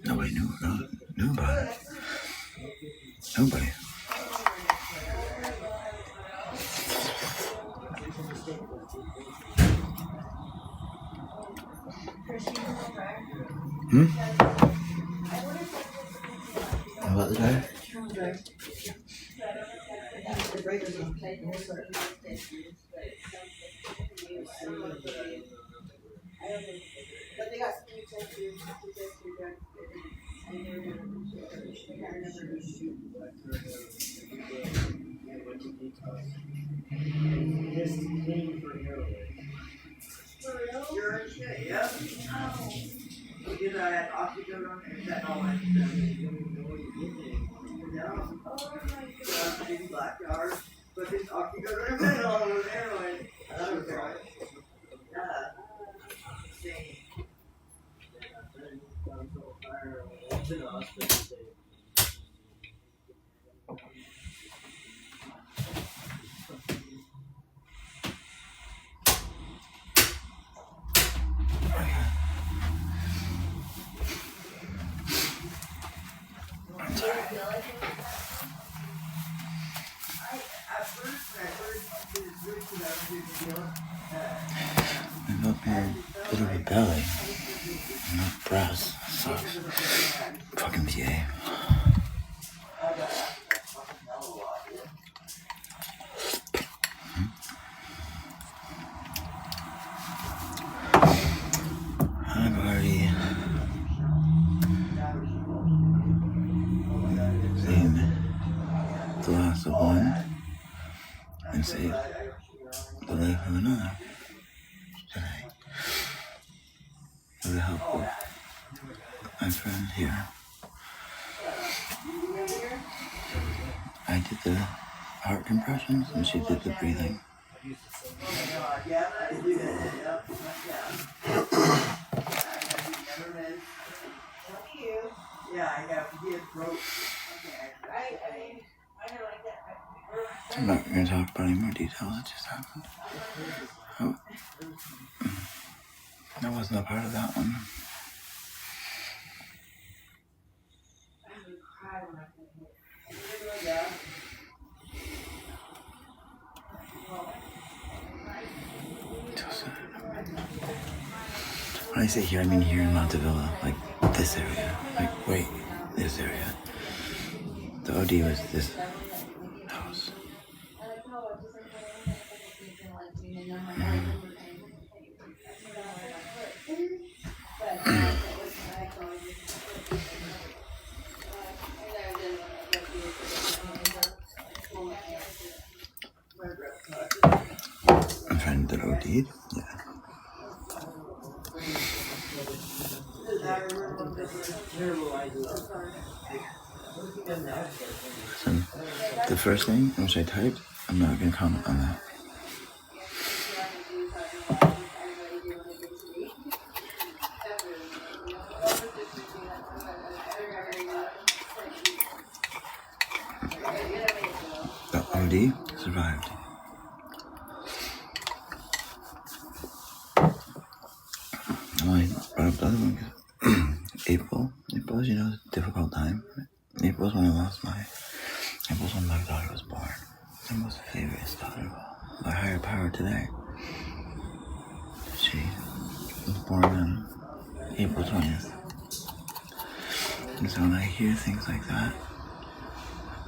Nobody knew about it. Nobody. About the guy? I'm up here, little bit belly, not breast. Sucks. Fucking PA. I've already seen the loss of one and saved the life of another today. With the help of my friend here. I did the heart compressions and she did the breathing. I'm not going to talk about any more details. It just happened. I wasn't a part of that one. When I say here, I mean here in Montevilla, like this area. Like, wait, this area. The OD was this house. My friend that OD'd? Yeah. Listen, the first thing which I typed, I'm not going to comment on that. The OD survived. Well, I brought up the other one because April is, a difficult time. April's when I lost April's when my daughter was born. My most favorite daughter of all. My higher power today. She was born on April 20th. And so when I hear things like that,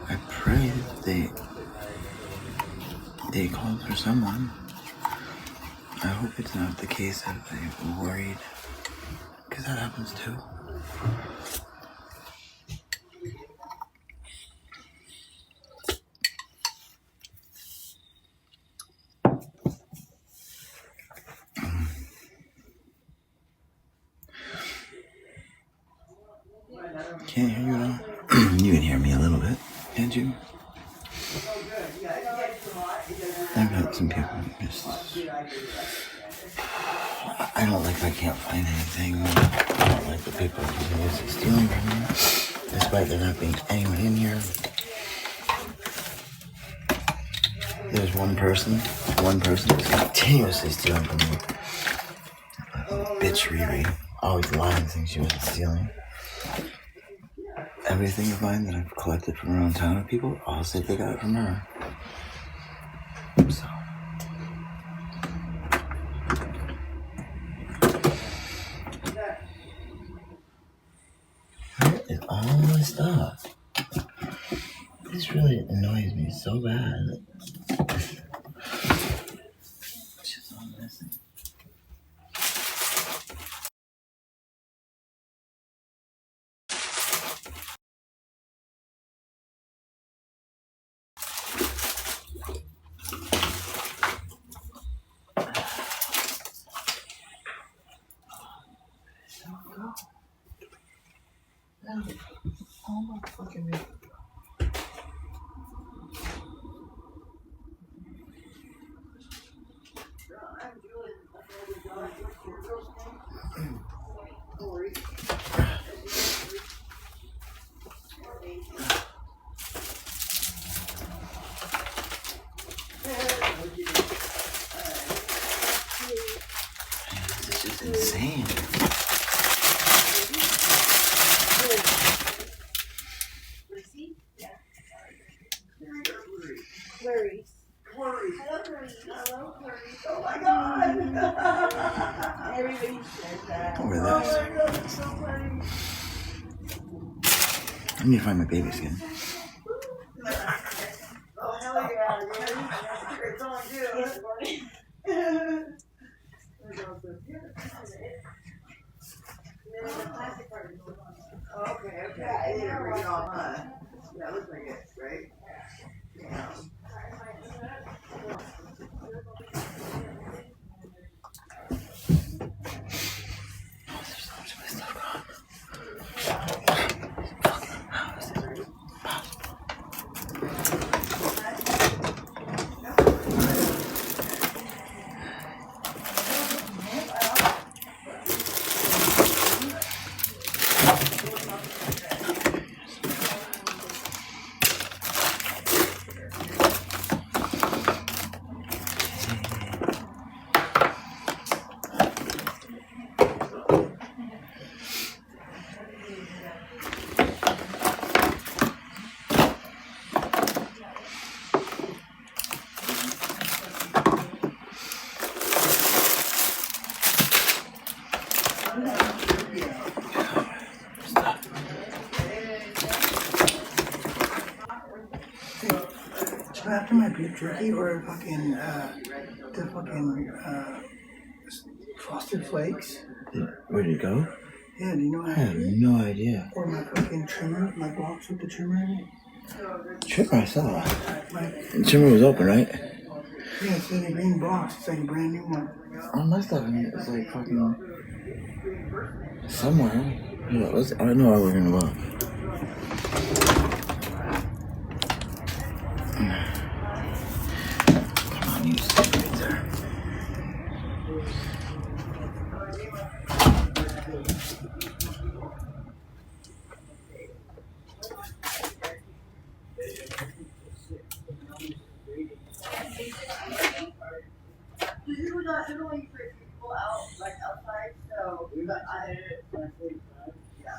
I pray that they called for someone. I hope it's not the case that they were worried, because that happens too. Can't hear you at all? You can hear me a little bit, can't you? I've got some people just... I don't like if I can't find anything. I don't like the people continuously stealing from me, despite there not being anyone in here. There's one person who's continuously stealing from me. Bitch Riri, always lying, saying she wasn't stealing. Everything of mine that I've collected from around town of people, all say they got it from her. So. Where is all my stuff? This really annoys me so bad. It's just all missing. Oh my fucking God. This is just insane. Clarice. Hello, Clarice. Oh my God. Everybody says that. Over this. I need to find my baby skin. Oh, hell yeah. It's on you. Okay. Yeah, you bring it on, huh? Yeah, it looks like it, right? Yeah. There's so much of my stuff gone. How is this possible? After my beef jerky or fucking frosted flakes. Where'd it go? Yeah, do you know I what have no idea. Or my fucking trimmer, my box with the trimmer in it. Trimmer I saw. Like, The trimmer was open, right? yeah, it's in a green box. It's like a brand new one. All my stuff in it is like fucking somewhere. Yeah, I know I was gonna look. Come on, you stay right there. You're not really for people out, like outside, so I yeah.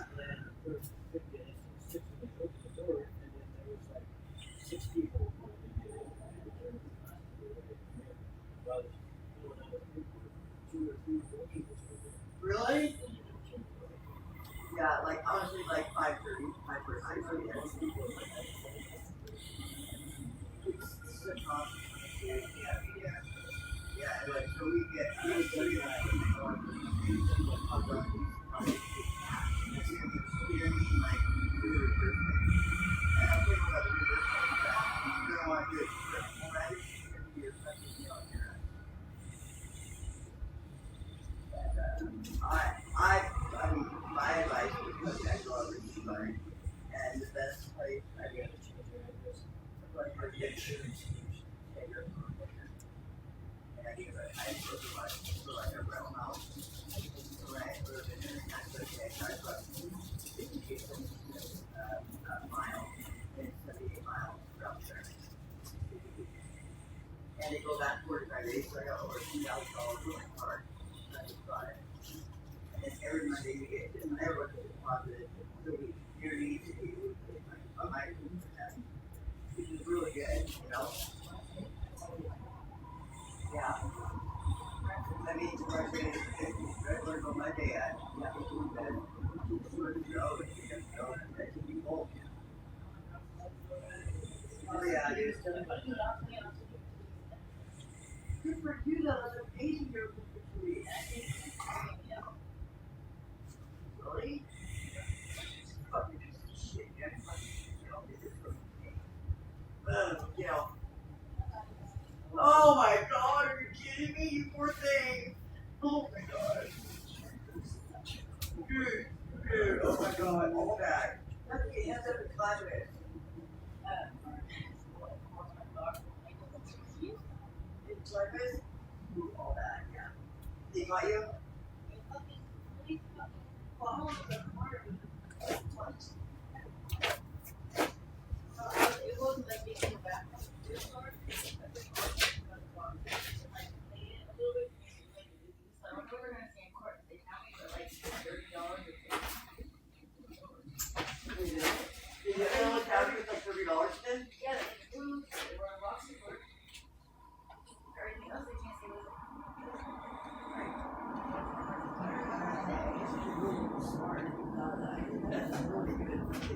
Really? Yeah, like honestly, like 5:30, 5:30. Yeah, like so we get I mean, my advice would be that go over to Learn, and the best place I get like for the insurance, take your and I give it, I put like a realm house, right? Or the internet, I put a mile, and 78 miles round trip. And it goes back 45 days, so I got over $2,000 worth of card. That's a product. And every Monday you get, everyone gets deposited He ends up in Clatchman. In Clatchman? All that, yeah. He got you? It wasn't like they came back from the store. Did you ever look down with like $30 then? Yeah, like the food, they were rocks for everything else they can't see was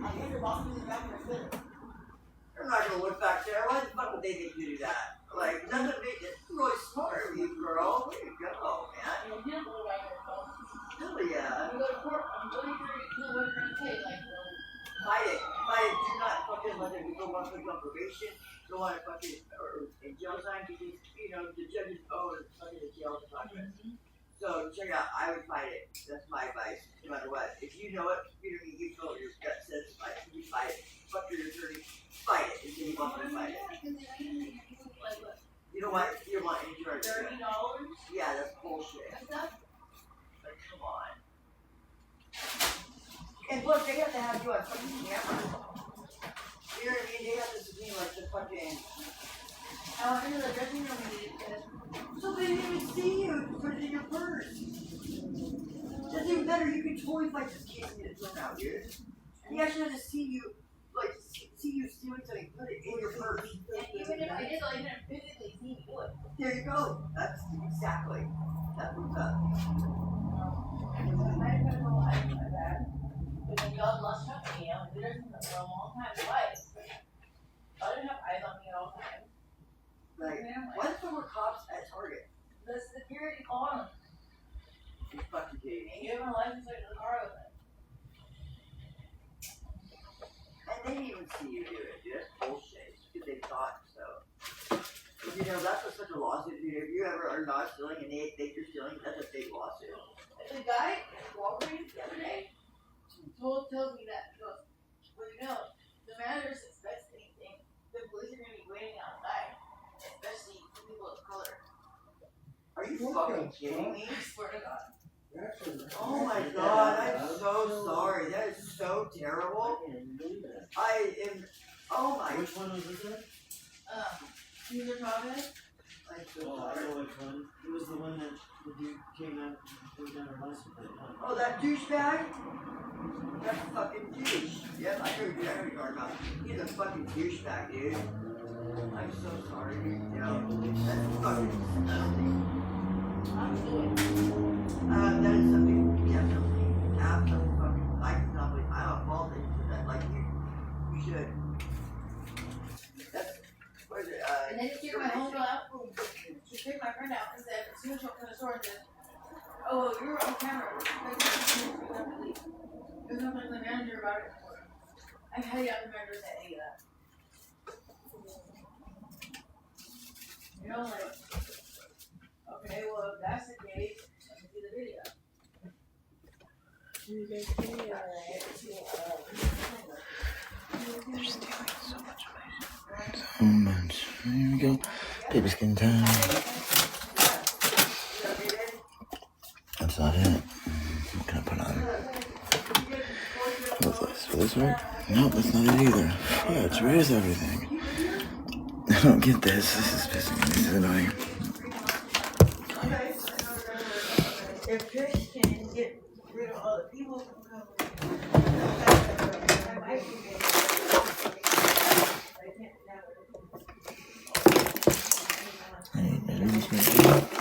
I hear the box in the back of the foot. They're not gonna look back there. Why the fuck would they think you do that? Like, nothing big. It's really smart of you, girl. Way to go, man. And they didn't go back there, so. Hell yeah. You go to court, I'm really very, you know what you're gonna say, like, Fight it. Fight it. Do not fucking let them go on probation. Go on a fucking, or in jail time because, you know, the judges owe fucking the jail time. So, check it out. I would fight it. That's my advice, no matter what. If you know it, you feel your gut says fight. You fight it. Fuck your attorney. Fight it until you want to fight it. like what, You don't want insurance. $30? Yeah, that's bullshit. That's not. Like, come on. And plus, they have to have you on fucking camera. You know what I mean? They have to be like the fucking. In the dressing room, So they didn't even see you. Put it in your purse. That's even better. You can totally fight this kid and get it thrown out, dude. He actually had to see you, like, see you stealing something, put it in your purse. and even if I did, I didn't physically see me do it. There you go. That's exactly. That's what's up. I had a lot of my bad. But when God lost touch me, I was there for a long time. Why? I didn't have eyes on me at all times. Like, why the fuck were cops at Target? The security called him. You fucking kidding And me? gave him a license plate to the car with it. And they didn't even see you do it, dude. That's bullshit. Because they thought so. You know, that's such a lawsuit, dude. If you ever are not stealing and they think you're stealing, that's a big lawsuit. And the guy at Walgreens the other day tells me that, he goes, well, you know, the manager suspects anything, the police are going to be waiting outside, especially for people of color. Are you fucking kidding me? I swear to God. Oh my god, I'm so sorry. That is so terrible. I am. Oh my. Which one was this at? Caesar Chavez? I'm so Oh, I sorry. know which one. It was the one that the dude came out and threw down her license plate. Oh, that douchebag? That's a fucking douche. Yep, I know what you're talking about. He's a fucking douchebag, dude. I'm so sorry, dude. You know, that's fucking disgusting. That is something definitely, absolutely fucking, I cannot believe, I'm appalled for that, like, you should. That's, what is it, And then he took my homegirl out. She picked my friend out and said, as soon as she walked in the store, and said, oh, you're on camera. There's nothing to the manager about it. I had the other manager say, hey, you know, like, okay, well, if that's the case, let me see the video. They're stealing so much of so much. Here we go. Paper skin time. That's not it. What can I put on? What's this? Will this work? Nope, that's not it either. Fudge, where's everything? I don't get this. This is pissing me. This is annoying. If Chris can get rid of all the people from I need better information.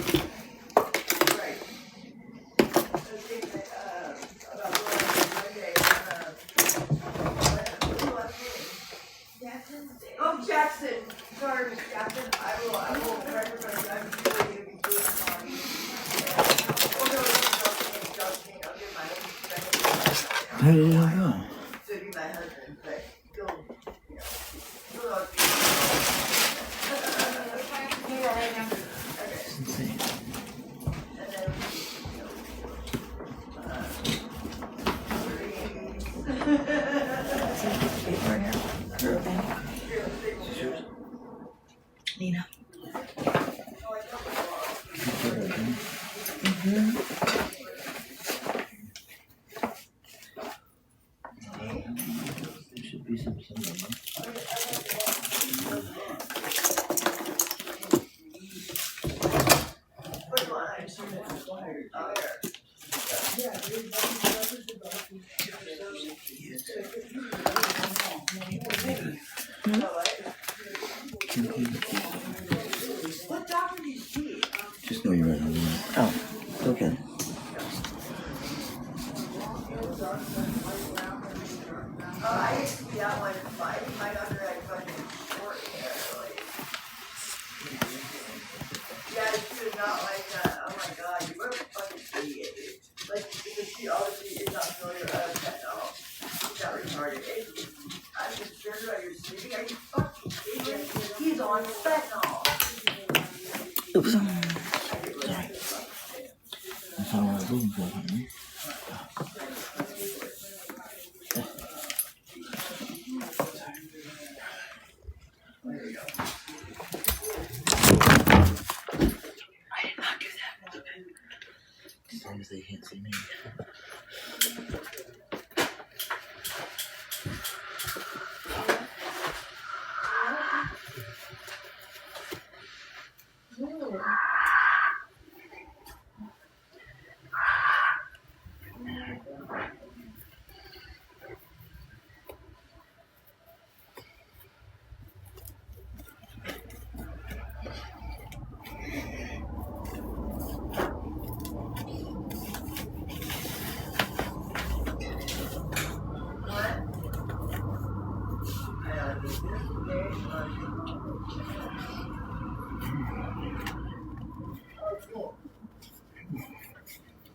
Oh, Jackson. Sorry, Miss Jackson. I will recommend. I'm sure you'll be doing fine. Oh, no, I'll give my husband. Where did it go? So be my husband, but he'll, you know, he'll always be. Okay. It's insane. And then, you know, Nina. There should be some somewhere. Which one? I just wired. Oh, here. What doctor did you see? Just know you're right on the line. Oh, it's okay. I used to be that one fight. My doctor had fucking short hair, like. Yeah, she did not like that. Oh my god, you were a fucking idiot, dude. Like, because she obviously is not familiar with fentanyl. She's not retarded. I'm concerned about your sleeping. Are you fucking kidding me? He's on fentanyl. Oops. Sorry. That's all I was looking for, honey. I did not do that. As long as they can't see me.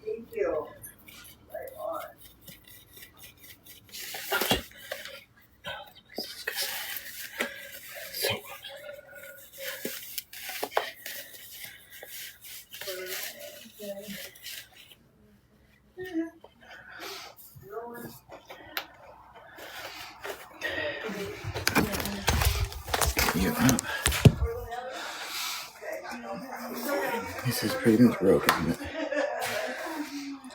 Thank you. Right on. So you're up. This is pretty much broke, isn't it?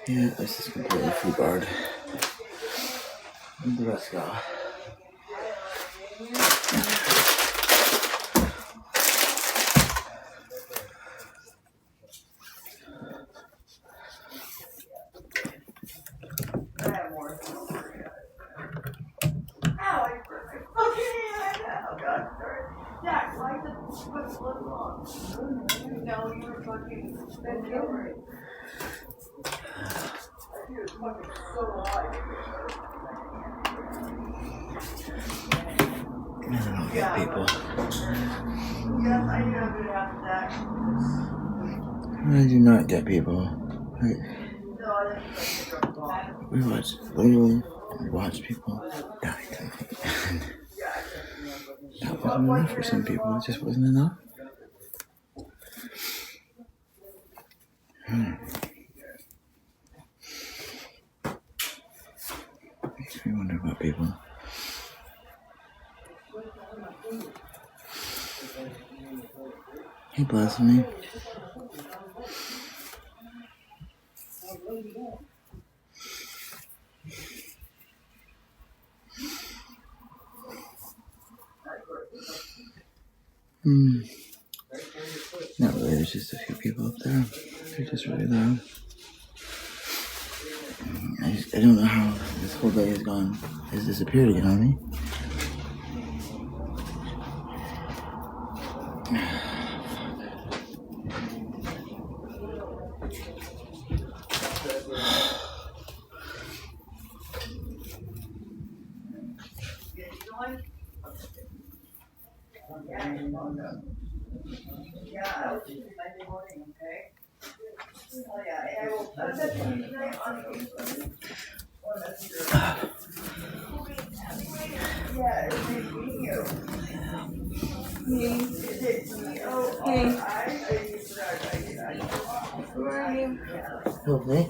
Yeah, this is completely foobarred. Where'd the rest go? I have more. Ow, I fucking oh god, sorry. Jack, why the what's wrong? No, you were fucking bent over it. I feel it's fucking so high. I don't get people. Yes, I knew I would have that. I do not get people. No, I didn't think you were wrong. We literally watch people die. Yeah, I can't remember. That wasn't enough for some people. It just wasn't enough. Makes me wonder about people. He blessed me. Not really, there's just a few people up there. They're just really loud. I don't know how this whole day has disappeared again on me. Yeah, I will see you Monday morning, okay? Oh yeah, and I will, I'm messaging you tonight on Facebook. Or Messenger. Yeah, it's nice meeting you. Is it me-O-R-I? Where are you? Okay.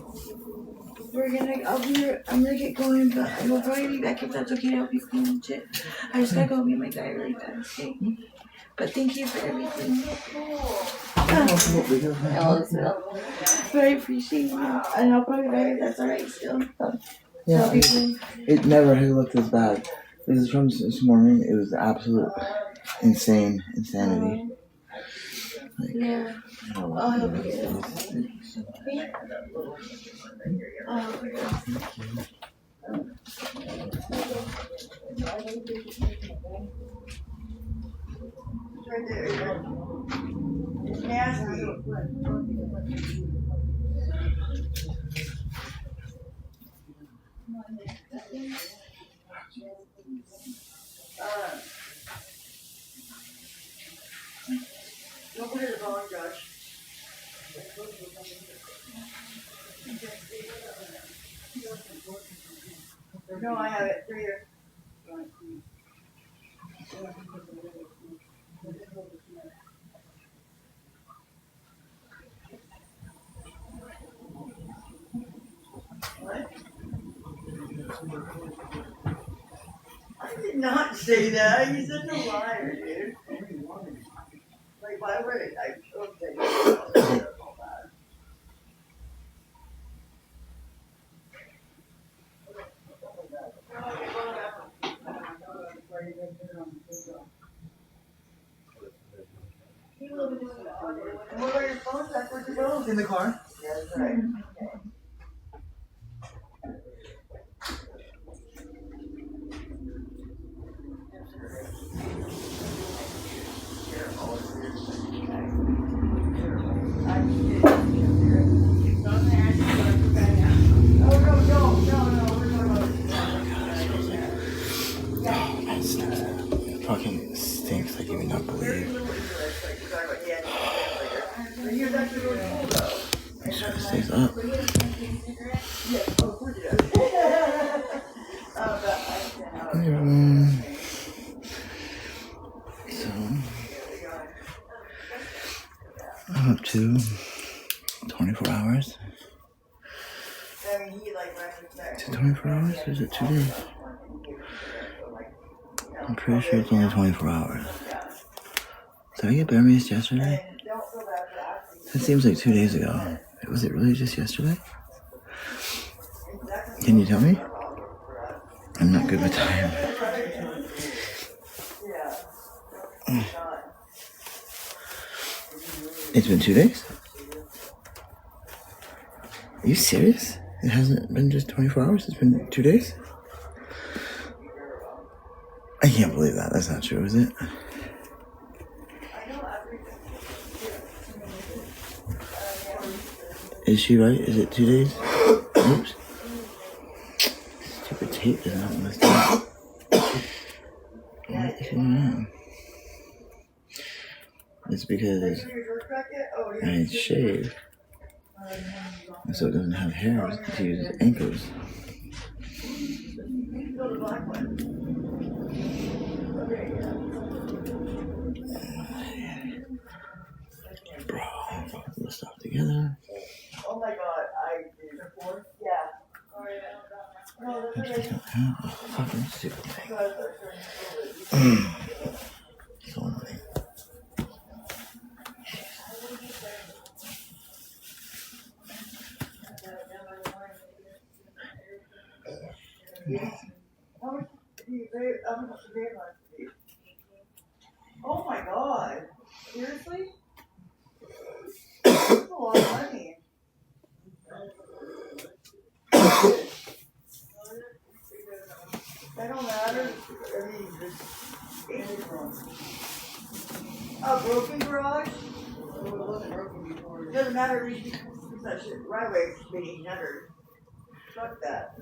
I'm gonna get going, but I will probably be back if that's okay to help you clean shit. I just gotta go get my guy really fast, okay? But thank you for everything. Very appreciate you. And I'll probably buy it. That's alright still. Yeah, it never had looked this bad. This is from this morning. It was absolute insanity. Like, Yeah. I'll help you get it. I'll help you get it. It's right there. It's nasty. Don't put it in the phone, Josh. No, I have it. Right here. What? I did not say that. You're such a liar, dude. Like, why would it? I don't think it's all bad. And what about your phone? That's where your phone? in the car. Yeah, that's right. Fucking stinks like you would not believe. Make sure it stays up. So I'm up to 24 hours. Is it 24 hours or is it 2 days? I'm pretty sure it's only 24 hours. Did I get bear mace yesterday? That seems like 2 days ago. Was it really just yesterday? Can you tell me? I'm not good with time. It's been 2 days? Are you serious? It hasn't been just 24 hours? It's been 2 days? I can't believe that. That's not true, is it? Is she right? Is it 2 days? Oops. Stupid tape does not want to stop. What is going on? It's because I shave. And so it doesn't have hairs to use anchors. Bro, I'm putting this stuff together. Oh my god, I did. Yeah. I just don't have a fucking stupid thing. So annoying. How much do you pay? How much do you pay? Oh my god. Seriously? That's a lot of money. That don't matter. I mean, just a broken garage? Well, it wasn't broken before. Doesn't matter. We should use that shit right away. It's been 800. Fuck that.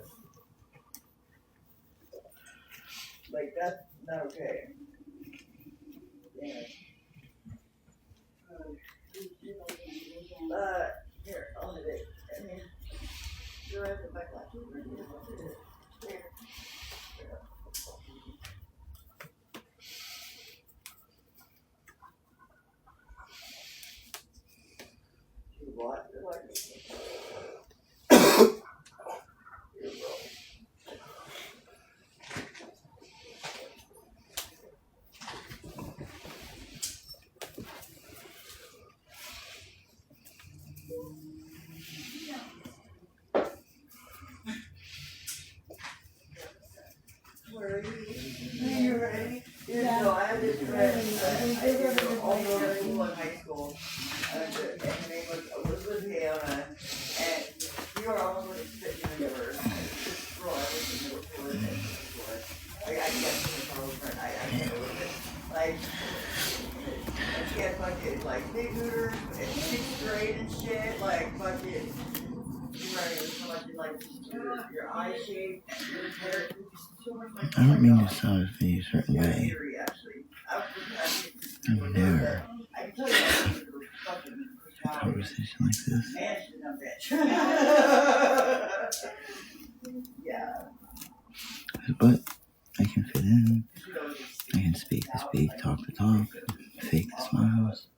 Like, that's not okay. Yeah. Here, I'll hit it. And then, you're at the back left. Here. What? Where are you? You ready? Yeah. So I had this friend that I did all middle school and high school. And her name was Elizabeth Hannah. And we were all like sitting in the river. This girl, I was in middle school and high school. I can't remember her friend. I can't remember it. Like, and she had fucking like big hooters and 6th grade and shit. Like fucking, you running so much in like your eye shape, your hair. So much like. I don't mean to sound a certain way. I've never I can tell you had a conversation like this. Yeah. But I can fit in. I can speak to speak, talk to talk, fake the smiles.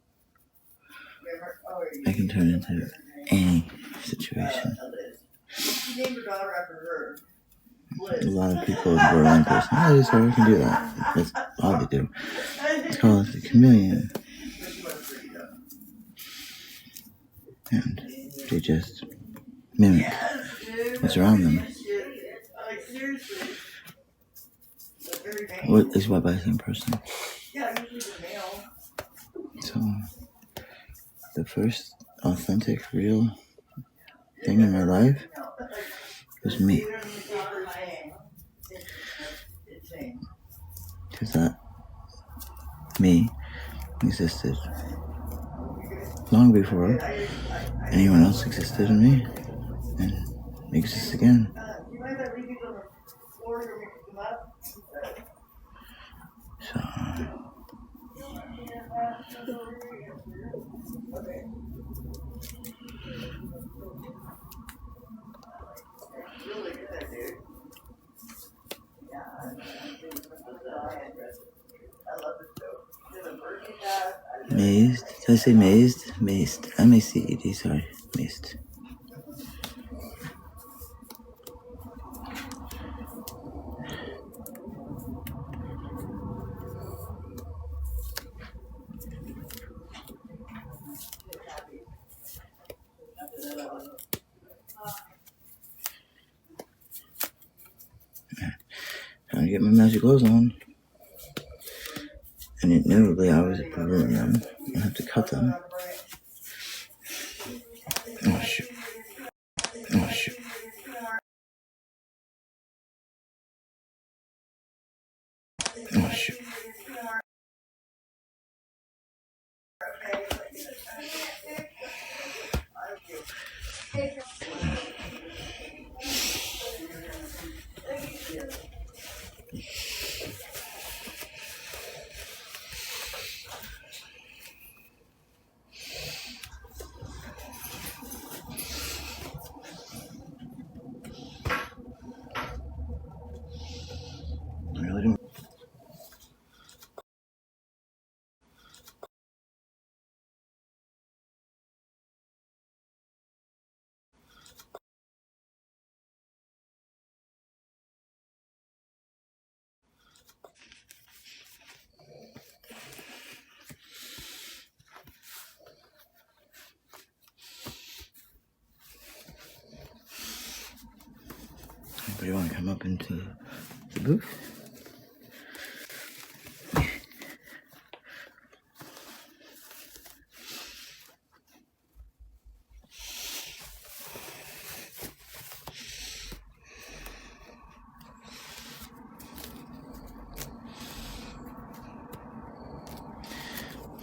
I can turn into any situation. She named her daughter after her. A lot of people with borderline personality disorder can do that. That's all they do. It's called a chameleon. And they just mimic what's around them. What is what by the same person. So the first authentic, real thing in my life was me. Because that me existed long before anyone else existed in me, and exists again. So mazed. Did I say mazed? Mazed. M-A-C-E-D, sorry. Mazed. Trying to get my magic gloves on. And inevitably I was ruining them. I have to cut them. Oh shoot. Oh shoot. Oh shoot. I really don't. Anybody want to come up into the booth?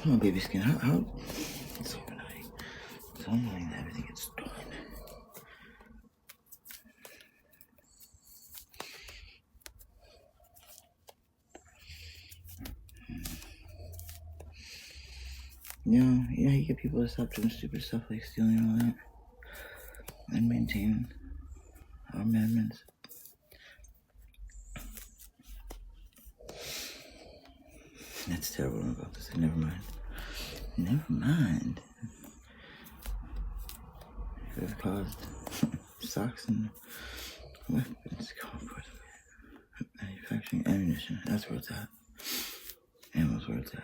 Come on, baby skin. How? It's so annoying. It's so annoying that everything gets done. You get people to stop doing stupid stuff like stealing and all that. And maintain our amendments. That's terrible about this thing. Never mind. Never mind. It could have caused stocks and weapons. Manufacturing ammunition. That's where it's at. Ammo's where it's at.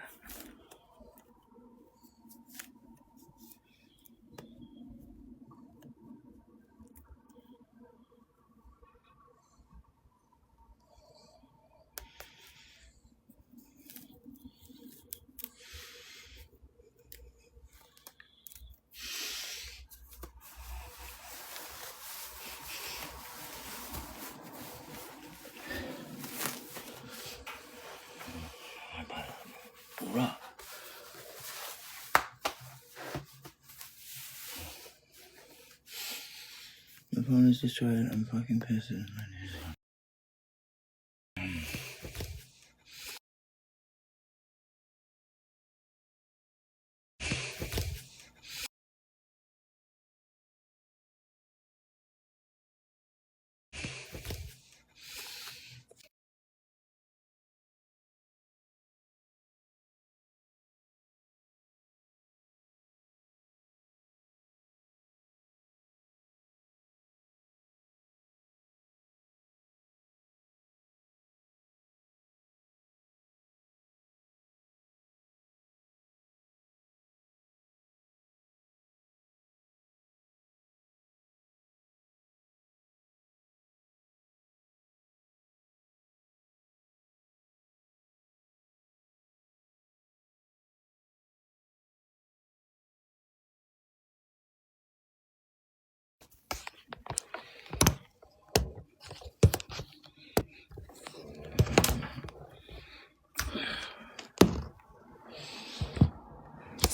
phone is destroyed. I'm fucking pissed.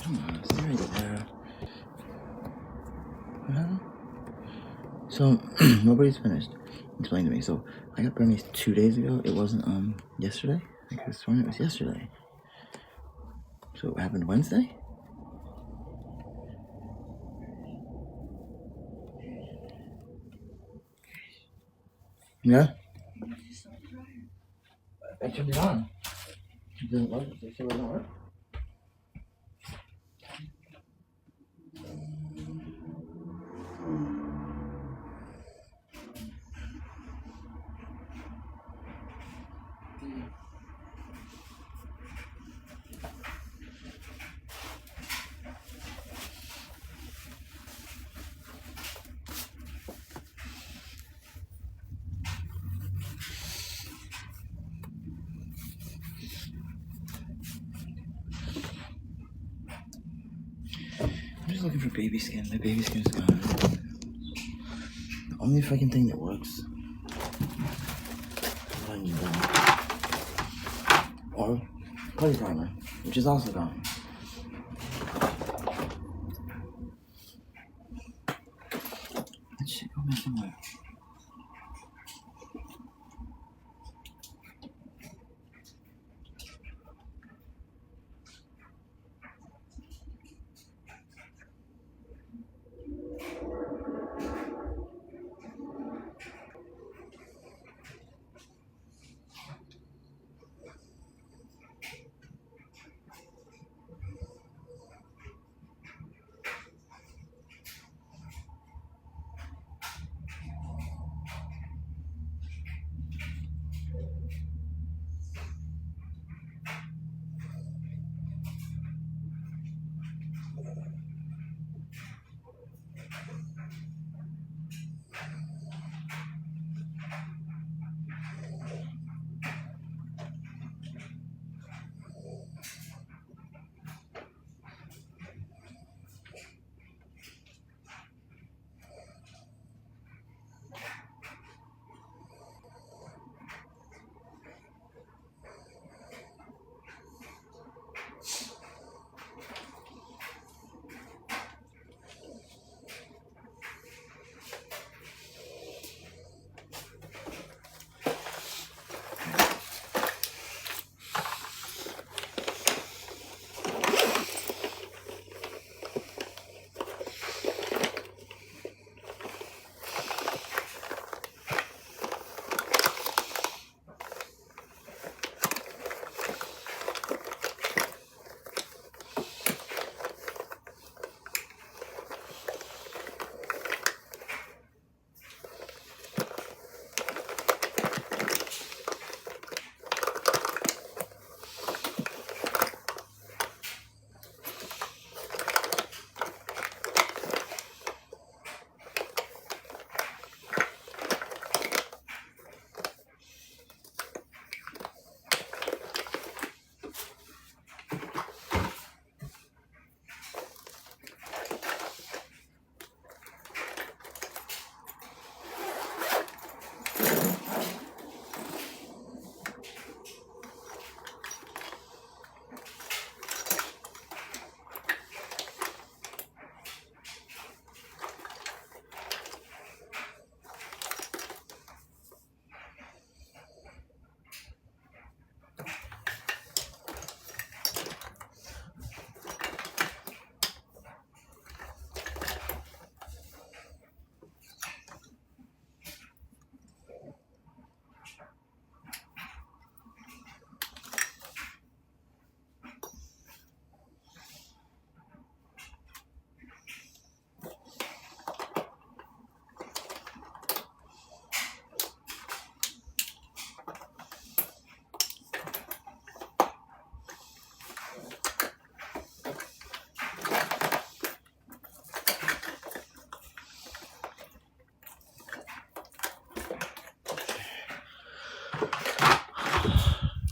Come on, it's right there. What happened? So, nobody's finished. Explain to me. So, I got Burmese 2 days ago. It wasn't, yesterday? I could have sworn it was yesterday. So, it happened Wednesday? Yeah? I turned it on. It doesn't work. It still doesn't work. I'm just looking for baby skin. My baby skin is gone. The only fucking thing that works is onion brown. Or putty primer, which is also gone. That shit go missing where?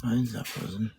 Mine's not frozen.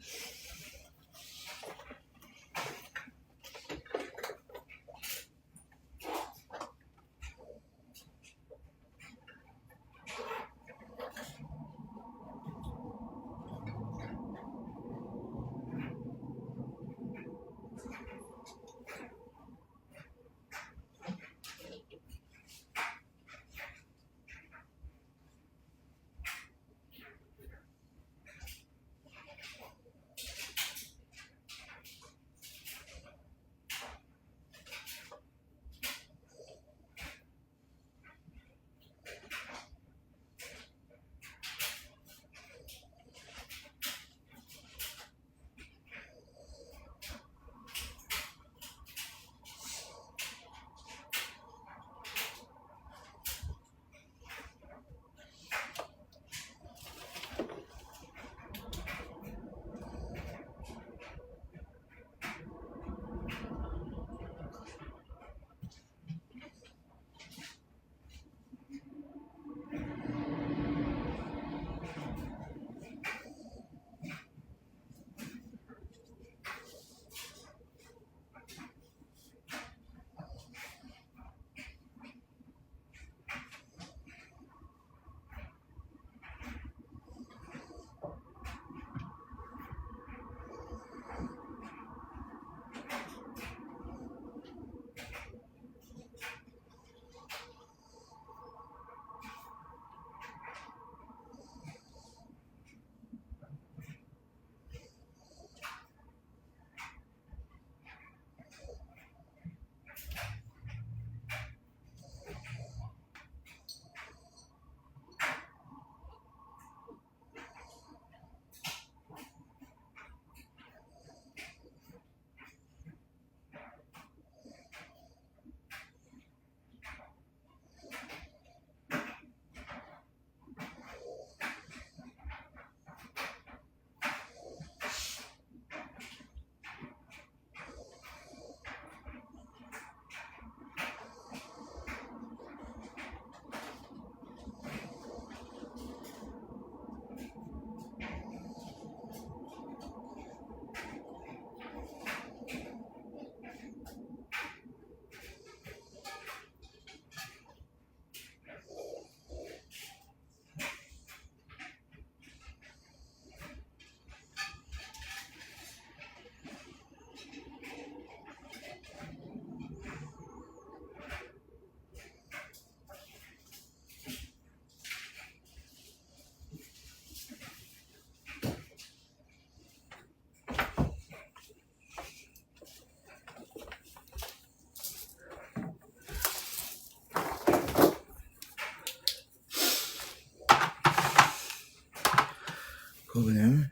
Cool banana.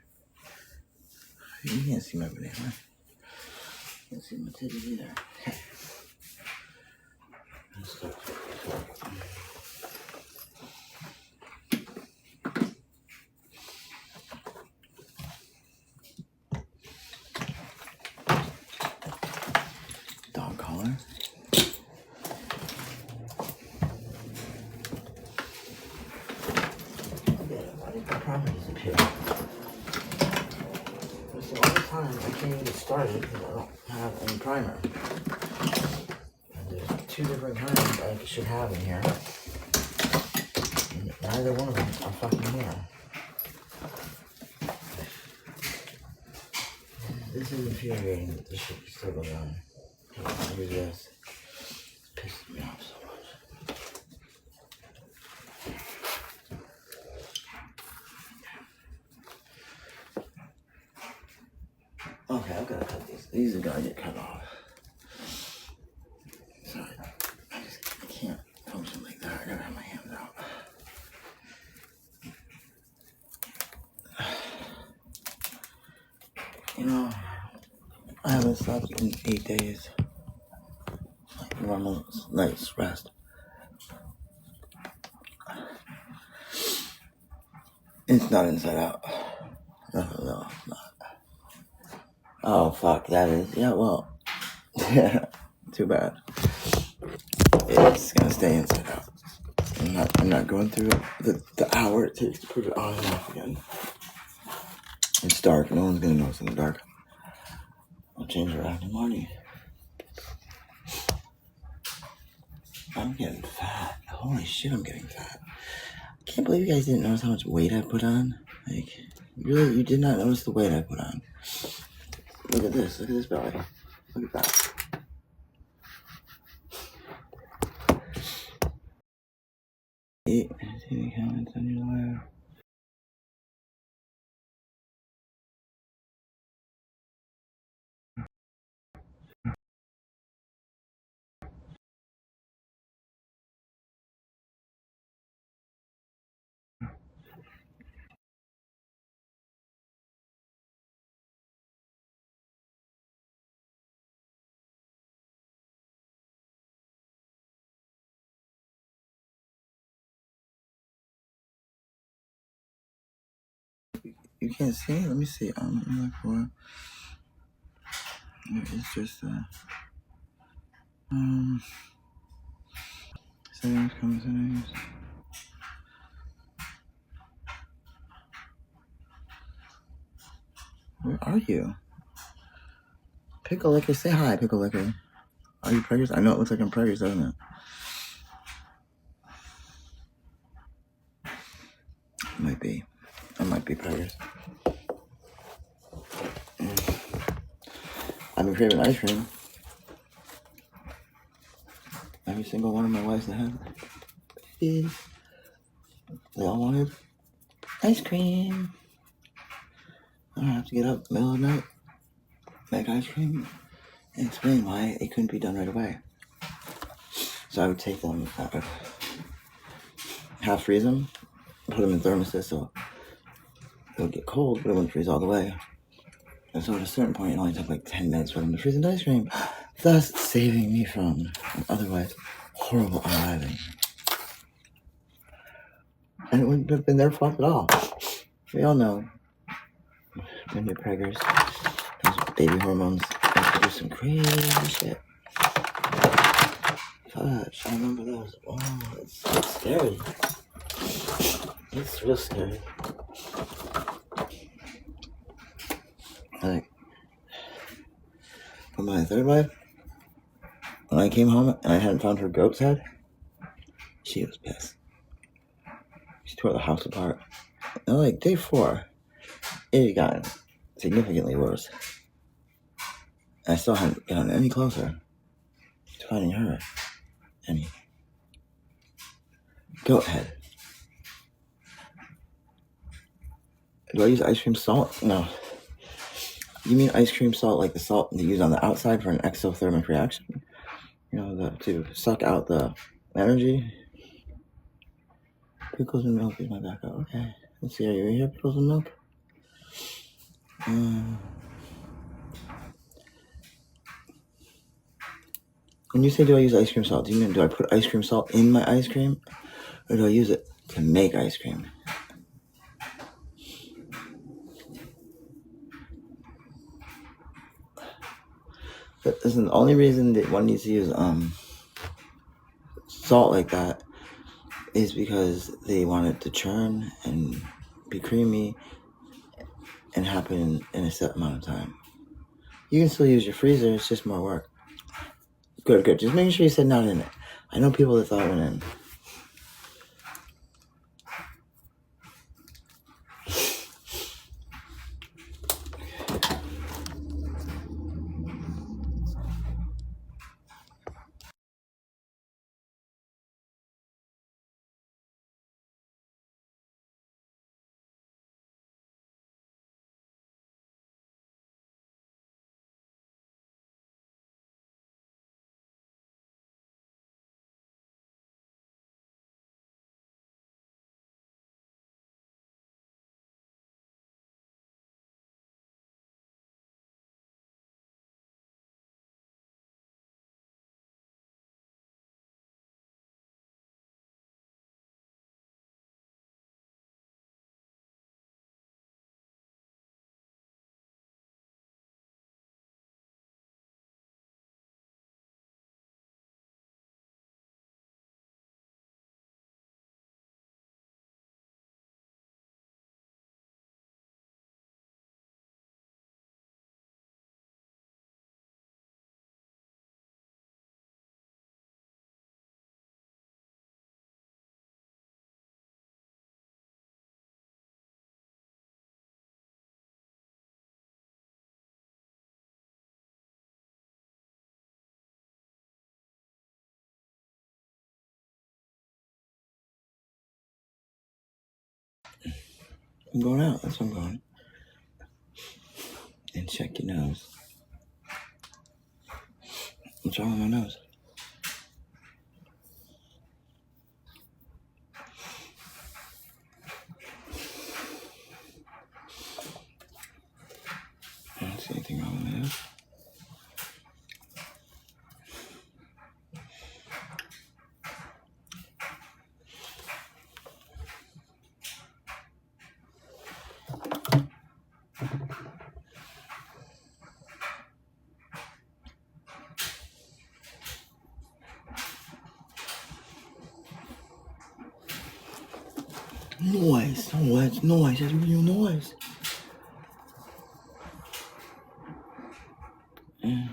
You can't see my banana. You can't see my titties either. Okay. Let's go. Dog collar. Why did the primer disappear? So all the time I can't even get started because I don't have any primer. And there's 2 different kinds I should have in here. And neither one of them are fucking here. This is infuriating that this shit is still going on. Use this. It's pissing me off so much. Okay, I've got to cut these. These are gonna get cut off. Sorry. I can't function like that. I gotta have my hands out. You know, I haven't slept in 8 days. Like normal night's rest. It's not inside out. No, it's not. Oh, fuck, that is. Yeah, well. Yeah, too bad. It's gonna stay inside out. I'm not going through the hour it takes to put it on and off again. It's dark. No one's gonna notice in the dark. I'll change it out in the morning. I'm getting fat. Holy shit, I'm getting fat. I can't believe you guys didn't notice how much weight I put on. Like, really, you did not notice the weight I put on. Look at this. Look at this belly. Look at that. See the comments on your live. You can't see? Let me see. Let me look for. It's just settings, comment settings. Where are you? Pickle Licker, say hi, Pickle Licker. Are you preggers? I know it looks like I'm preggers, doesn't it? Might be. I might be preggers. I've been craving ice cream. Every single one of my wives that had babies, they all wanted ice cream. I don't have to get up middle of the night, make ice cream, and explain why it couldn't be done right away. So I would take them, half freeze them, put them in thermoses so it would get cold, but it wouldn't freeze all the way. And so at a certain point, it only took like 10 minutes for them to freeze into ice cream, thus saving me from an otherwise horrible arriving. And it wouldn't have been their fault at all. We all know when you're preggers, those baby hormones do some crazy shit. Fudge, I remember those. Oh, it's scary. It's real scary. Like, for my third wife, when I came home and I hadn't found her goat's head, she was pissed. She tore the house apart. And like day 4, it had gotten significantly worse. And I still hadn't gotten any closer to finding her any goat head. Do I use ice cream salt? No. You mean ice cream salt like the salt they use on the outside for an exothermic reaction? You know, to suck out the energy? Pickles and milk is my backup. Okay. Let's see, are you here, pickles and milk? When you say do I use ice cream salt, do you mean do I put ice cream salt in my ice cream? Or do I use it to make ice cream? But listen, the only reason that one needs to use salt like that is because they want it to churn and be creamy and happen in a set amount of time. You can still use your freezer, it's just more work. Good. Just making sure you said not in it. I know people that thought it went in. I'm going out. That's where I'm going. And check your nose. What's wrong with my nose? I don't see anything wrong with my nose. Noise. What? Noise. That's real noise. Yeah.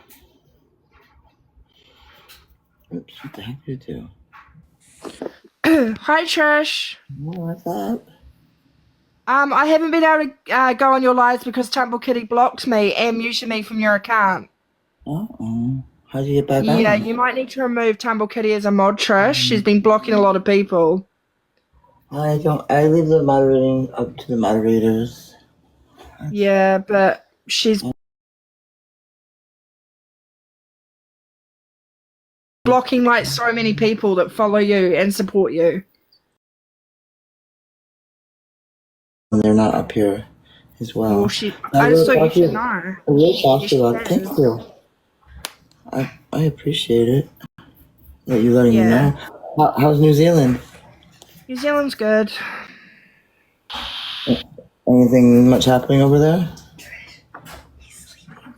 Oops. What the heck did you do? Hi, Trish. What's up? I haven't been able to go on your lives because Tumble Kitty blocked me and muted me from your account. Uh-oh. How'd you get back Yeah, on? you might need to remove Tumble Kitty as a mod, Trish. She's been blocking a lot of people. I leave the moderating up to the moderators. Yeah, but she's blocking like so many people that follow you and support you. And they're not up here as well. Well, I just thought you should know. I will talk to you about it. You should. Thank you. I appreciate it. That you letting me Yeah. know. How's New Zealand? New Zealand's good. Anything much happening over there?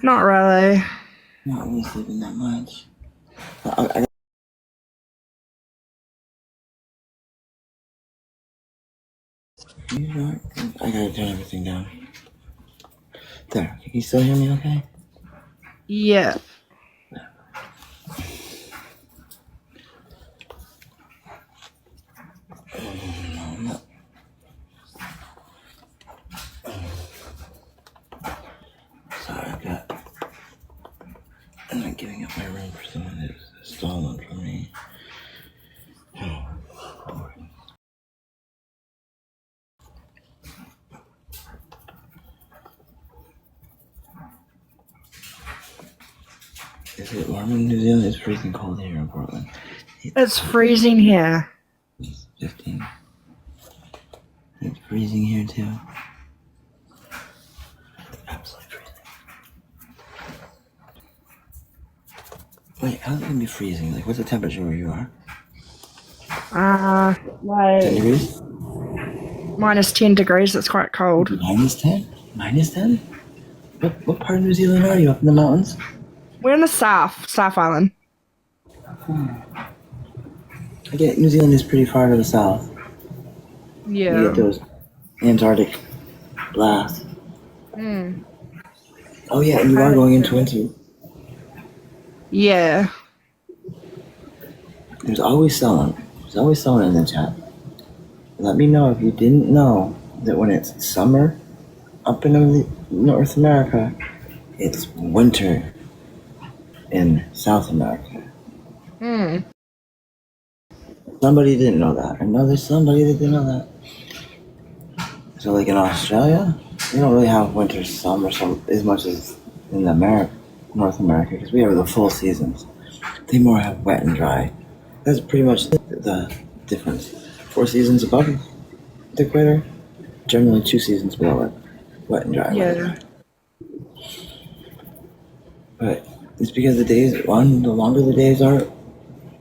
Not really. Not really sleeping that much. I gotta turn everything down. There. Can you still hear me okay? Yeah. Sorry, I'm not giving up my room for someone that's stolen from me. Oh, Lord. Is it warm in New Zealand? It's freezing cold here in Portland. It's freezing here. It's 15. It's freezing here too. Absolutely freezing. Wait, how's it gonna be freezing? Like, what's the temperature where you are? 10 Like degrees? minus 10 degrees. It's quite cold. Minus 10? Minus 10? What part of New Zealand are you? Up in the mountains? We're in the South Island. I get New Zealand is pretty far to the south. You Yeah. get those Antarctic blasts. Mm. Oh yeah, and you are going into winter. Yeah. There's always someone in the chat. Let me know if you didn't know that when it's summer up in North America, it's winter in South America. Mm. Somebody didn't know that. I know there's somebody that didn't know that. So like in Australia, they don't really have winter, summer as much as in North America, because we have the full seasons. They more have wet and dry. That's pretty much the difference. 4 seasons above the equator, generally 2 seasons below it. Wet and dry. Yeah. But it's because the longer the days are.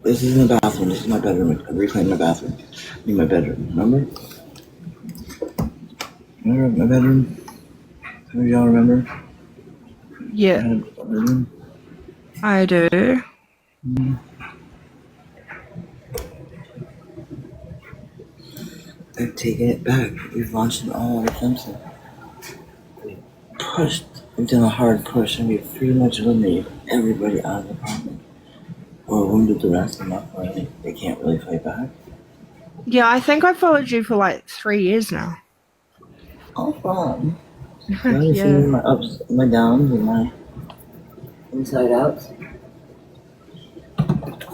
This isn't a bathroom. This is my bedroom. I'm reclaiming my bathroom. I need my bedroom. Remember? Remember my bedroom? Some of y'all remember? I Yeah. had a bedroom. I do. I've taken it back. We've launched an all-out offensive. We've done a hard push, and we've pretty much eliminated everybody out of the apartment. Or wounded the rest enough where they can't really fight back. Yeah, I think I followed you for like 3 years now. All fun. I've Yeah. seen my ups, my downs, and my inside outs.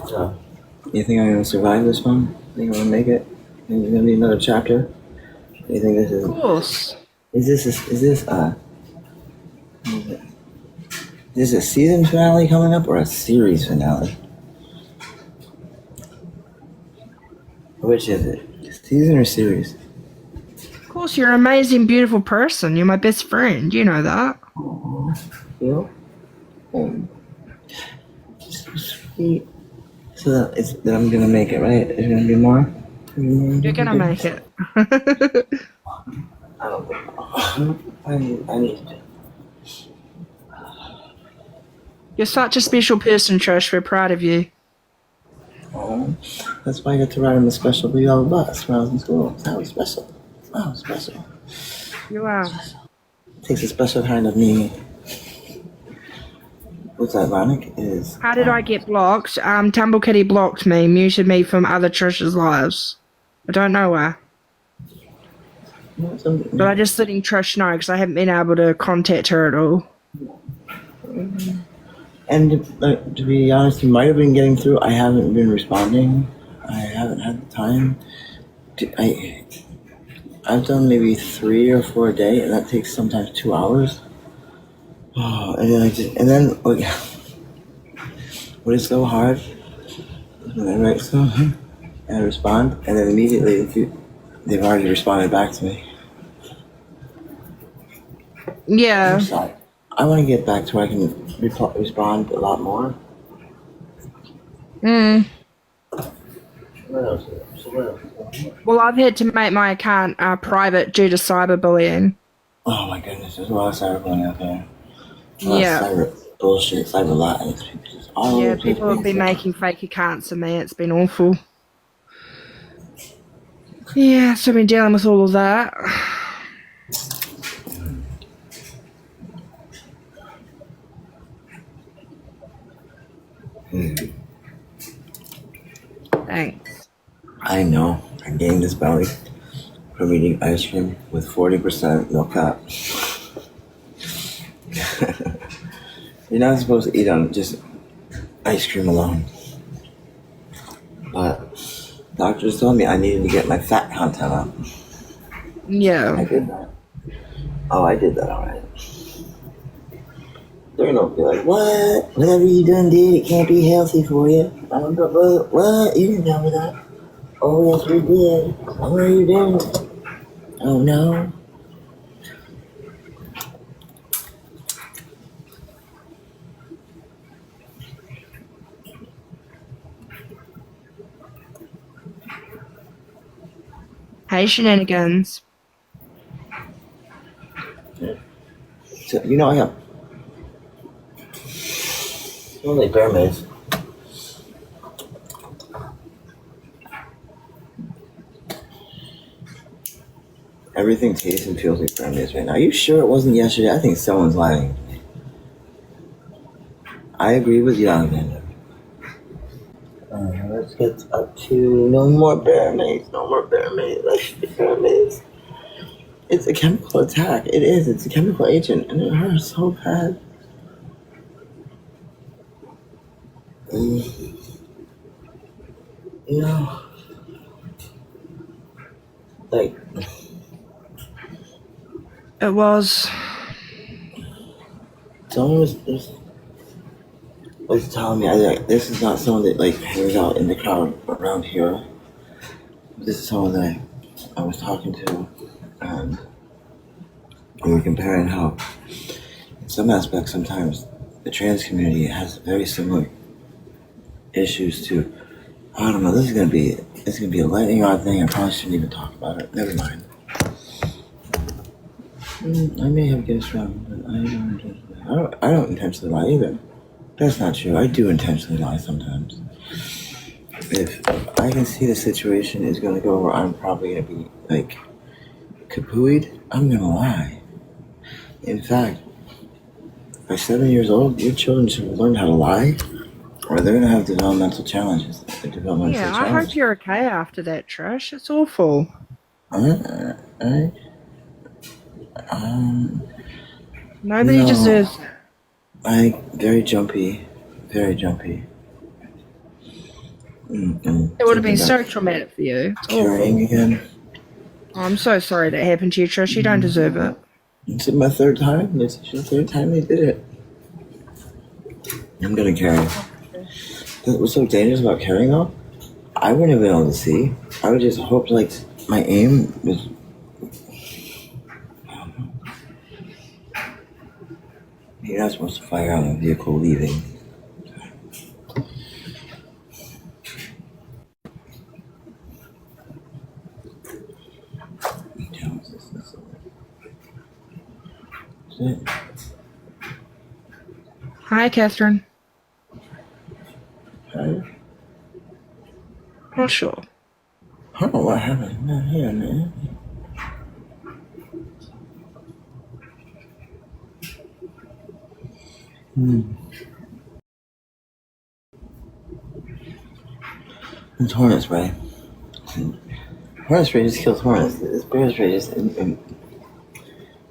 So, you think I'm gonna survive this one? Think I'm gonna make it? Think there's gonna be another chapter? You think this is Of course. Is this a season finale coming up or a series finale? Which is it? Season or series? Of course, you're an amazing, beautiful person. You're my best friend. You know that. You? So sweet. So that I'm gonna make it, right? There's gonna be more? You're gonna make it. I don't think I need to. You're such a special person, Trish. We're proud of you. Oh, that's why I got to ride on the special Blue Yellow bus when I was in school. That was special. That was special. You are. It takes a special kind of me. What's ironic is... How did I get blocked? Tumble Kitty blocked me, muted me from other Trish's lives. I don't know why. But I'm just letting Trish know because I haven't been able to contact her at all. And to be honest, you might have been getting through. I haven't been responding. I haven't had the time. I've done maybe 3 or 4 a day, and that takes sometimes 2 hours. Oh, and then what is so hard is when I write something and I respond, and then immediately they've already responded back to me. Yeah. I'm sorry. I want to get back to where I can respond a lot more. What else? Well, I've had to make my account private due to cyberbullying. Oh my goodness, there's a lot of cyberbullying out there. Yeah. Cyber bullshit, cyber lies. Yeah, people have been making fake accounts of me. It's been awful. Yeah, so I've been dealing with all of that. Thanks. I know. I gained this belly from eating ice cream with 40% milk fat. You're not supposed to eat on just ice cream alone. But doctors told me I needed to get my fat content up. I Yeah. did that. Oh, I did that alright. They're gonna be like, what? Whatever you done did, it can't be healthy for you. I don't know, what? You didn't tell me that. Oh, yes, we did. What are you doing? Oh, no. Hey, shenanigans. So, you know, I got only bear maze. Everything tastes and feels like bear maze right now. Are you sure it wasn't yesterday? I think someone's lying. I agree with you, Alexander. Let's get up to no more bear maze. No more bear maze. Let's get bear maze. It's a chemical attack. It is. It's a chemical agent, and it hurts so bad. You know, like, It was. someone was telling me, this is not someone that, like, hangs out in the crowd around here. This is someone that I was talking to, and we were comparing how, in some aspects, sometimes the trans community has very similar issues to. I don't know. It's gonna be a lightning rod thing. I probably shouldn't even talk about it. Never mind. I may have guessed wrong, but I don't intentionally lie either. That's not true. I do intentionally lie sometimes. If I can see the situation is gonna go where I'm probably gonna be like kapooied, I'm gonna lie. In fact, by 7 years old, your children should learn how to lie, or they're gonna have developmental challenges. Yeah, I hope you're okay after that, Trish. It's awful. Nobody No. deserves it. Very jumpy. Very jumpy. It would have been so traumatic for you. It's awful. Carrying again. I'm so sorry that happened to you, Trish. You don't deserve it. It's my third time. It's the third time they did it. I'm gonna carry. What's so dangerous about carrying though? I wouldn't have been able to see. I would just hope like my aim was. You're not supposed to fire on a vehicle leaving. Hi, Catherine. Hi. Not sure. I don't know what happened. Not here, man. It's hornet spray. Hornet spray just kills hornets. This bear spray just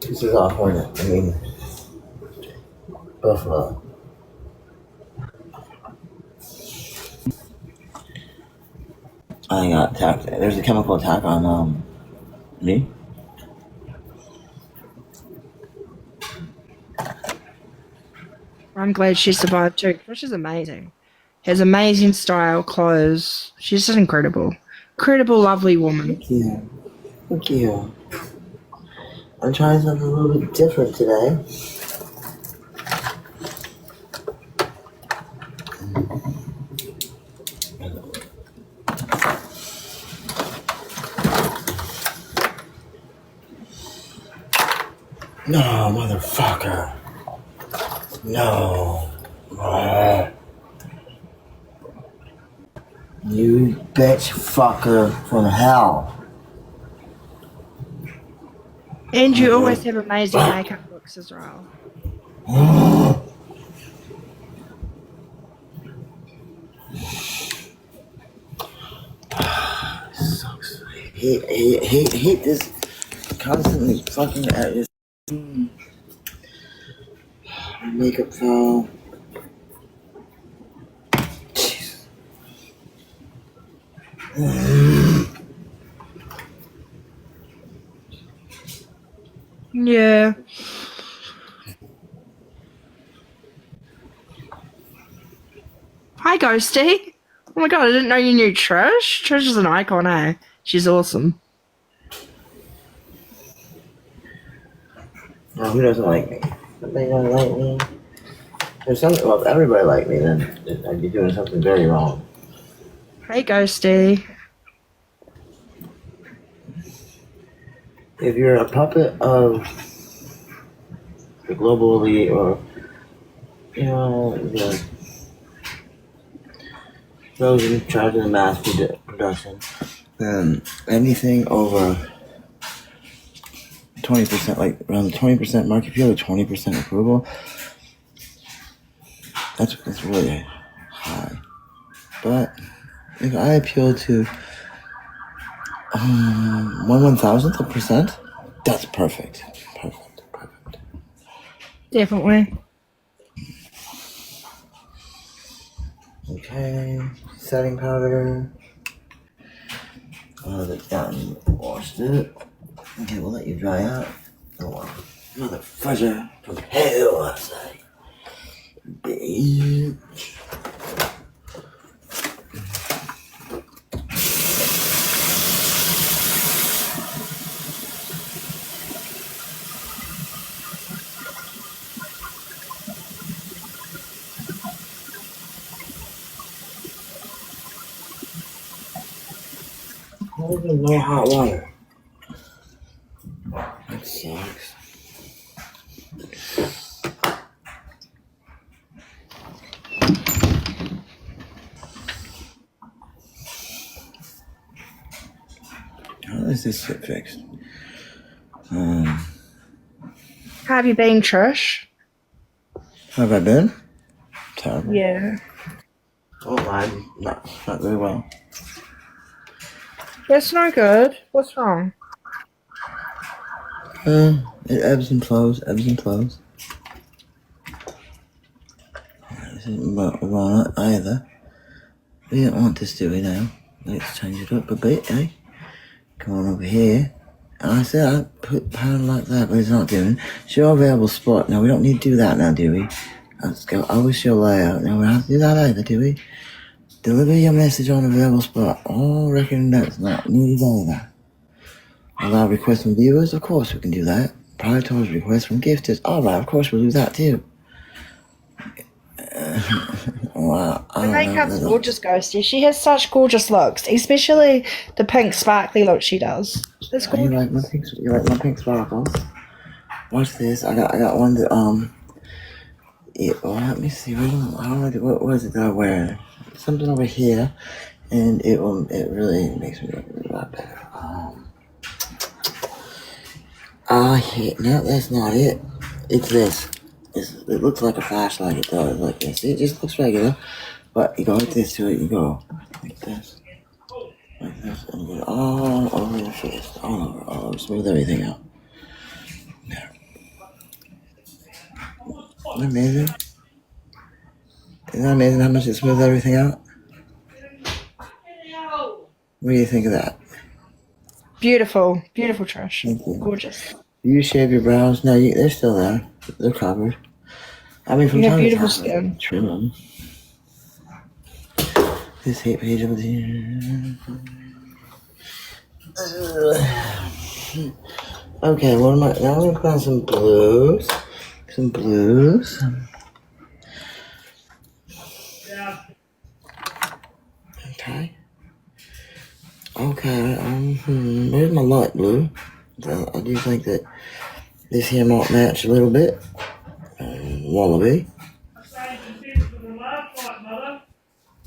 pisses off hornet. I mean, buffalo. I got attacked. There's a chemical attack on me. I'm glad she survived too. She's amazing. Has amazing style, clothes. She's just incredible. Incredible, lovely woman. Thank you. Thank you. I'm trying something a little bit different today. No, motherfucker. No. You bitch fucker from hell. And you always have amazing makeup looks as well. Sucks. Hate this constantly fucking at this makeup fell. Yeah. Hi, Ghosty. Oh my god, I didn't know you knew Trish. Trish is an icon, eh? She's awesome. Oh, who doesn't like me? Somebody don't like me. There's something. Well, if everybody liked me, then I'd be doing something very wrong. Hey, Ghosty. If you're a puppet of the global elite, or those in charge of the mass production, then anything over 20%, like around the 20% mark, if you have a 20% approval, that's really high. But if I appeal to 1/1000th of a percent, that's perfect. Perfect. Definitely. Okay, setting powder. That's done. Washed it. Okay, we'll let you dry out. Oh, another fuzzer from hell, I say. Bitch. Oh, there's no hot water. That sucks. How is this shit fixed? How have you been, Trish? How have I been? Terrible. Yeah. Oh, I'm not very well. That's no good. What's wrong? It ebbs and flows. This isn't well either. We don't want this, do we now? Let's change it up a bit, eh? Come on over here. And I said I put pound like that, but it's not doing. Show available spot. Now we don't need to do that now, do we? Let's go. Always show layout. Now we don't have to do that either, do we? Deliver your message on available spot. Oh, reckon that's not needed either. Allow requests from viewers. Of course we can do that. Prioritize requests from gifters. Alright, of course we'll do that too. Wow. I The don't makeup's know. gorgeous, Ghosty. She has such gorgeous looks, especially the pink sparkly look she does. It's You gorgeous. like my pink? You like my pink sparkles? Watch this. I got one that let me see. What was it that I wear? Something over here, and it really makes me look a lot better. No, that's not it. It's this. It looks like a flashlight. It does like this. It just looks regular, but you go like this to it. You go like this, and you go all over your face, all over, smooth everything out. There. Isn't that amazing? Isn't that amazing how much it smooths everything out? What do you think of that? Beautiful, beautiful Trish. Thank you. Gorgeous. You shave your brows? No, they're still there. They're covered. I mean, from You have time to beautiful time, skin. trim them. This hate page over there. Okay, what am I? Now I'm gonna put on some blues. Some blues. Okay. Okay. Where's my light blue? I do think that this here might match a little bit. Wallaby.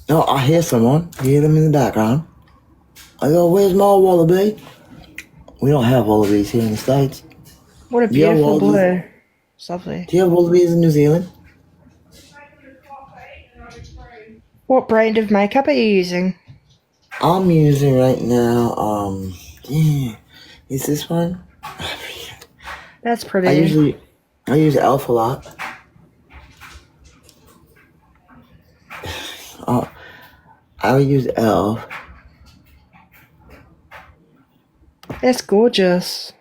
Oh, I hear someone. I hear them in the background. I go, where's my wallaby? We don't have wallabies here in the States. What a Yeah, beautiful well, blue. It's lovely. Do you have wallabies in New Zealand? What brand of makeup are you using? I'm using right now, is this one? That's pretty. I use e.l.f. a lot. I would use e.l.f. That's gorgeous.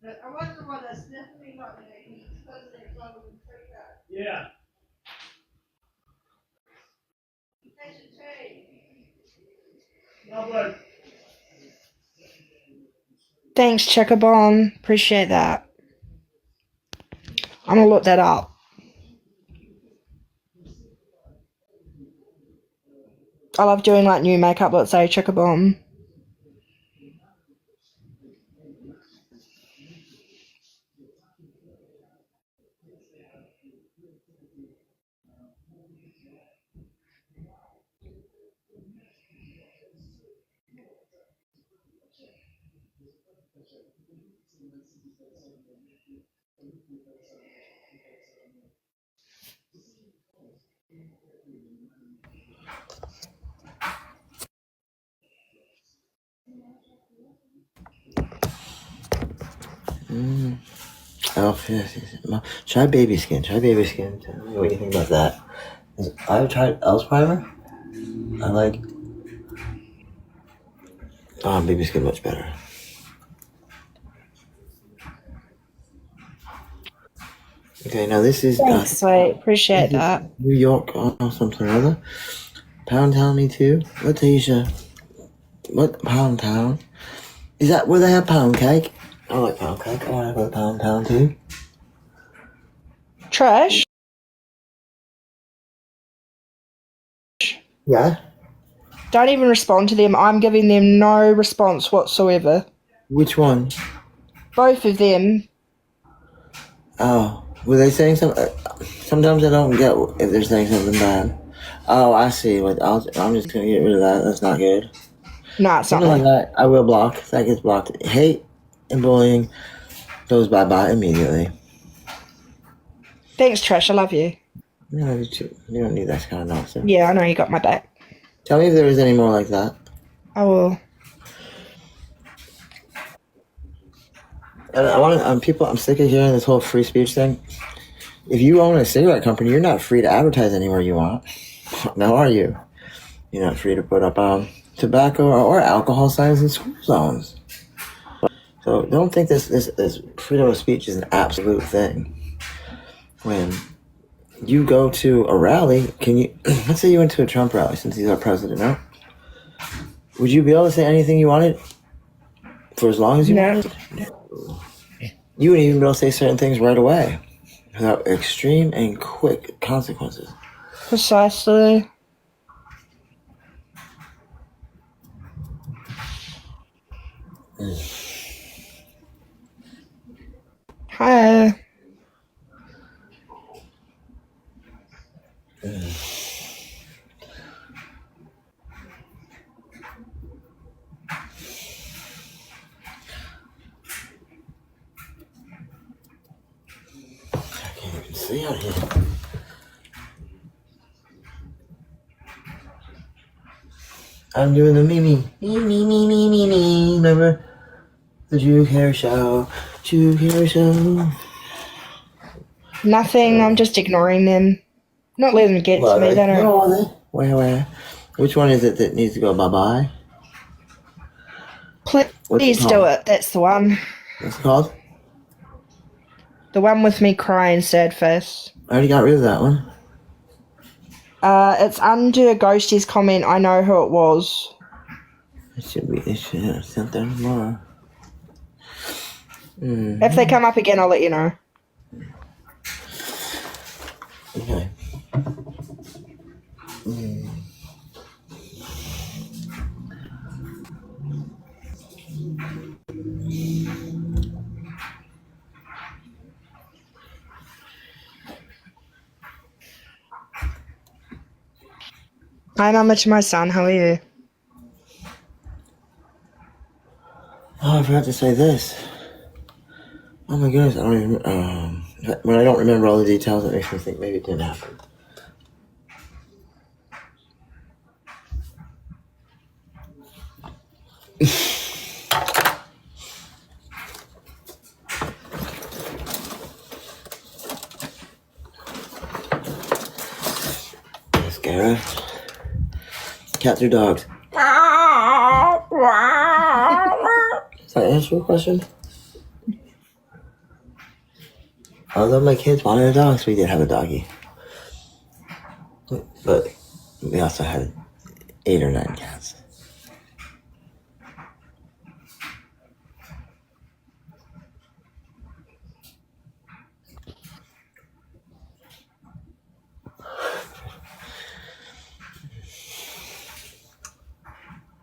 I wonder why that's definitely not going to eat because they're probably freak out. Yeah. They should change. No, but Thanks, Checkabon. Appreciate that. I'm gonna look that up. I love doing like new makeup. Let's say Checkabon. e.l.f. Yes. Try baby skin. Tell me what you think about that. I've tried e.l.f. primer. I like. Baby skin much better. Okay, now this is Thanks, sweet. Appreciate that. New York or something or other. Pound Town, me too. Letitia. What Pound Town? Is that where they have pound cake? I like pound cake. I want to go to Pound Town too. Trish. Yeah. Don't even respond to them. I'm giving them no response whatsoever. Which one? Both of them. Oh, were they saying something? Sometimes I don't get if they're saying something bad. Oh, I see. I'm just gonna get rid of that. That's not good. Nah, it's not. Something like that, I will block. That gets blocked. Hate and bullying goes bye-bye immediately. Thanks, Trish. I love you. You don't need that kind of nonsense. Yeah, I know you got my back. Tell me if there is any more like that. I will. And I want to, people, I'm sick of hearing this whole free speech thing. If you own a cigarette company, you're not free to advertise anywhere you want. Now are you? You're not free to put up tobacco or alcohol signs in school zones. So don't think this freedom of speech is an absolute thing. When you go to a rally, can you? Let's say you went to a Trump rally, since he's our president, no? Would you be able to say anything you wanted for as long as you No. wanted? You wouldn't even be able to say certain things right away without extreme and quick consequences. Precisely. Hi. I can't even see out here. I'm doing the me. Remember the Drew Carey Show? Drew Carey Show. Nothing. I'm just ignoring them. Not letting them get to me. They don't. No, where? Which one is it that needs to go bye-bye? What's Please it do called? it. That's the one. What's it called? The one with me crying sad face. I already got rid of that one. It's under Ghostie's comment. I know who it was. It should have sent there tomorrow. If they come up again, I'll let you know. Okay. Hi, Mama, to my son. How are you? Oh, I forgot to say this. Oh my goodness, I don't even. When I don't remember all the details, it makes me think maybe it didn't happen. Mascara. Cats or dogs? Does that answer your question? Although my kids wanted a dog, so we did have a doggy. But we also had 8 or 9 cats.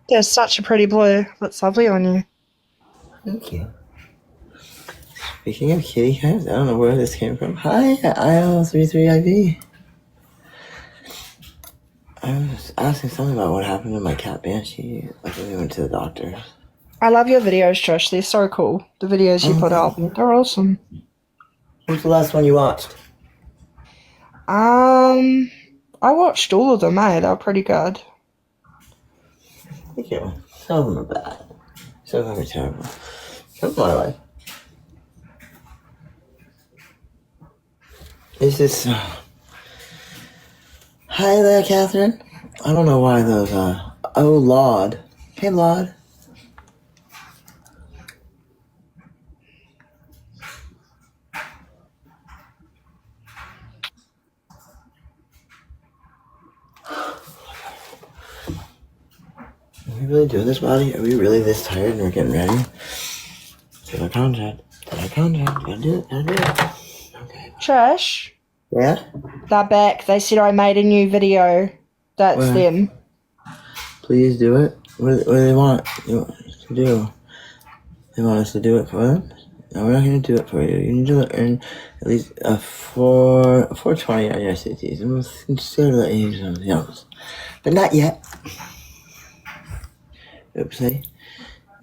They're such a pretty blue. Looks lovely on you. Thank you. Speaking of kitty cats, I don't know where this came from. Hi, IL33IV. I was asking something about what happened to my cat Banshee, like when we went to the doctor. I love your videos, Trish. They're so cool. The videos you put up. They're awesome. What's the last one you watched? I watched all of them, eh? They were pretty good. Thank you. Some of them are bad. Some of them are terrible. Some of them I like. Is this... Hi there, Catherine. I don't know why those, Oh, Laud. Hey, Laud. Are we really doing this, buddy? Are we really this tired and we're getting ready? Did I contract? Gotta do it. Okay. Trish, Yeah? they're back. They said I made a new video. That's Where? them. Please do it. What do they want us to do? They want us to do it for them? No, we're not going to do it for you. You need to earn at least a 420 on your SATs. And we'll consider that you do something else. But not yet. Oopsie.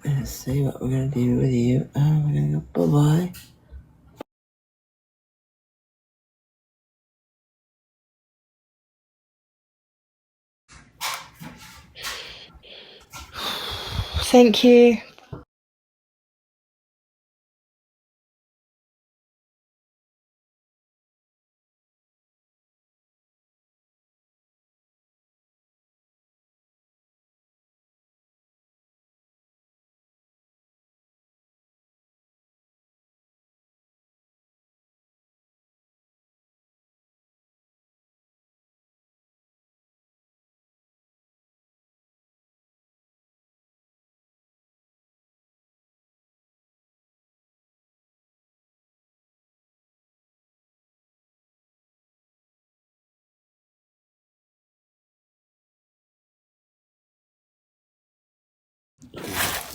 Let's see what we're going to do with you. We're going to go bye-bye. Thank you.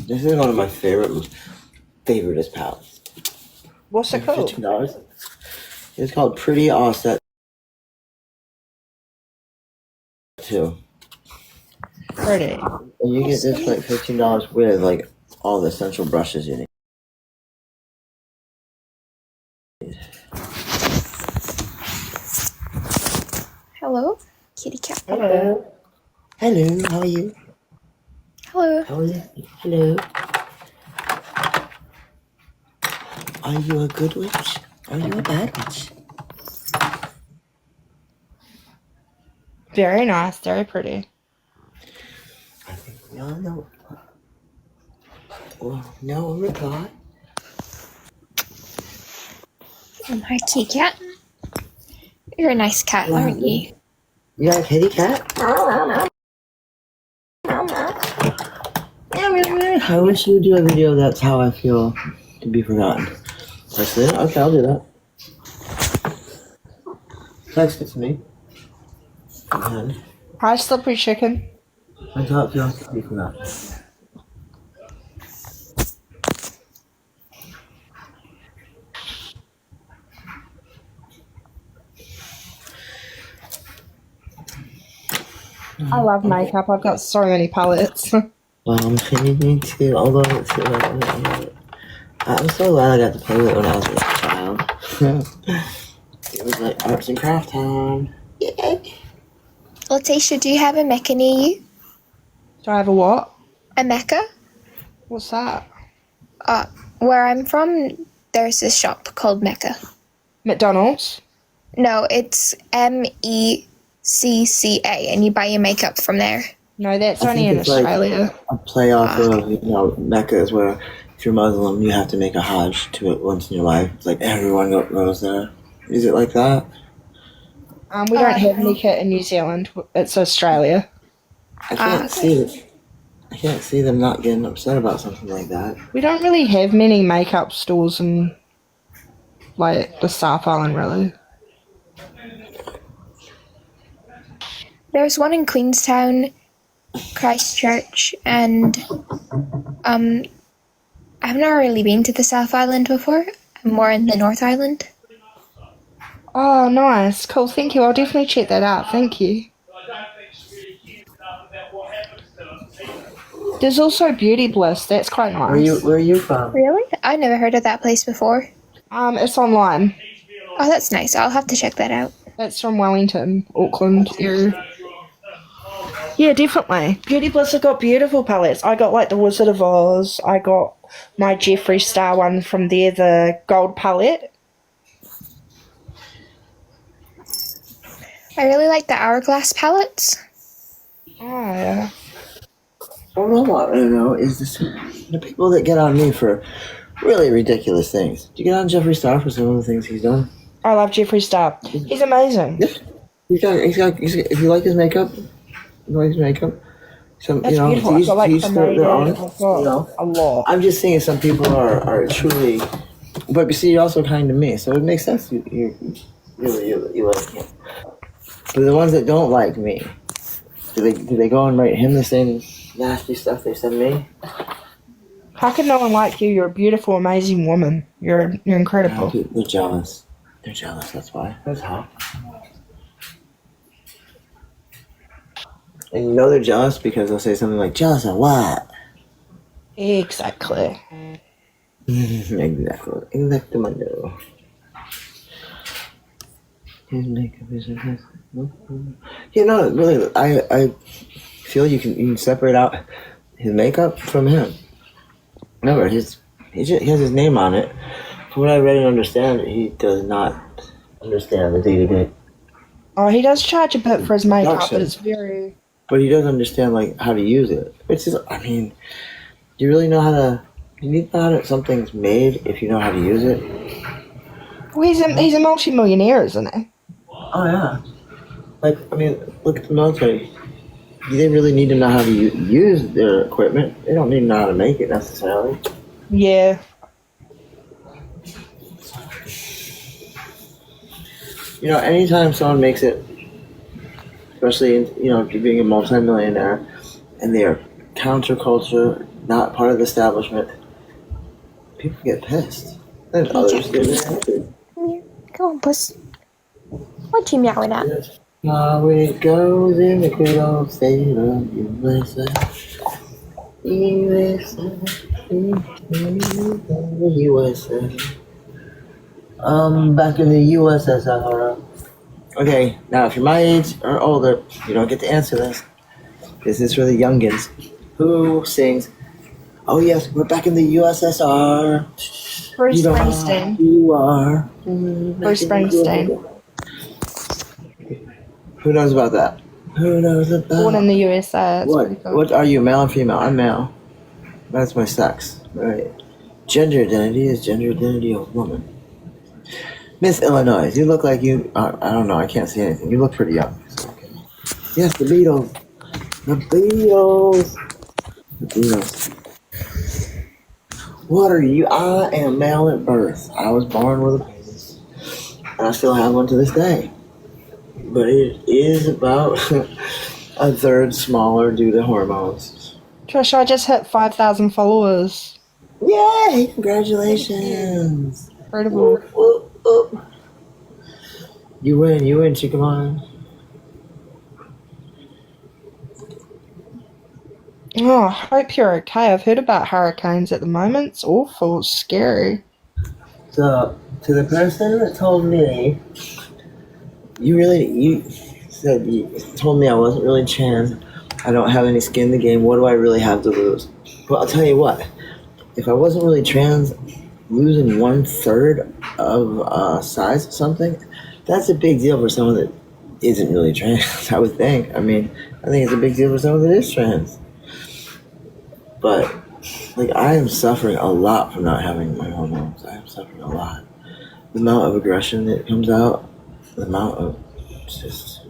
This is one of my favoriteest palettes. What's it called? $15. It's called Pretty Offset 2. Pretty. And you get this for like $15 with like all the essential brushes you need. Hello, kitty cat. Hello. Hello, how are you? Hello. How are you? Hello. Are you a good witch? Are you a bad witch? Very nice. Very pretty. I think we all know. Well, no reply. Hi, kitty cat. You're a nice cat, aren't you? You got a kitty cat? I wish you would do a video that's how I feel to be forgotten. That's it? Okay, I'll do that. Text it to me. And Hi, Slippery Chicken. that's how it feels to be forgotten. I love makeup. I've got so many palettes. I'm changing too, although it's I'm so glad I got to play with it when I was a child. It was like arts and craft time. Yay! Letitia, do you have a Mecca near you? Do I have a what? A Mecca? What's that? Where I'm from, there's this shop called Mecca. McDonald's? No, it's MECCA, and you buy your makeup from there. No, that's I only think in it's like- Australia. A play off of, Mecca is where if you're Muslim, you have to make a Hajj to it once in your life. It's like everyone goes there. Is it like that? We don't have Mecca in New Zealand. It's Australia. I can't see them not getting upset about something like that. We don't really have many makeup stores in, like, the South Island, really. There's one in Queenstown, Christchurch, and I've never really been to the South Island before. I'm more in the North Island. Oh, nice. Cool. Thank you. I'll definitely check that out. Thank you. There's also Beauty Bliss. That's quite nice. Where are you from? Really? I never heard of that place before. It's online. Oh, that's nice. I'll have to check that out. That's from Wellington, Auckland area. Yeah, definitely. Beauty Bliss have got beautiful palettes. I got like the Wizard of Oz. I got my Jeffree Star one from there, the gold palette. I really like the Hourglass palettes. Oh, yeah. What I want to know is the people that get on me for really ridiculous things. Do you get on Jeffree Star for some of the things he's done? I love Jeffree Star. He's amazing. If you like his makeup, some, That's beautiful. I've got like each their own, I've got a lot. I'm just saying some people are truly, but you see, you're also kind to me, so it makes sense. You like him. But the ones that don't like me, do they go and write him the same nasty stuff they send me? How can no one like you? You're a beautiful, amazing woman. You're incredible. They're jealous. They're jealous. That's why. That's how. And you know they're jealous because they'll say something like, "Jealous of what?" Exactly. Exactly. Exactamundo. His makeup is you know, really, I feel you can separate out his makeup from him. Remember, he has his name on it. From what I read and understand, he does not understand the day-to-day. Oh, he does charge a bit for his makeup, Production. but it's very... But he does understand, like, how to use it. Which is, I mean, do you really know how to... You need to know how something's made if you know how to use it. Well, he's a multi-millionaire, isn't he? Oh, yeah. Like, I mean, look at the military. Do they really need to know how to use their equipment? They don't need to know how to make it, necessarily. Yeah. You know, anytime someone makes it, especially, being a multimillionaire, and they are counterculture, not part of the establishment, people get pissed. And others get happy. Come on, puss. What you meowing at? That's how it goes in the good old state of USA. USA. Back in the USSR. Okay, now if you're my age or older, you don't get to answer this. This is for the youngins. Who sings, "Oh yes, we're back in the USSR"? Bruce You know how Springsteen. you are. Bruce Springsteen. Who knows about that? Who knows about Born in the USA. It's pretty what? cool. What are you, male or female? I'm male. That's my sex, right? Gender identity is gender identity of woman. Miss Illinois, you look like you. I don't know. I can't see anything. You look pretty young. So, okay. Yes, the Beatles. The Beatles. The Beatles. What are you? I am male at birth. I was born with a penis, and I still have one to this day. But it is about a third smaller due to hormones. Trish, I just hit 5,000 followers. Yay! Congratulations! Incredible. Whoop, whoop, whoop. You win, Chickamauga. Oh, I hope you're okay. I've heard about hurricanes at the moment. It's awful. It's scary. So, to the person that told me, you told me I wasn't really trans, I don't have any skin in the game, what do I really have to lose? Well, I'll tell you what, if I wasn't really trans, losing 1/3 of size of something, that's a big deal for someone that isn't really trans, I would think. I mean, I think it's a big deal for someone that is trans. But, like, I am suffering a lot from not having my hormones. I am suffering a lot. The amount of aggression that comes out, the amount of, it's just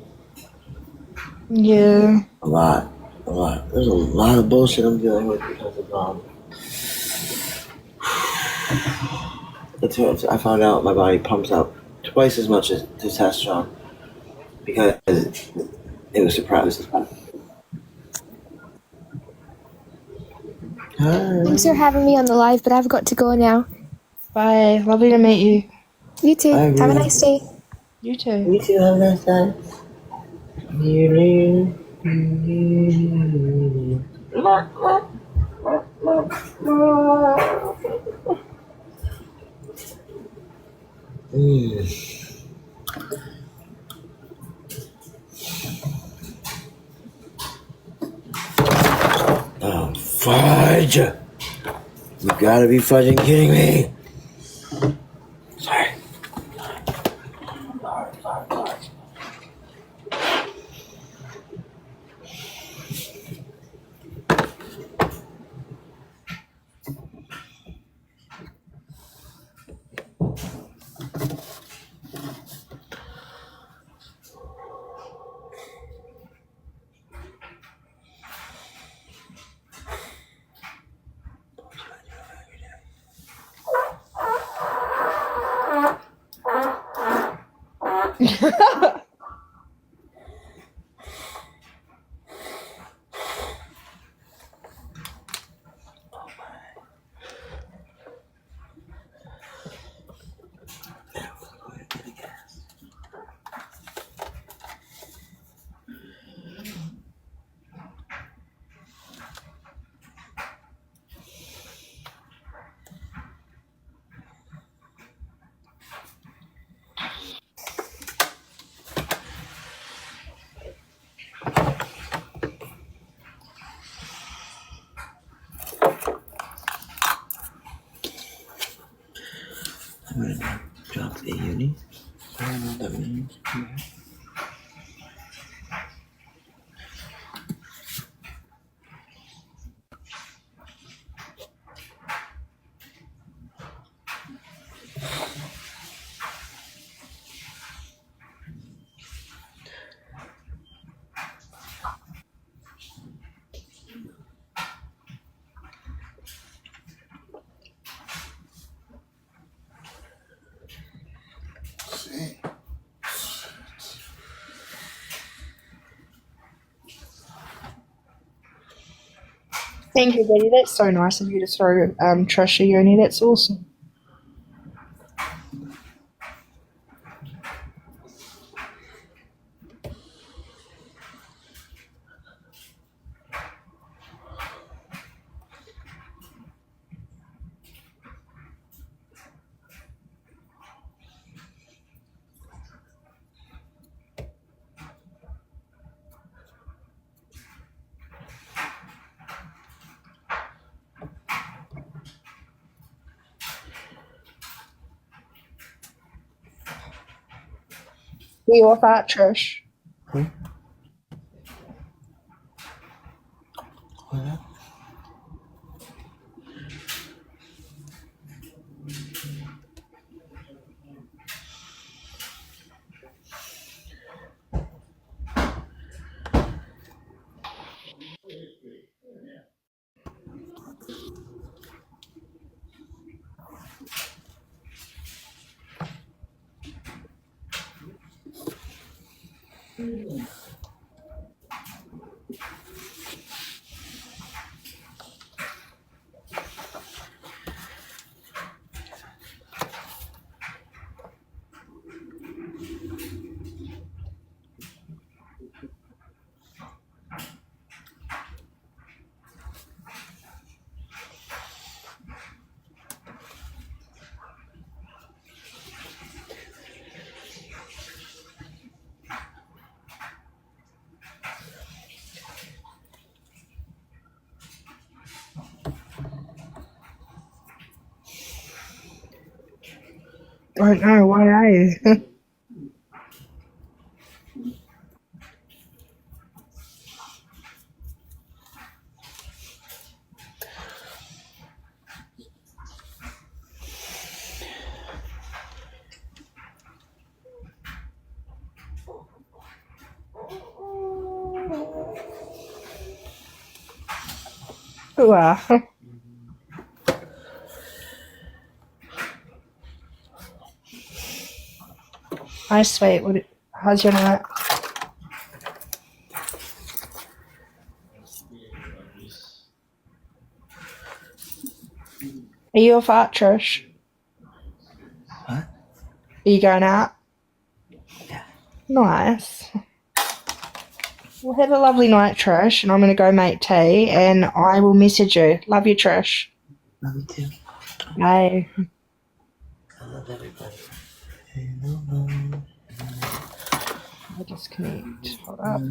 Yeah. a lot. There's a lot of bullshit I'm dealing with because of, I found out my body pumps out twice as much as testosterone because it was suppressed. Hi. Thanks for having me on the live, but I've got to go now. Bye. Lovely to meet you. You too. Bye, Have a Ruth. nice day. You too. You too, have a nice time. Oh, fudge! You gotta be fudging kidding me! Sorry. I'm gonna drop the uni. I don't know what that means. Thank you, Betty. That's so nice of you to throw Trish a uni. That's awesome. You off that, Trish? What's that? I don't know. Why are you? Wow. Hi, sweet. How's your night? Are you off out, Trish? What? Are you going out? Yeah. Nice. Well, have a lovely night, Trish, and I'm going to go make tea, and I will message you. Love you, Trish. Love you too. Bye. I love everybody. Hey, no. I'll disconnect. Hold up.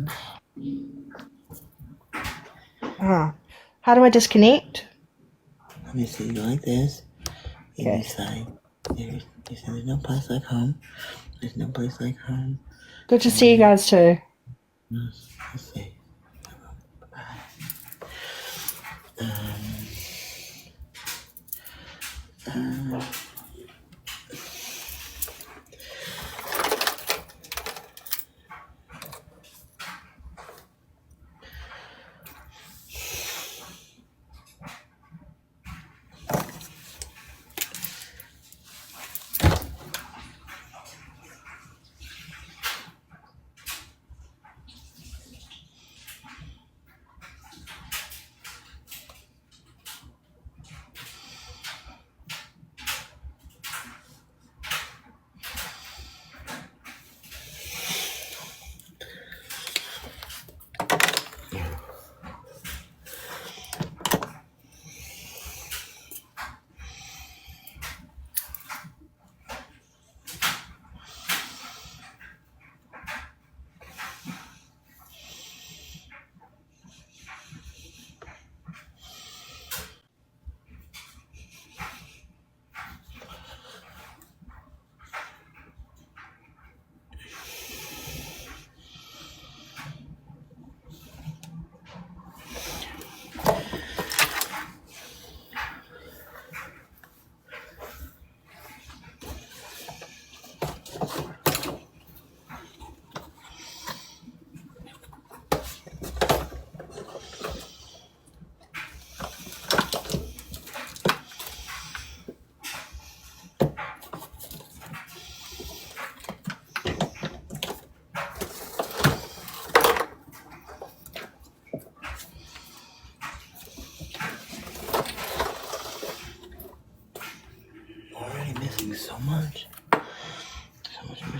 How do I disconnect? Let me see. You go like this. And Okay. you say, there's no place like home. There's no place like home. Good to see you guys too. Let's see.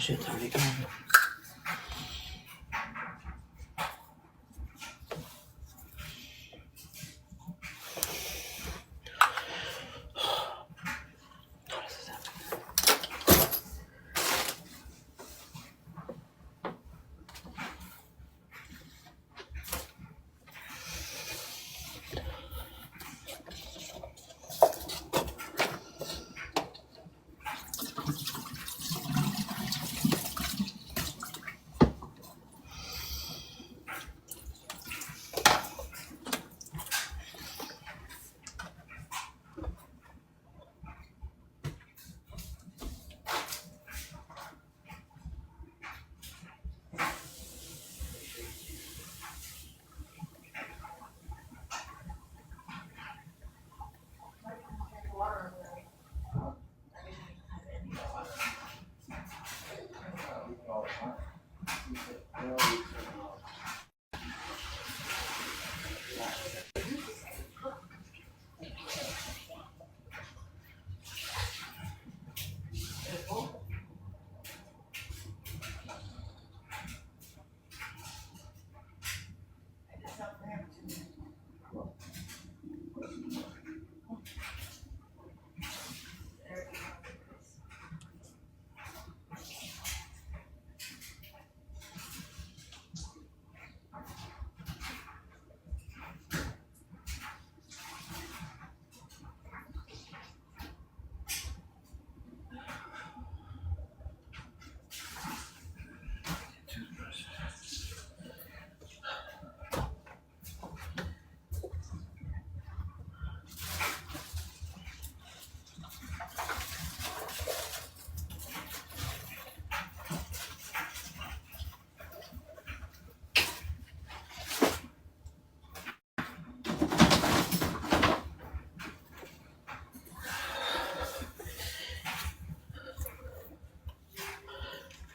shit's already gone.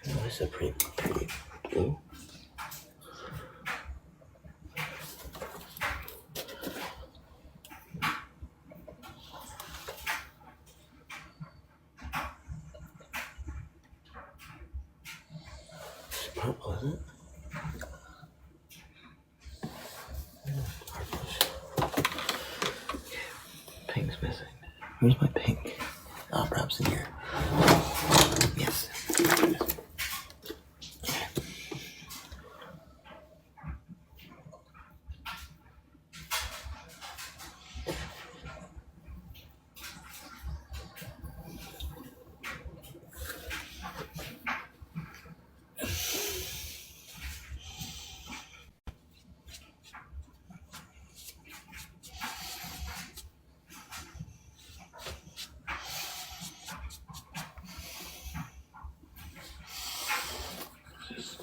This is a pretty blue. It's purple, isn't it? Pink's missing. Where's my pink? Oh, perhaps in here. Yes.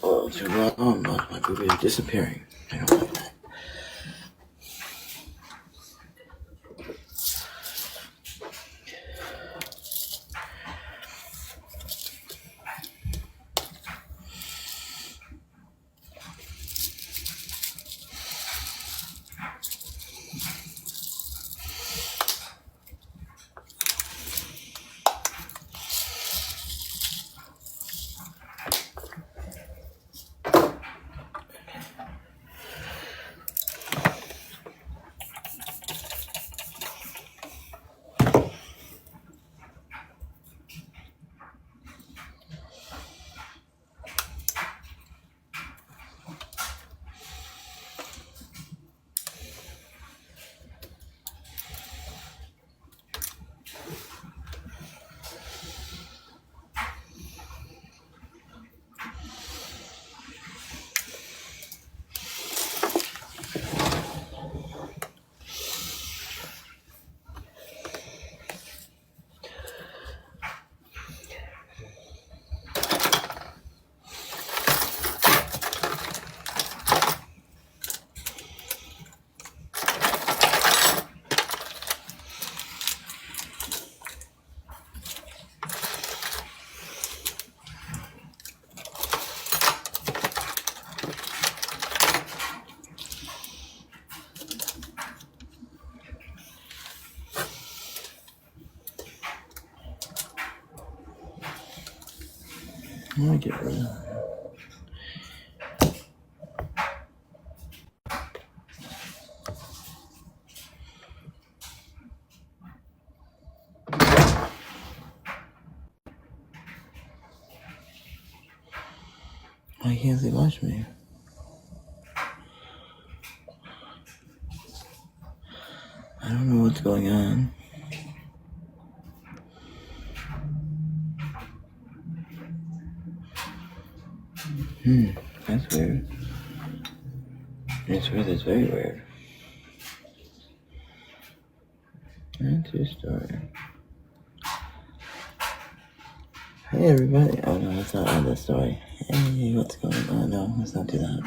Oh, too bad. Oh, my booby is disappearing. I don't like that. I'm gonna get rid of that. Why can't they watch me? I don't know what's going on. That's weird. It's weird, that's very weird. That's your story. Hey everybody. Oh no, let's not add that story. Hey, what's going on? No, let's not do that.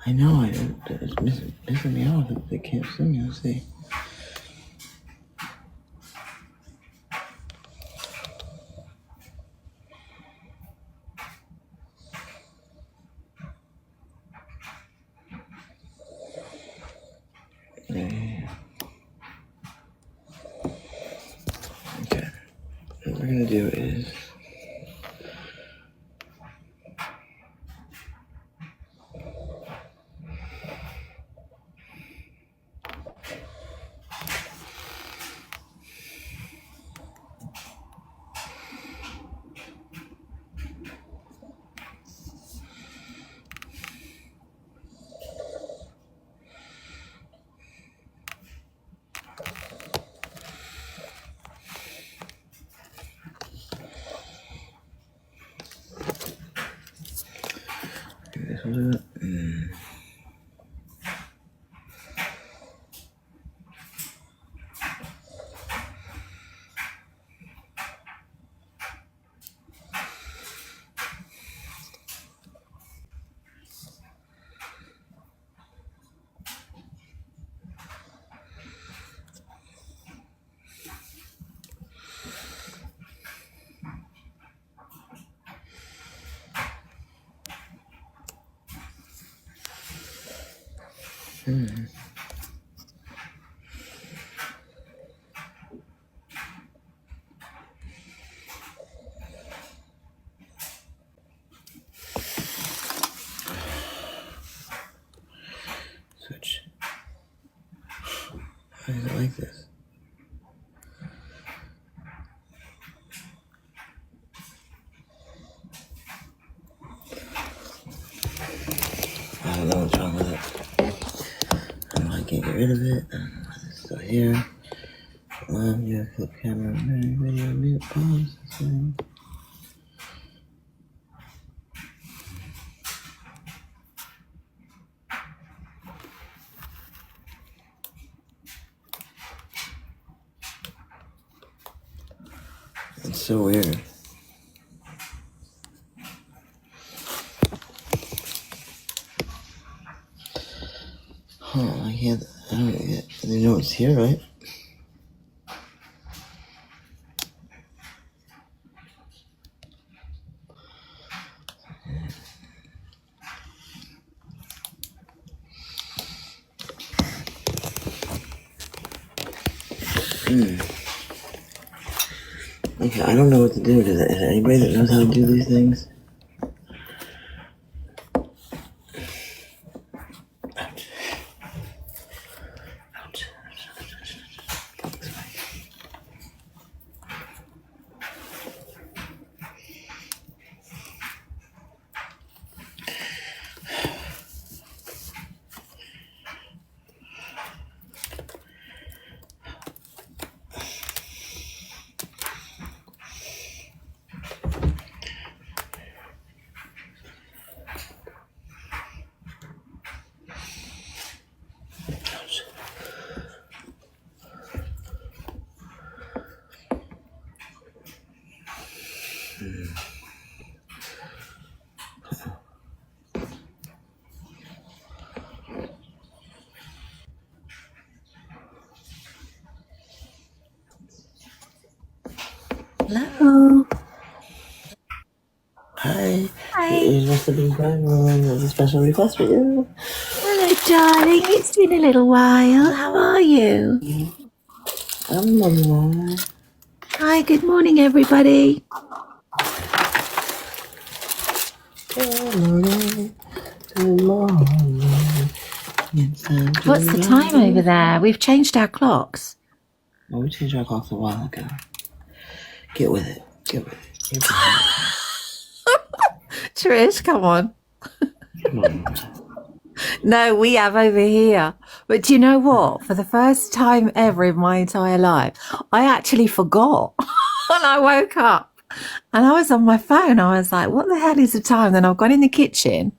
I know, it's missing me off. They can't see me. Let's see. Yeah. Okay. What we're gonna do is do this a little bit. Switch. Why is it like this? I don't know what's wrong with it. I don't know, I can't get rid of it. I don't know why it's still here. Yeah, flip camera, video, mute, pause. It's so weird. I don't get, they know it's here, right? Okay, I don't know what to do. Is there anybody that knows how to do these things? Ouch. Ouch. Hello. Hi. Here's Mr. Big Brother. There's a special request for you. Hello, darling. It's been a little while. How are you? I'm Mama. Hi, good morning, everybody. Good morning. Good morning. What's the time over there? We've changed our clocks. Well, we changed our clocks a while ago. Get with it. Get with it. Get with Trish, come on. it. Come on. No, we have over here. But do you know what? For the first time ever in my entire life, I actually forgot. And I woke up and I was on my phone. I was like, what the hell is the time? Then I've gone in the kitchen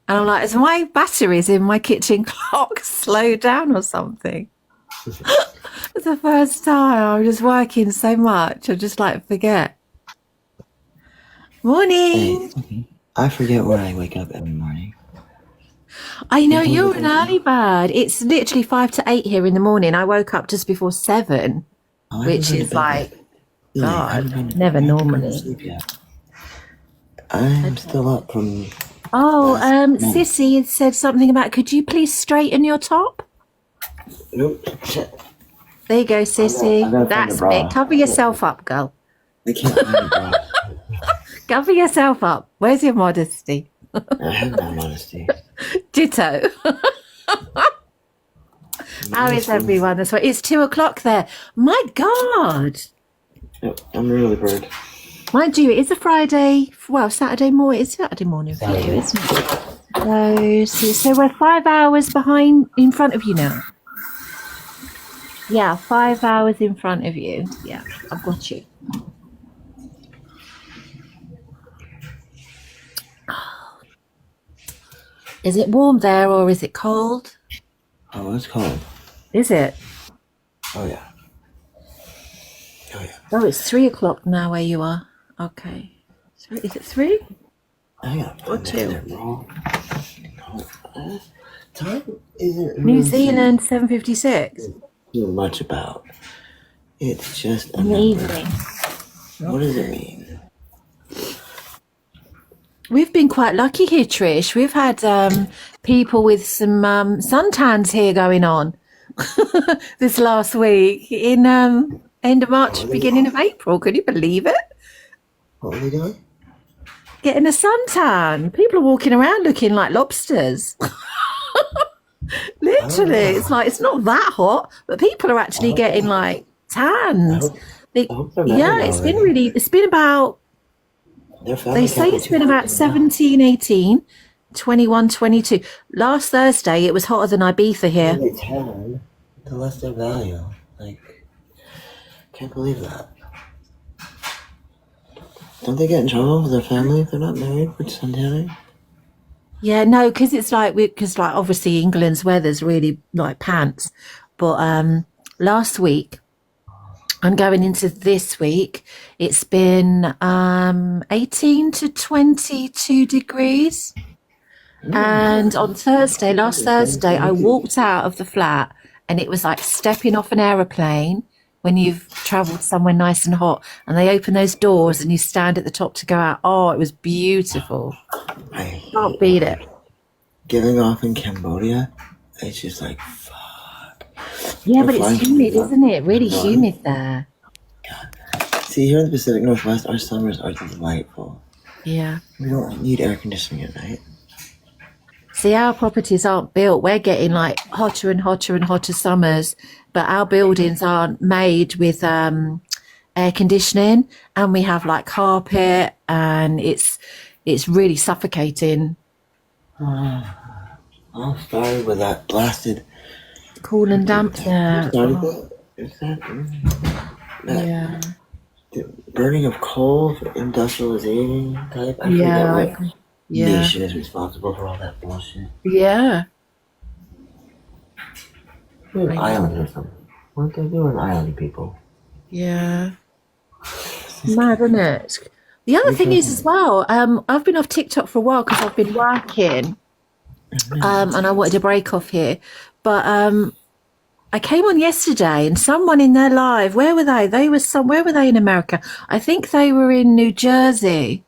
and I'm like, is my batteries in my kitchen clock slowed down or something? It's the first time. I was just working so much. I just like forget. Morning. Hey, I forget where I wake up every morning. I know you're an early bird. It's literally 5 to 8 here in the morning. I woke up just before 7, Oh, I which haven't been is to bed like, yet. Really, I haven't God, been- never I haven't been to normally. sleep yet. I'm still up from. Oh, Nice. Sissy had said something about, could you please straighten your top? Nope. Shit. There you go, Sissy. I gotta find That's the bra. it. Cover yourself up, girl. I can't find the bra. Cover yourself up. Where's your modesty? I have no modesty. Ditto. How is everyone this way? It's 2 o'clock there. My God. Yep, I'm an early bird. Mind you, it is a Friday, well, Saturday morning. It's Saturday morning for you, isn't it? So we're 5 hours behind, in front of you now. Yeah, 5 hours in front of you. Yeah, I've got you. Is it warm there or is it cold? Oh, it's cold. Is it? Oh, yeah. Oh, yeah. Oh, it's 3 o'clock now where you are. Okay. Is it 3? I gotta Or find two. that bra. Time isn't New really Zealand 7:56 too much about. It's just a in the number. evening. What does it mean? We've been quite lucky here, Trish. We've had people with some suntans here going on this last week in end of March, beginning of April. Could you believe it? What are they doing? Getting a suntan. People are walking around looking like lobsters. Literally, it's like it's not that hot, but people are actually getting like tans. They, I hope they're yeah, married it's been already. really. It's been about. Their family They say can't it's be been about 17, 18, 21, 22. Last Thursday, it was hotter than Ibiza here. They tan, the less their value. Like, can't believe that. Don't they get in trouble with their family if they're not married for suntanning? Yeah, no, because it's like because like obviously England's weather's really like pants. But last week and going into this week, it's been 18 to 22 degrees. And on Thursday, last Thursday, I walked out of the flat and it was like stepping off an aeroplane when you've travelled somewhere nice and hot and they open those doors and you stand at the top to go out. Oh, it was beautiful. I Can't beat it. giving off in Cambodia, it's just like, fuck. Yeah, We're but it's flying humid, from- isn't it? Really Flying. humid there. See, here in the Pacific Northwest, our summers are delightful. Yeah. We don't need air conditioning at night. See, our properties aren't built. We're getting like hotter and hotter and hotter summers, but our buildings aren't made with air conditioning, and we have like carpet, and it's really suffocating. All started with that blasted. Cool and damp there. Started with, is that, that Yeah. the burning of coal for industrialization type? I Yeah. forget what Yeah. nation is responsible for all that bullshit. Yeah. We're an I know. island or something. Weren't they doing island people? Yeah. Mad, isn't it? The other thing is as well, I've been off TikTok for a while because I've been working, and I wanted a break off here. But I came on yesterday, and someone in their live, where were they? Where were they in America? I think they were in New Jersey,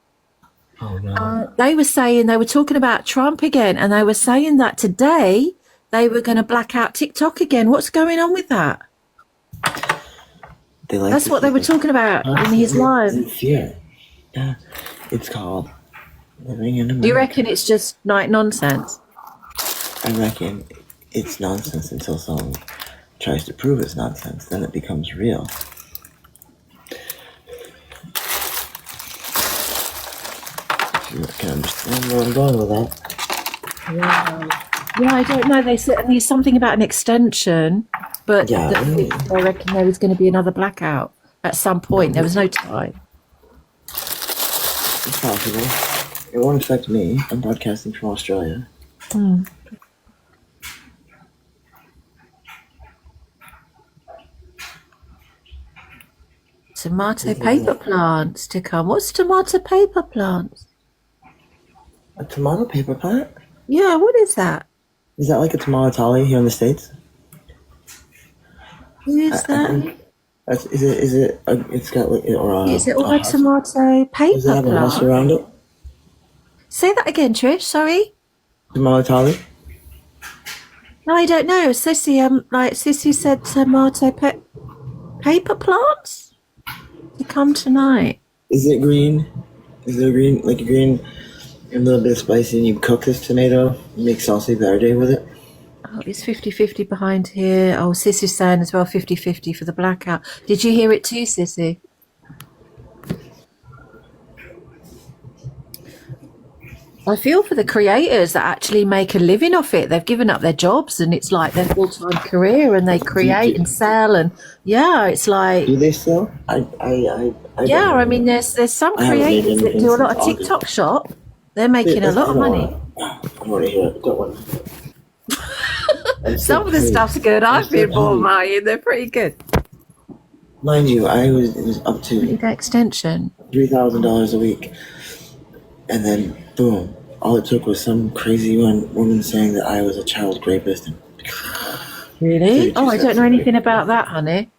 Oh no. They were saying, they were talking about Trump again, and they were saying that today they were going to black out TikTok again. What's going on with that? They like That's to what they keep were us talking about in his live. in fear. Yeah. It's called living in America. Do you reckon it's just like nonsense? I reckon it's nonsense until someone tries to prove it's nonsense. Then it becomes real. If you can understand where I'm going with that. Yeah, I don't know. They said there's something about an extension, but Yeah. I reckon there was going to be another blackout at some point. There was no time. It's possible. It won't affect me. I'm broadcasting from Australia. Tomato paper plants to come. What's tomato paper plants? A tomato paper plant? Yeah, what is that? Is that like a tomatoli here in the States? Who is that? Is it? It's got like or Is it all a a house- tomato Does it paper have a house plant? around it? Say that again, Trish. Sorry. Tomatoli? No, I don't know. Sissy, like Sissy said, paper plants to come tonight. Is it green? Is it green, like a green and a little bit spicy, and you cook this tomato, you make salsa verde with it? Oh, it's 50-50 behind here. Oh, Sissy's saying as well 50-50 for the blackout. Did you hear it too, Sissy? I feel for the creators that actually make a living off it. They've given up their jobs and it's like their full-time career and they create and sell and yeah, it's like Do they still? I don't yeah, know. I mean there's some I haven't made creators that anything do a lot of since August. TikTok shop. They're making a lot of money. I don't want to hear it. Don't want to. Some of the stuff's good. I've been bought mine. They're pretty good. Mind you, it was up to The extension. $3,000 a week, and then boom! All it took was some crazy woman saying that I was a child rapist. And, Really? 32 Oh, I don't cents know a week. anything about that, honey.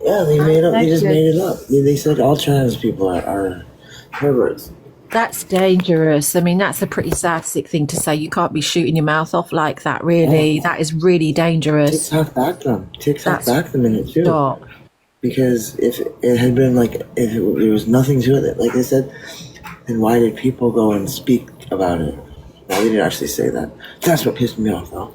Yeah, they made up. They just Thank you. made it up. They said all trans people are perverts. That's dangerous. I mean, that's a pretty sad, sick thing to say. You can't be shooting your mouth off like that, really. That is really dangerous. TikTok backed them. TikTok That's- backed them in it too. Stop. Because if it had been like there was nothing to it, like they said, then why did people go and speak about it? Well, they didn't actually say that. That's what pissed me off, though.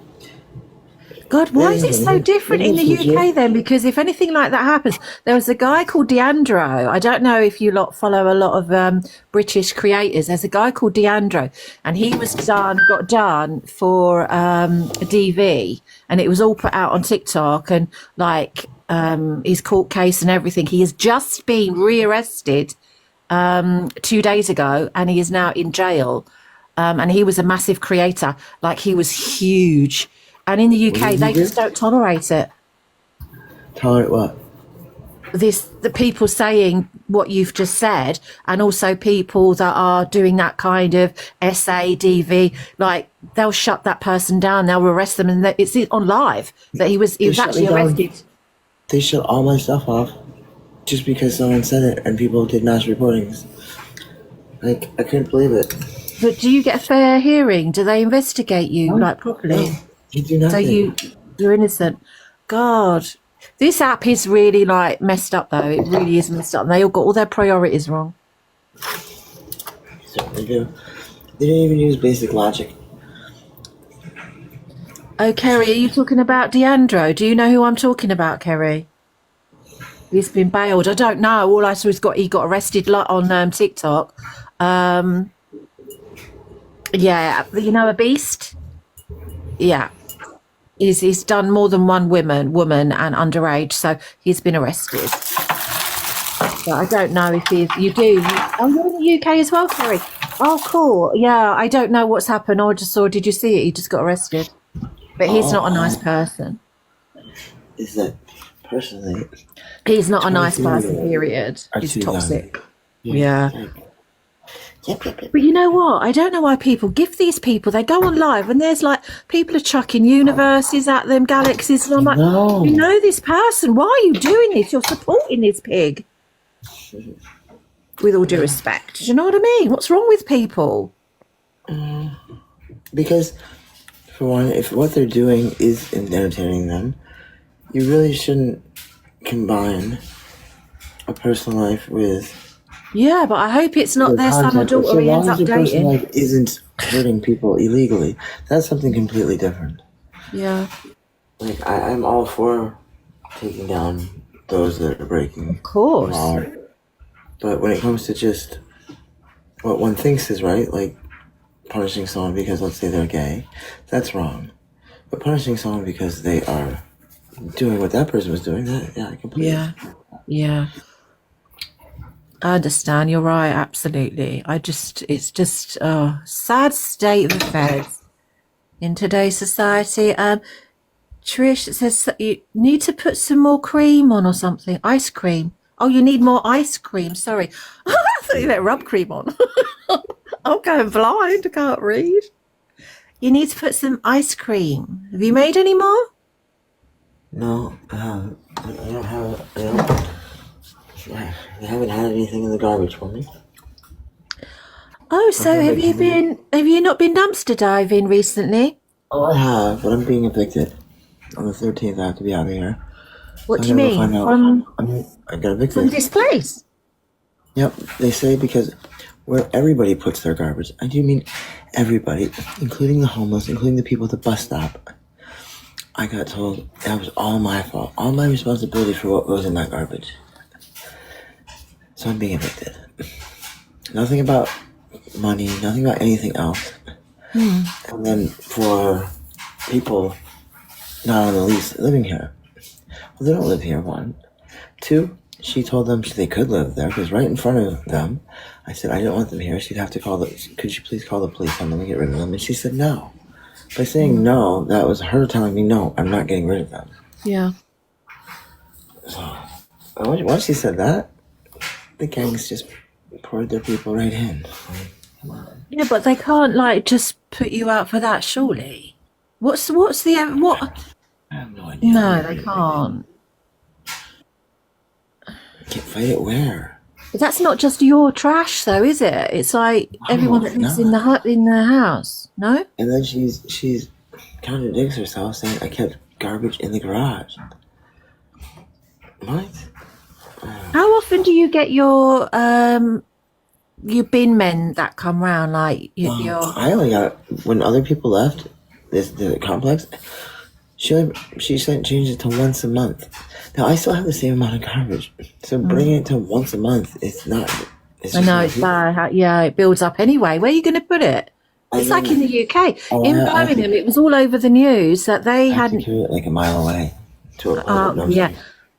God, why is it so Yeah, different in the it is UK legit. then? Because if anything like that happens, there was a guy called Deandro. I don't know if you lot follow a lot of British creators. There's a guy called Deandro, and he got done for a DV, and it was all put out on TikTok and like his court case and everything. He has just been rearrested 2 days ago, and he is now in jail. And he was a massive creator, like he was huge. And in the What UK, did he they do? just don't tolerate it. Tolerate what? The people saying what you've just said, and also people that are doing that kind of SADV, like they'll shut that person down, they'll arrest them, and it's on live that he was shut actually me down. arrested. They shut all my stuff off just because someone said it and people did mass reportings. Like, I couldn't believe it. But do you get a fair hearing? Do they investigate you like properly? No, you do So nothing. you're innocent. God, this app is really like messed up though. It really is messed up. They all got all their priorities wrong. Certainly do. They didn't even use basic logic. Oh, Kerry, are you talking about Deandro? Do you know who I'm talking about, Kerry? He's been bailed. I don't know. All I saw is he got arrested on TikTok. Yeah, you know, a beast. Yeah, he's done more than one woman and underage, so he's been arrested. But I don't know if you do. Oh, you're in the UK as well, Kerry. Oh, cool. Yeah, I don't know what's happened. I just saw. Did you see it? He just got arrested. But he's not a nice person. Is that personally? He's not a nice 23 person, period. are He's too young. toxic. Yeah. Yep. But you know what? I don't know why people give these people, they go on live and there's like people are chucking universes at them, galaxies, and I'm like, No. you know this person. Why are you doing this? You're supporting this pig. with all due respect. Do you know what I mean? What's wrong with people? Because, for one, if what they're doing is entertaining them, you really shouldn't combine a personal life with Yeah, but I hope it's not their son or content. So daughter he long ends as up your personal dating. life isn't hurting people illegally, that's something completely different. Yeah, Like, I'm all for taking down those that are breaking of the course. law. But when it comes to just what one thinks is right, like punishing someone because, let's say, they're gay, that's wrong. But punishing someone because they are doing what that person was doing, that, yeah, I completely. Yeah, yeah. I understand. You're right. Absolutely. It's just a sad state of affairs in today's society. Trish says you need to put some more cream on or something. Ice cream. Oh, you need more ice cream. Sorry. I thought you meant rub cream on. I'm going blind. I can't read. You need to put some ice cream. Have you made any more? No, I haven't. I don't have. They haven't had anything in the garbage for me. Oh, so have you not been dumpster diving recently? Oh, I have, but I'm being evicted. On the 13th, I have to be out of here. What So do you I'm gonna mean? go find out. I got From evicted. this place? Yep, they say because where everybody puts their garbage. I do mean everybody, including the homeless, including the people at the bus stop. I got told that was all my fault, all my responsibility for what goes in that garbage. So I'm being evicted. Nothing about money, nothing about anything else. And then for people not on the lease living here, well, they don't live here, one. Two, she told them they could live there because right in front of them, I said I didn't want them here. She'd have to could you please call the police on them and get rid of them? And she said no. By saying no, that was her telling me no, I'm not getting rid of them. Yeah. So once she said that, the gangs just poured their people right in. Yeah, but they can't just put you out for that, surely. What's the what? I have no idea. No, they can't. Can't fight it where? But that's not just your trash, though, is it? It's like everyone that lives in the house. No. And then she's contradicts herself, saying I kept garbage in the garage. What? How often do you get your bin men that come round? Like your I only got when other people left the complex. She said change it to once a month. Now I still have the same amount of garbage, so bringing it to once a month, it's not. It's I just know not it's feasible. bad. Yeah, it builds up anyway. Where are you going to put it? It's like in the UK. Oh, In I Birmingham, it was all over the news that they I have to hadn't. do it like a mile away to a public dumpster. Yeah.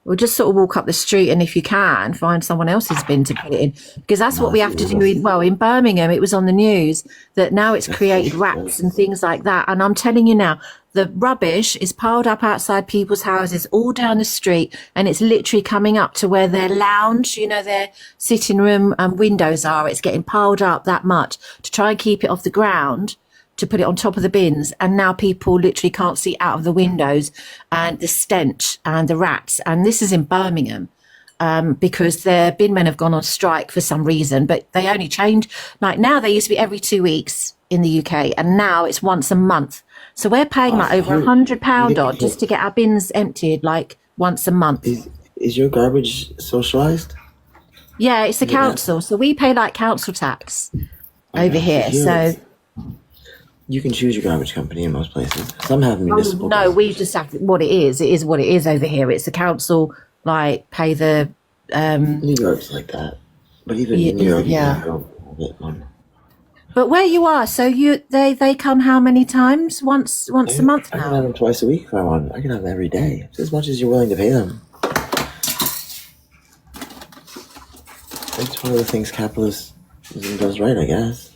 Well, just sort of walk up the street, and if you can, find someone else's bin to put it in, because that's what we have to do. In Birmingham, it was on the news that now it's created rats and things like that. And I'm telling you now, the rubbish is piled up outside people's houses, all down the street, and it's literally coming up to where their lounge, their sitting room and windows are. It's getting piled up that much to try and keep it off the ground, to put it on top of the bins, and now people literally can't see out of the windows, and the stench and the rats. And this is in Birmingham, because the bin men have gone on strike for some reason, but they only change. Like now they used to be every 2 weeks in the UK, and now it's once a month. So we're paying like over £100 odd just to get our bins emptied like once a month. Is your garbage socialized? Yeah, it's the council, so we pay like council tax over here. So you can choose your garbage company in most places. Some have municipal. no, we just have what it is. It is what it is over here. It's the council pay the. New York's like that, but even in New York, you can go a bit more. But where you are, so they come how many times? Once a month I can now. have them twice a week if I want. I can have them every day. It's as much as you're willing to pay them. It's one of the things capitalism does right, I guess.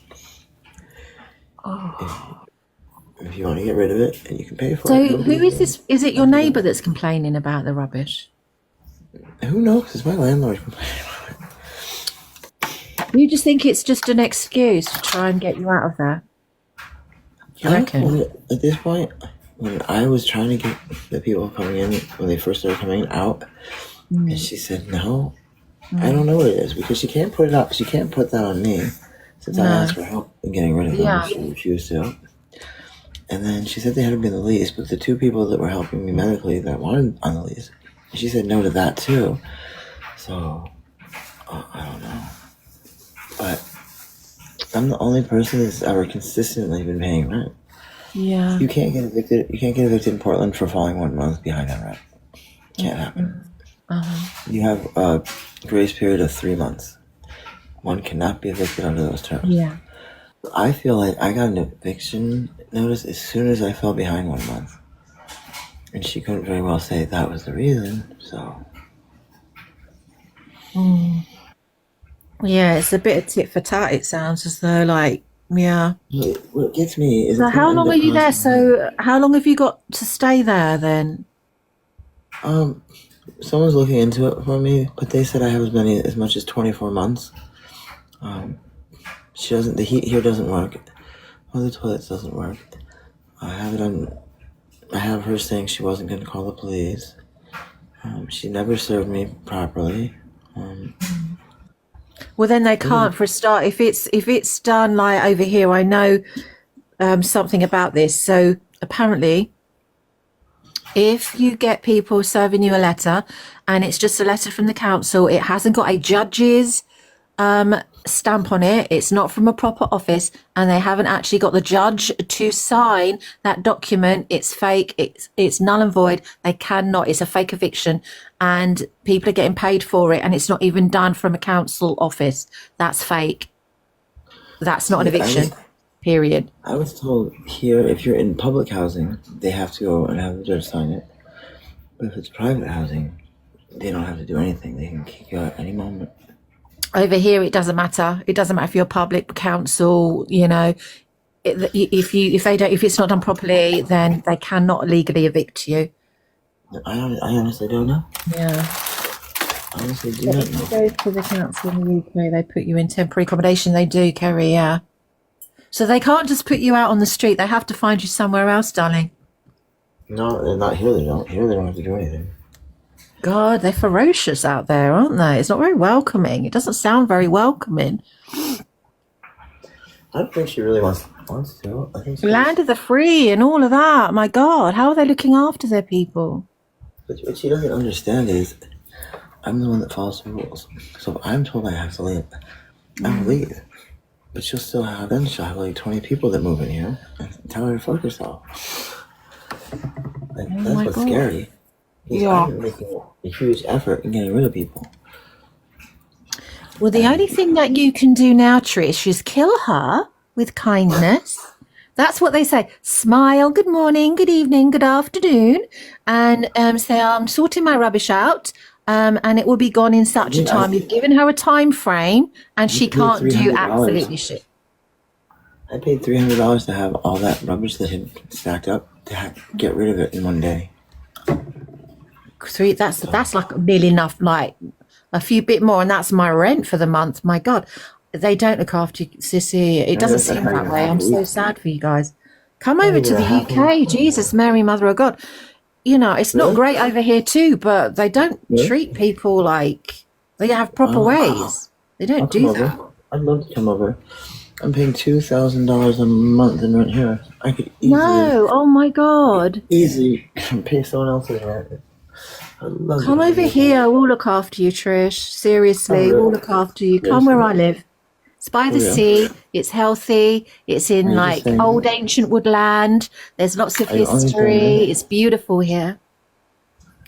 If you want to get rid of it, and you can pay for So it. who is this? Is it your neighbour that's complaining about the rubbish? Who knows? It's my landlord complaining about it. You just think it's just an excuse to try and get you out of there? Do you reckon? At this point, when I was trying to get the people coming in, when they first started coming out, and she said no, I don't know what it is because she can't put it up. She can't put that on me since I No. asked for help in getting rid of them. Yeah. She refused to. And then she said they had to be on the lease, but the two people that were helping me medically that wanted on the lease, she said no to that too. So I don't know. But I'm the only person that's ever consistently been paying rent. Yeah. You can't get evicted. You can't get evicted in Portland for falling 1 month behind on rent. Can't happen. You have a grace period of 3 months. One cannot be evicted under those terms. Yeah. I feel like I got an eviction notice as soon as I fell behind 1 month, and she couldn't very well say that was the reason. So Yeah, it's a bit of tit for tat. It sounds as though, like, yeah. what gets me is So that how I'm long the are you there? person- So how long have you got to stay there then? Someone's looking into it for me, but they said I have as much as 24 months. She doesn't. The heat here doesn't work. Well, the toilets doesn't work. I have her saying she wasn't going to call the police. She never served me properly. Well, then they can't for a start. If it's done like over here, I know something about this. So apparently, if you get people serving you a letter and it's just a letter from the council, it hasn't got a judge's stamp on it, it's not from a proper office, and they haven't actually got the judge to sign that document, it's fake, it's null and void. They cannot, it's a fake eviction, and people are getting paid for it, and it's not even done from a council office. That's fake. That's not an eviction, period. I was told here, if you're in public housing, they have to go and have the judge sign it. But if it's private housing, they don't have to do anything. They can kick you out at any moment. Over here, it doesn't matter. It doesn't matter if you're public, council, you know. If it's not done properly, then they cannot legally evict you. I honestly don't know. Yeah. I honestly do If not you know. go to the council in the UK, they put you in temporary accommodation. They do, Kerry, yeah. So they can't just put you out on the street. They have to find you somewhere else, darling. No, they're not here. They don't. Here they don't have to do anything. God, they're ferocious out there, aren't they? It's not very welcoming. It doesn't sound very welcoming. I don't think she really wants to. I think Land of the free and all of that. My God, how are they looking after their people? But what she doesn't understand is, I'm the one that follows the rules. So if I'm told I have to leave, I'll leave. But she'll still have like 20 people that move in here and tell her to fuck herself. Like, that's my what's God. scary. Because Yeah. I'm making a huge effort in getting rid of people. Well, the only thing that you can do now, Trish, is kill her with kindness. That's what they say. Smile, good morning, good evening, good afternoon, and say, I'm sorting my rubbish out, and it will be gone in such a Yeah, time. You've given her a time frame, and she You paid can't do $300. absolutely shit. I paid $300 to have all that rubbish that had stacked up to get rid of it in one day. That's like nearly enough, like a few bit more, and that's my rent for the month. My God, they don't look after you, Sissy. It doesn't that's seem how that you way. have I'm to so eat. sad for you guys. Come over to you're the happy. UK, Jesus, Mary, Mother of God. You know, it's not Really? great over here too, but they don't Really? treat people like they have proper ways. They don't I'll do come that. over. I'd love to come over. I'm paying $2,000 a month in rent here. I could No, oh my God. easily pay someone else's rent. I'd love to Come over here. We'll look after you, Trish. Seriously, Oh, really? we'll look after you. Come where I live. It's by the Oh, yeah. sea. It's healthy. It's in You're just like saying old that. ancient woodland. There's lots of Are you only saying history. that? It's beautiful here.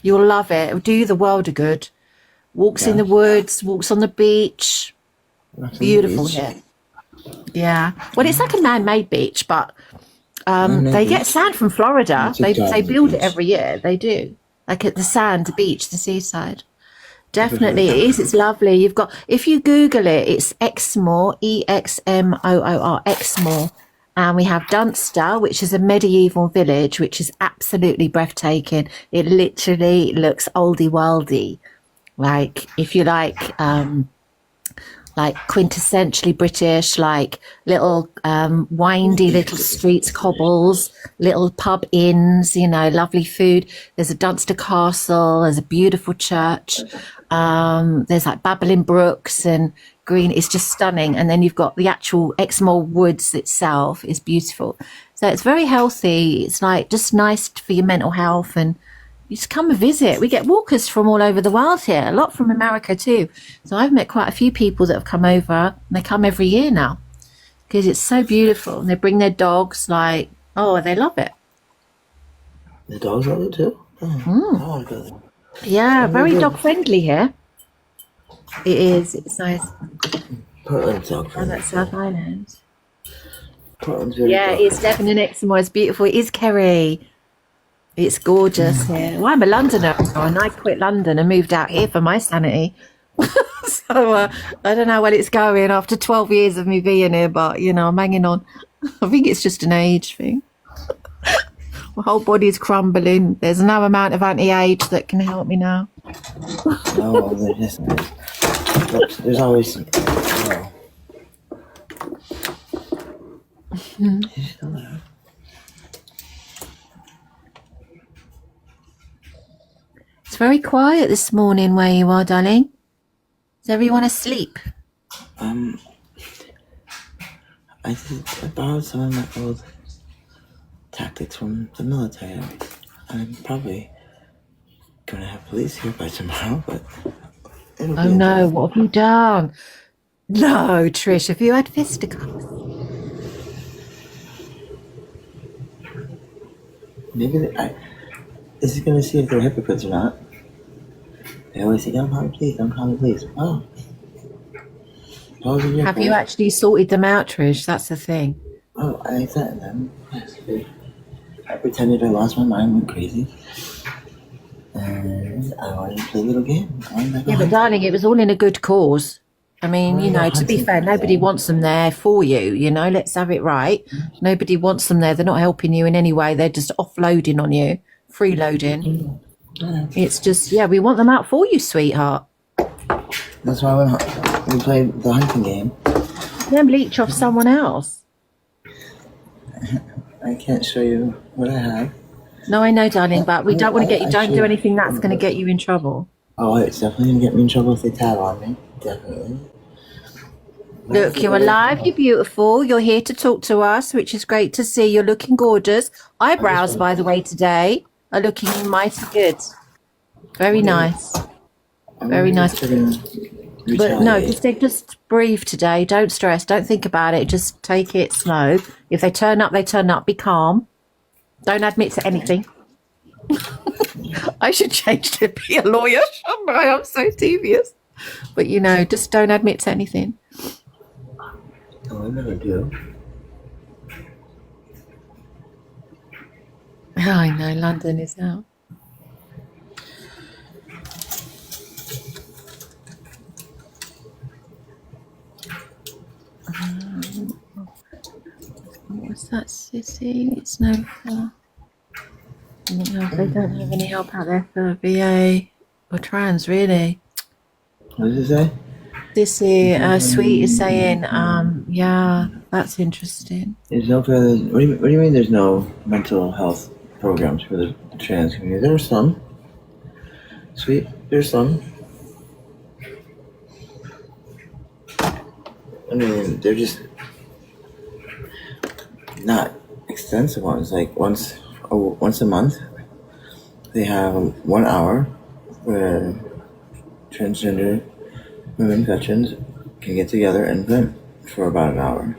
You'll love it. It'll do you the world of good. Walks in Yeah. the woods, walks on the beach. That's on the Beautiful beach. here. Yeah. Well, it's like a man-made beach, but Man-made they get beach. sand from Florida. It's a They giant build it beach. every year. They do. Like at the sand, the beach, the seaside. Definitely it is. It's lovely. You've got, if you Google it, it's Exmoor, Exmoor, Exmoor. And we have Dunster, which is a medieval village, which is absolutely breathtaking. It literally looks oldie worldy. Like if you like quintessentially British, like little windy little streets, cobbles, little pub inns, you know, lovely food. There's a Dunster Castle, there's a beautiful church. There's like babbling brooks and green. It's just stunning. And then you've got the actual Exmoor Woods itself is beautiful. So it's very healthy. It's like just nice for your mental health, and you just come and visit. We get walkers from all over the world here, a lot from America too. So I've met quite a few people that have come over, and they come every year now because it's so beautiful. And they bring their dogs, like, oh, they love it. The dogs love it too. Oh, good. Yeah, very dog friendly here. It is. It's nice. Portland's dog Oh, friendly. that's South Island. Portland's very Yeah, dog it's Devon and Exmoor. It's beautiful. It is, Kerry. It's gorgeous here. Well, I'm a Londoner now, and I quit London and moved out here for my sanity. So I don't know how well it's going after 12 years of me being here, but you know, I'm hanging on. I think it's just an age thing. My whole body's crumbling. There's no amount of anti-age that can help me now. No, there's just there's always. Oh. He's still there. It's very quiet this morning where you are, darling. Is everyone asleep? I borrowed some of my old tactics from the military. I'm probably gonna have police here by tomorrow, but it'll Oh be no, okay. what have you done? No, Trish, have you had fisticuffs? Maybe this is gonna see if they're hypocrites or not. They always say, "Don't call me police, don't call me police." Oh, wasn't your Have you fault. actually sorted them out, Trish? That's the thing. Oh, I threatened them. Yes, I pretended I lost my mind, went crazy, and I wanted to play a little game. Yeah, but darling, it was all in a good cause. I mean, you know, to be fair, nobody wants them there for you, you know, let's have it right. Nobody wants them there. They're not helping you in any way. They're just offloading on you, freeloading. It's just, yeah, we want them out for you, sweetheart. That's why we played the hunting game. Then leech off someone else. I can't show you what I have. No, I know, darling, but we don't want to get you, don't do anything that's going to get you in trouble. Oh, it's definitely gonna get me in trouble if they tag on me. Definitely. Look, you're alive, you're beautiful, you're here to talk to us, which is great to see. You're looking gorgeous. Eyebrows, by the way, today are looking mighty good. Very nice. Very nice. But no, just breathe today. Don't stress. Don't think about it. Just take it slow. If they turn up, they turn up. Be calm. Don't admit to anything. I should change to be a lawyer. I'm so devious. But you know, just don't admit to anything. Oh, I never do. Oh, I know, London is out. What's that, Sissy? It's no fun. No, they don't have any help out there for VA or trans, really. What does it say? Sissy, Sweet is saying, yeah, that's interesting. There's no further. What do you mean? There's no mental health programs for the trans community? There are some. Sweet, there's some. I mean, they're just not extensive ones. Like once a month, they have 1 hour where transgender women veterans can get together and vent for about an hour.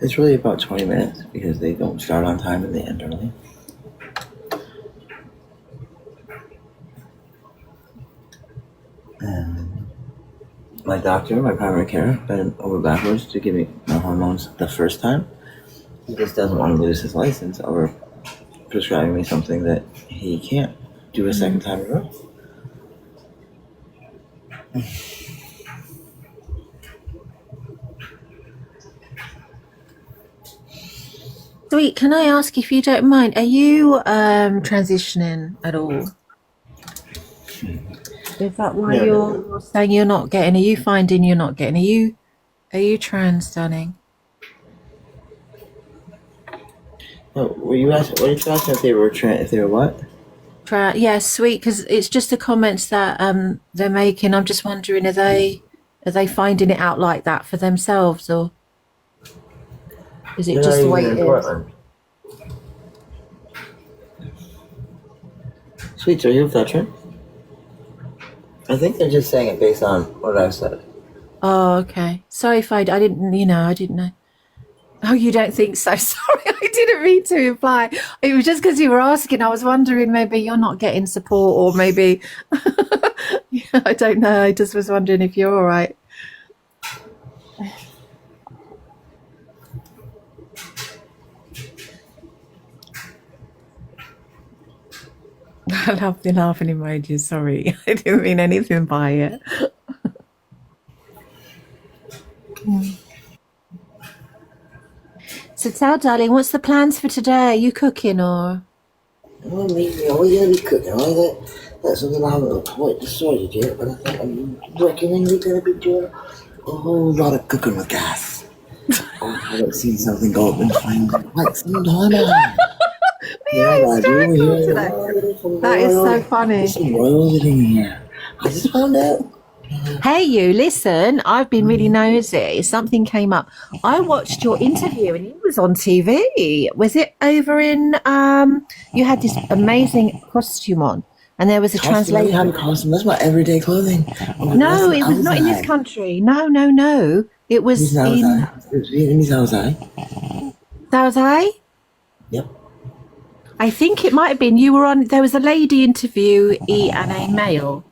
It's really about 20 minutes because they don't start on time and they end early. And my doctor, my primary care, bent over backwards to give me my hormones the first time. He just doesn't want to lose his license over prescribing me something that he can't do a second time in a row. Sweet, can I ask, if you don't mind, are you transitioning at all? Is that why Yeah. you're saying you're not getting? Are you finding you're not getting? Are you trans, darling? No, what did you ask if they were if they were what? Yeah, sweet. Because it's just the comments that they're making. I'm just wondering, are they finding it out like that for themselves, or is it They're just not the way even it in is? Portland. Sweet, are you a veteran? I think they're just saying it based on what I said. Oh, okay. Sorry if I didn't, I didn't know. Oh, you don't think so? Sorry, I didn't mean to imply. It was just because you were asking. I was wondering maybe you're not getting support, or maybe yeah, I don't know. I just was wondering if you're all right. I love the laughing emoji. Sorry, I didn't mean anything by it. So tell, darling, what's the plans for today? Are you cooking or? Well, maybe we're gonna be cooking. That's something I haven't quite decided yet, but I think I'm reckoning we're gonna be doing a whole lot of cooking with gas. I haven't seen something go up in flames in quite some time now. Yeah, I do hysterical hear today. That is so funny. There's some royals in here. I just found out. Hey, you, listen, I've been really nosy. Something came up. I watched your interview and you was on TV. Was it over in, you had this amazing costume on and there was a Costume, I translation. have a costume. That's my everyday clothing. No, it was not in this country. No. It was in Vietnamese Sauzai. Sauzai? Yep. I think it might have been. You were on, there was a lady interviewee and a male.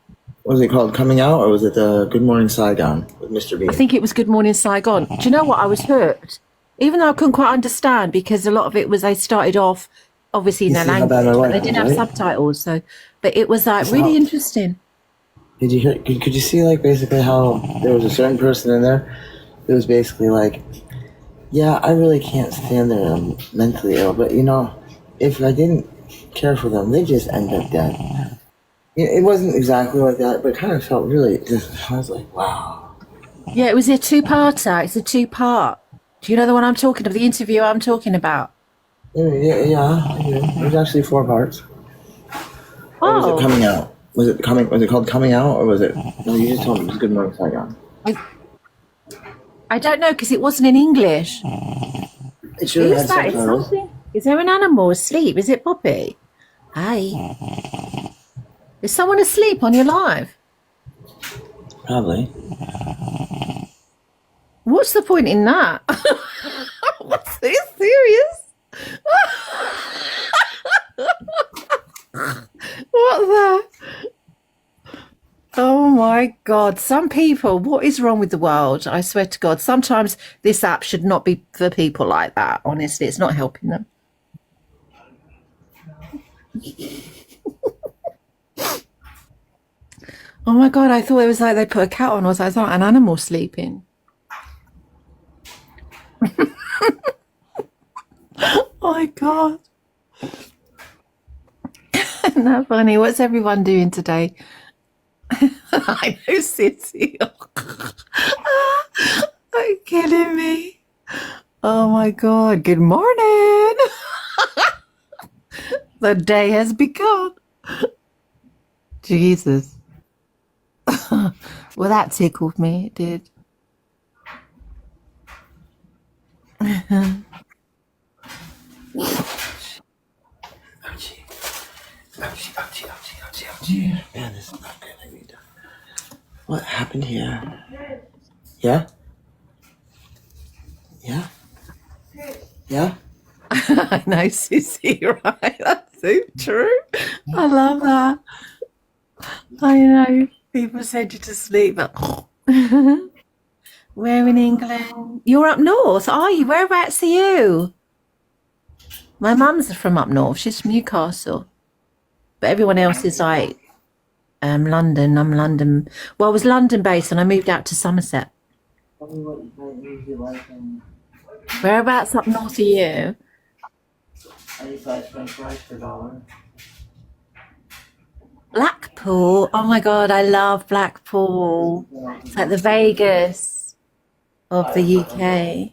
What was it called? Coming Out, or was it the Good Morning Saigon with Mr. Bean? I think it was Good Morning Saigon. Do you know what? I was hooked. Even though I couldn't quite understand because a lot of it was they started off obviously in their language, but they didn't have subtitles. So, but it was like really interesting. Did you hear? Could you see like basically how there was a certain person in there? It was basically like, yeah, I really can't stand there. I'm mentally ill, but if I didn't care for them, they just end up dead. It wasn't exactly like that, but it kind of felt really. I was like, wow. Yeah, it was a two-parter. It's a two-part. Do you know the one I'm talking about? The interview I'm talking about. Yeah. It was actually 4 parts. Or was it Coming Out? Was it called Coming Out, or was it? No, you just told me it was Good Morning Saigon. I don't know because it wasn't in English. It should have had that? It's subtitles. something. Is there an animal asleep? Is it Poppy? Hi. Is someone asleep on your live? Probably. What's the point in that? What's this serious? What the? Oh my God. Some people, what is wrong with the world? I swear to God, sometimes this app should not be for people like that. Honestly, it's not helping them. Oh my God, I thought it was like they put a cat on, or was like an animal sleeping. Oh my God. Isn't that funny? What's everyone doing today? I know, City. Are you kidding me? Oh my God. Good morning. The day has begun. Jesus. Well, that tickled me. It did. Ouchie. Man, this is not good. I need to. What happened here? Yeah? Yeah? Yeah? I know, Susie, right? That's so true. I love that. I know. People send you to sleep, but where in England? You're up north, are you? Whereabouts are you? My mum's from up north. She's from Newcastle. But everyone else is like London. I'm London. Well, I was London based and I moved out to Somerset. Whereabouts up north are you? Blackpool. Oh my God, I love Blackpool. It's like the Vegas of the UK.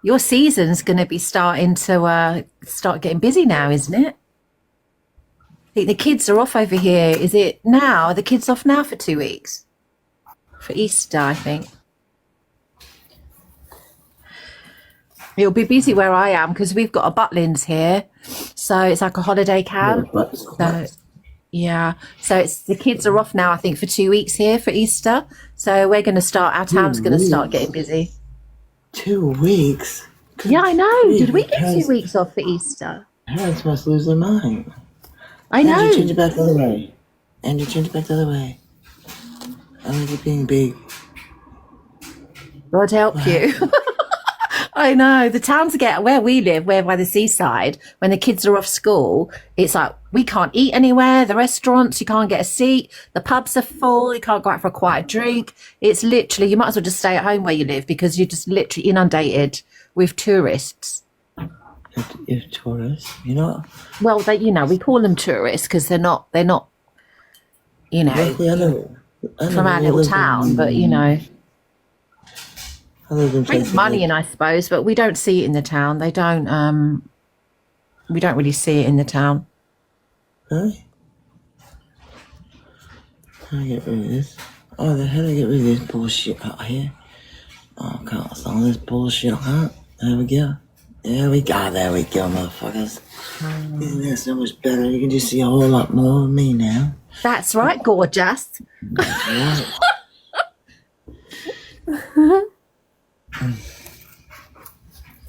Your season's going to be starting to start getting busy now, isn't it? think the kids are off over here. Is it now? Are the kids off now for 2 weeks? For Easter, I think. It'll be busy where I am because we've got a Butlins here. So it's like a holiday camp. So, yeah. So it's the kids are off now, I think, for 2 weeks here for Easter. So we're going to start, our town's going to start getting busy. 2 weeks? Yeah, I know. Good Did we get grief. 2 weeks off for Easter? Parents must lose their mind. I Andrew, change know. it back the other way. Andrew, change it back the other way. I like it being big. God help you. I know. The towns get where we live, we're by the seaside, when the kids are off school, it's like we can't eat anywhere. The restaurants, you can't get a seat. The pubs are full. You can't go out for a quiet drink. It's literally, you might as well just stay at home where you live because you're just literally inundated with tourists. If tourists, you know, Well, they, you know, we call them tourists because they're not, you know, luckily I know from our I little lived town, in- but you know, I lived in brings places money like- in, I suppose, but we don't see it in the town. They don't, we don't really see it in the town. Really? How do I get rid of this? Oh, how do I get rid of this bullshit out here? Oh, God, all this bullshit, huh? There we go. There we go, motherfuckers. Isn't that so much better? You can just see a whole lot more of me now. That's right, gorgeous. Right.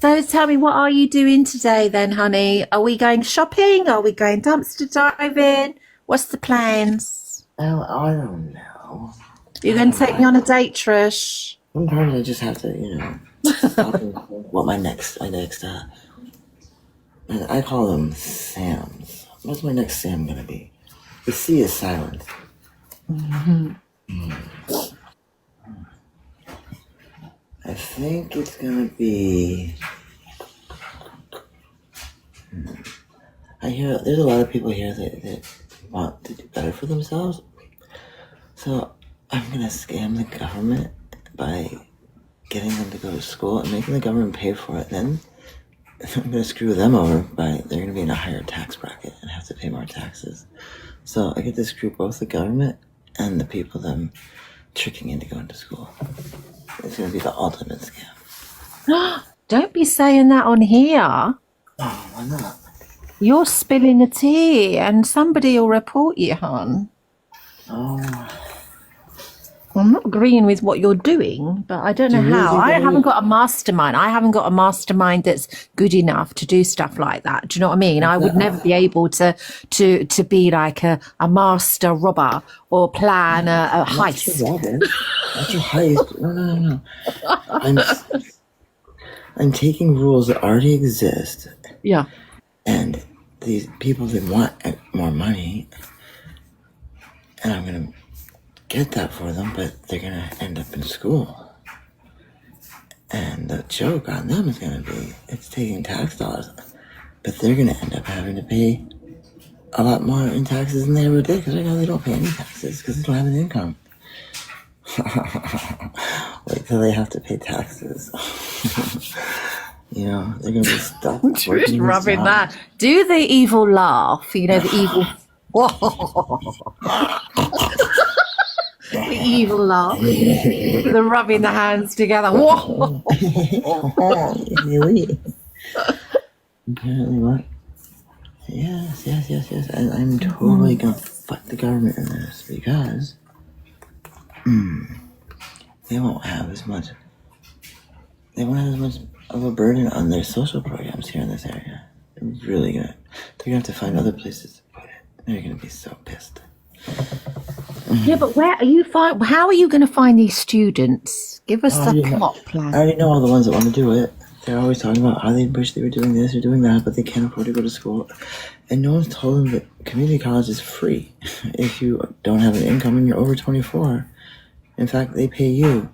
So tell me, what are you doing today then, honey? Are we going shopping? Are we going dumpster diving? What's the plans? Well, I don't know. You're going to take me on a date, Trish? Sometimes I just have to, you know, stop and think what my next, and I call them Sams. What's my next Sam gonna be? The sea is silent. I think it's gonna be. I hear there's a lot of people here that want to do better for themselves. So I'm gonna scam the government by getting them to go to school and making the government pay for it. Then I'm gonna screw them over by they're gonna be in a higher tax bracket and have to pay more taxes. So I get to screw both the government and the people that I'm tricking into going to school. It's gonna be the ultimate scam. Don't be saying that on here. Oh, why not? You're spilling the tea and somebody will report you, hon. Oh, I'm not agreeing with what you're doing, but I don't know Do you really how. think I that haven't would- got a mastermind. I haven't got a mastermind that's good enough to do stuff like that. Do you know what I mean? I would never be able to be like a master robber or plan a That's heist. your robber. That's your heist. No. I'm taking rules that already exist, Yeah. and these people that want more money, and I'm gonna get that for them, but they're gonna end up in school. And the joke on them is gonna be it's taking tax dollars, but they're gonna end up having to pay a lot more in taxes than they ever did because right now they don't pay any taxes because they don't have an income. Wait till they have to pay taxes. You know, they're gonna be stuck. Just working this rubbing job. that. Do the evil laugh. You know, the evil. The evil laugh. The rubbing the hands together. Whoa. Really? Apparently what? Yes. And I'm totally gonna fuck the government in this because they won't have as much of a burden on their social programs here in this area. They're gonna have to find other places to put it. They're gonna be so pissed. Yeah, but where are you find? How are you going to find these students? Give us Oh, the yeah. plot I plan. already know all the ones that want to do it. They're always talking about how they wish they were doing this or doing that, but they can't afford to go to school. And no one's told them that community college is free if you don't have an income and you're over 24. In fact, they pay you.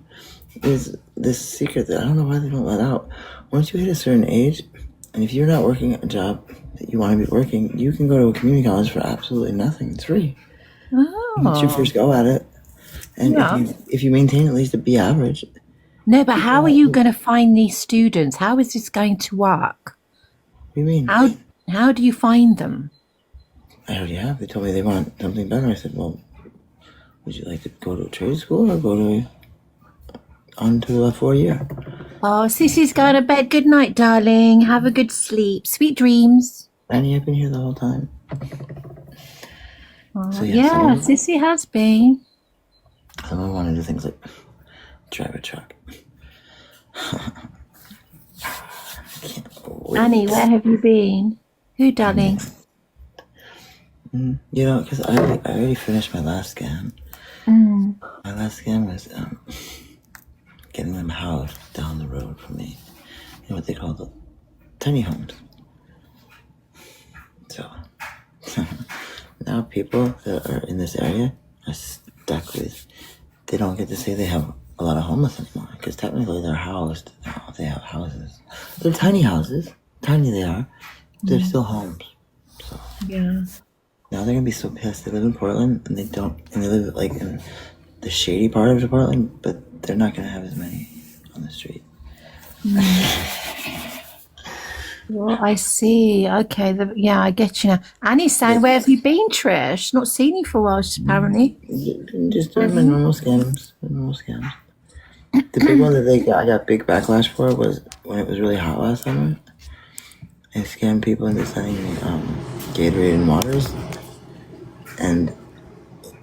There's this secret that I don't know why they don't let out. Once you hit a certain age, and if you're not working a job that you want to be working, you can go to a community college for absolutely nothing. It's free. It's your Oh. first go at it. And Yeah. if you maintain at least a B average, No, but how are you going to find these students? How is this going to work? what do you mean? How do you find them? I already have. They told me they want something better. I said, well, would you like to go to a trade school or go to on to a 4-year? Oh, Sissy's going to bed. Good night, darling. Have a good sleep. Sweet dreams. Annie, I've been here the whole time. Oh, So, yeah, someone, Sissy has been. someone wanted to do things like drive a truck. Can't wait. Annie, where have you been? Who, darling? You know, because I already finished my last scan. Mm. My last scan was getting them housed down the road from me. You know what they call the tiny homes. So now people that are in this area are stuck with, they don't get to say they have a lot of homeless anymore because technically they're housed. They have houses. They're tiny houses. Tiny they are. They're still homes. So Yeah. now they're gonna be so pissed. They live in Portland and they live like in the shady part of Portland, but they're not gonna have as many on the street. Well, I see. Okay. Yeah, I get you now. Annie's saying, where have you been, Trish? Not seen you for a while, apparently. Just doing my normal scams. The big one that I got big backlash for was when it was really hot last summer. I scammed people into sending me Gatorade and waters, and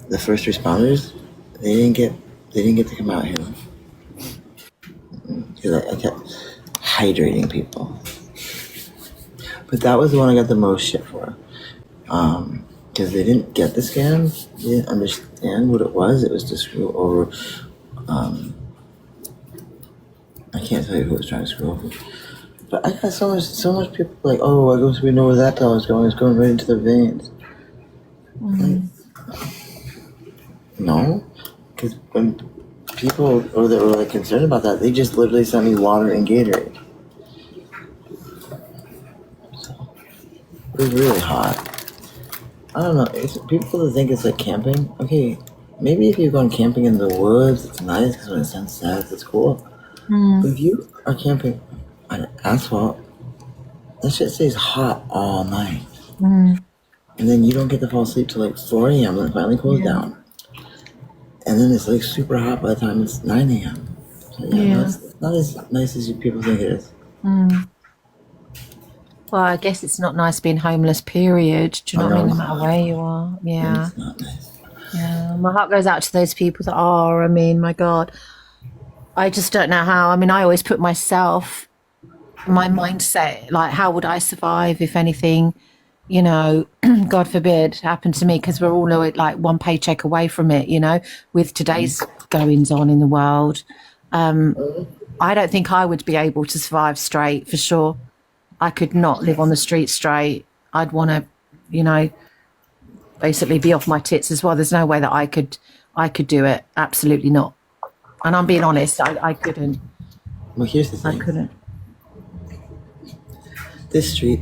the first responders they didn't get to come out here because I kept hydrating people. But that was the one I got the most shit for, because they didn't get the scam, they didn't understand what it was. It was to screw over. I can't tell you who was trying to screw over. But I got so much people like, oh, I guess we know where that dollar is going. It's going right into their veins. Like, no, because when people that were like concerned about that, they just literally sent me water and Gatorade. So it was really hot. I don't know. It's people that think it's like camping. Okay, maybe if you're going camping in the woods, it's nice because when the sun sets, it's cool. But if you are camping on asphalt, that shit stays hot all night. And then you don't get to fall asleep till like 4 a.m. when it finally cools down. And then it's like super hot by the time it's 9 a.m. So no, it's not as nice as people think it is. Well, I guess it's not nice being homeless, period. Do you know what I mean? No matter where you are. Yeah. It's not nice. Yeah. My heart goes out to those people that are. I mean, my God. I just don't know how. I mean, I always put myself, my mindset, like, how would I survive if anything, you know, God forbid, happened to me? Because we're all like one paycheck away from it, you know, with today's goings on in the world. I don't think I would be able to survive straight, for sure. I could not live on the street straight. I'd want to, you know, basically be off my tits as well. There's no way that I could do it. Absolutely not. And I'm being honest, I couldn't. Well, here's the thing. I couldn't. This street,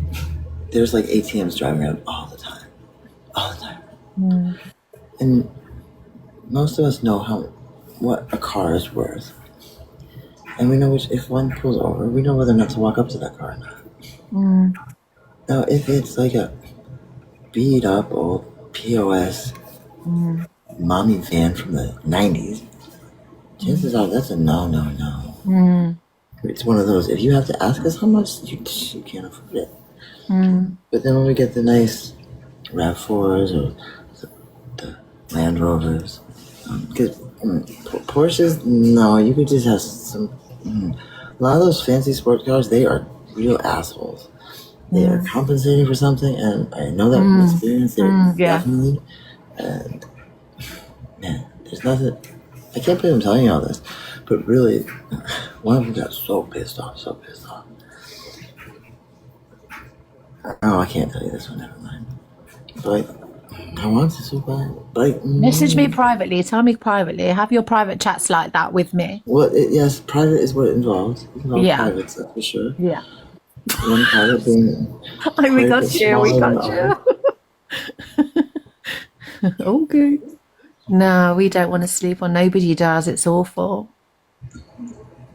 there's like ATMs driving around all the time. And most of us know what a car is worth. And we know if one pulls over, we know whether or not to walk up to that car or not. Now, if it's like a beat up old POS mommy van from the 90s, chances are that's a no. It's one of those, if you have to ask us how much, you can't afford it. But then when we get the nice RAV4s or the Land Rovers, because Porsches, no, you could just have some. A lot of those fancy sports cars, they are real assholes. They are compensating for something, and I know that from experience. They're definitely, and man, there's nothing. I can't believe I'm telling you all this, but really, one of them got so pissed off. Oh, I can't tell you this one. Never mind. But I want to so bad. But Message me privately. Tell me privately. Have your private chats like that with me. Well, yes, private is what it involves. It involves privates, that's for sure. Yeah. One private being. We got you. Okay. No, we don't want to sleep on. Nobody does. It's awful.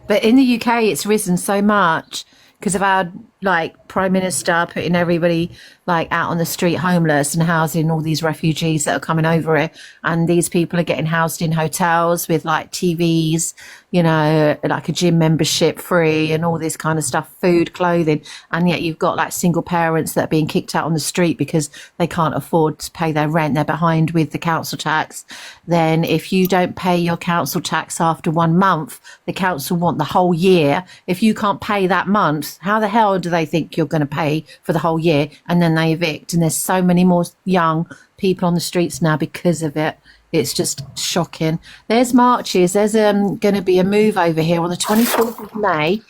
But in the UK, it's risen so much because of our like Prime Minister putting everybody like out on the street homeless and housing all these refugees that are coming over here, and these people are getting housed in hotels with like TVs, you know, like a gym membership free and all this kind of stuff, food, clothing, and yet you've got like single parents that are being kicked out on the street because they can't afford to pay their rent, they're behind with the council tax. Then if you don't pay your council tax after 1 month, the council want the whole year. If you can't pay that month, how the hell do they think you're going to pay for the whole year? And then they evict, and there's so many more young people on the streets now because of it. It's just shocking. There's marches. There's going to be a move over here on the 24th of May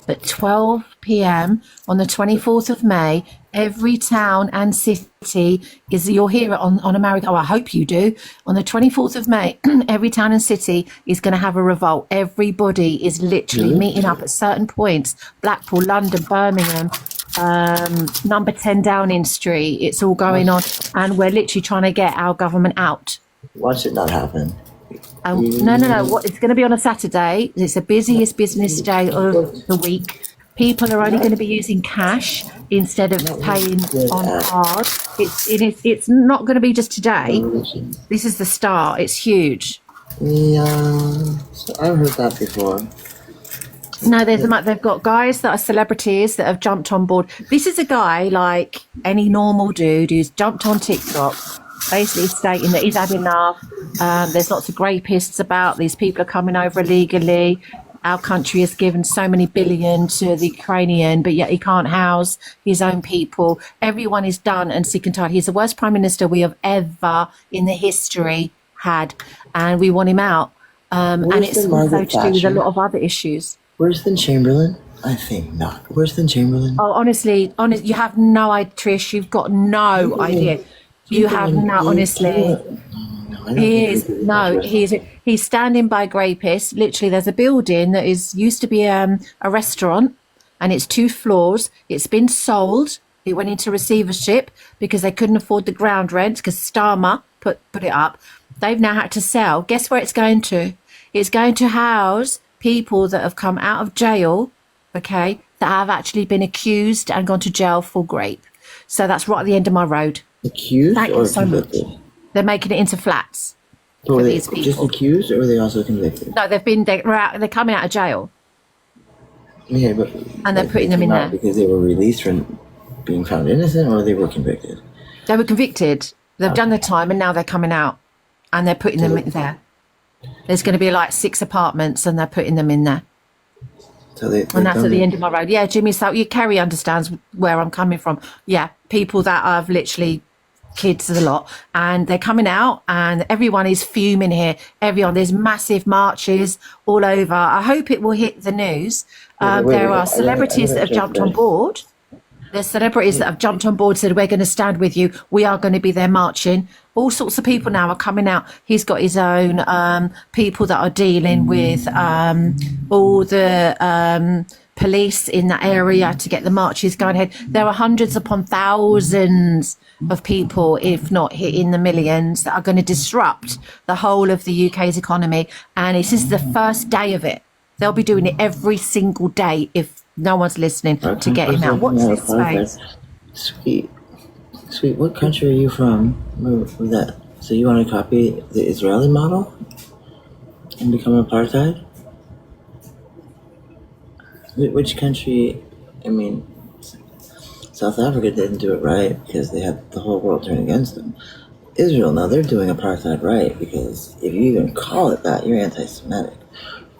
at 12 p.m. on the 24th of May. Every town and city is, you'll hear it on America. Oh, I hope you do. On the 24th of May, every town and city is going to have a revolt. Everybody is literally meeting up at certain points. Blackpool, London, Birmingham, number 10 Downing Street. It's all going on. And we're literally trying to get our government out. Watch it not happen. No. What, it's going to be on a Saturday. It's the busiest business day of the week. People are only going to be using cash instead of paying on card. It's not going to be just today. This is the start. It's huge. Yeah, so I've heard that before. No, they've got guys that are celebrities that have jumped on board. This is a guy like any normal dude who's jumped on TikTok, basically stating that he's had enough. There's lots of rapists about. These people are coming over illegally. Our country has given so many billion to the Ukrainian, but yet he can't house his own people. Everyone is done and sick and tired. He's the worst prime minister we have ever in the history had, and we want him out. And it's also to do with a lot of other issues. Worse than Chamberlain? I think not. Worse than Chamberlain? Oh, honestly, you have no idea, Trish. You've got no idea. You have no, honestly. He's standing by Grapist. Literally, there's a building that used to be a restaurant, and it's 2 floors. It's been sold. It went into receivership because they couldn't afford the ground rent because Starmer put it up. They've now had to sell. Guess where it's going to? It's going to house people that have come out of jail, okay, that have actually been accused and gone to jail for rape. So that's right at the end of my road. Accused Thank or you so convicted? much. They're making it into flats So for were they these people. just accused, or were they also convicted? No, they're coming out of jail. Yeah, but And they're putting them in there. because they were released from being found innocent, or they were convicted. They were convicted. They've done their time, and now they're coming out, and they're putting them in there. There's going to be like 6 apartments, and they're putting them in there. So they And that's at the end of my road. Yeah, Jimmy, so Kerry understands where I'm coming from. Yeah, people that have literally kids a lot, and they're coming out, and everyone is fuming here. There's massive marches all over. I hope it will hit the news. There are celebrities that have jumped on board. There's celebrities that have jumped on board, said, we're going to stand with you. We are going to be there marching. All sorts of people now are coming out. He's got his own people that are dealing with all the police in that area to get the marches going ahead. There are hundreds upon thousands of people, if not in the millions, that are going to disrupt the whole of the UK's economy. And this is the first day of it. They'll be doing it every single day if no one's listening to get him out. What's this space? Sweet. What country are you from? With that? So you want to copy the Israeli model and become apartheid? Which country? I mean, South Africa didn't do it right because they had the whole world turn against them. Israel, now they're doing apartheid right because if you even call it that, you're anti-Semitic.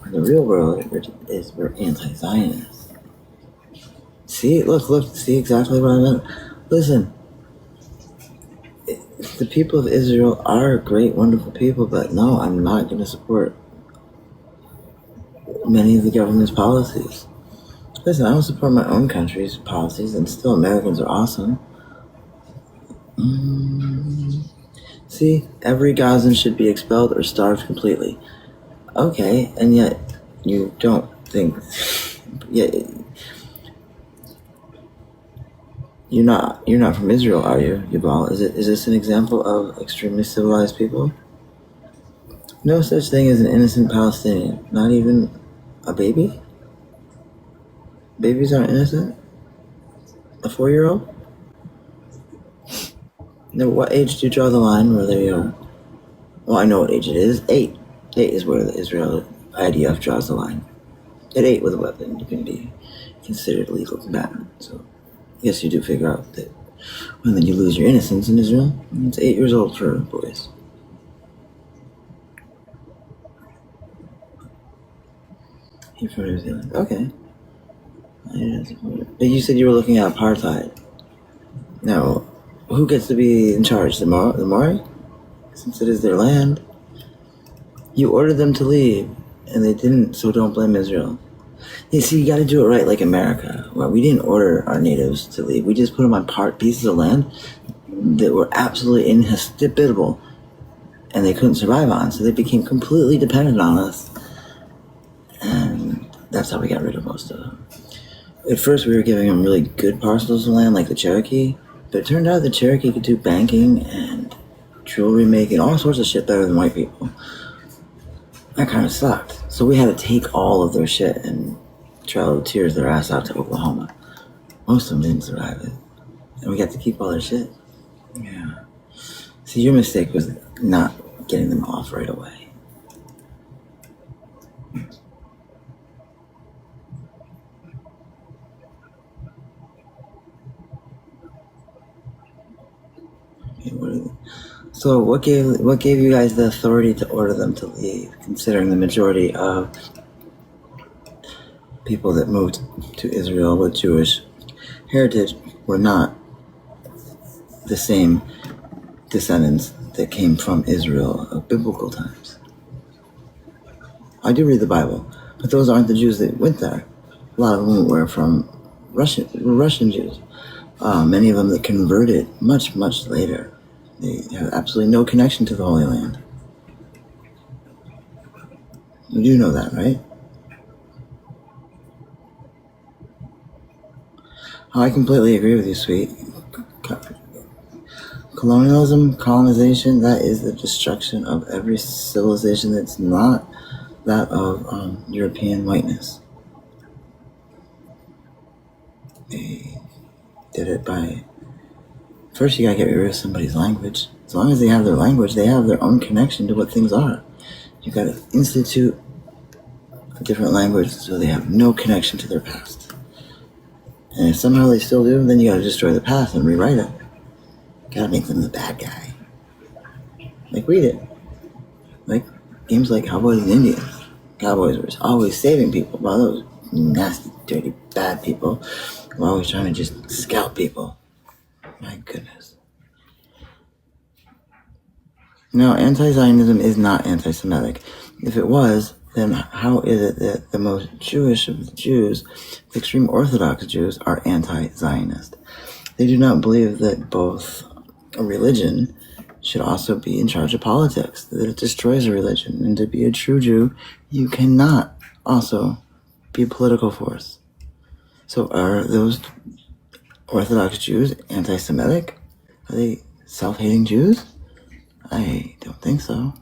In the real world, we're anti-Zionist. See, look, see exactly what I meant? Listen, the people of Israel are great, wonderful people, but no, I'm not going to support many of the government's policies. Listen, I don't support my own country's policies, and still Americans are awesome. See, every Gazan should be expelled or starved completely. Okay, and yet you don't think... You're not from Israel, are you, Yuval? Is this an example of extremely civilized people? No such thing as an innocent Palestinian, not even a baby? Babies aren't innocent? A 4-year-old? No, what age do you draw the line where they are? Well, I know what age it is. 8. 8 is where the Israel IDF draws the line. At 8 with a weapon, you can be considered a legal combatant. So, yes, you do figure out that when you lose your innocence in Israel, it's 8 years old for boys. You're from New Zealand. Okay. But you said you were looking at apartheid. Now, who gets to be in charge? The Maori? Since it is their land. You ordered them to leave, and they didn't, so don't blame Israel. You see, you gotta do it right like America. Well, we didn't order our natives to leave. We just put them on pieces of land that were absolutely inhospitable, and they couldn't survive on, so they became completely dependent on us. And that's how we got rid of most of them. At first, we were giving them really good parcels of land, like the Cherokee, but it turned out the Cherokee could do banking and jewelry making, all sorts of shit better than white people. That kind of sucked. So we had to take all of their shit and travel tears their ass out to Oklahoma. Most of them didn't survive it. And we got to keep all their shit. Yeah. See, your mistake was not getting them off right away. So what gave you guys the authority to order them to leave, considering the majority of people that moved to Israel with Jewish heritage were not the same descendants that came from Israel of biblical times? I do read the Bible, but those aren't the Jews that went there. A lot of them were from Russian Jews. Many of them that converted much, much later. They have absolutely no connection to the Holy Land. You do know that, right? Oh, I completely agree with you, sweet. Colonization, that is the destruction of every civilization that's not that of European whiteness. They did it by... First, you gotta get rid of somebody's language. As long as they have their language, they have their own connection to what things are. You gotta institute a different language so they have no connection to their past. And if somehow they still do, then you gotta destroy the past and rewrite it. Gotta make them the bad guy. Like we did. Like games like Cowboys and Indians. Cowboys were always saving people, while those nasty, dirty, bad people were always trying to just scalp people. My goodness. No, anti-Zionism is not anti-Semitic. If it was, then how is it that the most Jewish of the Jews, the extreme Orthodox Jews, are anti-Zionist? They do not believe that both a religion should also be in charge of politics, that it destroys a religion. And to be a true Jew, you cannot also be a political force. So are those Orthodox Jews anti-Semitic? Are they self-hating Jews? I don't think so.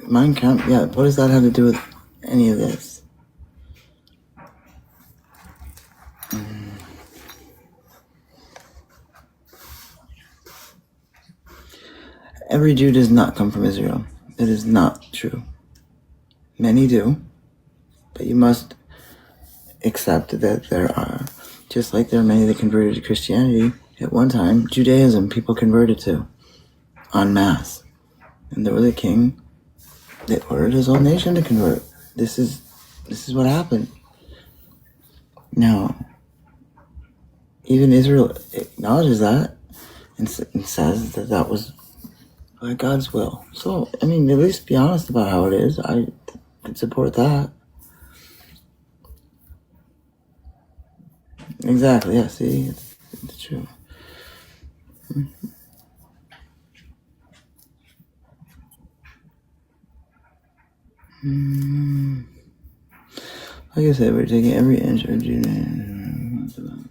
Mein Kampf, yeah, what does that have to do with any of this? Every Jew does not come from Israel. It is not true. Many do, but you must accept that there are, just like there are many that converted to Christianity, at one time, Judaism people converted to, en masse. And there was a king that ordered his whole nation to convert. This is what happened. Now, even Israel acknowledges that and says that that was by God's will. So, I mean, at least be honest about how it is. I could support that. Exactly, yeah, see, it's true. Like I said, we're taking every inch of Judaism.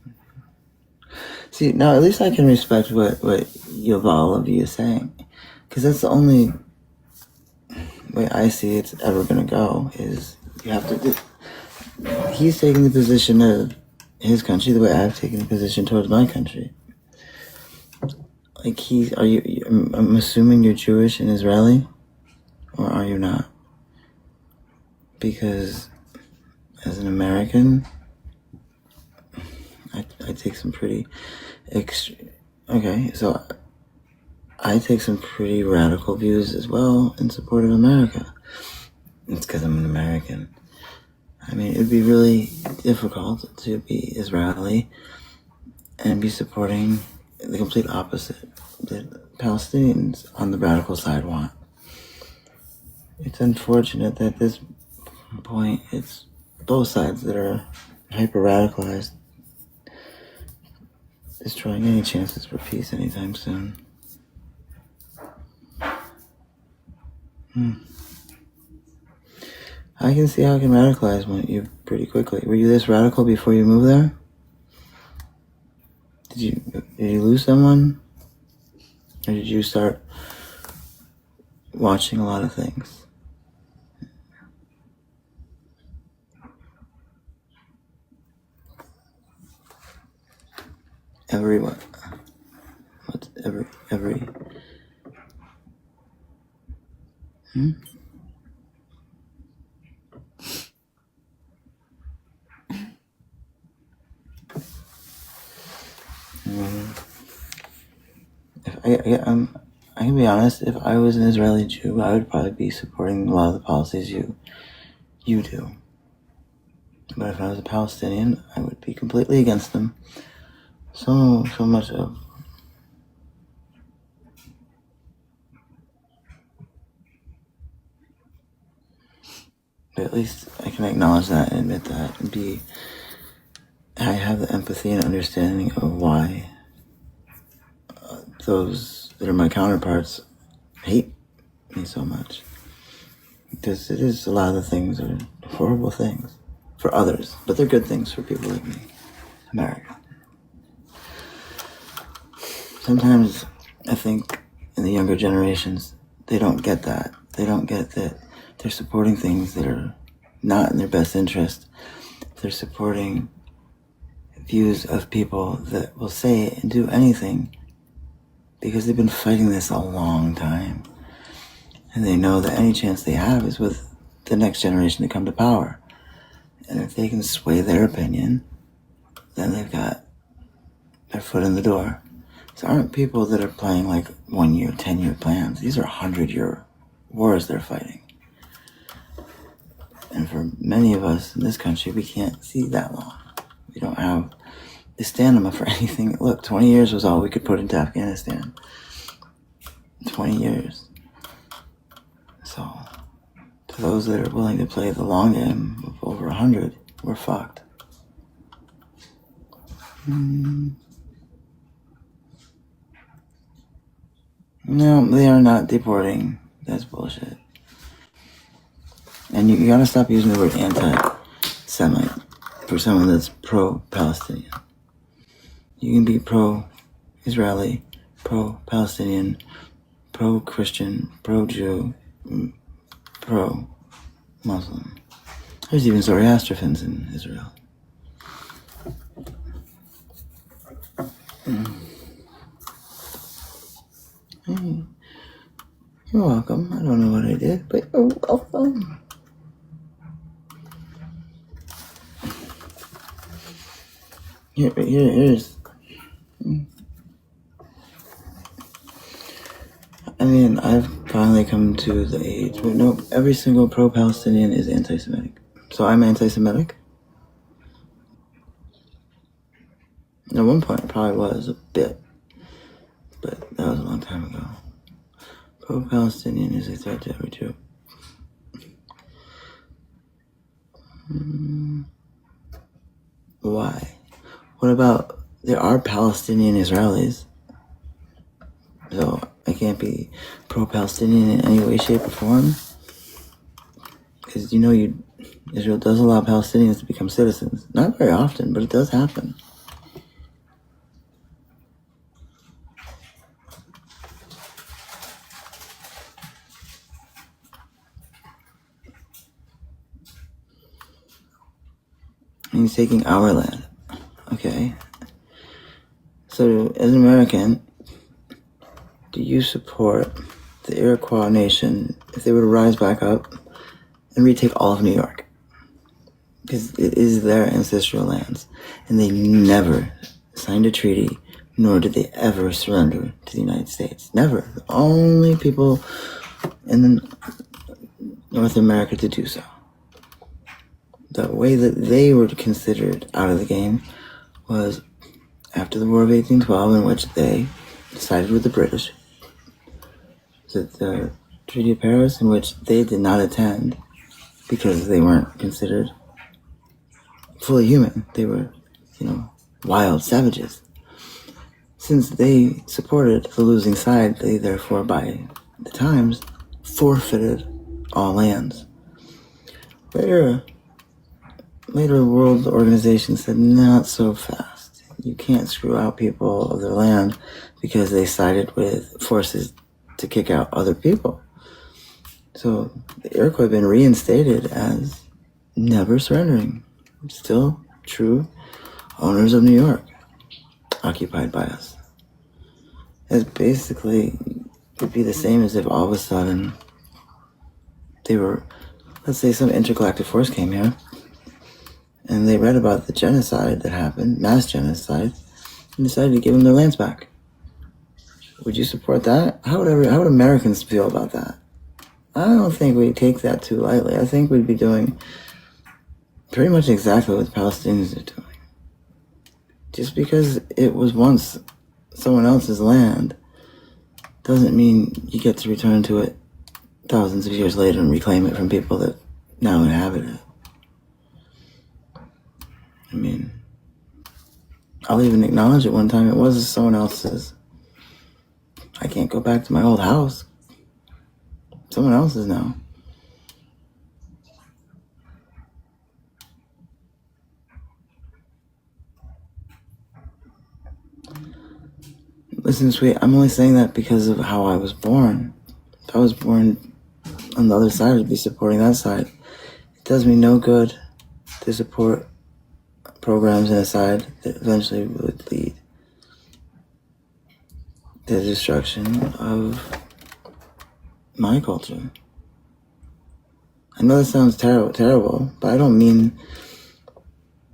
See, now at least I can respect what Yuval Levy is saying. Because that's the only way I see it's ever going to go, is you have to he's taking the position of his country the way I've taken the position towards my country. Like I'm assuming you're Jewish and Israeli, or are you not? Because as an American, I take some pretty okay, so I take some pretty radical views as well in support of America. It's because I'm an American. I mean, it'd be really difficult to be Israeli and be supporting the complete opposite that Palestinians on the radical side want. It's unfortunate that at this point it's both sides that are hyper-radicalized, destroying any chances for peace anytime soon. I can see how it can radicalize you pretty quickly. Were you this radical before you moved there? Did you lose someone? Or did you start watching a lot of things? Every what? What's every I can be honest, if I was an Israeli Jew, I would probably be supporting a lot of the policies you do. But if I was a Palestinian, I would be completely against them. So much of but at least I can acknowledge that and admit that and I have the empathy and understanding of why those that are my counterparts hate me so much. Because it is, a lot of the things are horrible things for others, but they're good things for people like me, America. Sometimes I think in the younger generations, they don't get that. They don't get that they're supporting things that are not in their best interest. They're supporting views of people that will say and do anything because they've been fighting this a long time. And they know that any chance they have is with the next generation to come to power. And if they can sway their opinion, then they've got their foot in the door. These aren't people that are playing like 1 year, 10-year plans. These are 100-year wars they're fighting. And for many of us in this country, we can't see that long. We don't have the stamina for anything. Look, 20 years was all we could put into Afghanistan. 20 years. So, to those that are willing to play the long game of over 100, we're fucked. No, they are not deporting. That's bullshit. And you gotta stop using the word anti-Semite for someone that's pro-Palestinian. You can be pro-Israeli, pro-Palestinian, pro-Christian, pro-Jew, pro-Muslim. There's even Zoroastrians in Israel. Hey, you're welcome. I don't know what I did, but you're welcome. Here's. I mean, I've finally come to the age where no, every single pro-Palestinian is anti-Semitic. So I'm anti-Semitic. At one point, I probably was a bit, but that was a long time ago. Pro-Palestinian is a threat to every Jew. Why? What about, there are Palestinian Israelis, so I can't be pro-Palestinian in any way, shape, or form? Because Israel does allow Palestinians to become citizens. Not very often, but it does happen. and he's taking our land. Okay. So, as an American, do you support the Iroquois nation if they were to rise back up and retake all of New York? Because it is their ancestral lands, and they never signed a treaty, nor did they ever surrender to the United States. Never. The only people in North America to do so. The way that they were considered out of the game was after the War of 1812, in which they sided with the British. The Treaty of Paris, in which they did not attend because they weren't considered fully human. They were, wild savages. Since they supported the losing side, they therefore, by the times, forfeited all lands. Later, world organizations said, not so fast. You can't screw out people of their land because they sided with forces to kick out other people. So the Iroquois have been reinstated as never surrendering. Still true owners of New York, occupied by us. It's basically would be the same as if all of a sudden they were, let's say some intergalactic force came here and they read about the genocide that happened, mass genocide, and decided to give them their lands back. Would you support that? How would Americans feel about that? I don't think we'd take that too lightly. I think we'd be doing pretty much exactly what the Palestinians are doing. Just because it was once someone else's land doesn't mean you get to return to it thousands of years later and reclaim it from people that now inhabit it. I mean, I'll even acknowledge it one time it was someone else's. I can't go back to my old house. Someone else's now. Listen, sweet, I'm only saying that because of how I was born. If I was born on the other side, I'd be supporting that side. It does me no good to support programs in a side that eventually would lead to the destruction of my culture. I know that sounds terrible, but I don't mean,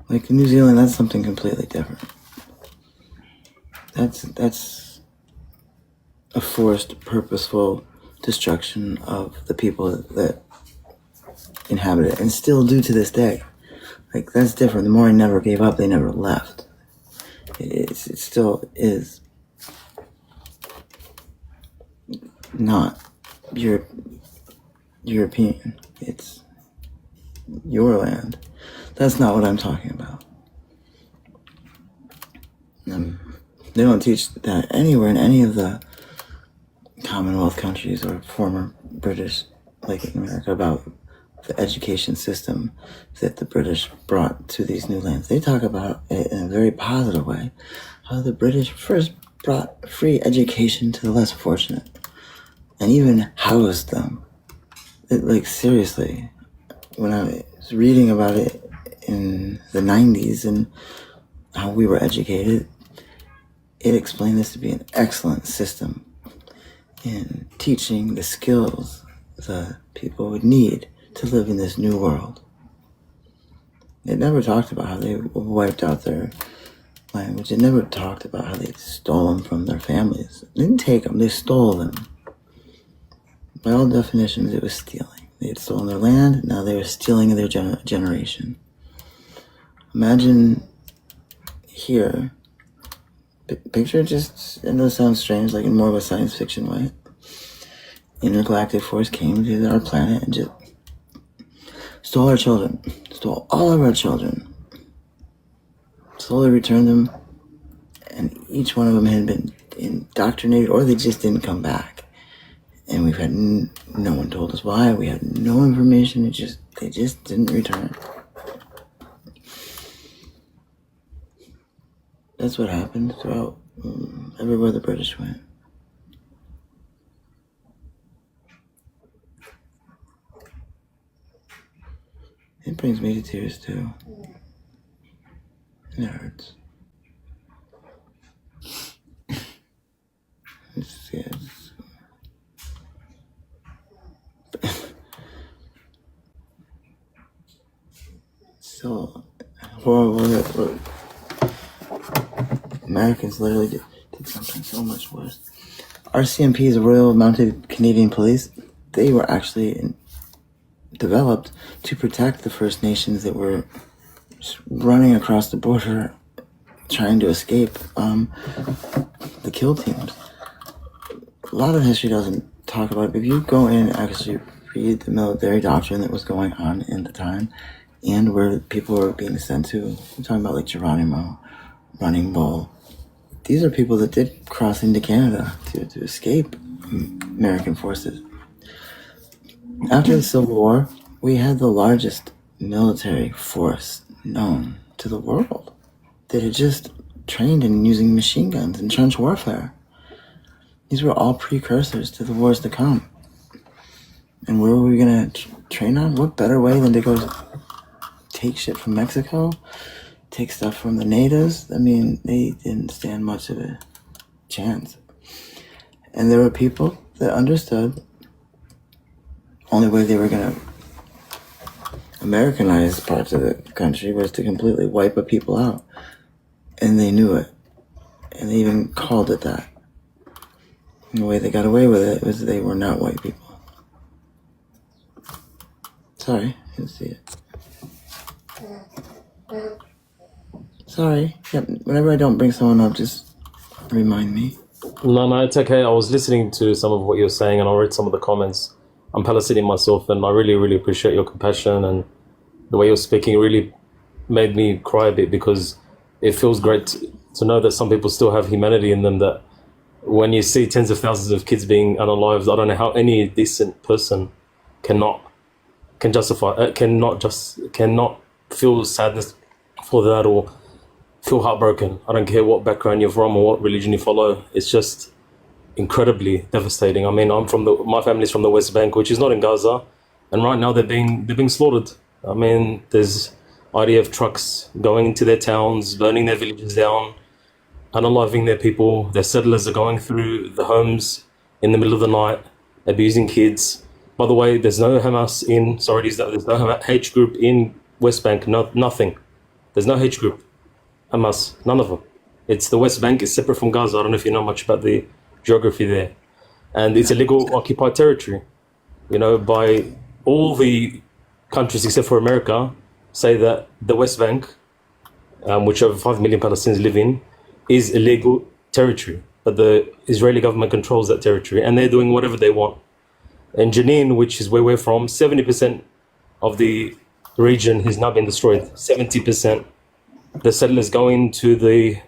like in New Zealand, that's something completely different. That's a forced, purposeful destruction of the people that inhabit it, and still do to this day. Like, that's different. The Maori never gave up, they never left. It still is not European. It's your land. That's not what I'm talking about. They don't teach that anywhere in any of the Commonwealth countries or former British, like in America, about the education system that the British brought to these new lands. They talk about it in a very positive way, how the British first brought free education to the less fortunate and even housed them. Like, seriously, when I was reading about it in the 90s and how we were educated, it explained this to be an excellent system in teaching the skills the people would need to live in this new world. It never talked about how they wiped out their language. It never talked about how they stole them from their families. They didn't take them, they stole them. By all definitions, it was stealing. They had stolen their land, now they were stealing their generation. Imagine here, picture just, I know it sounds strange, like in more of a science fiction way. Intergalactic force came to our planet and just stole our children, stole all of our children, slowly returned them, and each one of them had been indoctrinated, or they just didn't come back. And we've had no one told us why. We had no information. They just didn't return. That's what happened throughout everywhere the British went. It brings me to tears too. Nerds. Yes. So horrible that Americans literally did something so much worse. RCMP is the Royal Mounted Canadian Police. They were actually developed to protect the First Nations that were running across the border trying to escape the kill teams. A lot of history doesn't talk about it, but if you go in and actually read the military doctrine that was going on in the time and where people were being sent to, we're talking about like Geronimo, Running Bull. These are people that did cross into Canada to escape American forces. After the Civil War, we had the largest military force known to the world that had just trained in using machine guns and trench warfare. These were all precursors to the wars to come. And where were we going to train on? What better way than to go take shit from Mexico, take stuff from the natives? I mean, they didn't stand much of a chance. And there were people that understood only way they were going to Americanize parts of the country was to completely wipe a people out. And they knew it. And they even called it that. And the way they got away with it was they were not white people. Sorry, I didn't see it. Sorry. Yep, whenever I don't bring someone up, just remind me. No, it's okay. I was listening to some of what you were saying and I read some of the comments. I'm Palestinian myself and I really, really appreciate your compassion, and the way you're speaking really made me cry a bit, because it feels great to know that some people still have humanity in them, that when you see tens of thousands of kids being unalived, I don't know how any decent person cannot feel sadness for that or feel heartbroken. I don't care what background you're from or what religion you follow. It's just incredibly devastating. I mean, my family's from the West Bank, which is not in Gaza, and right now they're being slaughtered. I mean, there's IDF trucks going into their towns, burning their villages down, unaliving their people. Their settlers are going through the homes in the middle of the night, abusing kids. By the way, there's no Hamas there's no H group in West Bank, nothing. There's no H group, Hamas, none of them. It's the West Bank is separate from Gaza. I don't know if you know much about the geography there. And it's illegal occupied territory. You know, by all the countries except for America say that the West Bank, which over 5 million Palestinians live in, is illegal territory. But the Israeli government controls that territory and they're doing whatever they want. In Jenin, which is where we're from, 70% of the region has now been destroyed. 70%. The settlers go into the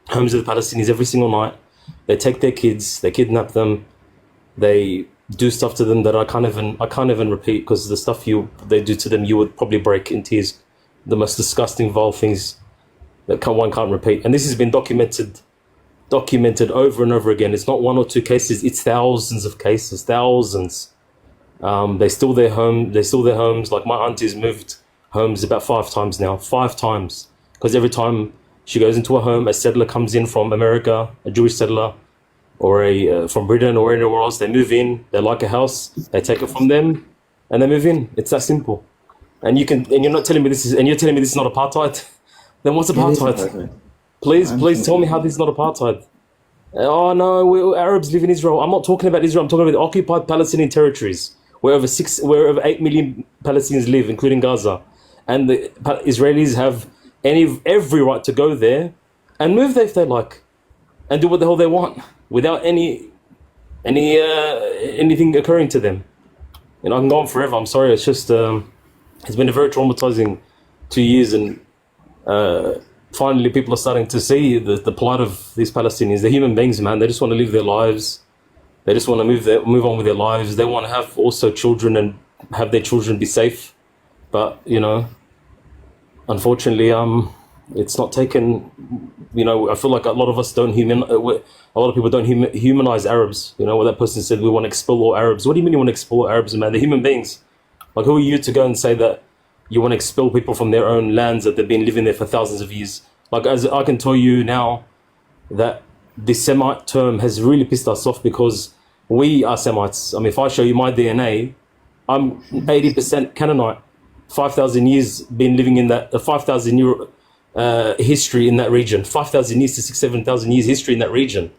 homes of the Palestinians every single night. They take their kids, they kidnap them, they do stuff to them that I can't even repeat, because the stuff they do to them, you would probably break in tears. The most disgusting, vile things that one can't repeat. And this has been documented over and over again. It's not one or two cases, it's thousands of cases, thousands. They steal their homes. Like my auntie's moved homes about 5 times now, 5 times. Because every time she goes into a home, a settler comes in from America, a Jewish settler, or from Britain or anywhere else. They move in, they like a house, they take it from them, and they move in. It's that simple. And you're telling me this is not apartheid? Then what's apartheid? Please tell me how this is not apartheid. Oh no, we Arabs live in Israel. I'm not talking about Israel. I'm talking about the occupied Palestinian territories, where over 8 million Palestinians live, including Gaza, and the Israelis have every right to go there and move there if they like, and do what the hell they want without anything occurring to them. You know, I can go on forever. I'm sorry. It's just it's been a very traumatizing 2 years, and finally people are starting to see the plight of these Palestinians. They're human beings, man. They just want to live their lives. They just want to move on with their lives. They want to have also children and have their children be safe. But, you know, unfortunately, it's not taken. You know, I feel like a lot of us a lot of people don't humanize Arabs. You know, what that person said, we want to expel all Arabs. What do you mean you want to expel all Arabs, man? They're human beings. Like, who are you to go and say that you want to expel people from their own lands that they've been living there for thousands of years. Like, as I can tell you now, that the Semite term has really pissed us off because we are Semites. I mean, if I show you my DNA, I'm 80% Canaanite. 5,000 years been living in that, 5,000 year history in that region. 5,000 years to 7,000 years history in that region.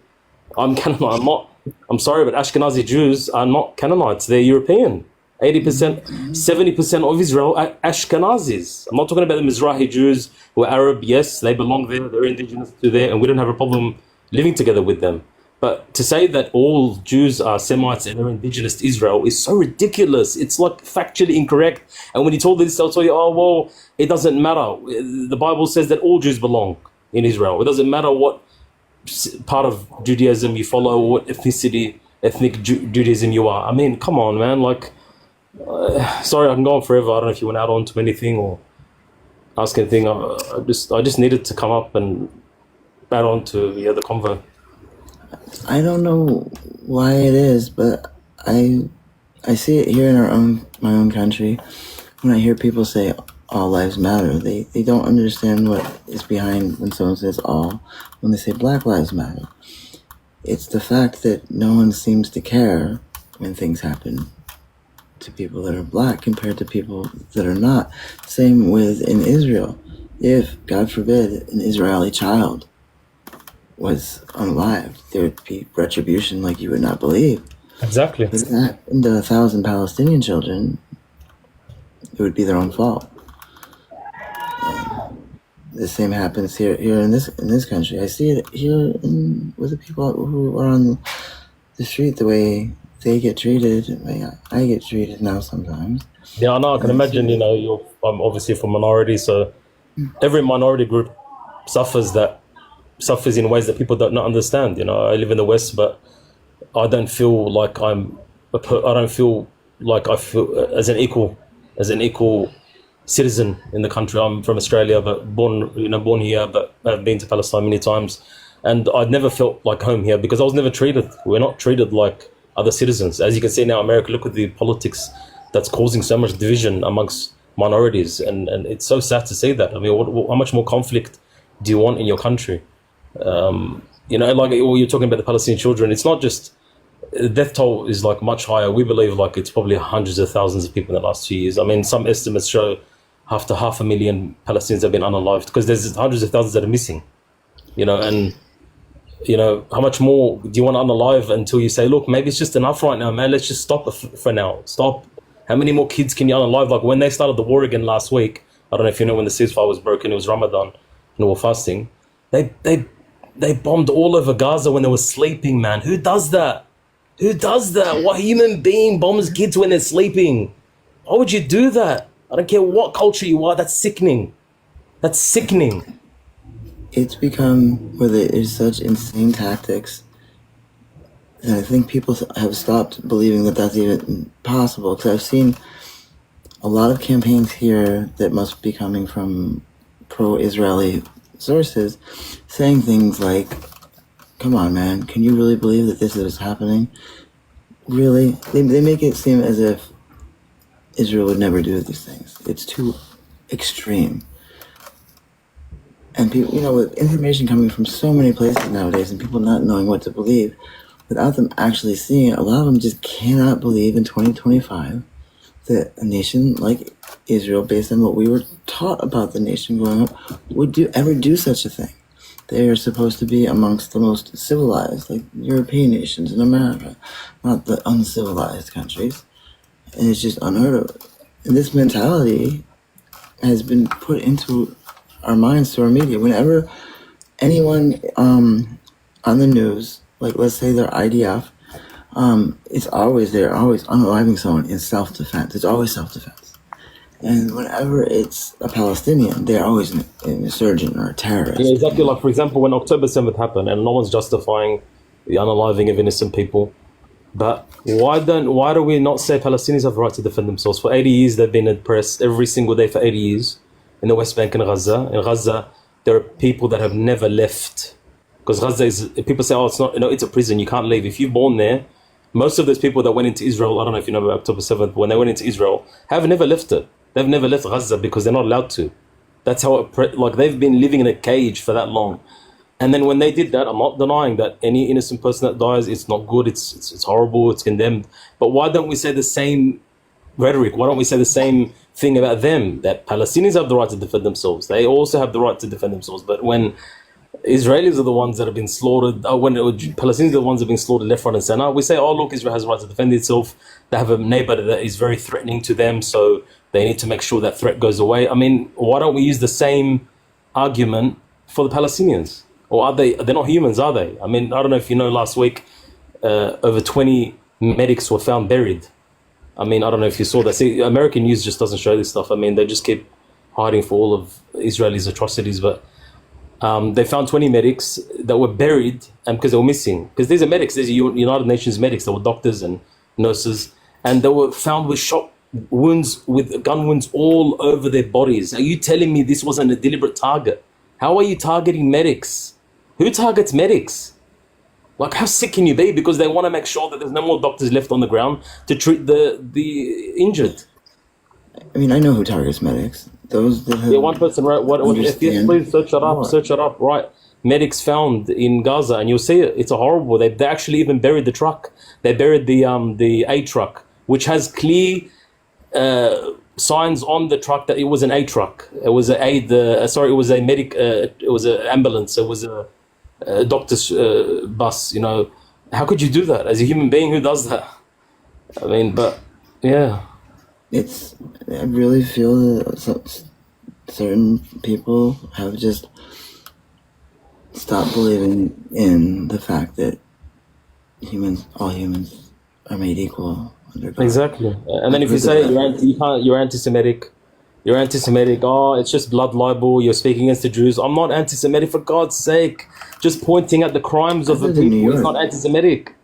I'm Canaanite. I'm sorry, but Ashkenazi Jews are not Canaanites. They're European. 80%, 70% of Israel are Ashkenazis. I'm not talking about the Mizrahi Jews who are Arab. Yes, they belong there. They're indigenous to there, and we don't have a problem living together with them. But to say that all Jews are Semites and they're indigenous to Israel is so ridiculous. It's like factually incorrect. And when you told this, they'll tell you, oh, well, it doesn't matter. The Bible says that all Jews belong in Israel. It doesn't matter what part of Judaism you follow or what ethnic Judaism you are. I mean, come on, man. Like, sorry, I can go on forever. I don't know if you went out on to anything or ask anything. I just needed to come up and add on to the convo. I don't know why it is, but I see it here in my own country. When I hear people say all lives matter, they don't understand what is behind when someone says all. When they say Black Lives Matter, it's the fact that no one seems to care when things happen to people that are black compared to people that are not. Same with in Israel. If, God forbid, an Israeli child was unalived, there would be retribution like you would not believe. Exactly. If it happened to 1,000 Palestinian children, it would be their own fault. And the same happens here in this country. I see it here with the people who are on the street, the way they get treated, the way I get treated now sometimes. Yeah, I know. I can imagine. I'm obviously from minority, so every minority group suffers in ways that people don't understand. I live in the West, but I don't feel like I feel as an equal citizen in the country. I'm from Australia, but born here, but I've been to Palestine many times, and I'd never felt like home here because I was never treated. We're not treated like other citizens. As you can see now, America, look at the politics that's causing so much division amongst minorities, and it's so sad to see that. I mean, how much more conflict do you want in your country? Like you're talking about the Palestinian children, it's not just the death toll is like much higher. We believe like it's probably hundreds of thousands of people in the last 2 years. I mean, some estimates show half a million Palestinians have been unalived because there's hundreds of thousands that are missing. How much more do you want to unalive until you say, look, maybe it's just enough right now, man. Let's just stop for now. Stop. How many more kids can you unalive? Like when they started the war again last week, I don't know if you know when the ceasefire was broken, it was Ramadan and we were fasting. They bombed all over Gaza when they were sleeping, man. Who does that? What human being bombs kids when they're sleeping? Why would you do that? I don't care what culture you are. That's sickening. It's become where there is such insane tactics that I think people have stopped believing that that's even possible. Because I've seen a lot of campaigns here that must be coming from pro-Israeli sources saying things like, come on, man, can you really believe that this is happening? Really? They make it seem as if Israel would never do these things. It's too extreme. And people, with information coming from so many places nowadays and people not knowing what to believe, without them actually seeing it, a lot of them just cannot believe in 2025 that a nation like Israel, based on what we were taught about the nation growing up, would ever do such a thing. They are supposed to be amongst the most civilized, like European nations in America, not the uncivilized countries. And it's just unheard of. And this mentality has been put into our minds through our media. Whenever anyone on the news, like let's say they're IDF, they're always unaliving someone in self-defense. It's always self-defense. And whenever it's a Palestinian, they're always an insurgent or a terrorist. Yeah, exactly. Like, for example, when October 7th happened, and no one's justifying the unaliving of innocent people, but why do we not say Palestinians have a right to defend themselves? For 80 years, they've been oppressed every single day for 80 years in the West Bank and Gaza. In Gaza, there are people that have never left. Because Gaza is, people say, it's not, it's a prison, you can't leave. If you're born there, most of those people that went into Israel, I don't know if you know about October 7th, when they went into Israel, have never left it. They've never left Gaza because they're not allowed to. That's how like they've been living in a cage for that long. And then when they did that, I'm not denying that any innocent person that dies, it's not good, it's horrible, it's condemned. But why don't we say the same rhetoric? Why don't we say the same thing about them? That Palestinians have the right to defend themselves. They also have the right to defend themselves. But when Israelis are the ones that have been slaughtered, when Palestinians are the ones that have been slaughtered left, right, and center, we say, oh, look, Israel has the right to defend itself. They have a neighbor that is very threatening to them, so they need to make sure that threat goes away. I mean, why don't we use the same argument for the Palestinians? Or they're not humans, are they? I mean, I don't know if you know, last week, over 20 medics were found buried. I mean, I don't know if you saw that. See, American news just doesn't show this stuff. I mean, they just keep hiding for all of Israelis' atrocities. But they found 20 medics that were buried because they were missing. Because these are medics. These are United Nations medics. They were doctors and nurses. And they were found with shot wounds, with gun wounds all over their bodies. Are you telling me this wasn't a deliberate target? How are you targeting medics? Who targets medics? Like, how sick can you be? Because they want to make sure that there's no more doctors left on the ground to treat the injured. I mean, I know who targets medics. Those that have. Yeah, one person wrote, please search it up, right? Medics found in Gaza, and you'll see it. It's a horrible. They actually even buried the truck. They buried the aid truck, which has clear signs on the truck that it was an aid truck. It was an aid. It was a medic. It was an ambulance. It was a doctor's bus. You know, how could you do that as a human being? Who does that? I mean, but yeah, I really feel that certain people have just stopped believing in the fact that all humans are made equal under God. Exactly. And then if you say you're anti-Semitic, oh, it's just blood libel, you're speaking against the Jews. I'm not anti-Semitic, for God's sake. Just pointing at the crimes of the people is not anti-Semitic.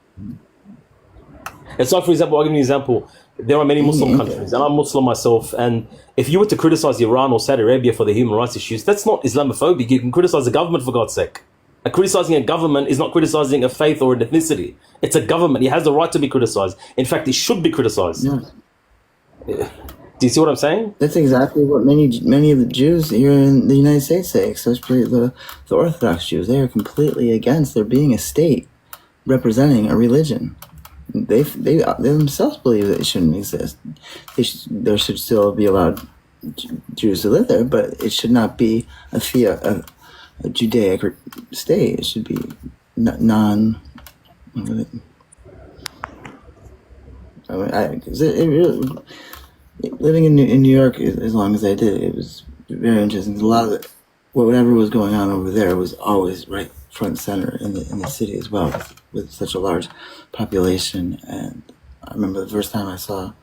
It's like, for example, I'll give you an example. There are many Muslim countries, and I'm Muslim myself, and if you were to criticize Iran or Saudi Arabia for the human rights issues, that's not Islamophobic. You can criticize the government, for God's sake. And criticizing a government is not criticizing a faith or an ethnicity. It's a government. It has the right to be criticized. In fact, it should be criticized. Yes. Do you see what I'm saying? That's exactly what many of the Jews here in the United States say, especially the Orthodox Jews. They are completely against there being a state representing a religion. They themselves believe that it shouldn't exist. There should still be allowed Jews to live there, but it should not be a Judaic state. It should be non. Living in New York as long as I did, it was very interesting. A lot of it, whatever was going on over there was always right front and center in the city as well, with such a large population. And I remember the first time I saw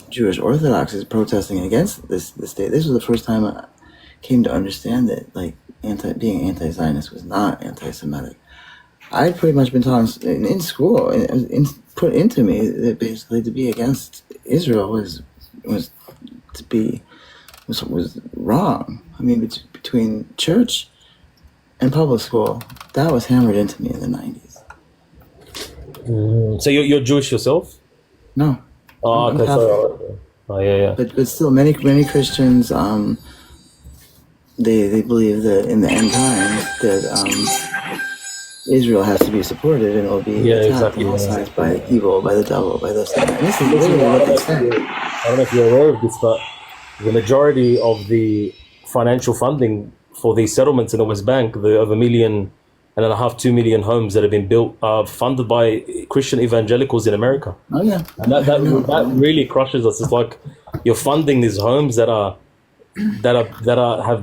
Jewish Orthodox protesting against this state. This was the first time I came to understand that being anti-Zionist was not anti-Semitic. I'd pretty much been taught in school, put into me that basically to be against Israel was wrong. I mean, between church and public school, that was hammered into me in the 90s. So you're Jewish yourself? No. Oh, okay. Oh, yeah. But still, many Christians, they believe that in the end times that Israel has to be supported and it will be attacked on all sides by evil, by the devil, by this and that. This is literally what they say. I don't know if you're aware of this, but the majority of the financial funding for these settlements in the West Bank, the over 1.5 million, 2 million homes that have been built, are funded by Christian evangelicals in America. Oh yeah, and that really crushes us. It's like you're funding these homes that have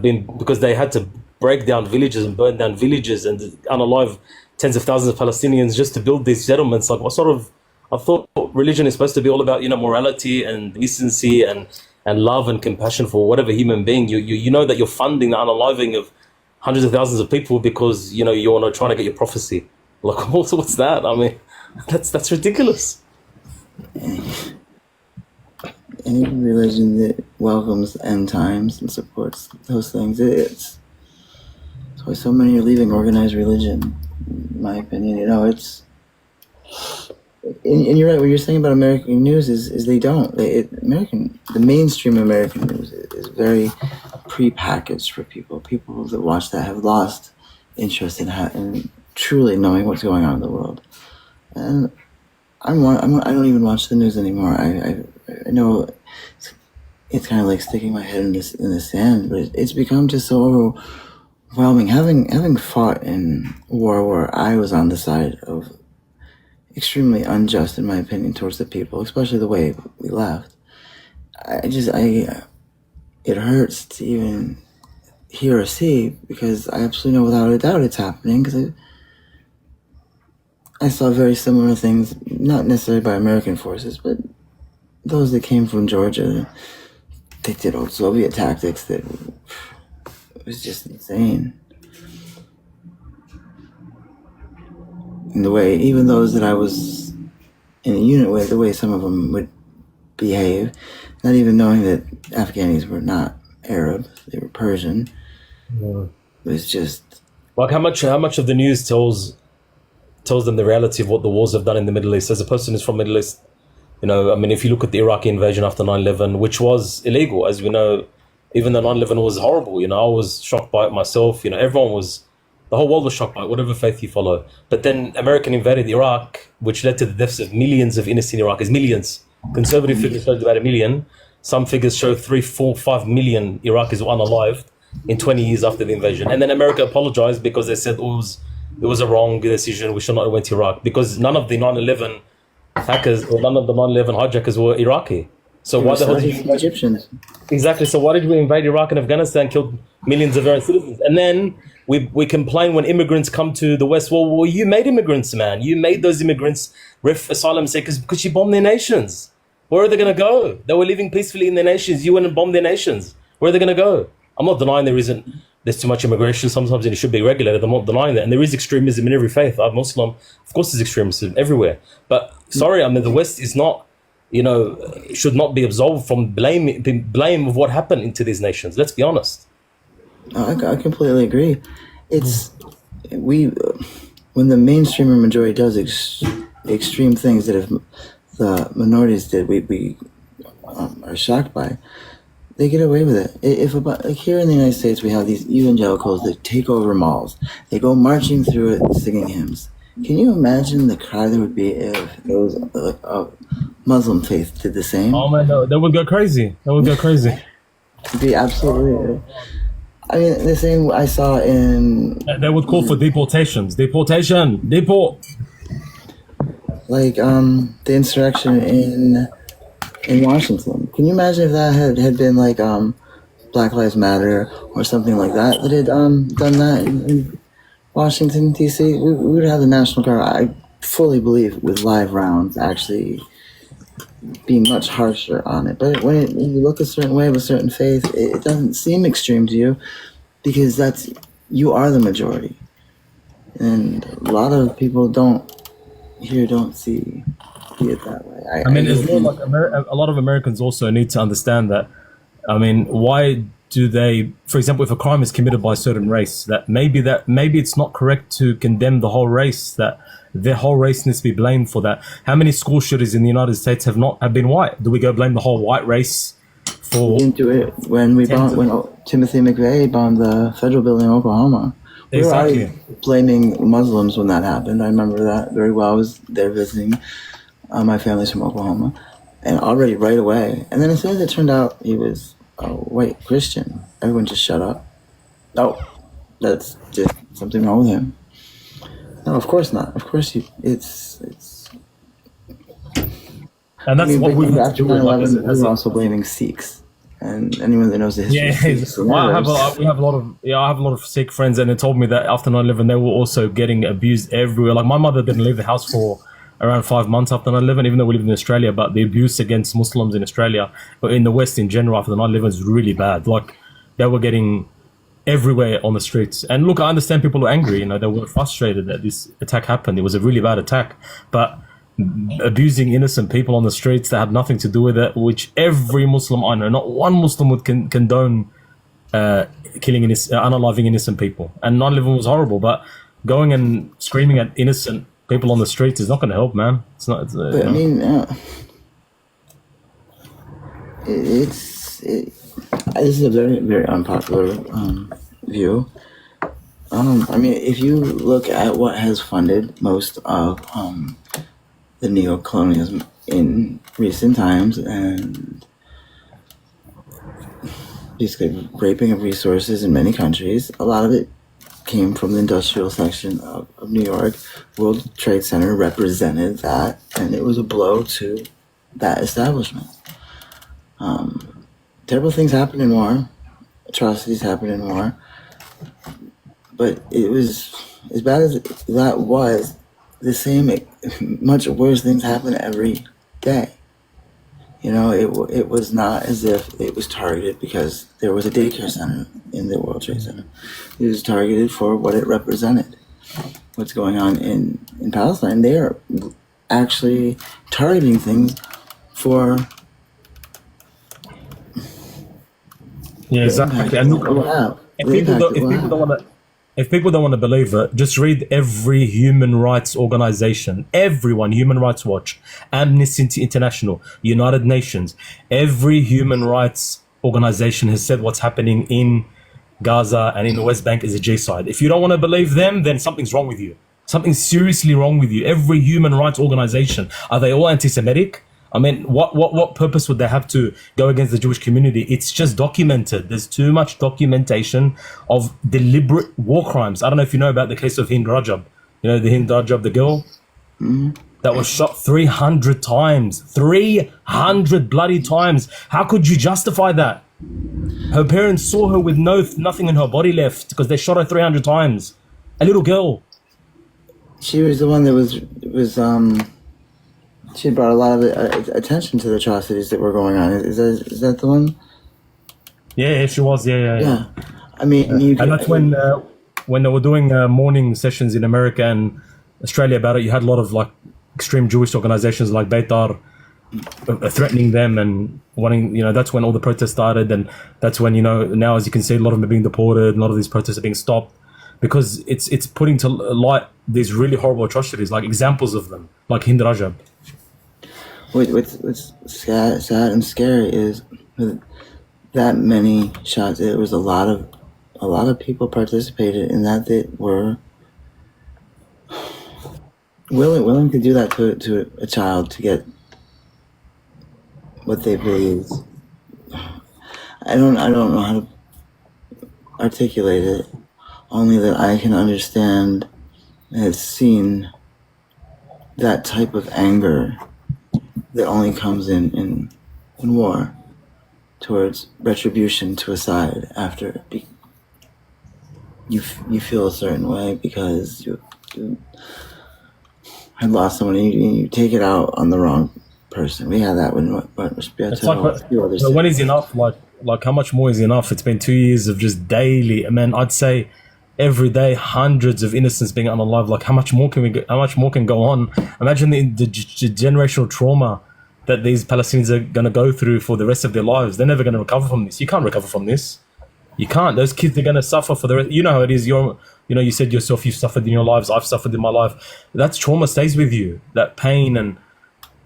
been, because they had to break down villages and burn down villages and unalive tens of thousands of Palestinians just to build these settlements. Like, what sort of? I thought religion is supposed to be all about morality and decency and love and compassion for whatever human being. You know that you're funding the unaliving of hundreds of thousands of people because you're trying to get your prophecy. Like, what's that? I mean, that's ridiculous. Any religion that welcomes end times and supports those things, it's why so many are leaving organized religion. In my opinion, And you're right. What you're saying about American news is they don't. The mainstream American news is very pre-packaged for people. People that watch that have lost interest in truly knowing what's going on in the world. And I don't even watch the news anymore. I know it's kind of like sticking my head in the sand, but it's become just so overwhelming. Having fought in war where I was on the side of extremely unjust, in my opinion, towards the people, especially the way we left. It hurts to even hear or see, because I absolutely know without a doubt it's happening, because I saw very similar things, not necessarily by American forces, but those that came from Georgia. They did old Soviet tactics that was just insane. In the way, even those that I was in a unit with, the way some of them would behave, not even knowing that Afghanis were not Arab, they were Persian. Yeah. It was just Like how much of the news tells them the reality of what the wars have done in the Middle East. As a person who's from Middle East, you know, I mean, if you look at the Iraqi invasion after 9/11, which was illegal, as we know, even though 9/11 was horrible, you know, I was shocked by it myself. You know, the whole world was shocked by it, whatever faith you follow. But then American invaded Iraq, which led to the deaths of millions of innocent Iraqis, millions. Conservative figures show about 1 million. Some figures show 3, 4, 5 million Iraqis were unalived in 20 years after the invasion. And then America apologized because they said it was a wrong decision. We should not have went to Iraq, because none of the 9/11 hackers or none of the 9/11 hijackers were Iraqi. So why the hell did you Egyptians? Exactly. So why did we invade Iraq and Afghanistan, killed millions of our citizens, and then we complain when immigrants come to the West? Well, you made immigrants, man. You made those immigrants asylum seekers because you bombed their nations. Where are they going to go? They were living peacefully in their nations. You went and bombed their nations. Where are they going to go? I'm not denying there's too much immigration sometimes and it should be regulated. I'm not denying that. And there is extremism in every faith. I'm Muslim. Of course there's extremism everywhere. But sorry, I mean, the West is not, you know, should not be absolved from blame of what happened into these nations. Let's be honest. I completely agree. When the mainstream or majority does extreme things that if the minorities did, we are shocked by. They get away with it. Like here in the United States, we have these evangelicals that take over malls. They go marching through it, singing hymns. Can you imagine the cry there would be if those Muslim faith did the same? Oh man, no, they would go crazy. It'd be absolutely. I mean, the same I saw in. They would call for deportations. Deport. Like the insurrection in Washington. Can you imagine if that had been like Black Lives Matter or something like that had done that in Washington, D.C.? We would have the National Guard, I fully believe, with live rounds actually being much harsher on it. But when you look a certain way of a certain faith, it doesn't seem extreme to you because you are the majority. And a lot of people don't see it that way. I mean, it's more like a lot of Americans also need to understand that. I mean, why do they, for example, if a crime is committed by a certain race, that maybe it's not correct to condemn the whole race, that their whole race needs to be blamed for that. How many school shooters in the United States have been white? Do we go blame the whole white race for? Into it when Timothy McVeigh bombed the federal building in Oklahoma. Exactly. We were already blaming Muslims when that happened. I remember that very well. I was there visiting. My family's from Oklahoma, and already right away. And then as soon as it turned out he was a white Christian, everyone just shut up. Oh, that's just something wrong with him. No, of course not. Of course it's. And that's what we have to do. We were also blaming Sikhs, and anyone that knows the history. Of Sikhs, I have a lot of Sikh friends, and they told me that after 9/11 they were also getting abused everywhere. Like my mother didn't leave the house for around 5 months after 9/11, even though we live in Australia, but the abuse against Muslims in Australia, or in the West in general, after the 9/11 is really bad. Like, they were getting everywhere on the streets. And look, I understand people were angry, you know, they were frustrated that this attack happened. It was a really bad attack, but abusing innocent people on the streets that had nothing to do with it, which every Muslim I know, not one Muslim would condone unaliving innocent people. And 9/11 was horrible, but going and screaming at innocent people on the streets is not going to help, man. It's not. It's, But I mean, this is a very, very unpopular view. I mean, if you look at what has funded most of the neocolonialism in recent times and basically raping of resources in many countries, a lot of it came from the industrial section of New York. World Trade Center represented that, and it was a blow to that establishment. Terrible things happen in war, atrocities happen in war, but it was, as bad as that was, the same, much worse things happen every day. You know, it was not as if it was targeted because there was a daycare center in the World Trade Center. It was targeted for what it represented. What's going on in Palestine, they are actually targeting things for... Yeah, exactly. And look, if people don't want to believe it, just read every human rights organization, everyone, Human Rights Watch, Amnesty International, United Nations, every human rights organization has said what's happening in Gaza and in the West Bank is a genocide. If you don't want to believe them, then something's wrong with you. Something's seriously wrong with you. Every human rights organization, are they all anti-Semitic? I mean, what purpose would they have to go against the Jewish community? It's just documented. There's too much documentation of deliberate war crimes. I don't know if you know about the case of Hind Rajab. You know, the Hind Rajab, the girl that was shot 300 times. 300 bloody times. How could you justify that? Her parents saw her with nothing in her body left because they shot her 300 times. A little girl. She was the one that was she brought a lot of attention to the atrocities that were going on. Is that the one? Yeah, she was. Yeah. I mean, and that's when they were doing morning sessions in America and Australia about it. You had a lot of like extreme Jewish organizations like Beitar threatening them and wanting. You know, that's when all the protests started, and that's when, you know, now as you can see, a lot of them are being deported. A lot of these protests are being stopped because it's putting to light these really horrible atrocities, like examples of them, like Hind Rajab. What's sad and scary is that many shots. It was a lot of people participated in that were willing to do that to a child to get what they believe. I don't know how to articulate it. Only that I can understand and have seen that type of anger that only comes in war, towards retribution to a side after you feel a certain way because you had lost someone and you take it out on the wrong person. We had that when It's like, when is enough? Like how much more is enough? It's been 2 years of just daily. I mean, I'd say every day hundreds of innocents being unalive. Like how much more can go on? Imagine the generational trauma that these Palestinians are going to go through for the rest of their lives. They're never going to recover from this. You can't recover from this. You can't. Those kids are going to suffer for the rest. You know how it is. You said yourself, you've suffered in your lives. I've suffered in my life. That trauma stays with you. That pain and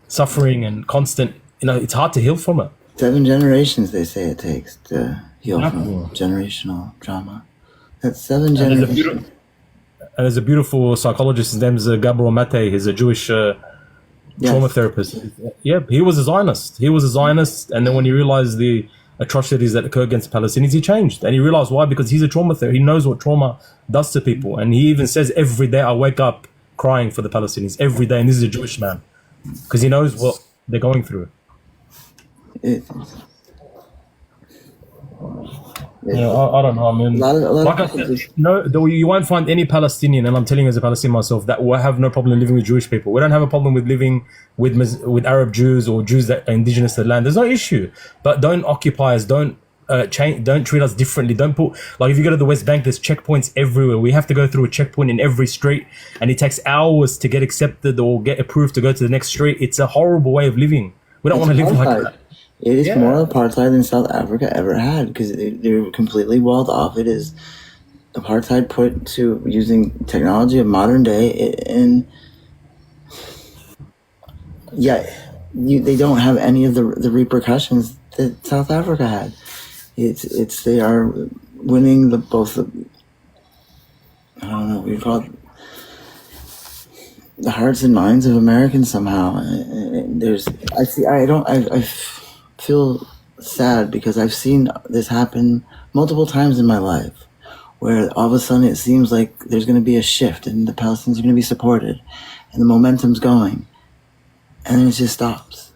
suffering and constant, it's hard to heal from it. 7 generations, they say it takes to heal from generational trauma. That's 7 generations. And there's a beautiful psychologist. His name is Gabriel Mate. He's a Jewish trauma therapist. Yeah, he was a Zionist. And then when he realized the atrocities that occur against Palestinians, he changed. And he realized why? Because he's a trauma therapist. He knows what trauma does to people. And he even says, every day I wake up crying for the Palestinians. Every day. And this is a Jewish man. Because he knows what they're going through. Yeah, I don't know. I mean, like I said, you won't find any Palestinian, and I'm telling you as a Palestinian myself, that will have no problem living with Jewish people. We don't have a problem with living with Arab Jews or Jews that are indigenous to the land. There's no issue. But don't occupy us. Don't treat us differently. Don't put, like, if you go to the West Bank, there's checkpoints everywhere. We have to go through a checkpoint in every street, and it takes hours to get accepted or get approved to go to the next street. It's a horrible way of living. We don't want to live like that. It is more apartheid than South Africa ever had because they're completely walled off. It is apartheid put to using technology of modern day, and Yeah, they don't have any of the repercussions that South Africa had. It's they are winning both the, I don't know what you call it, the hearts and minds of Americans somehow. And I feel sad because I've seen this happen multiple times in my life, where all of a sudden it seems like there's going to be a shift and the Palestinians are going to be supported and the momentum's going, and then it just stops.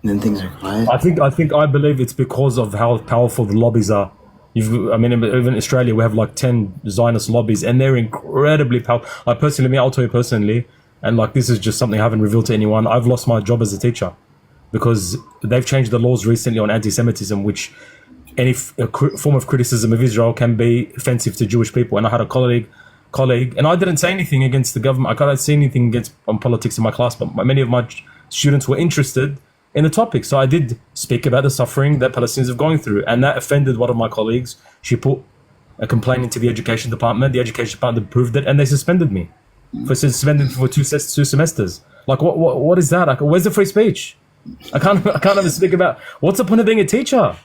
And then things are quiet. I believe it's because of how powerful the lobbies are. Even in Australia, we have like 10 Zionist lobbies, and they're incredibly powerful. I'll tell you personally, and like this is just something I haven't revealed to anyone. I've lost my job as a teacher because they've changed the laws recently on anti-Semitism, which any form of criticism of Israel can be offensive to Jewish people. And I had a colleague, and I didn't say anything against the government. I can't say anything against politics in my class, but many of my students were interested in the topic. So I did speak about the suffering that Palestinians are going through, and that offended one of my colleagues. She put a complaint into the education department. The education department approved it, and they suspended me for two semesters. Like, what is that? Like, where's the free speech? I can't even speak about what's the point of being a teacher.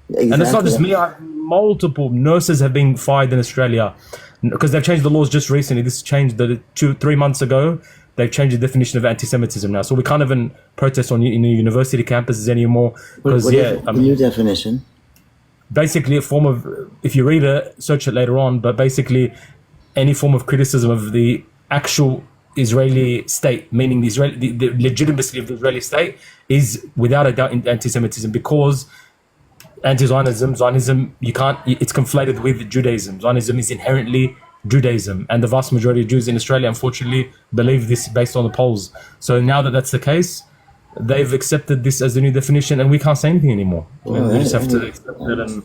Exactly. And it's not just me. Multiple nurses have been fired in Australia because they've changed the laws just recently. This changed 2-3 months ago. They've changed the definition of anti-Semitism now, so we can't even protest on in university campuses anymore. Because the new definition, basically a form of, if you read it, search it later on, but basically any form of criticism of the actual Israeli state, meaning the legitimacy of the Israeli state, is without a doubt anti-Semitism, because Zionism, it's conflated with Judaism. Zionism is inherently Judaism, and the vast majority of Jews in Australia, unfortunately, believe this based on the polls. So now that that's the case, they've accepted this as the new definition, and we can't say anything anymore. We just have to accept it, and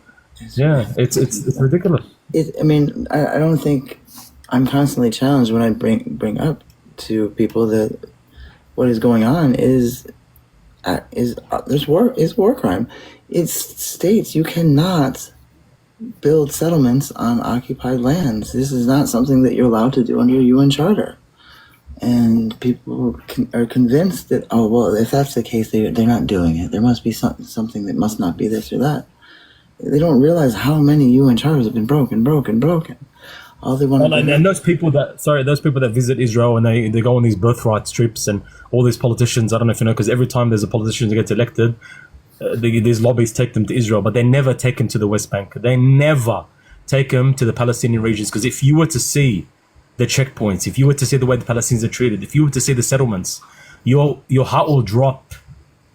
it's ridiculous. I don't think I'm constantly challenged when I bring up to people that what is going on is war crime. It states you cannot build settlements on occupied lands. This is not something that you're allowed to do under your UN Charter. And people are convinced that, oh, well, if that's the case, they're not doing it. There must be something that must not be this or that. They don't realize how many UN Charters have been broken. All they want and those people that visit Israel and they go on these birthright trips, and all these politicians, I don't know if you know, because every time there's a politician that gets elected, these lobbies take them to Israel, but they never take them to the West Bank. They never take them to the Palestinian regions, because if you were to see the checkpoints, if you were to see the way the Palestinians are treated, if you were to see the settlements, your heart will drop.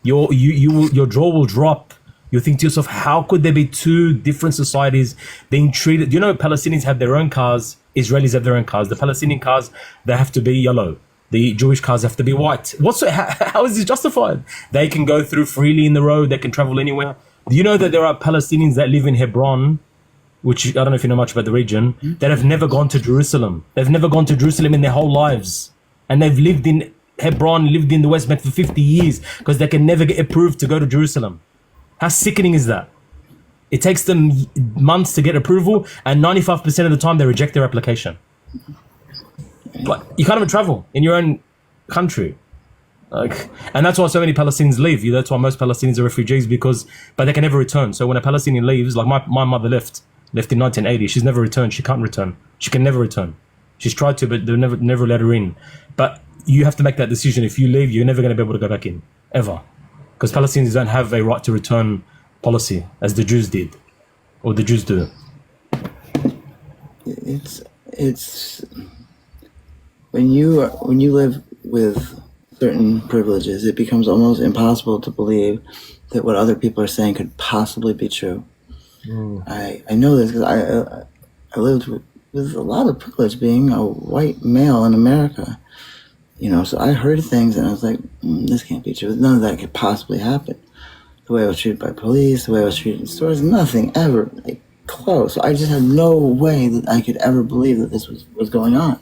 Your jaw will drop. You think to yourself, how could there be two different societies being treated? You know, Palestinians have their own cars, Israelis have their own cars. The Palestinian cars, they have to be yellow. The Jewish cars have to be white. How is this justified? They can go through freely in the road. They can travel anywhere. Do you know that there are Palestinians that live in Hebron, which I don't know if you know much about the region, that have never gone to Jerusalem. They've never gone to Jerusalem in their whole lives. And they've lived in Hebron, lived in the West Bank for 50 years because they can never get approved to go to Jerusalem. How sickening is that? It takes them months to get approval, and 95% of the time they reject their application. Like, you can't even travel in your own country. And that's why so many Palestinians leave. That's why most Palestinians are refugees, but they can never return. So when a Palestinian leaves, like my mother left in 1980, she's never returned. She can't return. She can never return. She's tried to, but they'll never let her in. But you have to make that decision. If you leave, you're never going to be able to go back in, ever. Because Palestinians don't have a right to return policy as the Jews did, or the Jews do. It's when you live with certain privileges, it becomes almost impossible to believe that what other people are saying could possibly be true. I know this because I lived with a lot of privilege being a white male in America. So I heard things and I was like, this can't be true. None of that could possibly happen. The way I was treated by police, the way I was treated in stores, nothing ever close. So I just had no way that I could ever believe that this was going on.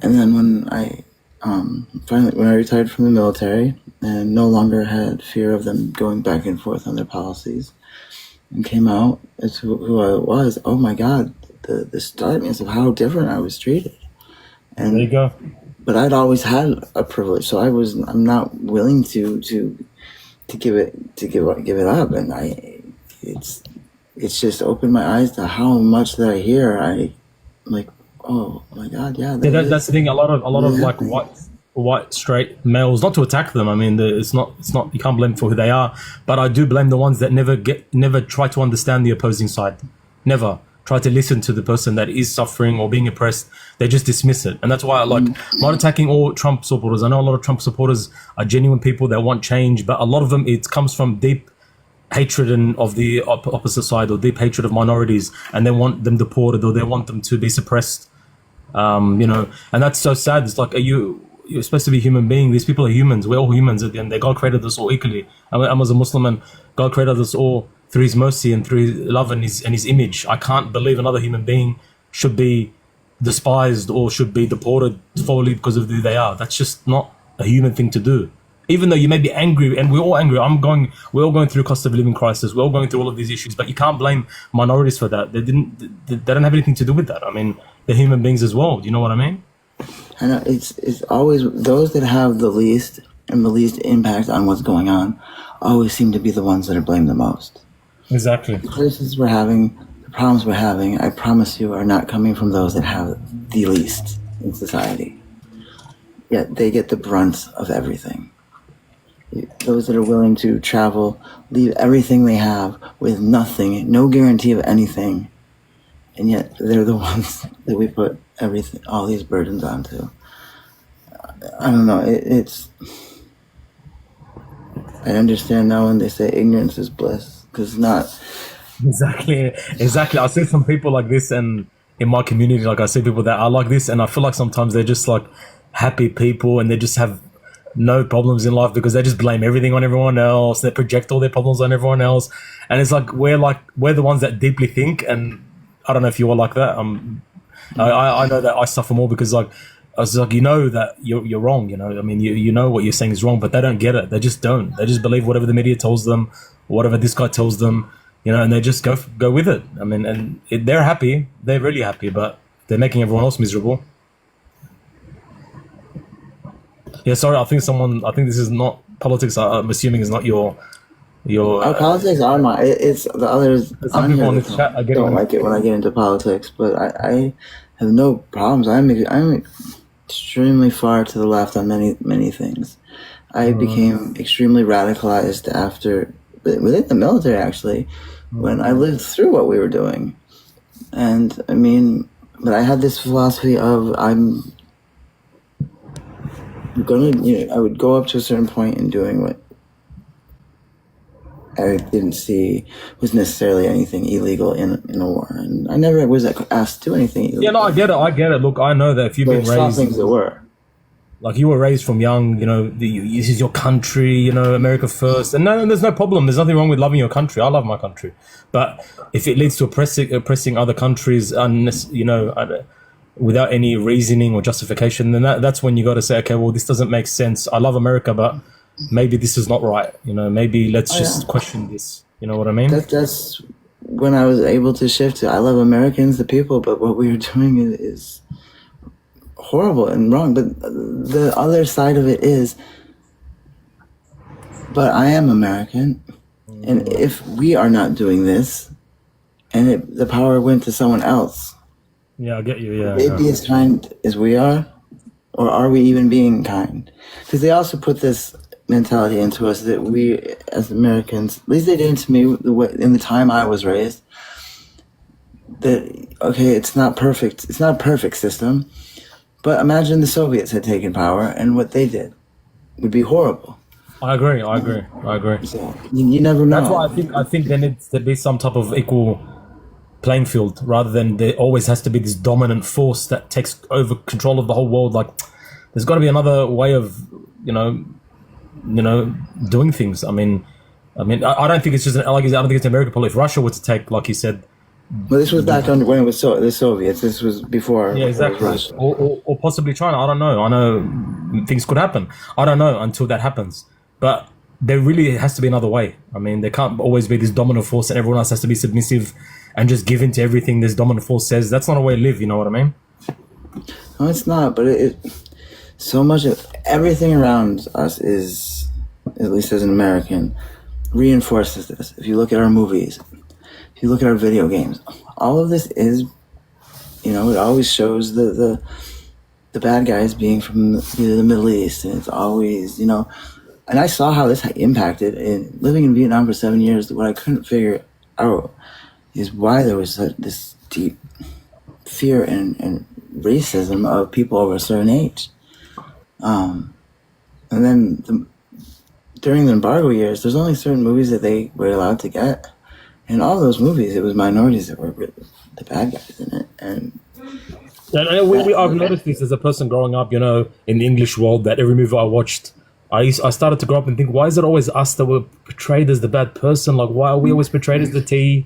And then when I retired from the military and no longer had fear of them going back and forth on their policies and came out as who I was, oh my God, the starkness of how different I was treated. And there you go. but I'd always had a privilege, so I'm not willing to give it up, and it's just opened my eyes to how much that I hear. I'm like, oh my God, yeah. That's the thing. A lot of like white straight males. Not to attack them. I mean, it's not. You can't blame them for who they are. But I do blame the ones that never try to understand the opposing side. Never try to listen to the person that is suffering or being oppressed. They just dismiss it, and that's why I'm not attacking all Trump supporters. I know a lot of Trump supporters are genuine people that want change, but a lot of them, it comes from deep hatred of the opposite side, or deep hatred of minorities, and they want them deported, or they want them to be suppressed. And that's so sad. It's like, you're supposed to be a human being. These people are humans. We're all humans at the end. God created us all equally. I was a Muslim, and God created us all through His mercy and through His love and His image. I can't believe another human being should be despised or should be deported solely because of who they are. That's just not a human thing to do. Even though you may be angry, and we're all angry. We're all going through cost of living crisis. We're all going through all of these issues, but you can't blame minorities for that. They don't have anything to do with that. I mean, they're human beings as well. Do you know what I mean? I know it's always those that have the least impact on what's going on always seem to be the ones that are blamed the most. Exactly. The crises we're having, the problems we're having, I promise you, are not coming from those that have the least in society. Yet they get the brunt of everything. Those that are willing to travel, leave everything they have with nothing, no guarantee of anything, and yet they're the ones that we put everything, all these burdens onto. I don't know. I understand now when they say ignorance is bliss, because not. Exactly. I see some people like this, and in my community, like I see people that are like this, and I feel like sometimes they're just like happy people, and they just have no problems in life because they just blame everything on everyone else. They project all their problems on everyone else, and it's like we're the ones that deeply think. And I don't know if you are like that. I know that I suffer more because like I was like, that you're wrong. I mean, you know what you're saying is wrong, but they don't get it. They just don't. They just believe whatever the media tells them, whatever this guy tells them, and they just go with it. I mean, and they're happy. They're really happy, but they're making everyone else miserable. Yeah, sorry. I think this is not politics. I'm assuming is not your. Our politics are my. It's the others on here on chat, I don't like it when I get into politics, but I have no problems. I'm extremely far to the left on many things. I became extremely radicalized within the military, actually, when I lived through what we were doing, and I mean, but I had this philosophy of I'm gonna, I would go up to a certain point in doing what I didn't see was necessarily anything illegal in a war, and I never was asked to do anything illegal. Yeah, no, I get it. Look, I know that if you've been raised, things that were like you were raised from young, this is your country, America first, and no, there's no problem. There's nothing wrong with loving your country. I love my country, but if it leads to oppressing other countries, without any reasoning or justification, then that's when you got to say, okay, well, this doesn't make sense. I love America, but maybe this is not right. Maybe let's just question this. You know what I mean? That's when I was able to shift to I love Americans, the people, but what we are doing is horrible and wrong. But the other side of it is, but I am American, and if we are not doing this, and the power went to someone else, yeah, I get you. Yeah, they be as kind as we are, or are we even being kind? Because they also put this mentality into us that we, as Americans, at least they did to me in the time I was raised, that okay, it's not perfect. It's not a perfect system, but imagine the Soviets had taken power, and what they did would be horrible. I agree. So you never know. That's why I think there needs to be some type of equal playing field, rather than there always has to be this dominant force that takes over control of the whole world. Like, there's got to be another way of, doing things. I mean, I don't think it's just I don't think it's American politics. If Russia were to take, like you said, well, this was back under when it was the Soviets. This was before. Yeah, exactly. Russia. Or possibly China. I don't know. I know things could happen. I don't know until that happens. But there really has to be another way. I mean, there can't always be this dominant force, and everyone else has to be submissive and just give in to everything this dominant force says. That's not a way to live. You know what I mean? No, it's not. But so much of everything around us is, at least as an American, reinforces this. If you look at our movies, if you look at our video games, all of this is, it always shows the bad guys being from the Middle East, and it's always, and I saw how this impacted. In living in Vietnam for 7 years, what I couldn't figure out is why there was this deep fear and racism of people over a certain age. And then during the embargo years, there's only certain movies that they were allowed to get. And all those movies, it was minorities that were the bad guys in it. And I've noticed this as a person growing up, in the English world, that every movie I watched, I started to grow up and think, why is it always us that were portrayed as the bad person? Like, why are we always portrayed as the T?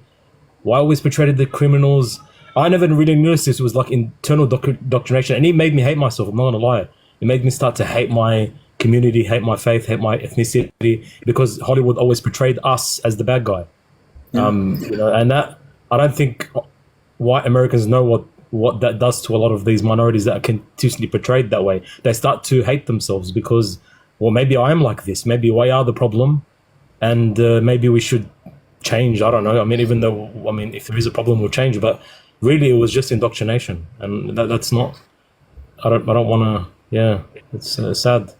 Why always portrayed as the criminals? I never really noticed this. It was like internal indoctrination, and it made me hate myself. I'm not gonna lie. It made me start to hate my community, hate my faith, hate my ethnicity, because Hollywood always portrayed us as the bad guy. And that, I don't think white Americans know what that does to a lot of these minorities that are continuously portrayed that way. They start to hate themselves because, well, maybe I am like this. Maybe we are the problem, and maybe we should change. I don't know. I mean, even though, if there is a problem, we'll change. But really, it was just indoctrination, and that's not. I don't want to. Yeah, it's sad.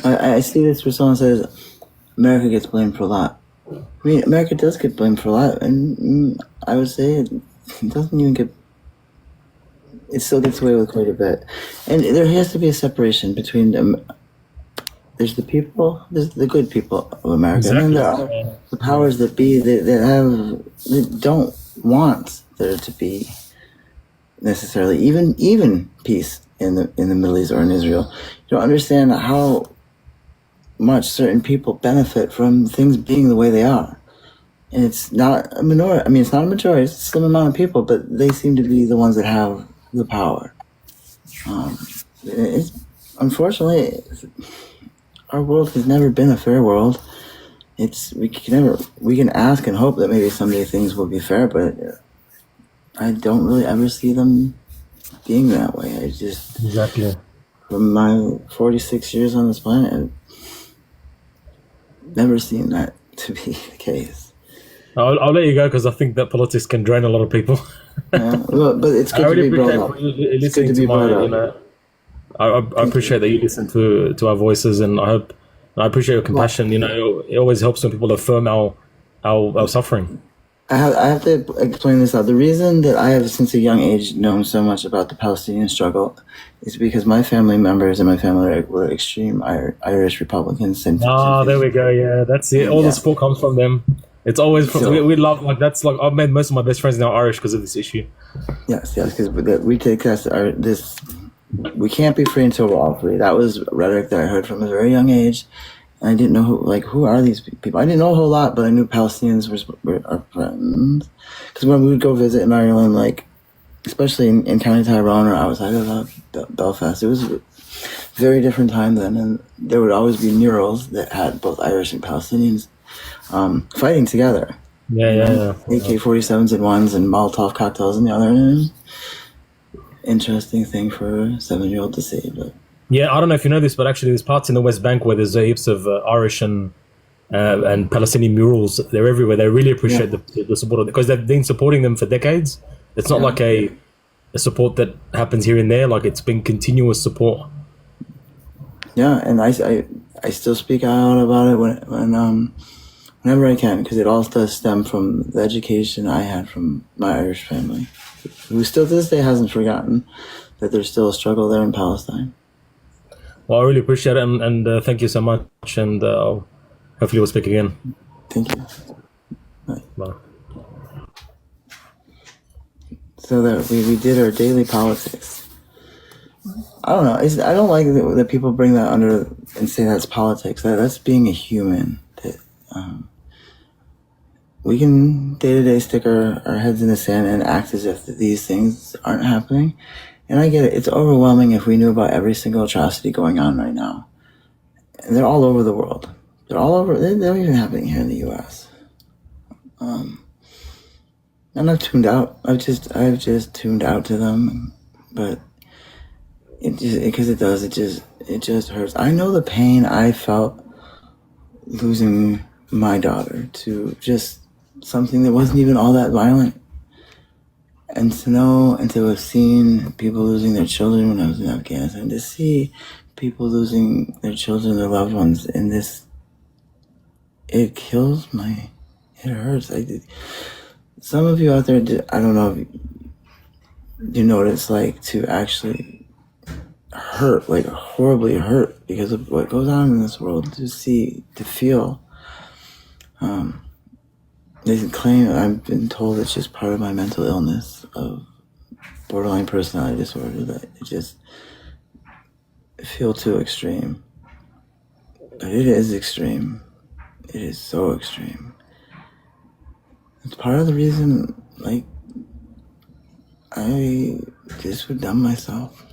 I see this where someone says America gets blamed for a lot. I mean, America does get blamed for a lot, and I would say it doesn't even get. It still gets away with quite a bit, and there has to be a separation between them. There's the people, there's the good people of America, Exactly. and then there are the powers that be that don't want there to be necessarily even peace in the Middle East or in Israel. You don't understand how much certain people benefit from things being the way they are. And it's not a minority. I mean, it's not a majority. It's a slim amount of people, but they seem to be the ones that have the power. Unfortunately, our world has never been a fair world. We can ask and hope that maybe someday things will be fair, but I don't really ever see them being that way. Exactly. From my 46 years on this planet, I've never seen that to be the case. I'll let you go because I think that politics can drain a lot of people. Yeah, but it's good to be brought up. It's good to be brought up. I appreciate that you listen to our voices, and I appreciate your compassion. It always helps when people affirm our suffering. I have to explain this out. The reason that I have, since a young age, known so much about the Palestinian struggle is because my family members and my family were extreme Irish Republicans. There we go. Yeah, that's it. All the support comes from them. It's always from, we love, I've made most of my best friends now Irish because of this issue. Yes, because we take this. We can't be free until we're all free. That was rhetoric that I heard from a very young age. And I didn't know who are these people. I didn't know a whole lot, but I knew Palestinians were our friends. Because when we would go visit in Ireland, especially in County Tyrone or outside of Belfast, it was a very different time then. And there would always be murals that had both Irish and Palestinians fighting together. Yeah. AK-47s in ones and Molotov cocktails in the other. Interesting thing for a 7-year-old to see, but. Yeah, I don't know if you know this, but actually there's parts in the West Bank where there's heaps of Irish and Palestinian murals. They're everywhere. They really appreciate the support because they've been supporting them for decades. It's not like a support that happens here and there. Like, it's been continuous support. Yeah, and I still speak out about it whenever I can, because it all does stem from the education I had from my Irish family, who still to this day hasn't forgotten that there's still a struggle there in Palestine. Well, I really appreciate it, and thank you so much, and hopefully we'll speak again. Thank you. Bye. So that we did our daily politics. I don't know. I don't like that people bring that under and say that's politics. That's being a human. We can day to day stick our heads in the sand and act as if these things aren't happening. And I get it. It's overwhelming if we knew about every single atrocity going on right now. And they're all over the world. They're all over. They're even happening here in the U.S. And I've tuned out. I've just tuned out to them. But it just hurts. I know the pain I felt losing my daughter to just something that wasn't even all that violent. And to know and to have seen people losing their children when I was in Afghanistan, to see people losing their children, their loved ones in this, it kills it hurts. Some of you out there, I don't know if you know what it's like to actually hurt, like horribly hurt because of what goes on in this world, to feel. They claim, I've been told it's just part of my mental illness of borderline personality disorder, that it just feel too extreme. But it is extreme. It is so extreme. It's part of the reason, like, I just would numb myself,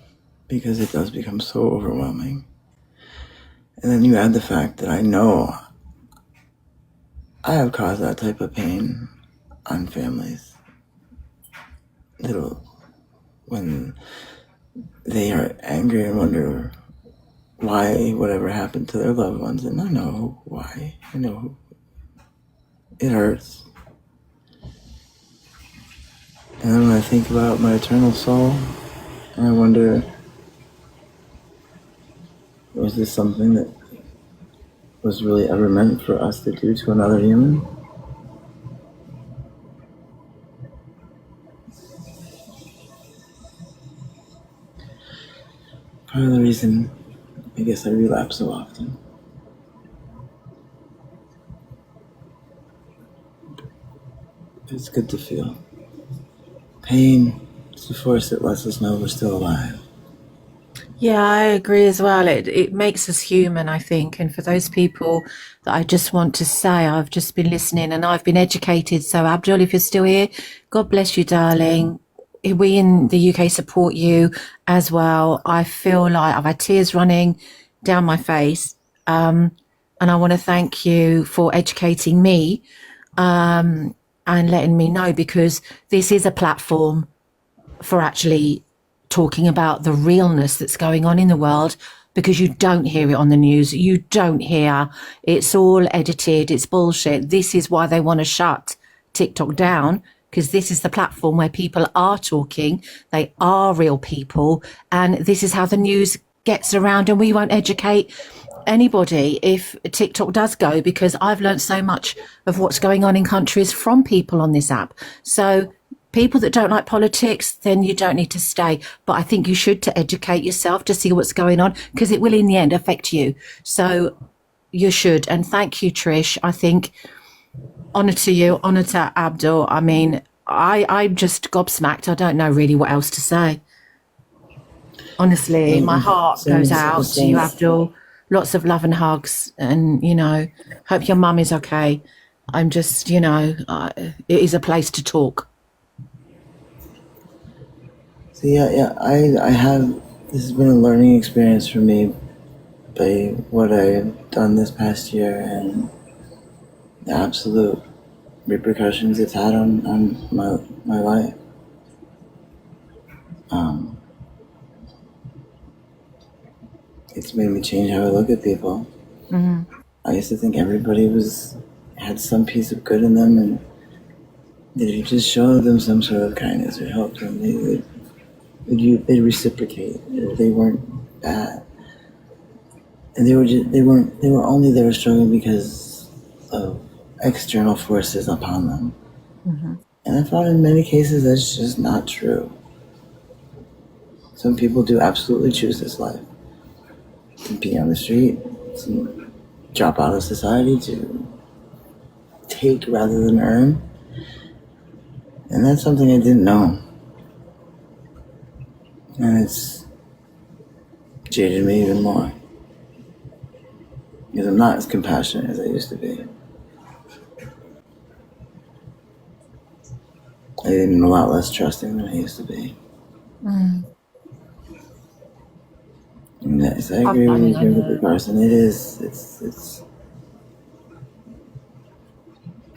because it does become so overwhelming. And then you add the fact that I know I have caused that type of pain on families when they are angry and wonder why whatever happened to their loved ones. And I know why. I know it hurts. And then when I think about my eternal soul, and I wonder, was this something that was really ever meant for us to do to another human? Part of the reason I guess I relapse so often. It's good to feel. Pain is the force that lets us know we're still alive. Yeah, I agree as well. It makes us human, I think. And for those people that I just want to say, I've just been listening and I've been educated. So Abdul, if you're still here, God bless you, darling. We in the UK support you as well. I feel like I've had tears running down my face. And I want to thank you for educating me and letting me know, because this is a platform for actually talking about the realness that's going on in the world, because you don't hear it on the news. You don't hear, it's all edited, it's bullshit. This is why they want to shut TikTok down, because this is the platform where people are talking, they are real people, and this is how the news gets around. And we won't educate anybody if TikTok does go, because I've learned so much of what's going on in countries from people on this app. So people that don't like politics, then you don't need to stay. But I think you should, to educate yourself, to see what's going on, because it will in the end affect you. So you should. And thank you, Trish. I think honour to you, honour to Abdul. I mean, I'm just gobsmacked. I don't know really what else to say. Honestly, my heart goes out to you, Abdul. Lots of love and hugs. And, you know, hope your mum is okay. I'm just, you know, it is a place to talk. So yeah, I have, this has been a learning experience for me by what I've done this past year and the absolute repercussions it's had on my life. It's made me change how I look at people. Mm-hmm. I used to think everybody had some piece of good in them, and that if you just showed them some sort of kindness or helped them, they'd reciprocate. They weren't bad, and they were only there struggling because of external forces upon them. Mm-hmm. And I found in many cases that's just not true. Some people do absolutely choose this life, to be on the street, to drop out of society, to take rather than earn. And that's something I didn't know. And it's jaded me even more, because I'm not as compassionate as I used to be. I'm a lot less trusting than I used to be. Mm. And yes, I agree with you, Carson. It is. It's.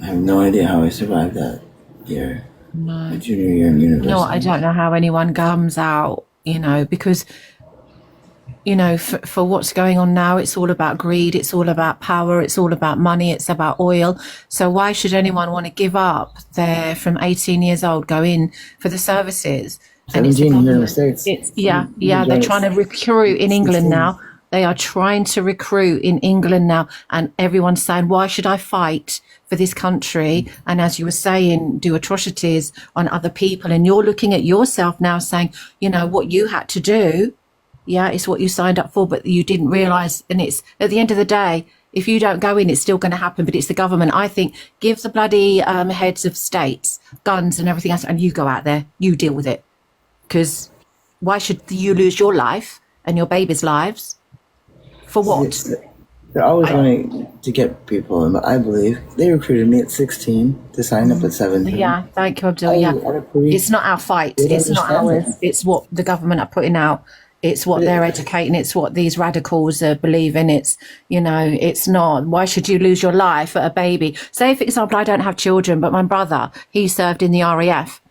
I have no idea how I survived that year. No. My junior year in university. No, I don't know how anyone comes out, you know, because you know, for what's going on now. It's all about greed. It's all about power. It's all about money. It's about oil. So why should anyone want to give up their, from 18 years old, go in for the services? And it's the 17 here in the government. States. It's, they're trying to recruit in England now. They are trying to recruit in England now. And everyone's saying, why should I fight for this country? And as you were saying, do atrocities on other people. And you're looking at yourself now saying, you know, what you had to do. Yeah, it's what you signed up for, but you didn't realise. And it's at the end of the day, if you don't go in, it's still going to happen. But it's the government. I think give the bloody heads of states guns and everything else, and you go out there, you deal with it. Because why should you lose your life and your babies' lives for what? They're always wanting to get people, and I believe they recruited me at 16 to sign up at 17. Yeah, thank you, Abdul. Yeah, it's not our fight. It's not ours. It's what the government are putting out. It's what they're educating. It's what these radicals believe in. It's, you know, it's not. Why should you lose your life for a baby? Say, for example, I don't have children, but my brother, he served in the RAF.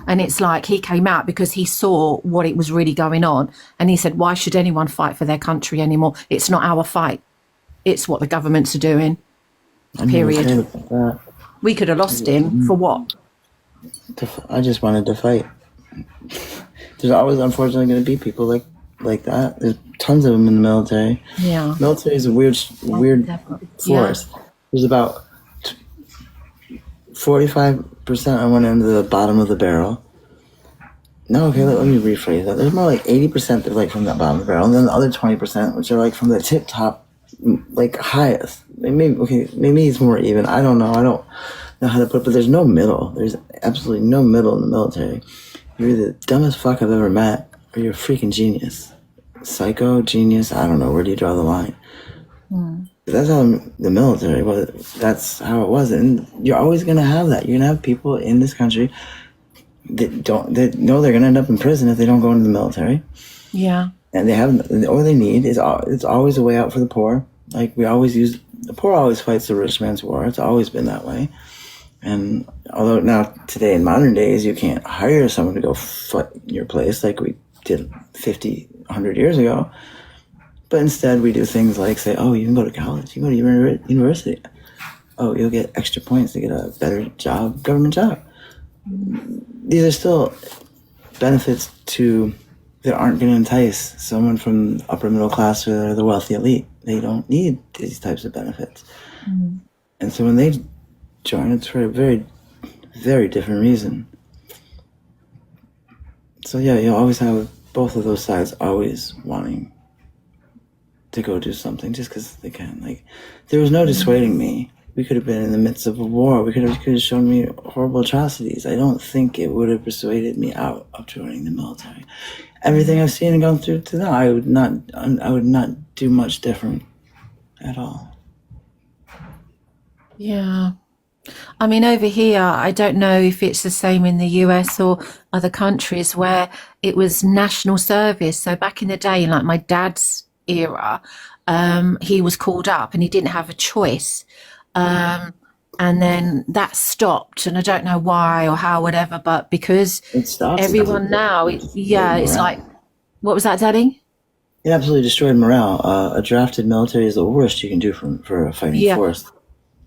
And it's like he came out because he saw what it was really going on. And he said, why should anyone fight for their country anymore? It's not our fight. It's what the governments are doing. Period. We could have lost him for what? I just wanted to fight. There's always, unfortunately, going to be people like that. There's tons of them in the military. Yeah. Military is a weird force. Yeah. There's about 45% on one end of the bottom of the barrel. No, okay, let me rephrase that. There's more like 80% that are like from the bottom of the barrel, and then the other 20%, which are like from the tip top, like highest. Maybe it's more even. I don't know. I don't know how to put it, but there's no middle. There's absolutely no middle in the military. You're either the dumbest fuck I've ever met, or you're a freaking genius. Psycho, genius, I don't know. Where do you draw the line? That's how the military was. That's how it was. And you're always going to have that. You're going to have people in this country that know they're going to end up in prison if they don't go into the military. Yeah. And they have, all they need is, it's always a way out for the poor. Like we always use, the poor always fights the rich man's war. It's always been that way. And although now today in modern days, you can't hire someone to go fight your place like we did 50, 100 years ago. But instead we do things like say, oh, you can go to college, you can go to university. Oh, you'll get extra points to get a better job, government job. These are still benefits that aren't going to entice someone from upper middle class or the wealthy elite. They don't need these types of benefits. And so when they join, it's for a very, very different reason. So yeah, you'll always have both of those sides always wanting to go do something just because they can. Like, there was no dissuading me. We could have been in the midst of a war. We could have shown me horrible atrocities. I don't think it would have persuaded me out of joining the military. Everything I've seen and gone through to now, I would not do much different at all. Yeah. I mean, over here, I don't know if it's the same in the US or other countries where it was national service. So back in the day, like my dad's era, he was called up and he didn't have a choice. And then that stopped, and I don't know why or how, whatever, but because everyone now, it's like, what was that, Daddy? It absolutely destroyed morale. A drafted military is the worst you can do for a fighting force.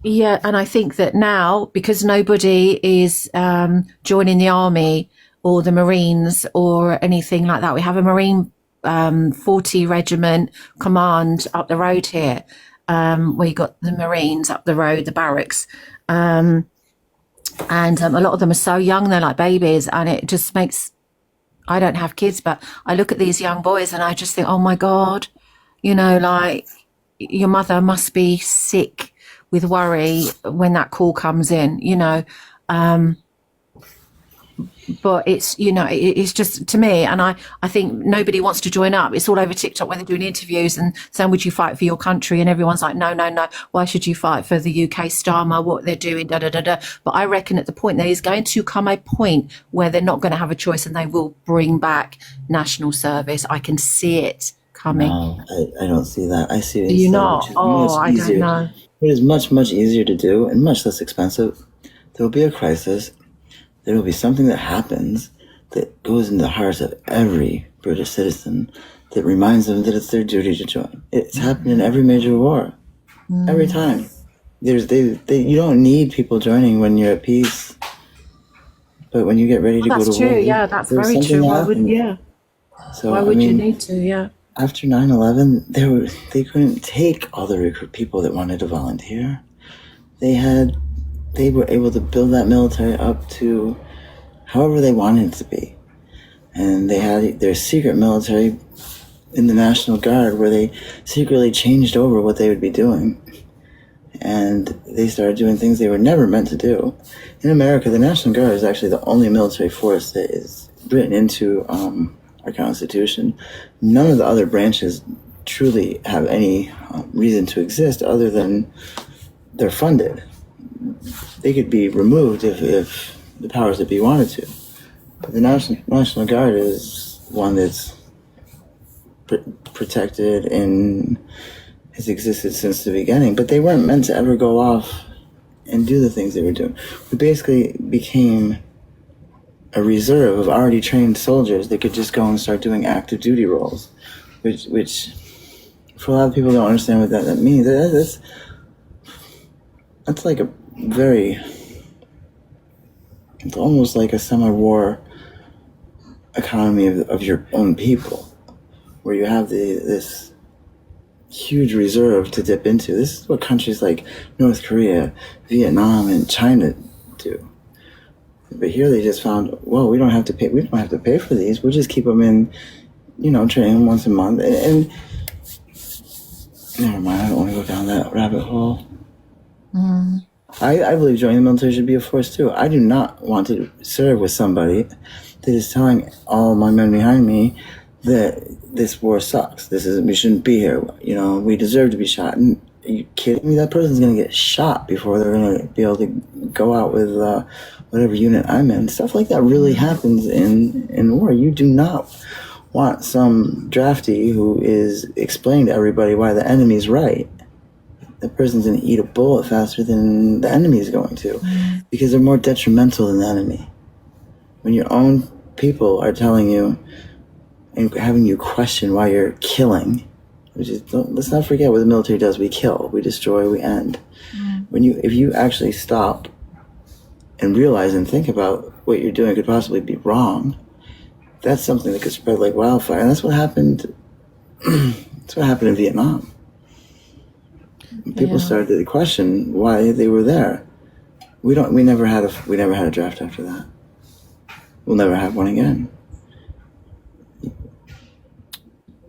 Yeah, and I think that now, because nobody is joining the army or the Marines or anything like that, we have a Marine 40 Regiment command up the road here, where you got the Marines up the road, the barracks. And a lot of them are so young, they're like babies, and it just makes, I don't have kids, but I look at these young boys and I just think, oh my God, you know, like your mother must be sick with worry when that call comes in, you know. But it's, you know, it's just, to me, and I think nobody wants to join up. It's all over TikTok when they're doing interviews and saying, would you fight for your country? And everyone's like, no. Why should you fight for the UK Starmer, what they're doing, da-da-da-da. But I reckon at the point there is going to come a point where they're not going to have a choice and they will bring back national service. I can see it coming. No, I don't see that. I see it. Do you not? Oh, I don't know. It is much, much easier to do and much less expensive. There will be a crisis. There will be something that happens that goes into the hearts of every British citizen that reminds them that it's their duty to join. It's happened in every major war. Every time. You don't need people joining when you're at peace. But when you get ready to go to That's war, true. Yeah, that's there's very something true. happens. So, Why would you need to? Yeah. after 9/11, they couldn't take all the people that wanted to volunteer. They were able to build that military up to however they wanted it to be. And they had their secret military in the National Guard where they secretly changed over what they would be doing. And they started doing things they were never meant to do. In America, the National Guard is actually the only military force that is written into our Constitution. None of the other branches truly have any reason to exist other than they're funded. They could be removed if the powers that be wanted to. But the National Guard is one that's protected and has existed since the beginning. But they weren't meant to ever go off and do the things they were doing. We basically became a reserve of already trained soldiers that could just go and start doing active duty roles, which for a lot of people don't understand what that means. That's like a very, it's almost like a semi-war economy of your own people, where you have this huge reserve to dip into. This is what countries like North Korea, Vietnam, and China do. But here they just found, well, we don't have to pay for these. We'll just keep them in, training once a month. And never mind, I don't want to go down that rabbit hole. I believe joining the military should be a force too. I do not want to serve with somebody that is telling all my men behind me that this war sucks. We shouldn't be here. We deserve to be shot. And are you kidding me? That person's going to get shot before they're going to be able to go out with whatever unit I'm in. Stuff like that really happens in war. You do not want some draftee who is explaining to everybody why the enemy's right. That person's going to eat a bullet faster than the enemy is going to, because they're more detrimental than the enemy. When your own people are telling you and having you question why you're killing, let's not forget what the military does. We kill, we destroy, we end. If you actually stop and realize and think about what you're doing could possibly be wrong, that's something that could spread like wildfire. And that's what happened. That's what happened in Vietnam. People started to question why they were there. We never had a draft after that. We'll never have one again.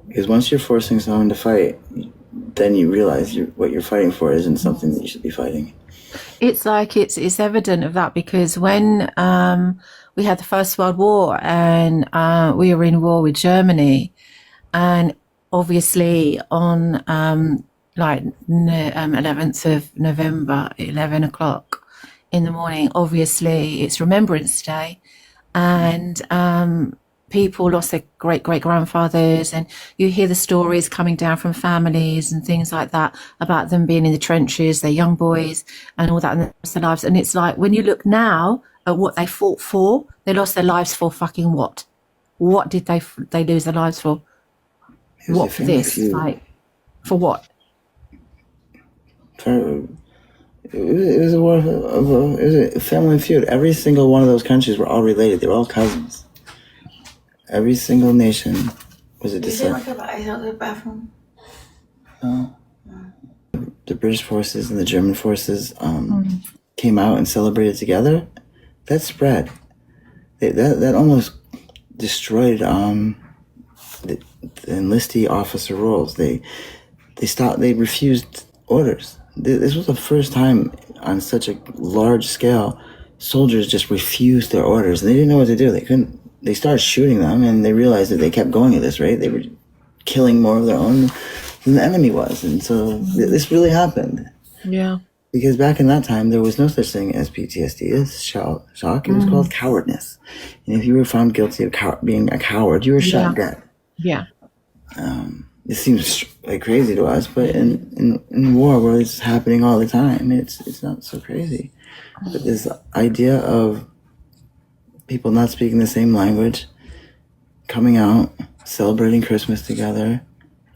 Because once you're forcing someone to fight, then you realize what you're fighting for isn't something that you should be fighting. It's like it's evident of that, because when we had the First World War and we were in war with Germany, and obviously on 11th of November, 11 o'clock in the morning, obviously it's Remembrance Day, and people lost their great-great-grandfathers, and you hear the stories coming down from families and things like that about them being in the trenches, their young boys and all that, and the rest of their lives. And it's like, when you look now at what they fought for, they lost their lives for fucking what? What did they lose their lives for? What for this? Like, for what? It was a war it was a family feud. Every single one of those countries were all related. They were all cousins. Every single nation was a descendant. No. The British forces and the German forces came out and celebrated together. That spread. That almost destroyed the enlistee officer roles. They refused orders. This was the first time on such a large scale soldiers just refused their orders, and they didn't know what to do. They started shooting them, and they realized that they kept going at this rate. They were killing more of their own than the enemy was. And so this really happened. Yeah. Because back in that time, there was no such thing as PTSD, as shock. It was called cowardness. And if you were found guilty of being a coward, you were shot dead. Yeah. It seems like crazy to us, but in war where it's happening all the time, it's not so crazy. But this idea of people not speaking the same language, coming out, celebrating Christmas together,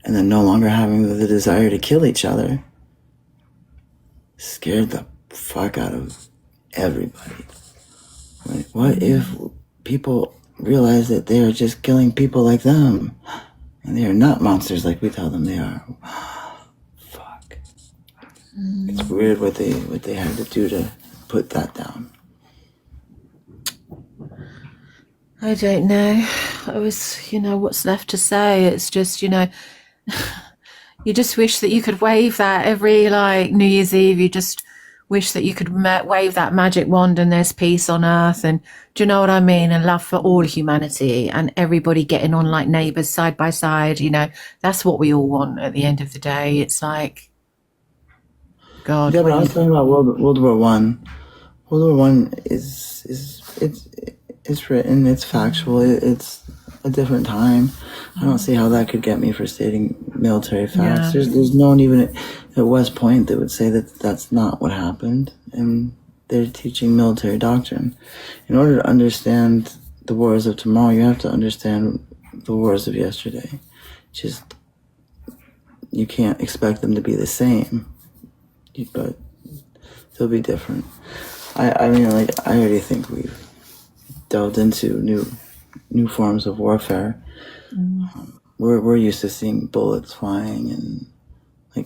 and then no longer having the desire to kill each other, scared the fuck out of everybody. What if people realize that they are just killing people like them, and they are not monsters like we tell them they are? Fuck. It's weird what they had to do to put that down. I don't know. I was, what's left to say? It's just, you just wish that you could wave that every New Year's Eve. You just wish that you could wave that magic wand and there's peace on earth, and do you know what I mean? And love for all humanity and everybody getting on like neighbours side by side. That's what we all want at the end of the day. It's like, God. Yeah, but I was talking about World War One. World War One it's written, it's factual, it's a different time. I don't see how that could get me for stating military facts. Yeah. There's no one even at West Point that would say that that's not what happened, and they're teaching military doctrine. In order to understand the wars of tomorrow, you have to understand the wars of yesterday. Just, you can't expect them to be the same, but they'll be different. I mean, I already think we've delved into new forms of warfare. We're used to seeing bullets flying and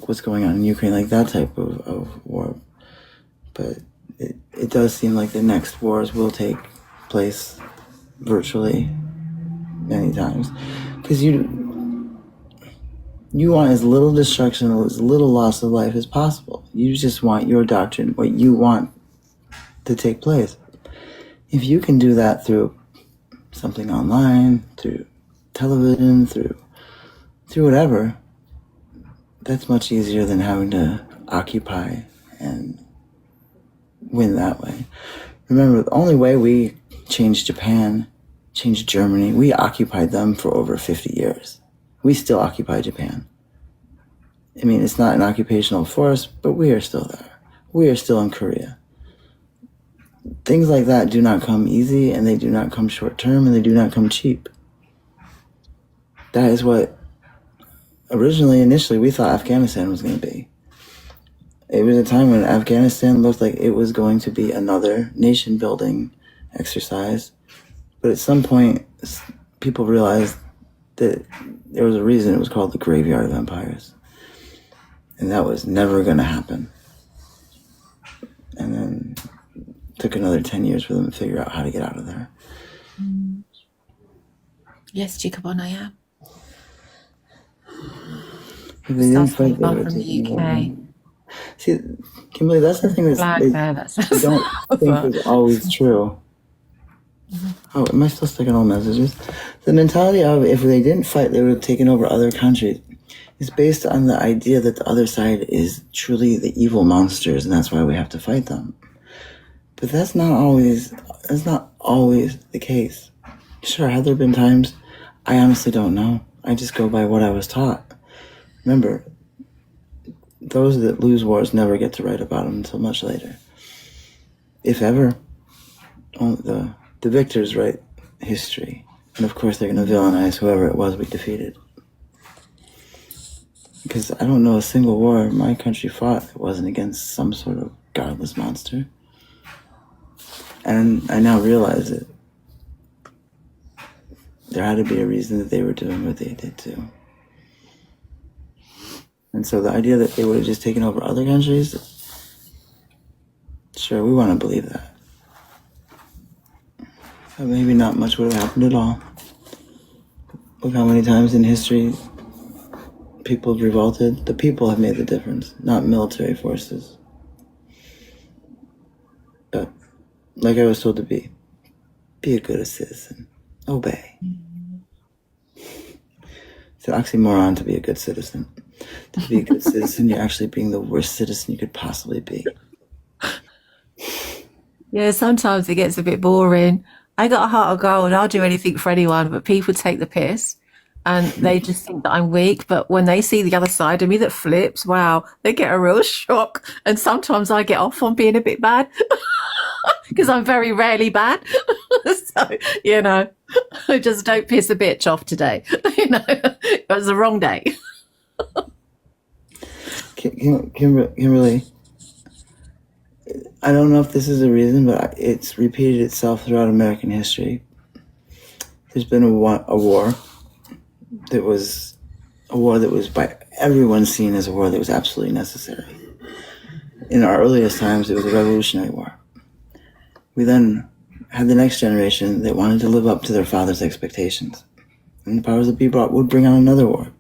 what's going on in Ukraine, that type of war. But it does seem like the next wars will take place virtually many times, because you want as little destruction, as little loss of life as possible. You just want your doctrine, what you want to take place. If you can do that through something online, through television, through whatever, that's much easier than having to occupy and win that way. Remember, the only way we changed Japan, changed Germany, we occupied them for over 50 years. We still occupy Japan. I mean, it's not an occupational force, but we are still there. We are still in Korea. Things like that do not come easy, and they do not come short term, and they do not come cheap. That is what initially we thought Afghanistan was going to be. It was a time when Afghanistan looked like it was going to be another nation building exercise. But at some point, people realized that there was a reason it was called the Graveyard of Empires. And that was never going to happen. And then took another 10 years for them to figure out how to get out of there. Yes, Jacobon, I am. If they didn't fight, I'm from the UK. See, Kimberly, that's the thing Flag there, that's I don't think is always true. Oh, am I still sticking all messages? The mentality of if they didn't fight, they would have taken over other countries is based on the idea that the other side is truly the evil monsters, and that's why we have to fight them. But that's not always the case. Sure, have there been times? I honestly don't know. I just go by what I was taught. Remember, those that lose wars never get to write about them until much later. If ever, only the victors write history. And of course they're going to villainize whoever it was we defeated. Because I don't know a single war my country fought that wasn't against some sort of godless monster. And I now realize that there had to be a reason that they were doing what they did too. And so the idea that they would have just taken over other countries, sure, we want to believe that. But maybe not much would have happened at all. Look how many times in history people have revolted. The people have made the difference, not military forces. But like I was told to be a good citizen. Obey. It's an oxymoron to be a good citizen. To be a good citizen, you're actually being the worst citizen you could possibly be. Yeah, sometimes it gets a bit boring. I got a heart of gold. I'll do anything for anyone, but people take the piss and they just think that I'm weak. But when they see the other side of me that flips, wow, they get a real shock. And sometimes I get off on being a bit bad because I'm very rarely bad. So, you know, just don't piss a bitch off today. You know, it was the wrong day. Kimberly, I don't know if this is a reason, but it's repeated itself throughout American history. There's been a war that was by everyone seen as a war that was absolutely necessary. In our earliest times, it was a revolutionary war. We then had the next generation that wanted to live up to their father's expectations. And the powers that be would bring on another war,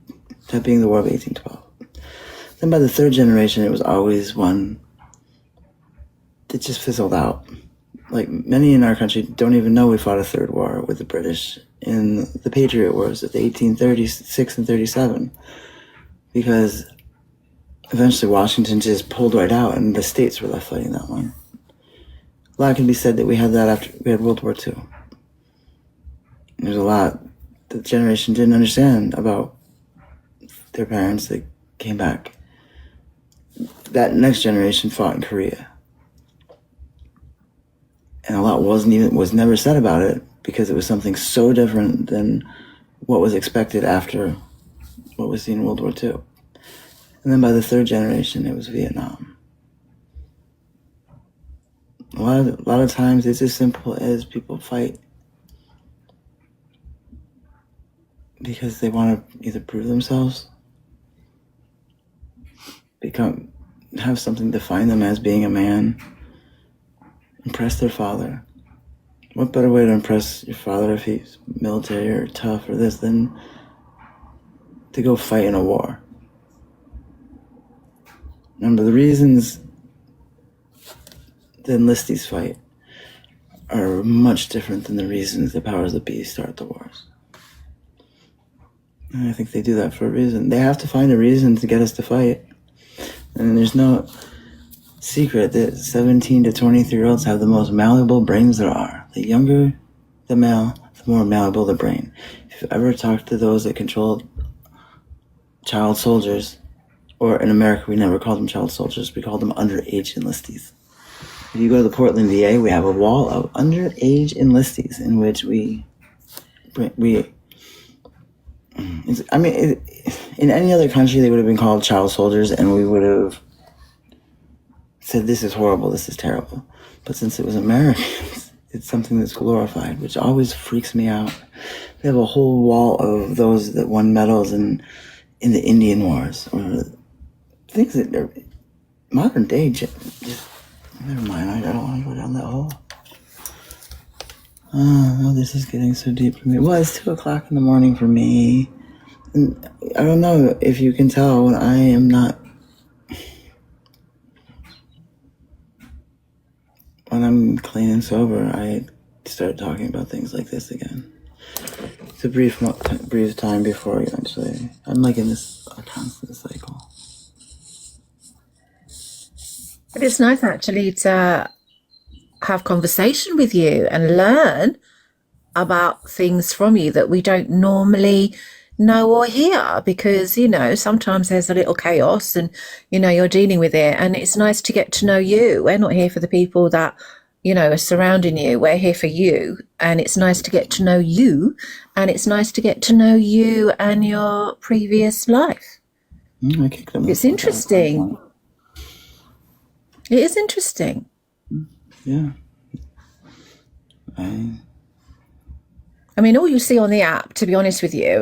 that being the War of 1812. Then by the third generation, it was always one that just fizzled out. Like, many in our country don't even know we fought a third war with the British in the Patriot Wars of the 1836 and 37, because eventually Washington just pulled right out and the states were left fighting that one. A lot can be said that we had that after we had World War II. There's a lot the generation didn't understand about their parents that came back. That next generation fought in Korea. And a lot was never said about it because it was something so different than what was expected after what was seen in World War II. And then by the third generation, it was Vietnam. A lot of times it's as simple as people fight because they want to either prove themselves, have something define them as being a man, impress their father. What better way to impress your father if he's military or tough or this than to go fight in a war? Remember, the reasons the enlistees fight are much different than the reasons the powers that be start the wars. And I think they do that for a reason. They have to find a reason to get us to fight. And there's no secret that 17 to 23-year-olds have the most malleable brains there are. The younger the male, the more malleable the brain. If you've ever talked to those that controlled child soldiers, or in America we never called them child soldiers, we called them underage enlistees. If you go to the Portland VA, we have a wall of underage enlistees in which in any other country they would have been called child soldiers and we would have said this is horrible, this is terrible. But since it was Americans, it's something that's glorified, which always freaks me out. They have a whole wall of those that won medals in the Indian Wars, or things that are modern day. Just never mind. I don't want to go down that hole. Oh, this is getting so deep for me. Well, it's 2:00 in the morning for me, and I don't know if you can tell when I am not. When I'm clean and sober, I start talking about things like this again. It's a brief time before eventually. I'm like in this constant cycle. But it's nice actually to have conversation with you and learn about things from you that we don't normally know or hear, because, you know, sometimes there's a little chaos and, you know, you're dealing with it, and it's nice to get to know you. We're not here for the people that, you know, are surrounding you. We're here for you, and it's nice to get to know you, and it's nice to get to know you and your previous life. It's interesting. It is interesting. Yeah. I mean, all you see on the app, to be honest with you,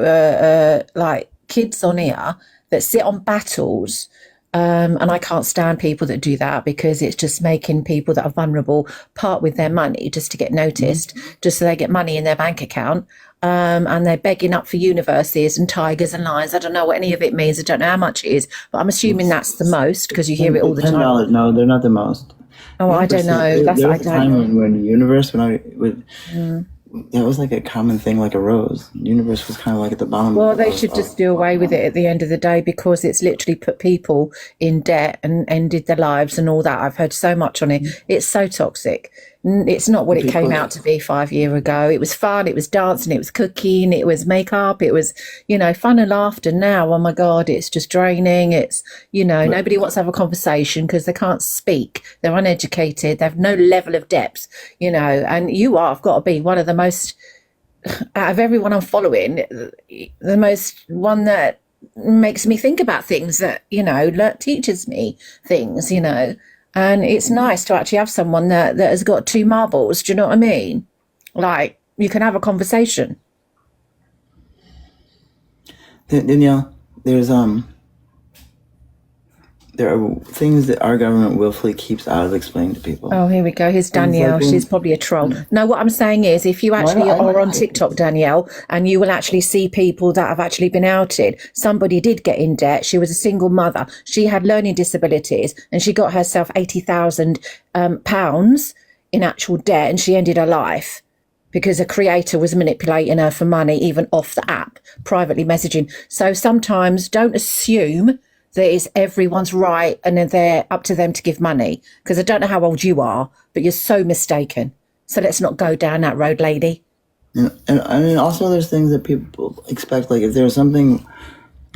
like kids on here that sit on battles, and I can't stand people that do that, because it's just making people that are vulnerable part with their money just to get noticed, just so they get money in their bank account, and they're begging up for universes and tigers and lions. I don't know what any of it means. I don't know how much it is, but I'm assuming that's the most, because you hear it all the time. $10. No, they're not the most. Oh, I don't know. There was a time when the universe, that was like a common thing, like a rose. The universe was kind of like at the bottom. Well, they should just do away with it at the end of the day, because it's literally put people in debt and ended their lives and all that. I've heard so much on it. It's so toxic. It's not what it came People, out to be 5 years ago. It was fun, it was dancing, it was cooking, it was makeup, it was, fun and laughter. Now, oh my God, it's just draining. It's, but nobody wants to have a conversation because they can't speak. They're uneducated. They have no level of depth, and I've got to be one of the most, out of everyone I'm following, the most one that makes me think about things that, teaches me things, and it's nice to actually have someone that has got two marbles. Do you know what I mean? Like, you can have a conversation. Danielle, there are things that our government willfully keeps out of explaining to people. Oh, here we go. Here's And it's like Danielle. She's probably a troll. No, what I'm saying is, if you no, actually I are on know. TikTok, Danielle, and you will actually see people that have actually been outed. Somebody did get in debt. She was a single mother. She had learning disabilities, and she got herself £80,000 in actual debt, and she ended her life because a creator was manipulating her for money, even off the app, privately messaging. So sometimes don't assume that it's everyone's right and then they're up to them to give money, because I don't know how old you are, but you're so mistaken. So let's not go down that road, lady. And I mean, also there's things that people expect, like if there was something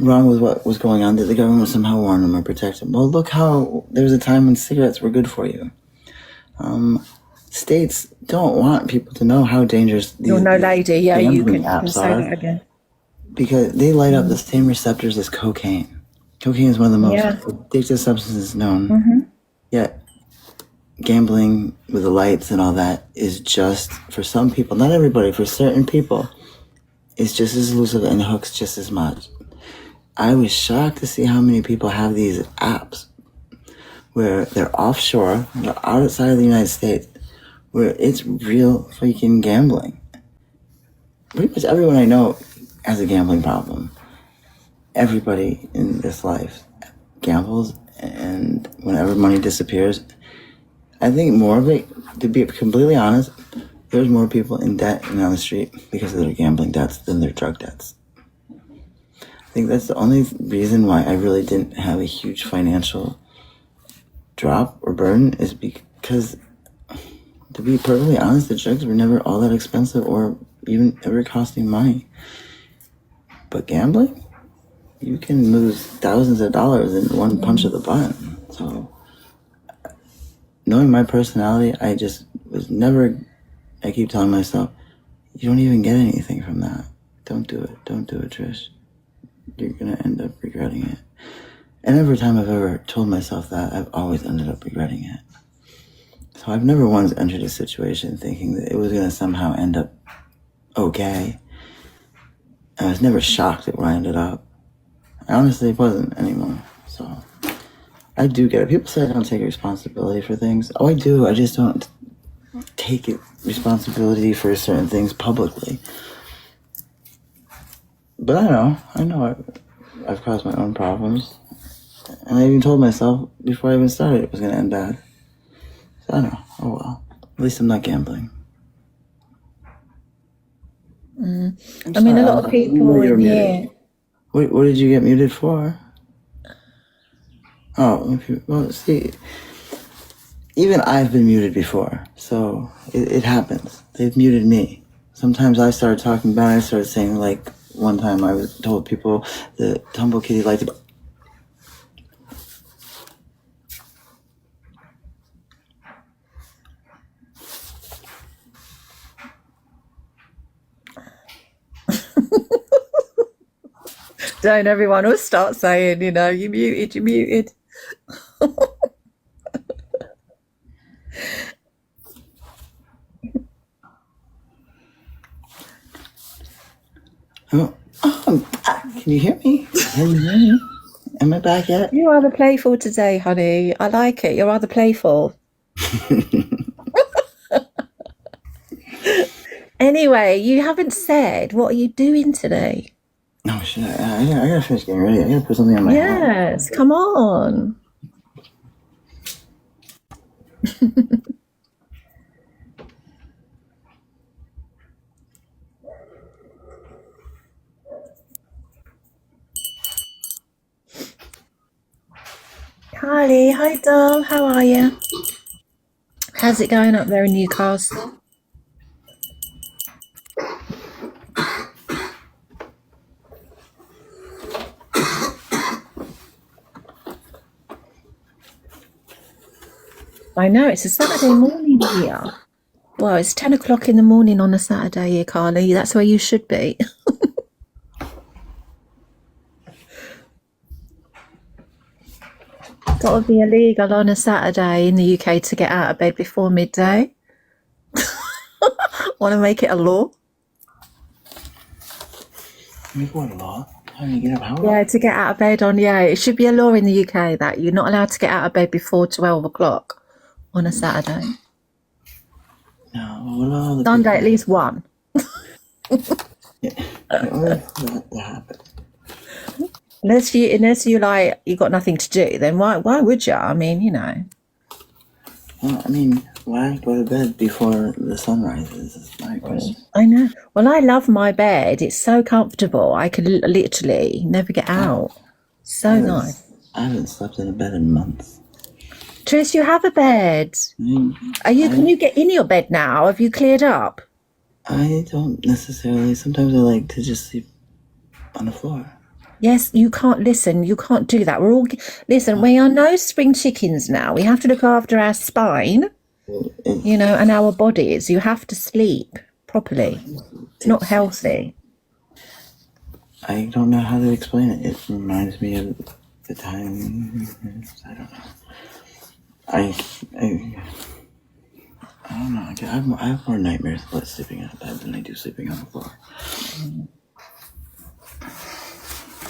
wrong with what was going on, that the government would somehow warn them or protect them. Well, look how there was a time when cigarettes were good for you. States don't want people to know how dangerous You're no lady. Yeah, you gambling can apps say that are, again. because they light up the same receptors as cocaine. Cocaine is one of the most Yeah. addictive substances known. Mm-hmm. Yet gambling with the lights and all that is just, for some people, not everybody, for certain people, it's just as elusive and hooks just as much. I was shocked to see how many people have these apps where they're offshore, they're outside of the United States, where it's real freaking gambling. Pretty much everyone I know has a gambling problem. Everybody in this life gambles, and whenever money disappears, I think more of it, to be completely honest, there's more people in debt and on the street because of their gambling debts than their drug debts. I think that's the only reason why I really didn't have a huge financial drop or burden, is because, to be perfectly honest, the drugs were never all that expensive or even ever costing money. But gambling, you can lose thousands of dollars in one punch of the button. So, knowing my personality, I just was never, I keep telling myself, you don't even get anything from that. Don't do it. Don't do it, Trish. You're going to end up regretting it. And every time I've ever told myself that, I've always ended up regretting it. So I've never once entered a situation thinking that it was going to somehow end up okay. I was never shocked at where I ended up. I honestly wasn't anymore. So I do get it. People say I don't take responsibility for things. Oh, I do. I just don't take responsibility for certain things publicly. But I know I've caused my own problems. And I even told myself before I even started it was going to end bad. So I don't know. Oh well. At least I'm not gambling. I mean, a lot of people, You're yeah. muted. What did you get muted for? Oh, well, see, even I've been muted before, so it happens. They've muted me. Sometimes I started talking about it. I started saying, like, one time I was told people that Tumble Kitty liked to... Don't everyone will start saying, you muted. Oh, can you hear me? Can you hear me? Am I back yet? You're rather playful today, honey. I like it. You're rather playful. Anyway, you haven't said, what are you doing today? Oh, shit. I gotta finish getting ready. I gotta put something on my head. Yes, come on. Carly, hi doll, how are you? How's it going up there in Newcastle? I know, it's a Saturday morning here. Well, it's 10 o'clock in the morning on a Saturday here, Carly. That's where you should be. Got to be illegal on a Saturday in the UK to get out of bed before midday. Want to make it a law? Make what law? How do you get up? How? Yeah, to get out of bed on, yeah, it should be a law in the UK that you're not allowed to get out of bed before 12 o'clock on a Saturday. No, what all the Sunday, people- at least one. That happened. Unless you like, you got nothing to do, then why would you? I mean, you know. Well, I mean, why go to bed before the sun rises? Is my question. I know. Well, I love my bed. It's so comfortable. I could literally never get out. So nice. I haven't slept in a bed in months. Tris, you have a bed. Can you get in your bed now? Have you cleared up? I don't necessarily. Sometimes I like to just sleep on the floor. Yes, you can't listen. You can't do that. Listen, we are no spring chickens now. We have to look after our spine, you know, and our bodies. You have to sleep properly. It's not healthy. I don't know how to explain it. It reminds me of the time. I don't know. I don't know. I have more nightmares about sleeping on a bed than I do sleeping on the floor.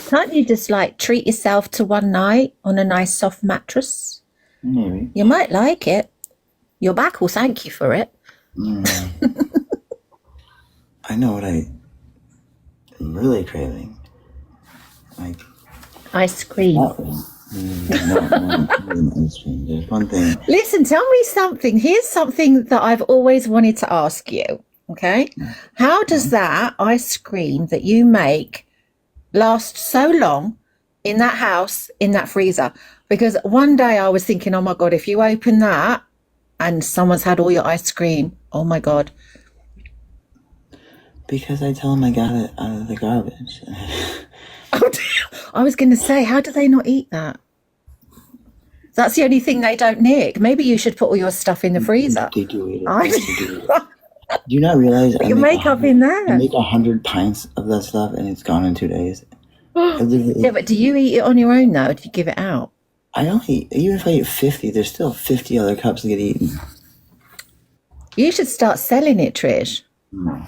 Can't you just like treat yourself to one night on a nice soft mattress? Maybe. You might like it. Your back will thank you for it. I know what I am really craving. Like Ice cream. no, ice cream. There's one thing. Listen, tell me something. Here's something that I've always wanted to ask you. Okay. How does that ice cream that you make last so long in that house, in that freezer? Because one day I was thinking, oh my God, if you open that and someone's had all your ice cream, oh my God. Because I tell them I got it out of the garbage. Oh, I was going to say, how do they not eat that? That's the only thing they don't nick. Maybe you should put all your stuff in the freezer. They do eat it. Do you not realize Your makeup in there. I make 100 pints of that stuff and it's gone in 2 days. Yeah, but do you eat it on your own though? Or do you give it out? I don't eat. Even if I eat 50, there's still 50 other cups that get eaten. You should start selling it, Trish. No.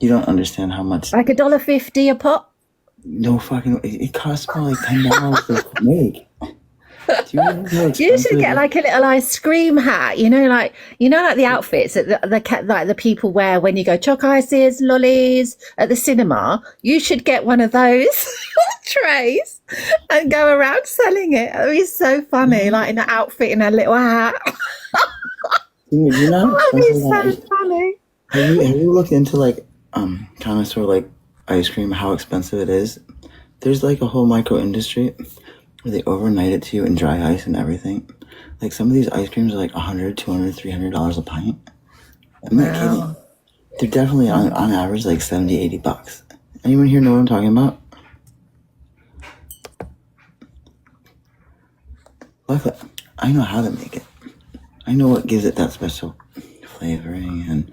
You don't understand how much. Like $1.50 a pop. No fucking. It costs more like $10 to make. Do you know how You should expensive get it like a little ice cream hat, like the outfits that the people wear when you go chalk ices, lollies at the cinema. You should get one of those trays and go around selling it. It'd be so funny, like in an outfit in a little hat. You know, That'd be so funny. have you looked into like connoisseur like ice cream, how expensive it is? There's like a whole micro industry where they overnight it to you in dry ice and everything. Like some of these ice creams are like $100, $200, $300 a pint. I'm not kidding. They're definitely on average like $70, $80. Anyone here know what I'm talking about? Luckily, I know how to make it. I know what gives it that special flavoring, and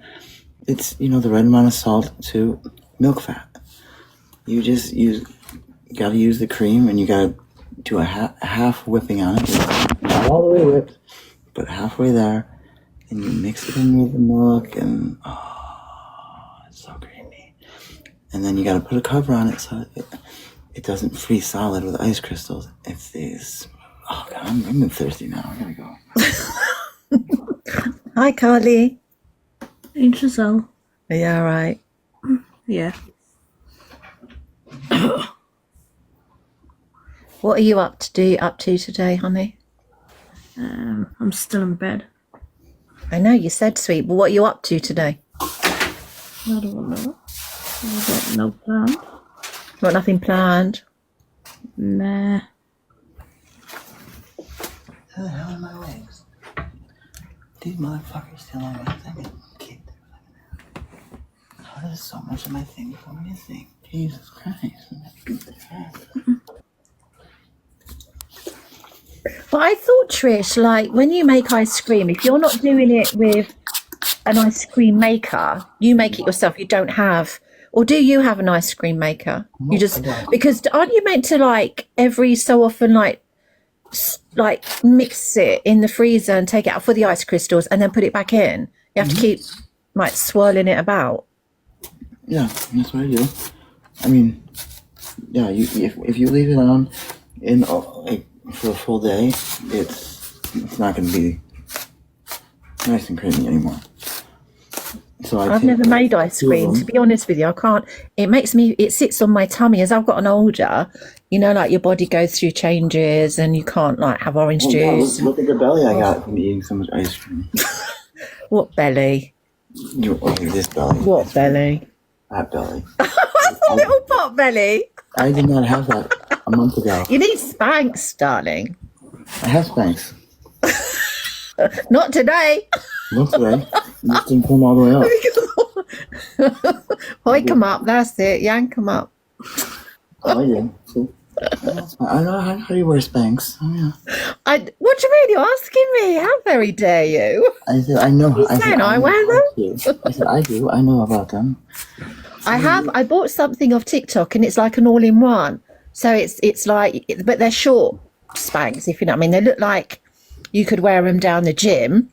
it's the right amount of salt to milk fat. You gotta use the cream, and you gotta do a half whipping on it. Not all the way whipped, but halfway there. And you mix it in with the milk, and it's so creamy. And then you gotta put a cover on it so it doesn't freeze solid with ice crystals. It stays. Oh God, I'm thirsty now. I gotta go. Hi, Carly. Ain't Giselle? Are you all right? Yeah. What are you up to today, honey? I'm still in bed. I know you said sweet, but what are you up to today? I don't know. I got no plan. Got nothing planned? Nah. How the hell are my legs? These motherfuckers still on my second kid. How does so much of my thing go missing? Jesus Christ. But I thought, Trish, like when you make ice cream, if you're not doing it with an ice cream maker, you make it yourself. You don't have, or do you have an ice cream maker? You just, because aren't you meant to like every so often like mix it in the freezer and take it out for the ice crystals and then put it back in? You have to keep like swirling it about. Yeah, that's what I do. I mean, yeah, if you leave it on in like for a full day, it's not going to be nice and creamy anymore. So I've never made ice cream, to be honest with you. I can't. It sits on my tummy as I've gotten older. You know, like your body goes through changes and you can't like have orange juice. Look at the belly I got from eating so much ice cream. What belly? This belly. What belly? That belly. That's a little pot belly. I did not have that a month ago. You need Spanx, darling. I have Spanx. Not today. Not today. You just didn't come all the way up. Hoik them up. That's it. Yank them up. Oh, I did. See? I know how do you wear Spanx. Oh, yeah. What do you mean? You're asking me? How very dare you? I said I know. I wear them. I said I do. I know about them. I bought something off TikTok and it's like an all-in-one. So it's like, but they're short Spanx, if you know what I mean. They look like you could wear them down the gym.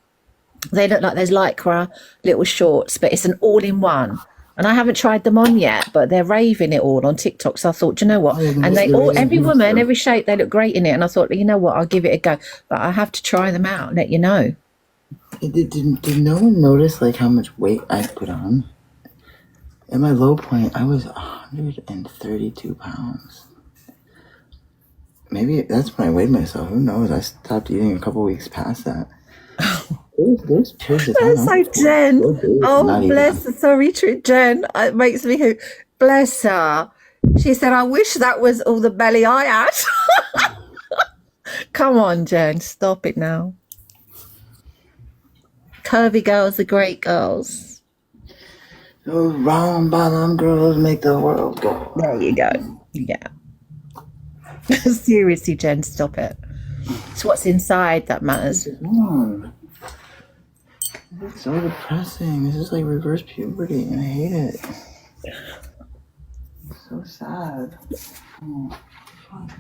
They look like there's lycra little shorts, but it's an all-in-one. And I haven't tried them on yet, but they're raving it all on TikTok. So I thought, you know what? And they all, every woman, every shape, they look great in it. And I thought, you know what? I'll give it a go. But I have to try them out and let you know. Did no one notice like how much weight I put on? At my low point, I was 132 pounds. Maybe that's when I weighed myself. Who knows? I stopped eating a couple weeks past that. There's periods of time. That's so Jen. Oh, bless. Sorry, Jen. It makes me hoot. Bless her. She said, I wish that was all the belly I had. Come on, Jen. Stop it now. Curvy girls are great girls. Those round bottom girls make the world go. There you go. Yeah. Seriously, Jen, stop it. It's what's inside that matters. It's so depressing. This is like reverse puberty, and I hate it. It's so sad. Oh, fuck.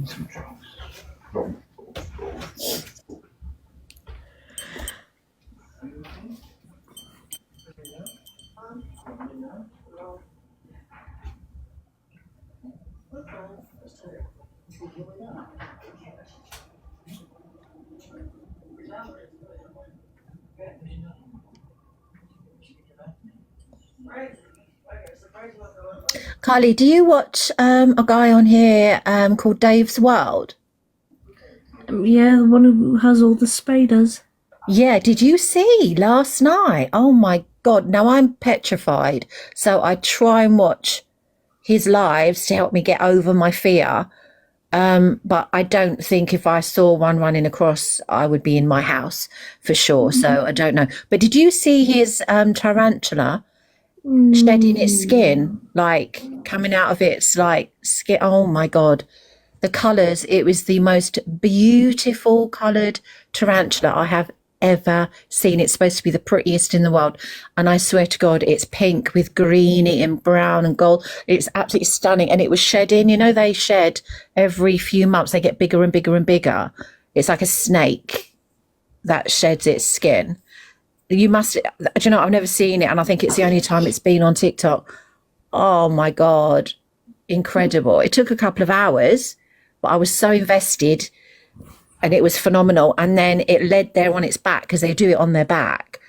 Some drugs. Carly, do you watch a guy on here called Dave's World? Yeah, the one who has all the spaders. Yeah, did you see last night? Oh my God, now I'm petrified. So I try and watch his lives to help me get over my fear. But I don't think if I saw one running across, I would be in my house for sure. So I don't know. But did you see his tarantula shedding its skin, like coming out of its like skin? Oh my God. The colours, it was the most beautiful coloured tarantula I have ever seen. It's supposed to be the prettiest in the world. And I swear to God, it's pink with green and brown and gold. It's absolutely stunning. And it was shedding. You know, they shed every few months. They get bigger and bigger and bigger. It's like a snake that sheds its skin. You must, do you know, I've never seen it. And I think it's the only time it's been on TikTok. Oh my God. Incredible. It took a couple of hours, but I was so invested and it was phenomenal. And then it led there on its back because they do it on their back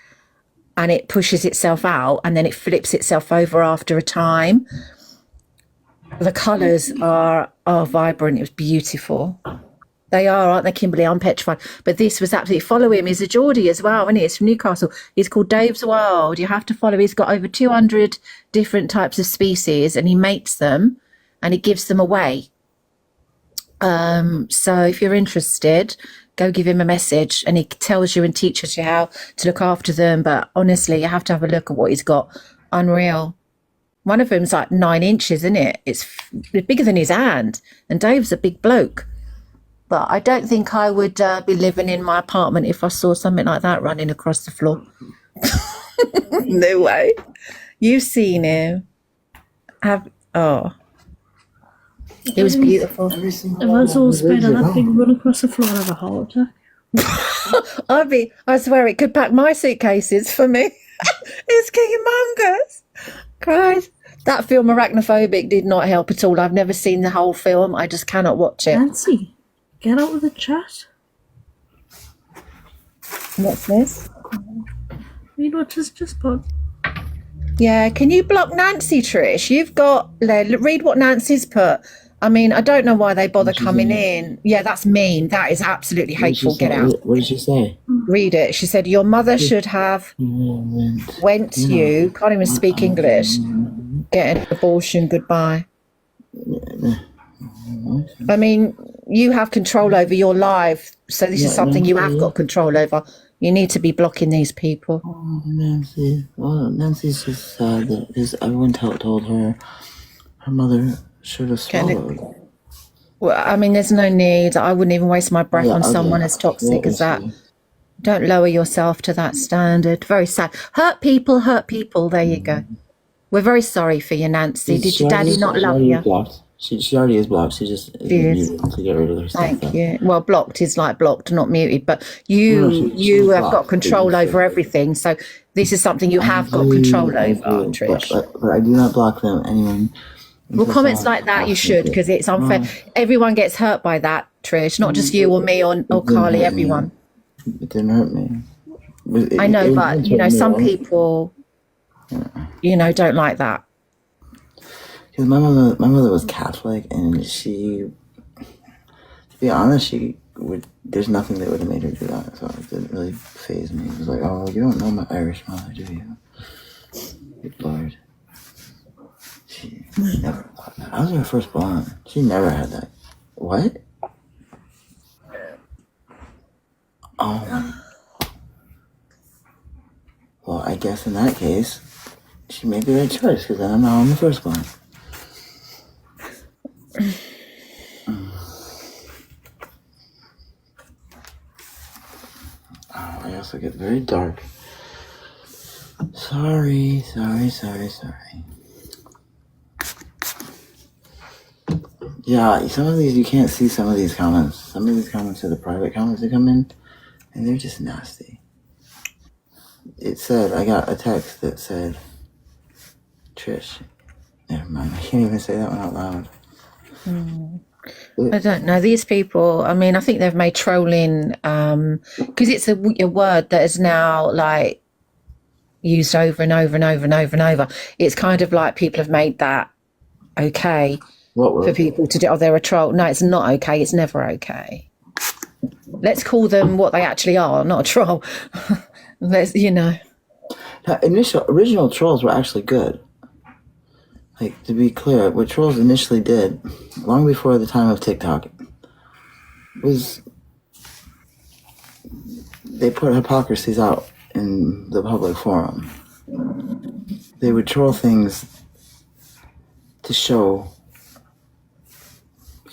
and it pushes itself out and then it flips itself over after a time. The colours are vibrant. It was beautiful. They are, aren't they, Kimberly? I'm petrified. But this was absolutely, follow him. He's a Geordie as well, isn't he? He's from Newcastle. He's called Dave's World. You have to follow. He's got over 200 different types of species, and he mates them and he gives them away. So if you're interested, go give him a message, and he tells you and teaches you how to look after them. But honestly, you have to have a look at what he's got. Unreal. One of them's like 9 inches, isn't it? It's bigger than his hand. And Dave's a big bloke. But I don't think I would be living in my apartment if I saw something like that running across the floor. No way. You've seen him. It was beautiful. If that's all spent on that thing run across the floor and have a heart attack. I swear it could pack my suitcases for me. It's humongous. Christ. That film Arachnophobic did not help at all. I've never seen the whole film. I just cannot watch it. Nancy, get out of the chat. What's this? Read what just put. Yeah, can you block Nancy, Trish? You've got... Read what Nancy's put. I mean, I don't know why they bother coming in. Yeah, that's mean. That is absolutely hateful. Get out. What did she say? Read it. She said, your mother should have went you, can't even speak English, get an abortion, goodbye. I mean, you have control over your life, so this is something you have got control over. You need to be blocking these people. Oh, Nancy. Well, Nancy's just sad that everyone told her mother should have swallowed. Well, I mean, there's no need. I wouldn't even waste my breath on someone as toxic as that. Don't lower yourself to that standard. Very sad. Hurt people. There you go. We're very sorry for you, Nancy. Did your daddy not love you? She already is blocked. She just is muted to get rid of her stuff. Thank you. Well, blocked is like blocked, not muted. But you have got control over everything. So this is something you have got control over, Trish. But I do not block them. Anyone. Well, comments like that you should, because it's unfair. Everyone gets hurt by that, Trish. Not just you or me or Carly. Everyone. It didn't hurt me. I know, but you know, some people, you know, don't like that. Because my mother was Catholic, and she, to be honest, there's nothing that would have made her do that, so it didn't really faze me. It was like, oh, you don't know my Irish mother, do you? Good Lord. She never thought that. I was her firstborn. She never had that. What? Oh. Well, I guess in that case, she made the right choice, because then I'm the firstborn. I also get very dark. Sorry. Yeah, some of these, you can't see some of these comments. Some of these comments are the private comments that come in, and they're just nasty. It said, I got a text that said, Trish, never mind, I can't even say that one out loud. I don't know. These people, I mean, I think they've made trolling, because it's a word that is now like used over and over and over and over and over. It's kind of like people have made that okay for people to do. Oh, they're a troll. No, it's not okay. It's never okay. Let's call them what they actually are, not a troll. Let's, you know. Now, original trolls were actually good. Like, to be clear, what trolls initially did, long before the time of TikTok, was they put hypocrisies out in the public forum. They would troll things to show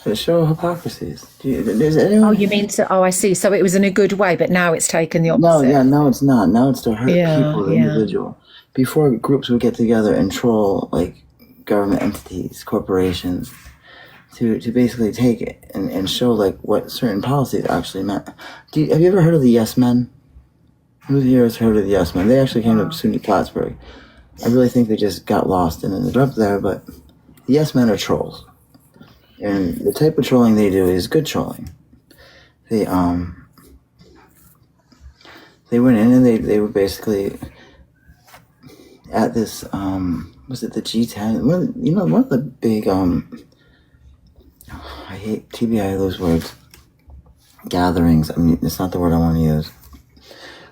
hypocrisies. Does anyone? Oh, you mean to? Oh, I see. So it was in a good way, but now it's taken the opposite. No, it's not. Now it's to hurt people, the individual. Before, groups would get together and troll like government entities, corporations, to basically take it and show like what certain policies actually meant. Have you ever heard of the Yes Men? Who here has heard of the Yes Men? They actually came to SUNY Plattsburgh. I really think they just got lost and ended up there, but the Yes Men are trolls. And the type of trolling they do is good trolling. They went in and they were basically at this was it the G10? One of the big I hate TBI those words. gatherings. I mean, it's not the word I want to use.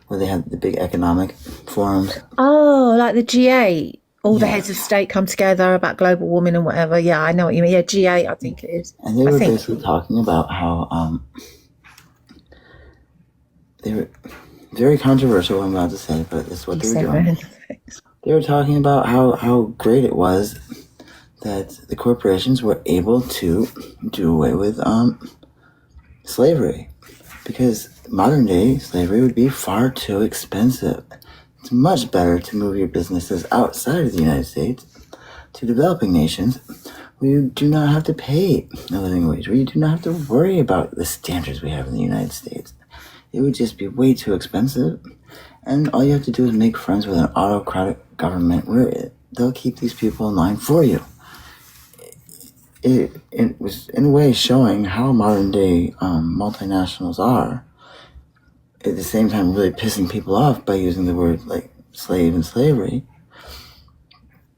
Where they have the big economic forums. Oh, like the G8. All the Yeah. heads of state come together about global warming and whatever. Yeah, I know what you mean. Yeah, G8, I think it is. And they I were think. basically talking about how they were very controversial, what I'm about to say, but it's what they were doing. They were talking about how great it was that the corporations were able to do away with slavery, because modern day slavery would be far too expensive. It's much better to move your businesses outside of the United States to developing nations where you do not have to pay a living wage, where you do not have to worry about the standards we have in the United States. It would just be way too expensive, and all you have to do is make friends with an autocratic government where they'll keep these people in line for you. It was in a way showing how modern day multinationals are, at the same time really pissing people off by using the word like slave and slavery.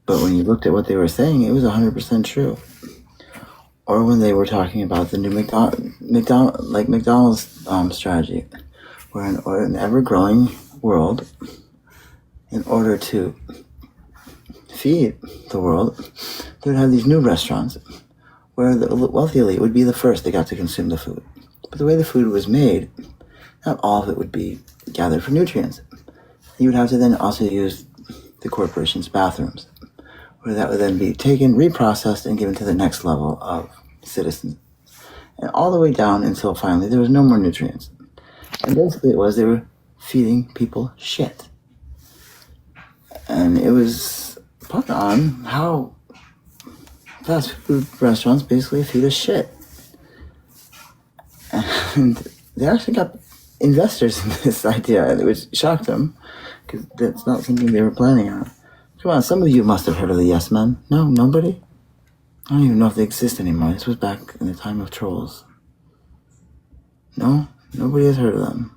But when you looked at what they were saying, it was 100% true. Or when they were talking about the new McDonald's strategy, where in an ever-growing world, in order to feed the world, they would have these new restaurants where the wealthy elite would be the first they got to consume the food. But the way the food was made, not all of it would be gathered for nutrients. You would have to then also use the corporation's bathrooms, where that would then be taken, reprocessed, and given to the next level of citizens. And all the way down until finally there was no more nutrients. And basically it was they were feeding people shit. And it was put on how fast food restaurants basically feed us shit. And they actually got investors in this idea, which shocked them, because that's not something they were planning on. Come on, some of you must have heard of the Yes Men. No, nobody? I don't even know if they exist anymore. This was back in the time of trolls. No? Nobody has heard of them.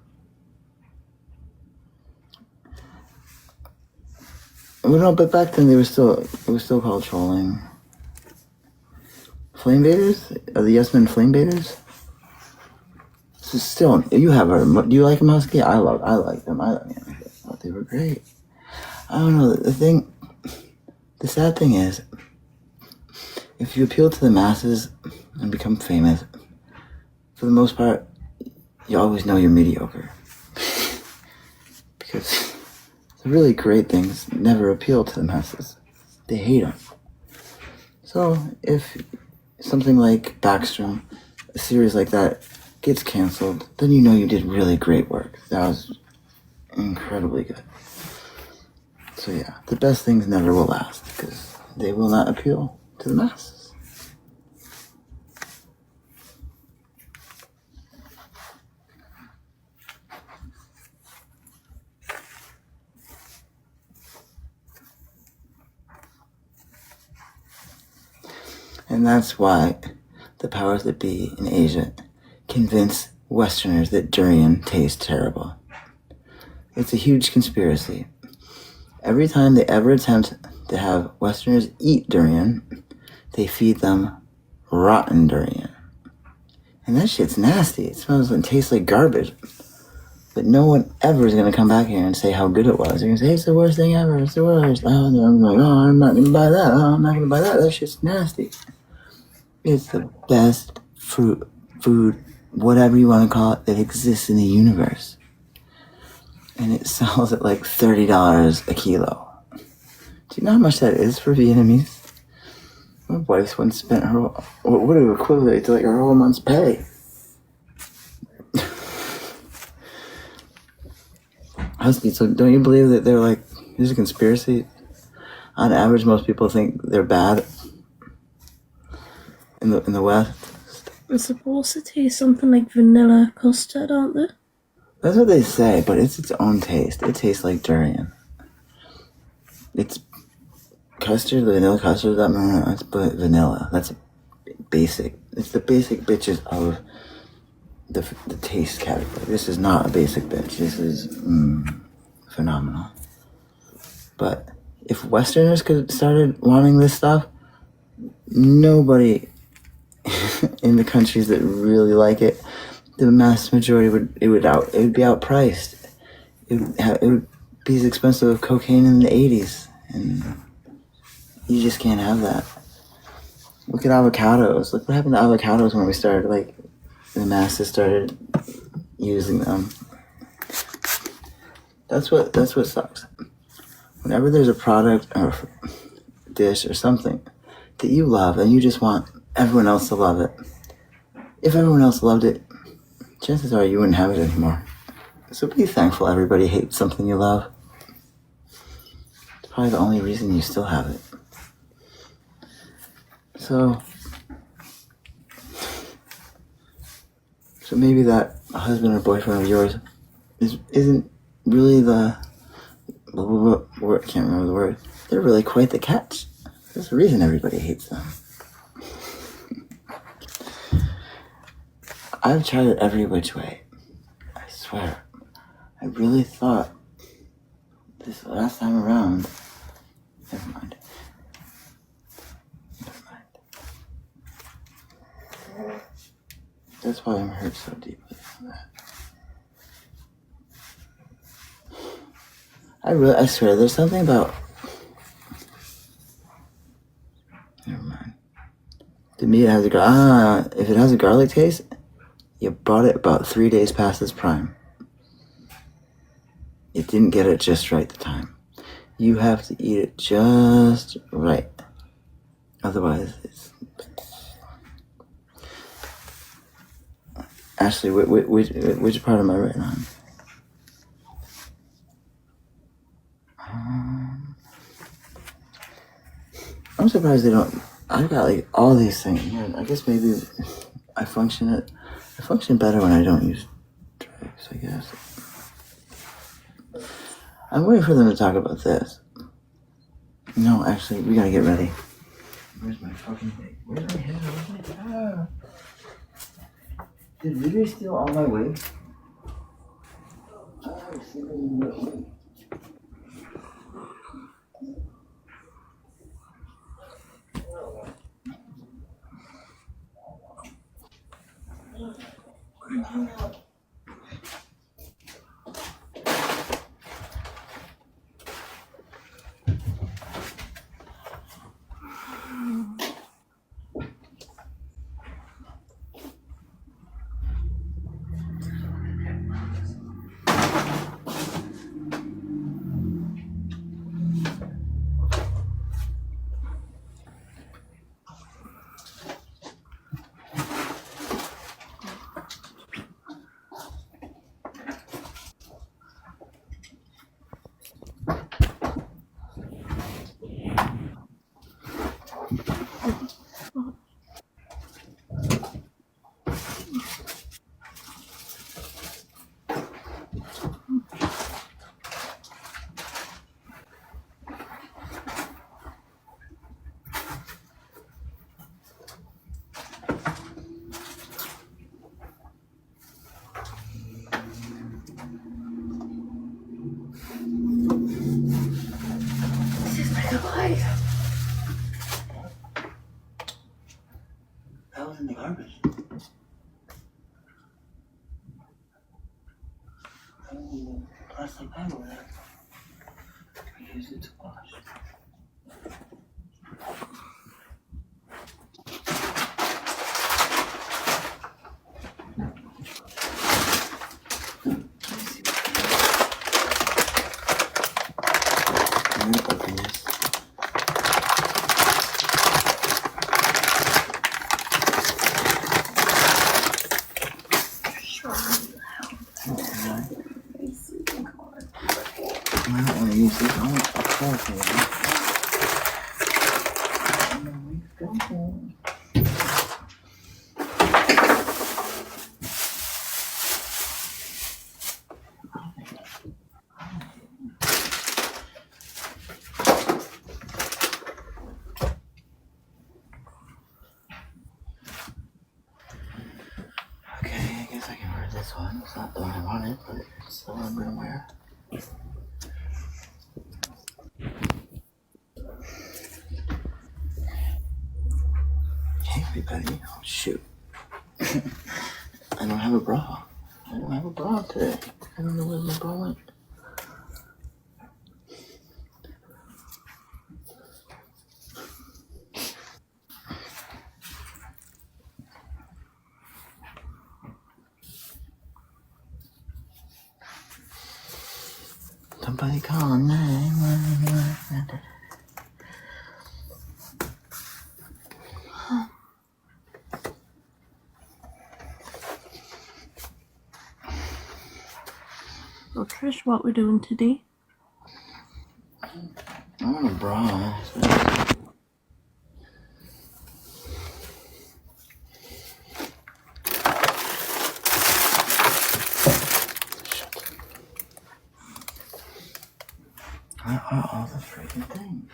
Well, no, but back then it was still called trolling. Flame Baiters? Are the Yes Men Flame Baiters? Still, you have heard them. Do you like them, Husky? I like them. I thought they were great. I don't know. The sad thing is, if you appeal to the masses and become famous, for the most part, you always know you're mediocre. Because the really great things never appeal to the masses. They hate them. So if something like Backstrom, a series like that, gets canceled, then you know you did really great work. That was incredibly good. So yeah, the best things never will last because they will not appeal to the masses. And that's why the powers that be in Asia convince Westerners that durian tastes terrible. It's a huge conspiracy. Every time they ever attempt to have Westerners eat durian, they feed them rotten durian. And that shit's nasty. It smells and tastes like garbage. But no one ever is going to come back here and say how good it was. They're going to say, it's the worst thing ever. It's the worst. Oh, and I'm like, oh, I'm not going to buy that. Oh, I'm not going to buy that. That shit's nasty. It's the best food, whatever you want to call it, that exists in the universe. And it sells at like $30 a kilo. Do you know how much that is for Vietnamese? My wife's once spent her, what would it equivalent to like her whole month's pay? Husky, so don't you believe that they're like, there's a conspiracy? On average, most people think they're bad in the West. They're supposed to taste something like vanilla custard, aren't they? That's what they say, but it's its own taste. It tastes like durian. It's custard, the vanilla custard, that's vanilla. That's basic. It's the basic bitches of the taste category. This is not a basic bitch. This is phenomenal. But if Westerners could started wanting this stuff, nobody in the countries that really like it the mass majority would be outpriced. It would be as expensive as cocaine in the 80s, and you just can't have that. Look at avocados. Look what happened to avocados when we started, like, the masses started using them. That's what sucks. Whenever there's a product or dish or something that you love and you just want everyone else to love it, if everyone else loved it, chances are you wouldn't have it anymore. So be thankful everybody hates something you love. It's probably the only reason you still have it. So maybe that husband or boyfriend of yours isn't really the word, I can't remember the word. They're really quite the catch. There's a reason everybody hates them. I've tried it every which way. I swear. I really thought this last time around. Never mind. That's why I'm hurt so deeply from that. I swear, there's something about. Never mind. To me, it has if it has a garlic taste, you bought it about 3 days past its prime. It didn't get it just right the time. You have to eat it just right. Otherwise, it's. Ashley, which part am I writing on? I'm surprised they don't. I've got like all these things. Yeah, I guess maybe I function better when I don't use drugs, I guess. I'm waiting for them to talk about this. No, actually, we gotta get ready. Where's my fucking thing? Where's my head? Where's my hair? Did Riri steal all my wigs? That was in the garbage. Oh, plastic bag over there. I used it to wash. I'm gonna open this. I don't want to use this. I want a car for Okay, I guess I can wear this one. It's not the one I wanted, but it's the one I'm gonna wear. Hey everybody. Oh shoot. I don't have a bra. I don't have a bra today. I don't know where my bra went. Somebody call 911. So Trish, what we're doing today? I want a bra. Where are all the freaking things?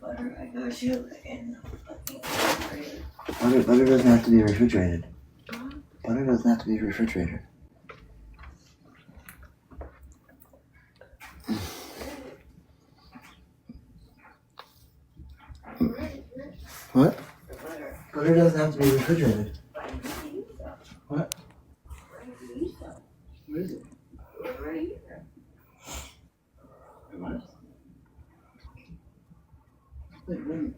Butter, I go to in the fucking refrigerator. Butter doesn't have to be refrigerated. Butter doesn't have to be refrigerated. What? Butter doesn't have to be refrigerated. What? Where is it? Right here. What? Wait, when?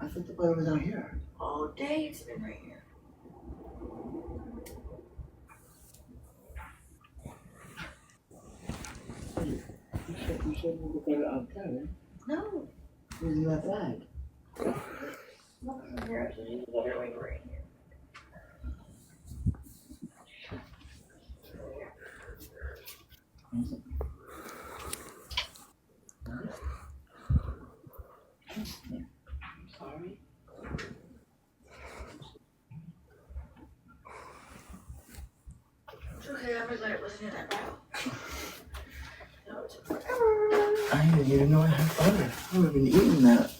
I thought the butter was out here. All day it's been right here. You said we'll go butter out there, right? No. Where's that bag? Not from here. I need butter like right here. Sorry. It's okay, I was like, it wasn't in that bottle. No, it took forever. I didn't even know I had butter. I would have been eating that.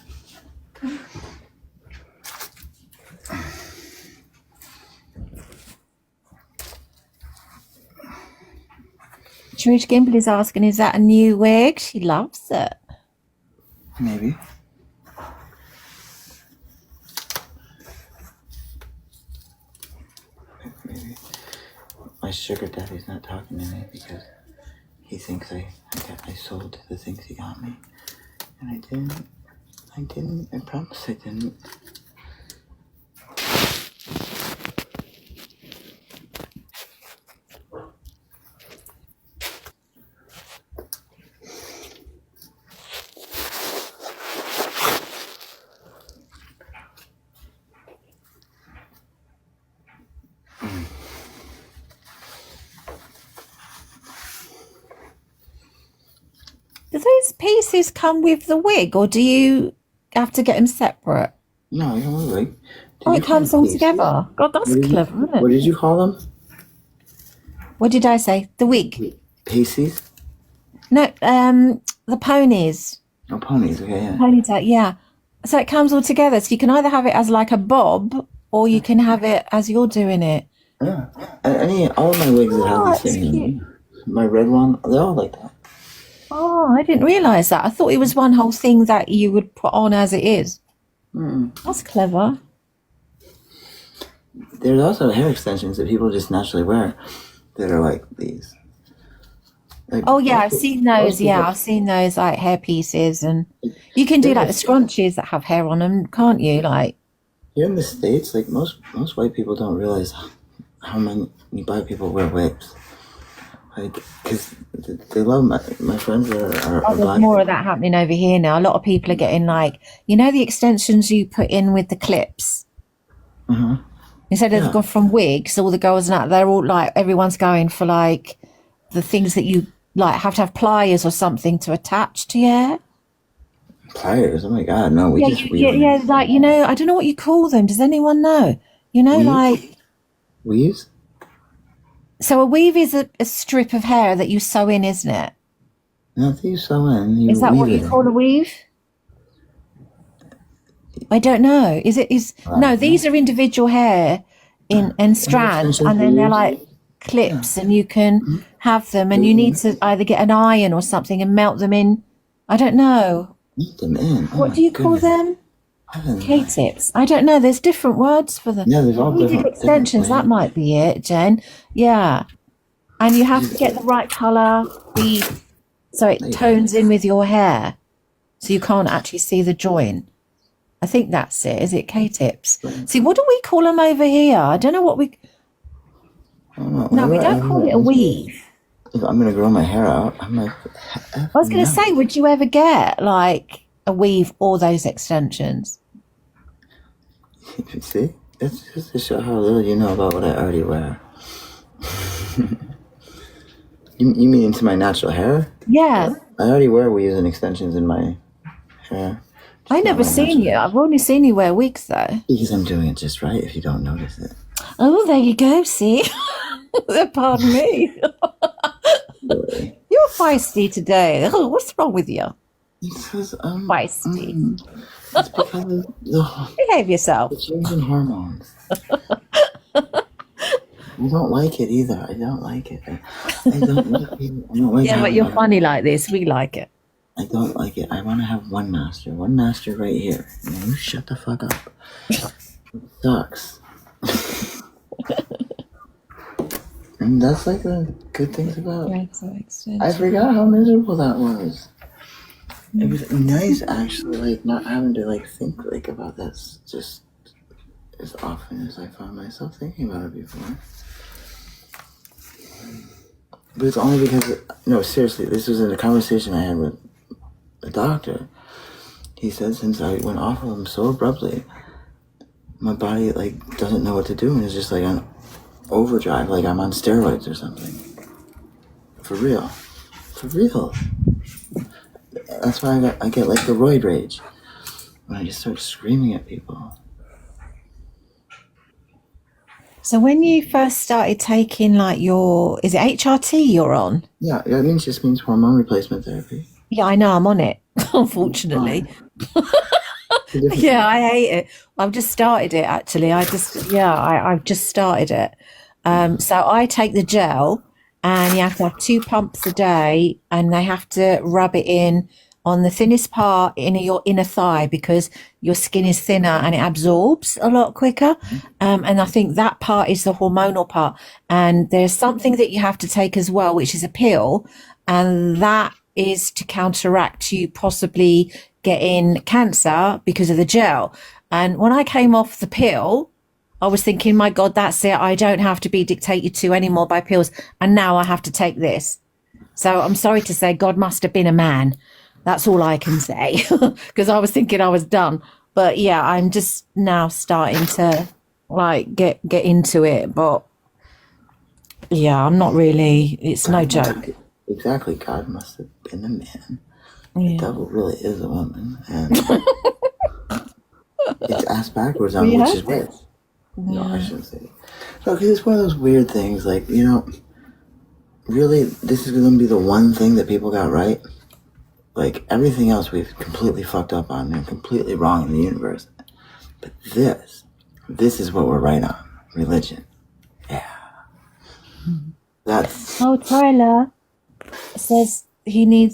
Trish Gimbley's asking, is that a new wig? She loves it. Maybe. Maybe. My sugar daddy's not talking to me because he thinks I sold the things he got me. And I didn't. I promise I didn't. Do those pieces come with the wig, or do you have to get them separate? No, I don't like. Oh, it comes all together. God, that's clever, isn't What it? did you call them? What did I say? The wig? Pasties? No, the ponies. Oh, ponies. Okay, yeah. Ponytail, yeah. So it comes all together. So you can either have it as like a bob, or you can have it as you're doing it. Yeah. All of my wigs that have the that's same. cute. My red one, they're all like that. Oh, I didn't realise that. I thought it was one whole thing that you would put on as it is. That's clever. There's also hair extensions that people just naturally wear that are like these. Like, Oh yeah, I've seen those. Yeah, I've seen those like hair pieces, and you can do like the scrunchies that have hair on them, can't you? Like, Here in the States, like most white people don't realize how many black people wear wigs. Like, because they love my friends are oh, there's black. more of that happening over here now. A lot of people are getting like, you know, the extensions you put in with the clips. Uh-huh. Instead of Yeah. going from wigs, all the girls and that, they're all like, everyone's going for like the things that you like have to have pliers or something to attach to your hair. Pliers. Oh my god, no, we just weave. Yeah, like, you know, I don't know what you call them. Does anyone know? You know, Weave? like, Weaves? so a weave is a strip of hair that you sew in, isn't it? Nothing you sew in. You Is that what weave you it. call a weave? I don't know. No, these are individual hair and strands, and then they're like clips, and you can have them, and you need to either get an iron or something and melt them in. I don't know. Melt them in. Oh What my do you call goodness. them? K-tips. I don't know. There's different words for them. Yeah, there's all different Extensions. That might be it, Jen. Yeah. And you have to get the right colour, so it tones in with your hair, so you can't actually see the joint. I think that's it. Is it K-tips? See, what do we call them over here? I don't know what we. No, we don't call it a weave. If I'm gonna grow my hair out, I'm like. I was going to say, would you ever get like a weave or those extensions? See, it's just to show how little you know about what I already wear. You mean into my natural hair? Yeah. I already wear weaves and extensions in my hair. I never seen you. I've only seen you wear wigs though. Because I'm doing it just right. If you don't notice it. Oh, there you go. See, pardon me. You're feisty today. Oh, what's wrong with you? Because feisty. It's because of the Behave yourself. The change in hormones. I don't like it either. I don't like it. I don't like it. I don't like Yeah, but you're funny like this. We like it. I don't like it. I want to have one master right here. Man, you shut the fuck up. It sucks. And that's like the good things about it. I forgot how miserable that was. It was nice actually, like not having to like think like about that just as often as I found myself thinking about it before. But it's only because, no, seriously, this was in a conversation I had with a doctor. He said since I went off of him so abruptly, my body like doesn't know what to do and it's just like on overdrive, like I'm on steroids or something. For real. That's why I get like the roid rage when I just start screaming at people. So when you first started taking like is it HRT you're on? Yeah, that just means hormone replacement therapy. Yeah, I know, I'm on it, unfortunately. Yeah, I hate it. I've just started it actually. I've just started it. So I take the gel and you have to have 2 pumps a day and they have to rub it in on the thinnest part in your inner thigh because your skin is thinner and it absorbs a lot quicker. And I think that part is the hormonal part. And there's something that you have to take as well, which is a pill. And that is to counteract you possibly getting cancer because of the gel. And when I came off the pill, I was thinking, my God, that's it. I don't have to be dictated to anymore by pills. And now I have to take this. So I'm sorry to say God must have been a man. That's all I can say because I was thinking I was done. But yeah, I'm just now starting to like get into it. But yeah, I'm not really, it's no joke. Exactly. God must have been a man. Yeah. The devil really is a woman. And it's asked backwards on which is which. No, I shouldn't say. No, because it's one of those weird things. Like, you know, really, this is going to be the one thing that people got right. Like, everything else we've completely fucked up on and completely wrong in the universe. But this is what we're right on. Religion. Yeah. That's... Oh, Tyler says they need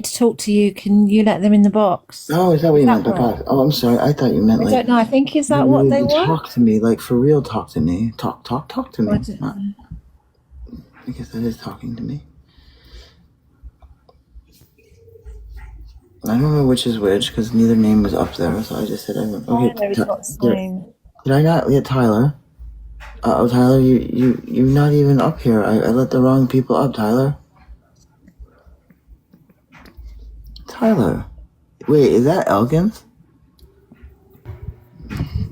to talk to you. Can you let them in the box? Oh, is that what you meant? The box? Oh, I'm sorry. I thought you meant like... I don't know. I think, is that what they want? Talk to me. Like, for real, talk to me. Talk to me. I guess that is talking to me. I don't know which is which because neither name was up there, so I just said I went. Okay, did I not get Tyler? Tyler, you're not even up here. I let the wrong people up, Tyler. Tyler, wait, is that Elkins?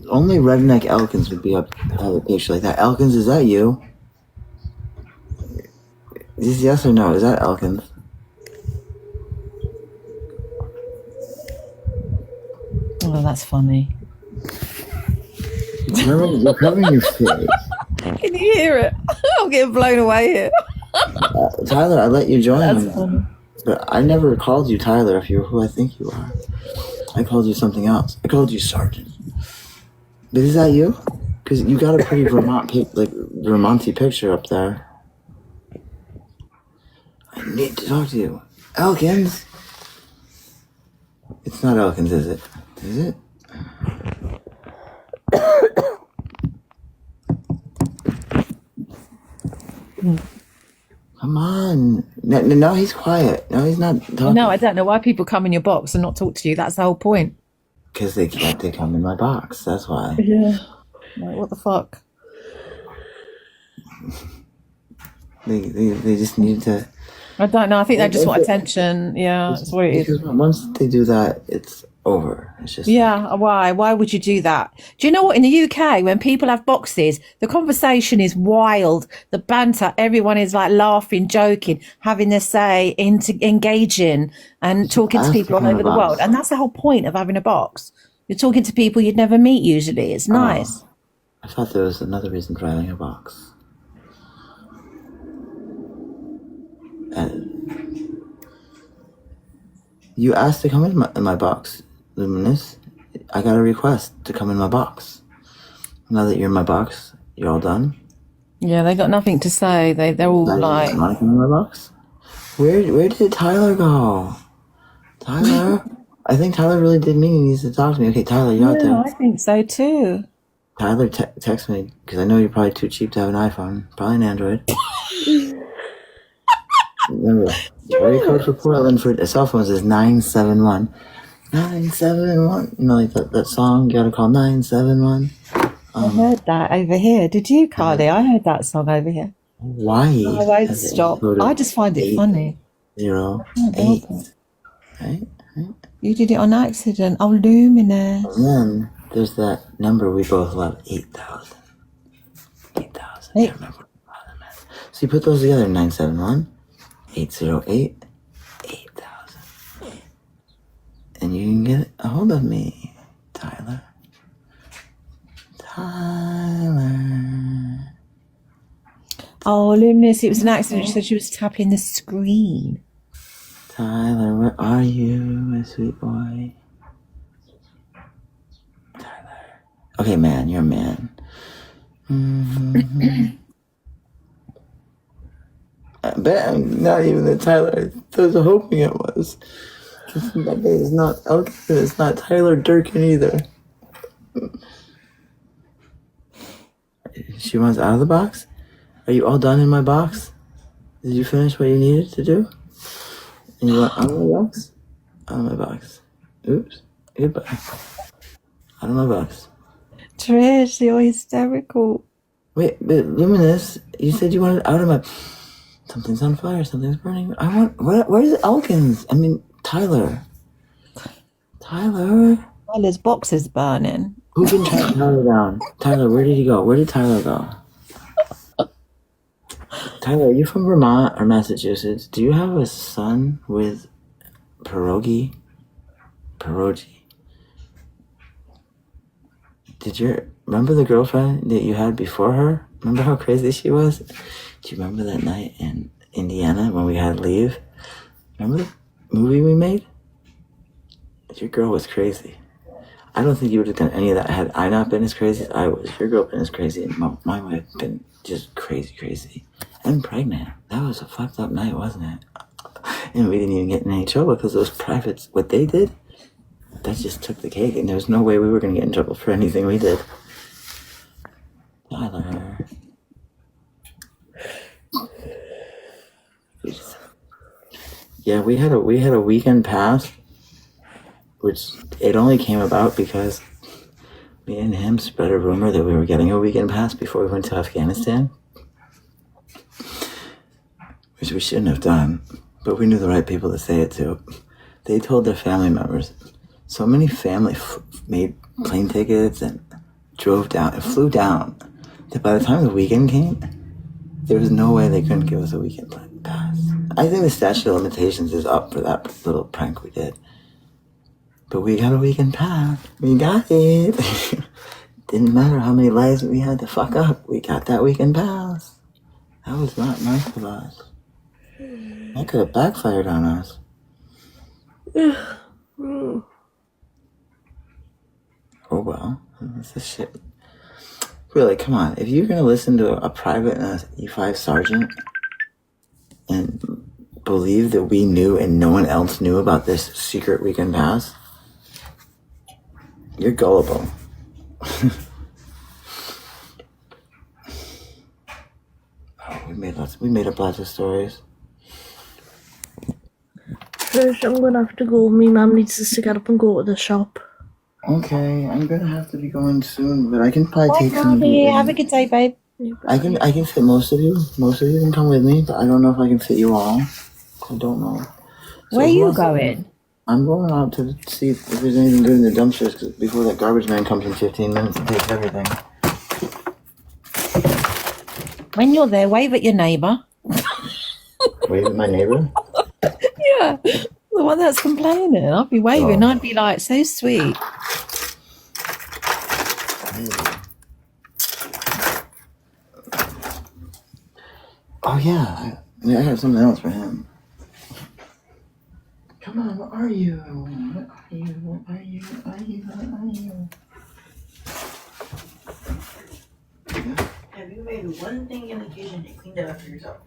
Only redneck Elkins would be up have a picture like that. Elkins, is that you? Is yes or no? Is that Elkins? Oh, that's funny. You're covering your face. Can you hear it? I'm getting blown away here. Tyler, I let you join. That's funny. But I never called you Tyler if you're who I think you are. I called you something else. I called you Sergeant. But is that you? Because you got a pretty Vermonty picture up there. I need to talk to you. Elkins? It's not Elkins, is it? Is it? Come on. No, he's quiet. No, he's not talking. No, I don't know why people come in your box and not talk to you. That's the whole point. Because they come in my box. That's why. Yeah. Like, what the fuck? They just need to. I don't know. I think they just want attention. Yeah, that's what it is. Because once they do that, it's over. It's just. Yeah, why? Why would you do that? Do you know what? In the UK, when people have boxes, the conversation is wild. The banter, everyone is like laughing, joking, having their say, engaging, and talking to people all over the world. And that's the whole point of having a box. You're talking to people you'd never meet usually. It's nice. I thought there was another reason for having a box. You asked to come in my box, Luminous. I got a request to come in my box. Now that you're in my box, you're all done? Yeah, they got nothing to say. They're all like... You want to come in my box? Where did Tyler go? Tyler? I think Tyler really did mean he needs to talk to me. Okay, Tyler, you out there? I think so too. Tyler, text me, because I know you're probably too cheap to have an iPhone. Probably an Android. Remember, area code for Portland for cell phones is 971. 971. You know, like that song, you gotta call 971. I heard that over here. Did you, Carly? I heard that song over here. Why? I won't stop. I just find it funny. 08. Right? You did it on accident. Oh, Luminous. And then there's that number we both love, 8,000. 8,000. I remember. So you put those together, 971. 808 8000, and you can get a hold of me, Tyler. Oh, Luminous, it was an accident. She said she was tapping the screen. Tyler, where are you, my sweet boy? Tyler. Okay, man, you're a man. I bet I'm not even the Tyler I was hoping it was. That guy is not Elkins, it's not Tyler Durkin either. She wants out of the box? Are you all done in my box? Did you finish what you needed to do? And you want out of my box? Out of my box. Oops. Goodbye. Out of my box. Trish, you're hysterical. Wait, but Luminous, you said you wanted out of my... Something's on fire, something's burning. I want... Where's Elkins? I mean, Tyler. Tyler's box is burning. Who can track Tyler down? Tyler, where did he go? Where did Tyler go? Tyler, are you from Vermont or Massachusetts? Do you have a son with pierogi? Did you remember the girlfriend that you had before her? Remember how crazy she was? Do you remember that night in Indiana when we had to leave? Remember the movie we made? Your girl was crazy. I don't think you would have done any of that had I not been as crazy as I was. Your girl been as crazy, and my wife been just crazy. And pregnant. That was a fucked up night, wasn't it? And we didn't even get in any trouble because those privates, what they did, that just took the cake, and there was no way we were going to get in trouble for anything we did. Tyler. Yeah, we had a weekend pass, which it only came about because me and him spread a rumor that we were getting a weekend pass before we went to Afghanistan, which we shouldn't have done, but we knew the right people to say it to. They told their family members. So many family made plane tickets and drove down and flew down that by the time the weekend came, there was no way they couldn't give us a weekend pass. I think the statute of limitations is up for that little prank we did. But we got a weekend pass. We got it. Didn't matter how many lives we had to fuck up. We got that weekend pass. That was not nice of us. That could have backfired on us. Oh well. That's the shit. Really, come on. If you're gonna listen to a private and a E5 sergeant and believe that we knew and no one else knew about this secret weekend pass, you're gullible. We made up lots of stories. Trish, I'm gonna have to go. Me mum needs us to get up and go to the shop. Okay, I'm gonna have to be going soon, but I can probably take some. Have a good day, babe. I can fit most of you. Most of you can come with me, but I don't know if I can fit you all. I don't know. So Where are who you else- going? I'm going out to see if there's anything good in the dumpsters 'cause before that garbage man comes in 15 minutes and takes everything. When you're there, wave at your neighbour. Wave at my neighbor. Yeah, the one that's complaining. I'd be waving. I'd be like, so sweet. Oh yeah, I have something else for him. Come on, what are you? What are you? What are you? What are you? What are you? Have you made one thing in the kitchen and cleaned it up for yourself?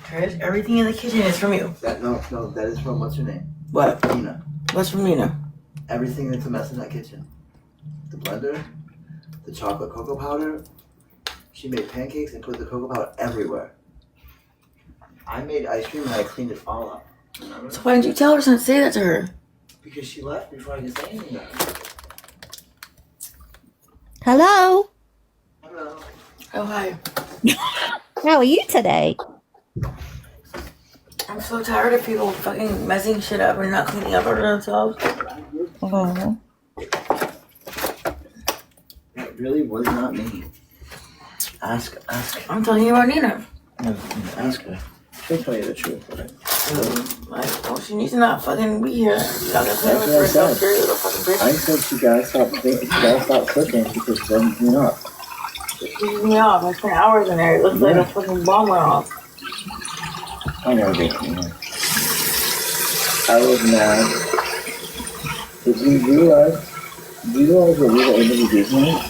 Trish, everything in the kitchen is from you. No, that is from what's her name? What? Nina. What's from Nina? Everything that's a mess in that kitchen. The blender, the chocolate cocoa powder. She made pancakes and put the cocoa powder everywhere. I made ice cream and I cleaned it all up. Remember? So why didn't you tell her to say that to her? Because she left before I could say anything about it. Hello. Hello. Oh, hi. How are you today? I'm so tired of people fucking messing shit up and not cleaning up after themselves. Oh. That really was not me. Ask. I'm telling you about Nina. No, ask her. She'll tell you the truth, right? Well, she needs to not fucking be here. You're not gonna play with That's what I her. said. Don't carry little fucking I bitch. said she gotta stop thinking, she gotta stop cooking because it doesn't clean up. It pisses me off. I spent hours in there. It looks like a fucking bomb went off. I never did clean up. I was mad. Did you realize what we were able to do tonight?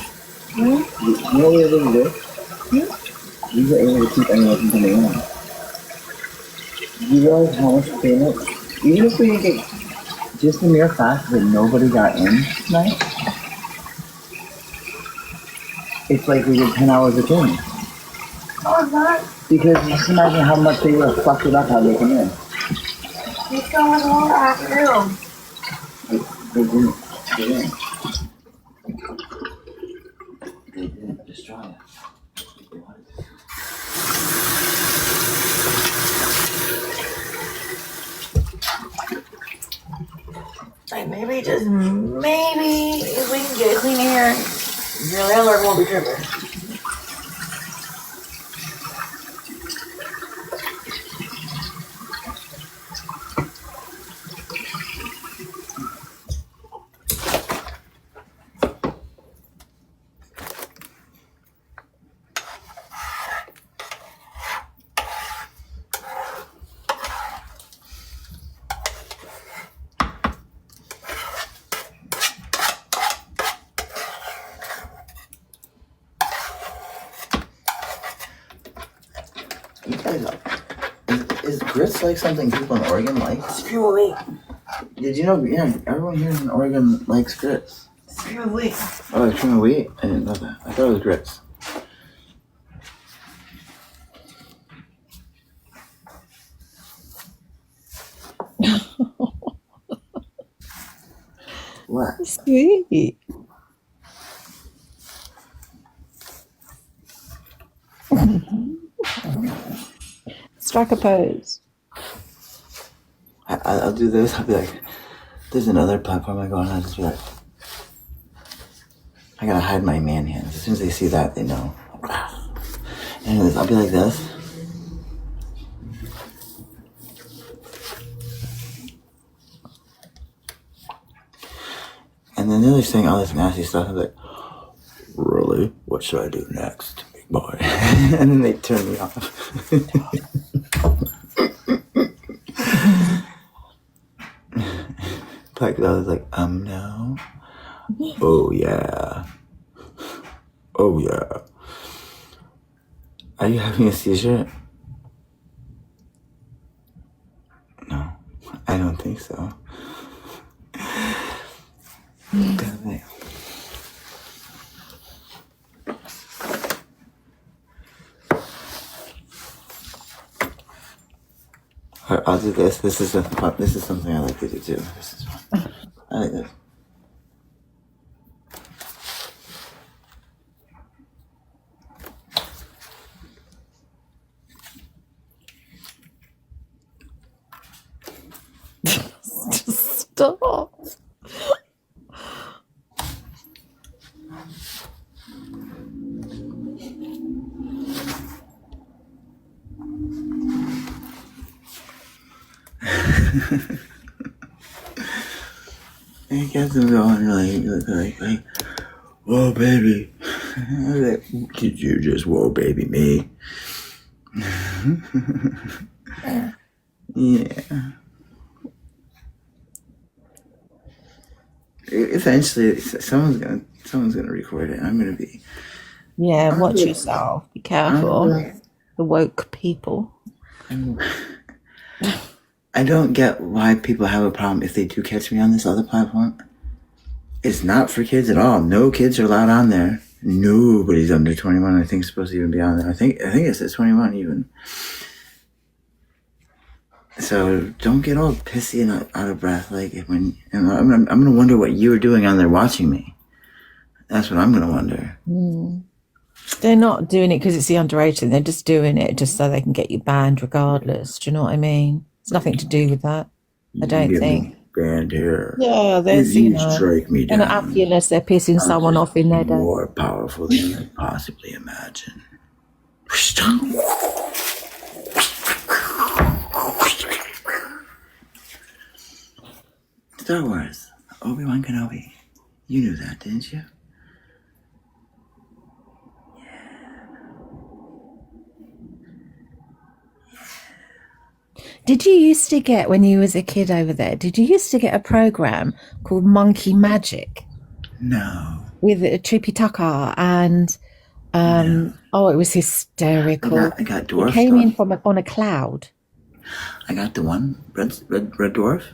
You know what we were able to do? We were able to keep anyone from coming in. You realize how much payment, even if we didn't get just the mere fact that nobody got in tonight, it's like we did 10 hours of cleaning. Oh, God. Because just imagine how much they would have fucked it up how they come in. You still have all the afternoon. They didn't get in. They didn't destroy it. They wanted to. Like, maybe, just maybe, if we can get it clean in here, your landlord won't be tripping. You guys, is grits like something people in Oregon like? Scream of wheat. Did you know? Yeah, everyone here in Oregon likes grits. Scream of wheat. Oh, it's cream of wheat? I didn't know that. I thought it was grits. What? Sweet. Strike a pose. I'll do this. I'll be like, there's another platform I go on. I'll just be like, I gotta hide my man hands. As soon as they see that, they know. Anyways, I'll be like this. And then they're saying all this nasty stuff. I'm like, really? What should I do next, big boy? And then they turn me off. Like I was like, no. Oh yeah. Oh yeah. Are you having a seizure? No, I don't think so. Damn it. Alright, I'll do this. This is something I like to do too. This is fun. I like this. Stop. It gets them going like, whoa, baby. I was like, did you just whoa, baby me? Yeah. Eventually, someone's gonna record it. I'm gonna be. Yeah, watch yourself. Be careful. The woke people. I don't get why people have a problem if they do catch me on this other platform. It's not for kids at all. No kids are allowed on there. Nobody's under 21. I think it's supposed to even be on there. I think it says 21 even. So don't get all pissy and out of breath. Like when I'm gonna wonder what you were doing on there watching me. That's what I'm gonna wonder. They're not doing it because it's the underage thing. They're just doing it just so they can get you banned regardless. Do you know what I mean? It's nothing to do with that. I don't think. Banned here. Yeah, there's, if you strike me they're down, not happy unless they're pissing someone off in their day. More powerful than you could possibly imagine. Star Wars. Obi-Wan Kenobi. You knew that, didn't you? Did you used to get, when you was a kid over there, did you used to get a program called Monkey Magic? No. With Trippy Tucker and, oh, it was hysterical. I got dwarf It came stuff. in from on a cloud. I got the one, Red Dwarf.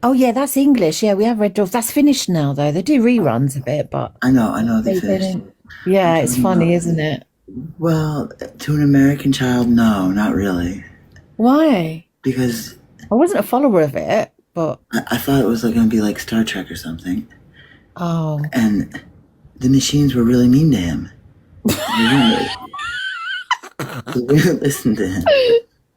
Oh, yeah, that's English. Yeah, we have Red Dwarf. That's finished now, though. They do reruns of it, but... I know, they finished. Yeah, it's funny, isn't it? Well, to an American child, no, not really. Why? Because I wasn't a follower of it, but... I thought it was going to be like Star Trek or something. Oh. And the machines were really mean to him. They wouldn't listen to him.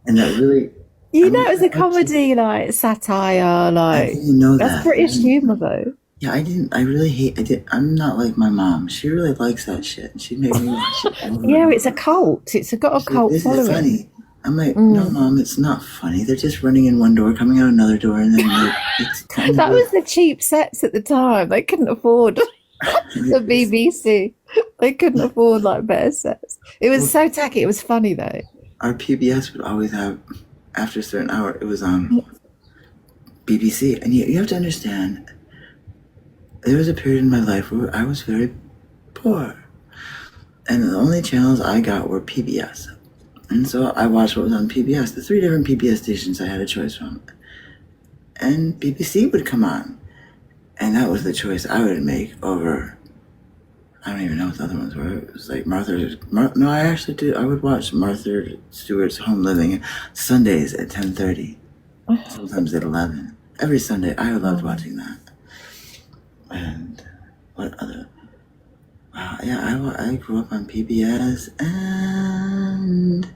And that really... You know, it was a comedy, like, satire, like... I didn't know that's that. British humour, though. Yeah, I'm not like my mom. She really likes that shit. She made me watch it. Yeah, it's a cult. It's got a cult This following. is funny. I'm like, no, Mom, it's not funny. They're just running in one door, coming out another door, and then like, it's kind That of... was the cheap sets at the time. They couldn't afford the BBC. They couldn't afford, like, better sets. It was so tacky. It was funny, though. Our PBS would always have, after a certain hour, it was on BBC. And you have to understand, there was a period in my life where I was very poor. And the only channels I got were PBS. And so I watched what was on PBS, the 3 different PBS stations I had a choice from. And BBC would come on. And that was the choice I would make over, I don't even know what the other ones were. It was like I would watch Martha Stewart's Home Living Sundays at 10:30, sometimes at 11. Every Sunday, I loved watching that. And what other? Wow, yeah, I grew up on PBS and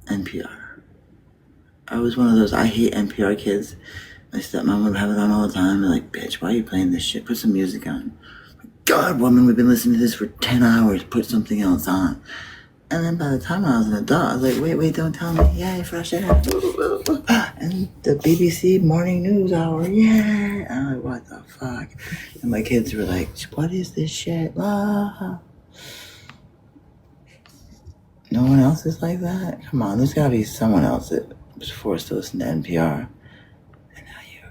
NPR. I was one of those I hate NPR kids. My stepmom would have it on all the time. I'm like, bitch, why are you playing this shit? Put some music on. God, woman, we've been listening to this for 10 hours. Put something else on. And then by the time I was an adult, I was like, wait, don't tell me. Yay, fresh air. And the BBC morning news hour, yeah. I'm like, what the fuck? And my kids were like, what is this shit? Ah. No one else is like that? Come on, there's gotta be someone else that was forced to listen to NPR. And now you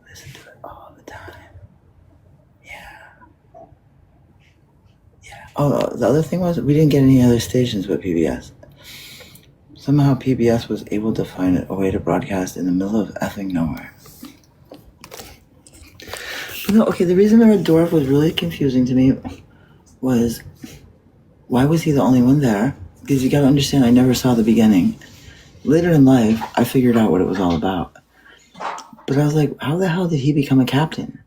listen to it all the time. Yeah. Oh, the other thing was, we didn't get any other stations but PBS. Somehow PBS was able to find a way to broadcast in the middle of effing nowhere. But no, okay, the reason the Red Dwarf was really confusing to me was, why was he the only one there? Because you gotta understand, I never saw the beginning. Later in life, I figured out what it was all about. But I was like, how the hell did he become a captain?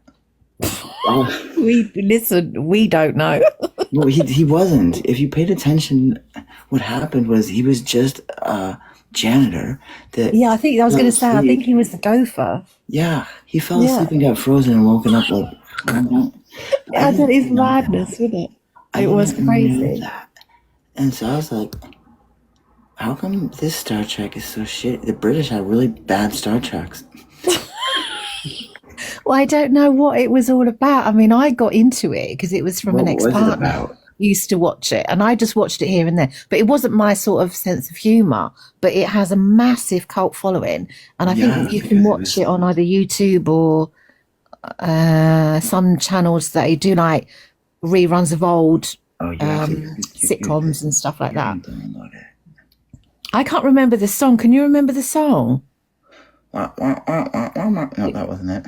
We don't know. Well, he wasn't. If you paid attention, what happened was he was just a janitor. Yeah, I was going to say, I think he was the gopher. Yeah, he fell asleep and got frozen and woken up like... That is madness, wasn't it? It was crazy. And so I was like, how come this Star Trek is so shit? The British had really bad Star Treks. Well, I don't know what it was all about. I mean, I got into it because it was from an ex-partner. Used to watch it, and I just watched it here and there. But it wasn't my sort of sense of humour. But it has a massive cult following, and I think you can watch it on either YouTube or some channels that do like reruns of old sitcoms and stuff like that. I can't remember the song. Can you remember the song? No, that wasn't it.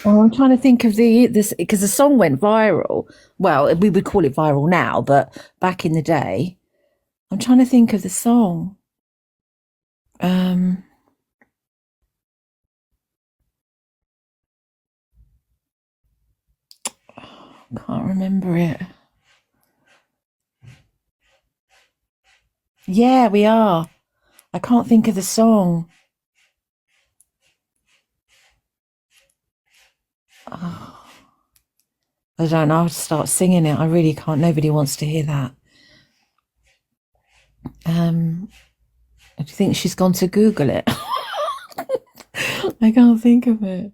Oh, I'm trying to think of this because the song went viral. Well, we would call it viral now, but back in the day, I'm trying to think of the song. Can't remember it. Yeah, we are. I can't think of the song. Oh, I don't know. I'll start singing it. I really can't. Nobody wants to hear that. Do you think she's gone to Google it? I can't think of it.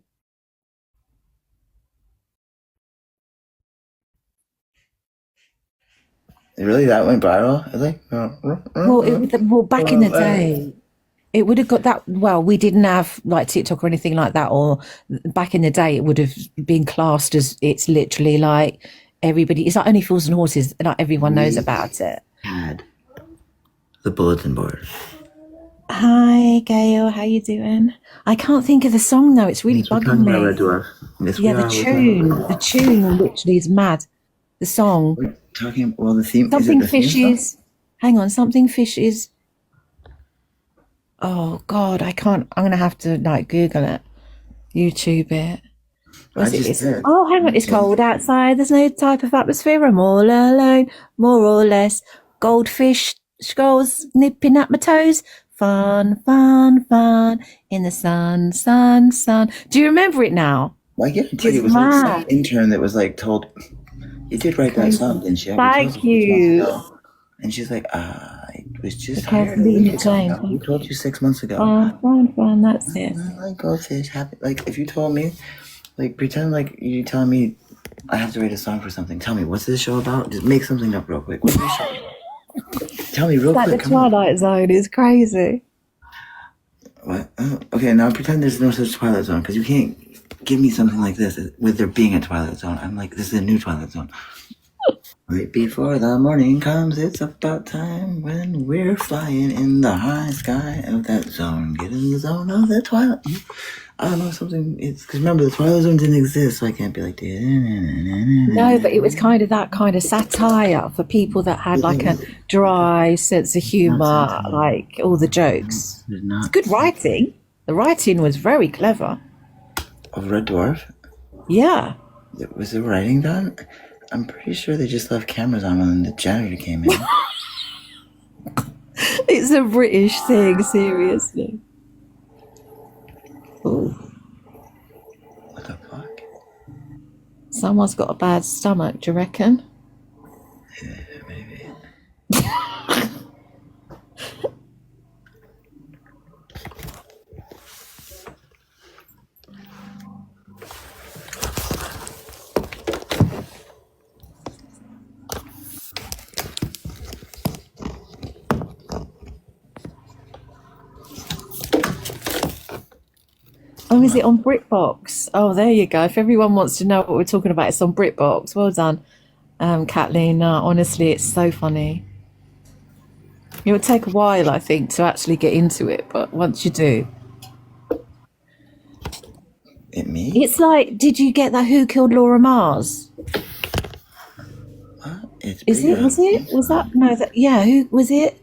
Really, that went viral? Well, back in the day, it would have got that. Well, we didn't have like TikTok or anything like that. Or back in the day, it would have been classed as it's literally like everybody. It's like Only Fools and Horses. Like everyone knows about it. Had the bulletin board. Hi, Gail. How you doing? I can't think of the song though. It's really bugging me. Yeah, the tune literally is mad. The song. We're talking. Well, the theme. Something is it the fishes. Hang on, something fishes. Oh God, I can't. I'm gonna have to like Google it, YouTube it. Oh, hang on, it's cold outside. There's no type of atmosphere. I'm all alone, more or less. Goldfish skulls nipping at my toes. Fun, fun, fun in the sun, sun, sun. Do you remember it now? Well, I guarantee it was like some intern that was like told. You did write that song, didn't you? Thank you. And she's like, it was just hired. We told you 6 months ago. Fun, that's it. Like goldfish, happy. Like if you told me, like pretend like you telling me I have to write a song for something. Tell me, what's this show about? Just make something up real quick. What's this show about? Tell me real quick. Like the Twilight Zone is crazy. What? Okay, now pretend there's no such Twilight Zone because you can't give me something like this with there being a Twilight Zone. I'm like, this is a new Twilight Zone. Right before the morning comes, it's about time when we're flying in the high sky of that zone. Get in the zone of the Twilight. I don't know, something. It's because remember, the Twilight Zone didn't exist, so I can't be like. No, but it was kind of that kind of satire for people that had like a dry sense of humour, like all the jokes. It's good writing. The writing was very clever. Of Red Dwarf? Yeah. Was the writing done? I'm pretty sure they just left cameras on when the janitor came in. It's a British thing, seriously. Ooh. What the fuck? Someone's got a bad stomach, do you reckon? Yeah, maybe. Oh, is it on BritBox? Oh, there you go. If everyone wants to know what we're talking about, it's on BritBox. Well done, Kathleen. No, honestly, it's so funny. It would take a while, I think, to actually get into it, but once you do, Me? it's like, did you get that Who Killed Laura Mars? It's Is it? bigger. Was it? Was that? No, that, yeah, who was it?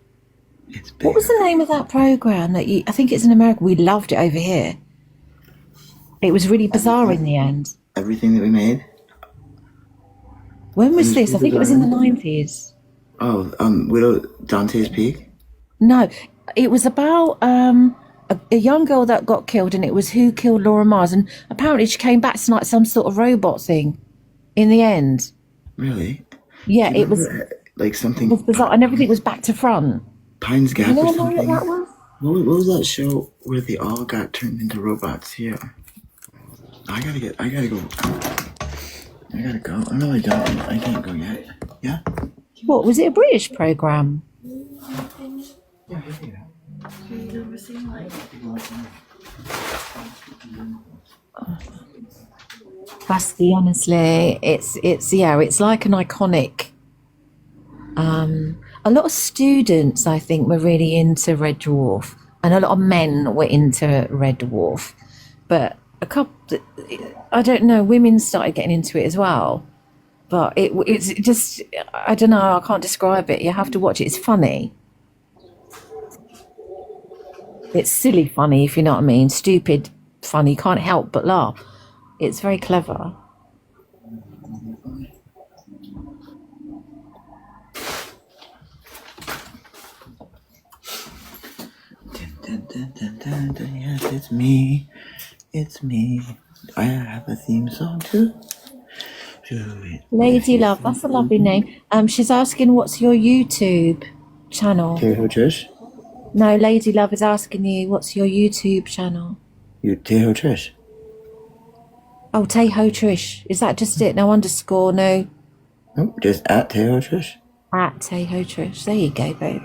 It's bigger. What was the name of that program that you, I think it's in America. We loved it over here. It was really bizarre in the end. Everything that we made? When was When this? I was think it was in the bizarre? 90s. Oh, Widow Dante's Peak? No, it was about a young girl that got killed, and it was Who Killed Laura Mars, and apparently she came back to like some sort of robot thing in the end. Really? Yeah, Do you it was, remember, like it something was bizarre, and everything was back to front. Pines Gap You know or what something? that was? What was that show where they all got turned into robots? Yeah. I gotta go. I gotta go. No, I don't. I can't go yet. Yeah? What was it? A British program? Basky, honestly, it's yeah, it's like an iconic. A lot of students, I think, were really into Red Dwarf, and a lot of men were into Red Dwarf, but a couple, I don't know, women started getting into it as well. But it's just, I don't know, I can't describe it. You have to watch it. It's funny. It's silly funny, if you know what I mean. Stupid funny. Can't help but laugh. It's very clever. Yes, it's me. It's me. I have a theme song too. Lady Love, that's a lovely name. She's asking, what's your YouTube channel? Teho Trish? No, Lady Love is asking you, what's your YouTube channel? Teho Trish. Oh, Teho Trish. Is that just it? No underscore, no Nope, just at Teho Trish. at Teho Trish. There you go, baby.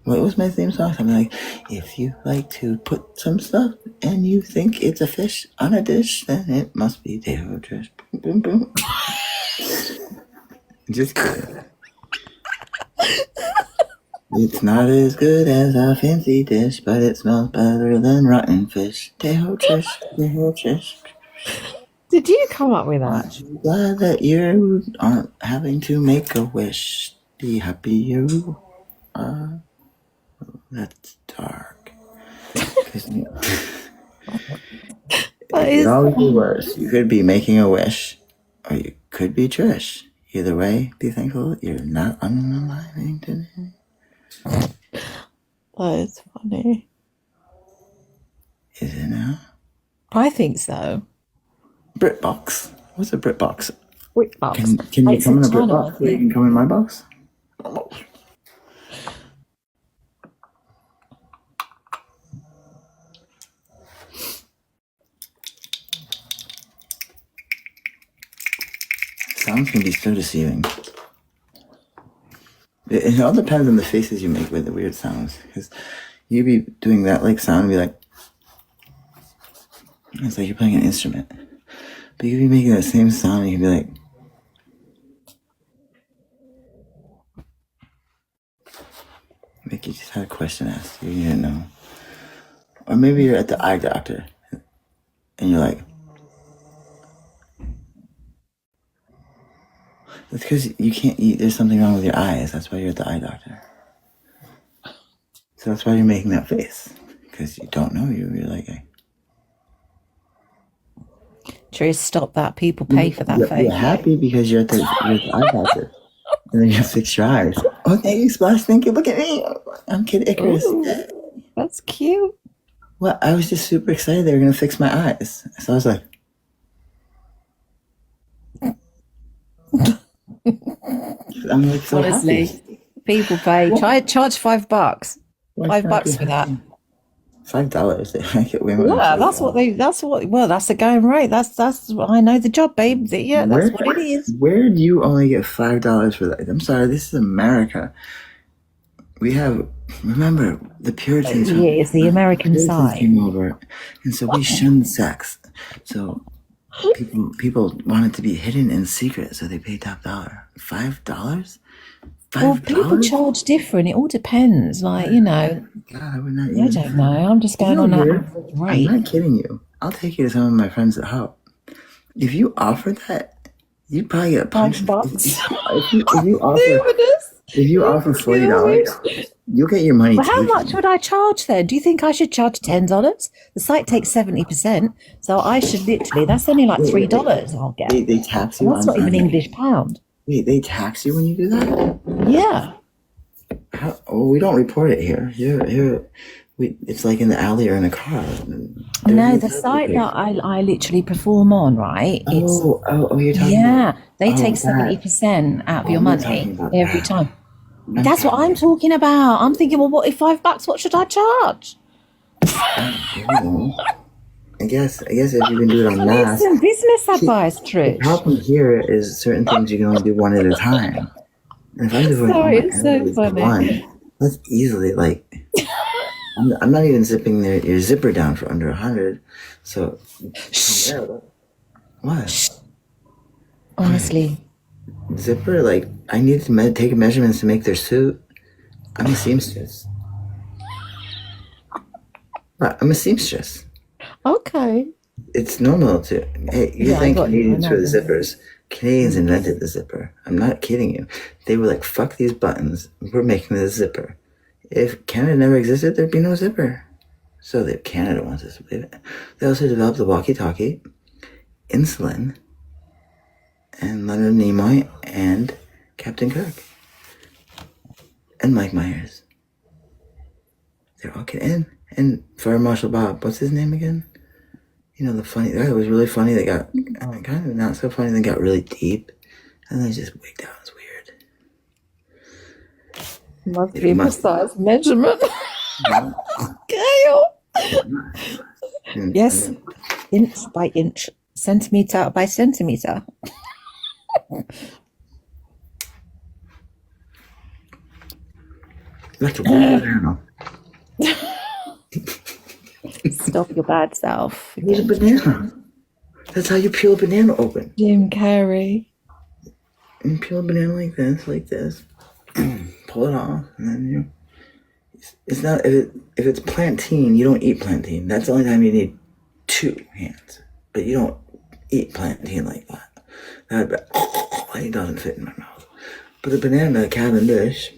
What was my theme song? Something like, if you like to put some stuff and you think it's a fish on a dish, then it must be Teho Trish. Boom, boom, boom. Just kidding. It's not as good as a fancy dish, but it smells better than rotten fish. Teho Trish, Teho Trish. Did you come up with that? Aren't you glad that you aren't having to make a wish? Be happy you are. That's dark. It always be worse. You could be making a wish, or you could be Trish. Either way, be thankful you're not unaliving today. Oh, it's funny. Is it now? I think so. BritBox. What's a BritBox? BritBox. Can you It's come in a channel, BritBox? You can come in my box? Sounds can be so deceiving. It all depends on the faces you make with the weird sounds. Because you be doing that like sound and be like, it's like you're playing an instrument. But you be making that same sound and you can be like, Mickey just had a question asked you didn't know. Or maybe you're at the eye doctor and you're like, it's because you can't eat. There's something wrong with your eyes. That's why you're at the eye doctor. So that's why you're making that face. Because you don't know you. You're like, hey. Trish, stop that. People pay for that face. You're happy because you're at the eye doctor. And then you fix your eyes. Oh, thank you, Splash. Thank you. Look at me. I'm Kid Icarus. Ooh, that's cute. Well, I was just super excited they were going to fix my eyes. So I was like, I'm like so Honestly, happy. people pay. Charge $5. Why can't I $5 be for that. happy? $5. They make it way more than Yeah, that's $5. well, that's the going rate. That's I know the job, babe. Yeah, that's what it is. Where do you only get $5 for that? I'm sorry, this is America. We have, remember, the Puritans. Yeah, it's the American Puritans side. came over, and so we shunned sex. So people wanted to be hidden in secret, so they paid top dollar. $5? Well, people charge different. It all depends. Like, you know, God, I would not I even. don't know. I'm just going on that average I'm rate. not kidding you. I'll take you to some of my friends at Hop. If you offer that, you'd probably get punched. If you offer $40, you'll get your money. Well, how taken. much would I charge then? Do you think I should charge $10? The site takes 70%, so I should literally. That's only like $3 I'll get. They tax you. That's not even English pound. Wait, they tax you when you do that? Yeah. Oh, we don't report it here. It's like in the alley or in a car. No, the site that I literally perform on, right? It's you're talking yeah. about, They take that. 70% out of your I'm not money talking about every that. time. That's what I'm talking about. I'm thinking, well, what if $5? What should I charge? I guess if you can do it on mass. Some business advice, The Trish. problem here is certain things you can only do one at a time. And if I'm doing all Sorry, my it's so energies to funny. one, that's easily like I'm not even zipping your zipper down for under 100. So what? Honestly. Zipper, like I need to take measurements to make their suit. I'm a seamstress. Right, I'm a seamstress. Okay. It's normal to. Hey, you Yeah, I think got you. Canadians I for know the zippers? Canadians invented the zipper. I'm not kidding you. They were like, "Fuck these buttons. We're making the zipper." If Canada never existed, there'd be no zipper. So Canada wants us to believe it. They also developed the walkie-talkie, insulin, and Leonard Nimoy, and Captain Kirk, and Mike Myers. They're all getting. And Fire Marshal Bob, what's his name again? You know, the funny guy that was really funny that got kind of not so funny, then got really deep, and then just wigged out. It's weird. Must be a precise measurement. Gail. Yes. Inch by inch, centimeter by centimeter. Like a banana. Stop your bad self. It's a banana. That's how you peel a banana open. Jim Carrey. You peel a banana like this, pull it off, and then you. It's not if it's plantain, you don't eat plantain. That's the only time you need two hands, but you don't eat plantain like that. It doesn't fit in my mouth. But a banana Cavendish.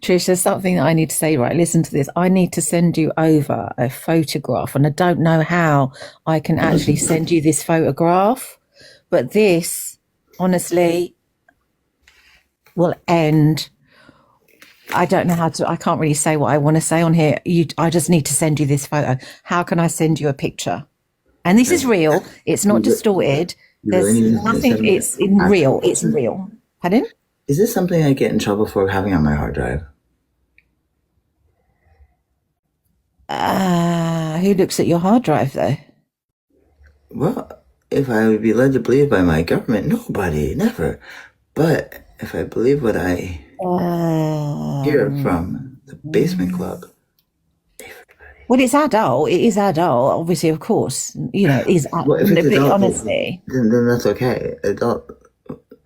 Trish, there's something that I need to say, right? Listen to this. I need to send you over a photograph, and I don't know how I can actually send you this photograph, but this, honestly, will end. I don't know how to, I can't really say what I want to say on here. I just need to send you this photo. How can I send you a picture? And this is real. It's not distorted. There's nothing, it's real. It's real. Pardon? Is this something I get in trouble for having on my hard drive? Who looks at your hard drive, though? Well, if I would be led to believe by my government, nobody, never. But if I believe what I hear from the basement club, well, it's adult. It is adult, obviously, of course. You know, it is adult. well, if it's adult, honestly, then that's okay. Adult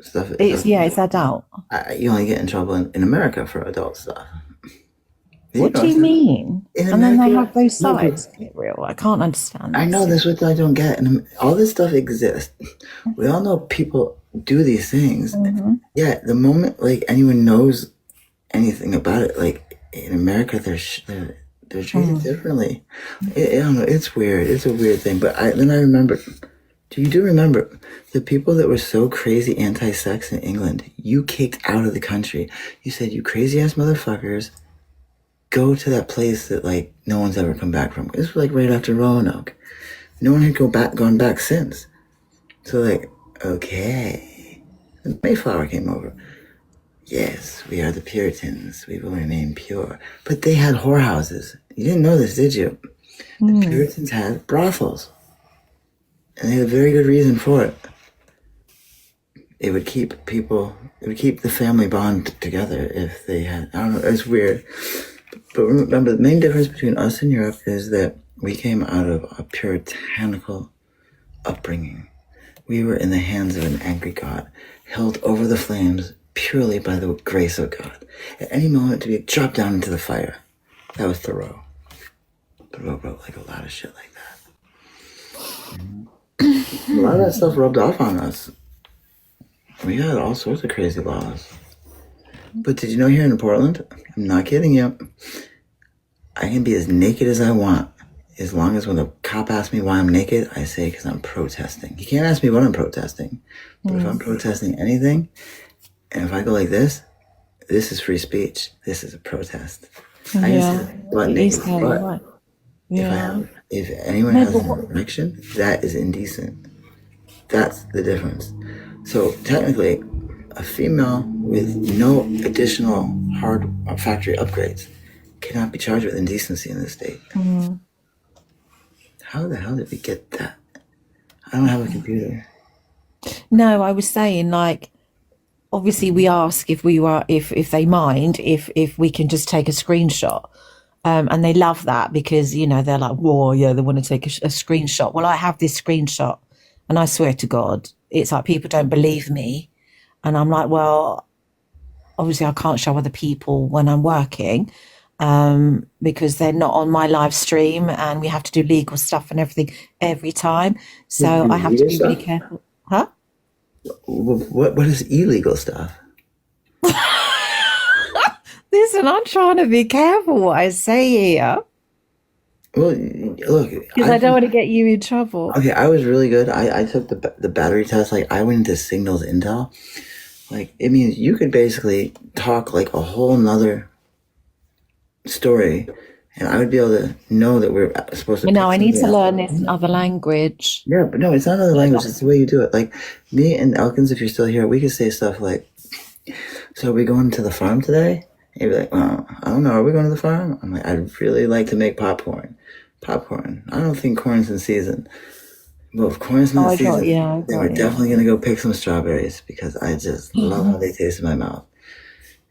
stuff. It's adult. You only get in trouble in America for adult stuff. What do you mean? And then they have those sites. Real. I can't understand. I know that's what I don't get. And all this stuff exists. We all know people do these things. Mm-hmm. Yeah, the moment like anyone knows anything about it, like in America, they're treated differently. I don't know. It's weird. It's a weird thing. But then I remember. Do you remember the people that were so crazy anti-sex in England? You kicked out of the country. You said, "You crazy ass motherfuckers, go to that place that like no one's ever come back from." This was like right after Roanoke. No one had gone back since. So like, okay, The Mayflower came over. Yes, we are the Puritans. We will remain pure. But they had whorehouses. You didn't know this, did you? The Puritans had brothels. And they had a very good reason for it. It would keep the family bond together if they had, I don't know, it's weird. But remember, the main difference between us and Europe is that we came out of a puritanical upbringing. We were in the hands of an angry God, held over the flames purely by the grace of God. At any moment to be dropped down into the fire. That was Thoreau. Thoreau wrote like a lot of shit like that. A lot of that stuff rubbed off on us. We had all sorts of crazy laws. But did you know here in Portland, I'm not kidding you, I can be as naked as I want. As long as when the cop asks me why I'm naked, I say because I'm protesting. You can't ask me what I'm protesting. But if I'm protesting anything, and if I go like this is free speech. This is a protest. I used to butt naked. But if anyone has an erection, that is indecent. That's the difference. So technically, a female with no additional hard factory upgrades cannot be charged with indecency in this state. How the hell did we get that? I don't have a computer. No, I was saying, like, obviously we ask if they mind if we can just take a screenshot. And they love that because, you know, they're like, whoa, yeah, they want to take a screenshot. Well, I have this screenshot and I swear to God, it's like people don't believe me. And I'm like, well, obviously I can't show other people when I'm working because they're not on my live stream and we have to do legal stuff and everything every time. So I have to be really careful. Huh? What is illegal stuff? Listen, I'm trying to be careful what I say here. Well, look, because I don't want to get you in trouble. Okay, I was really good. I took the battery test. Like, I went into Signals Intel. Like, it means you could basically talk like a whole nother story, and I would be able to know that we're supposed to. You know, I need to learn this other language. Yeah, but no, it's not another language. It's the way you do it. Like, me and Elkins, if you're still here, we could say stuff like, so are we going to the farm today? And you'd be like, well, I don't know. Are we going to the farm? I'm like, I'd really like to make popcorn. Popcorn. I don't think corn's in season. Well, if corn's not in season, then we're definitely going to go pick some strawberries because I just love how they taste in my mouth.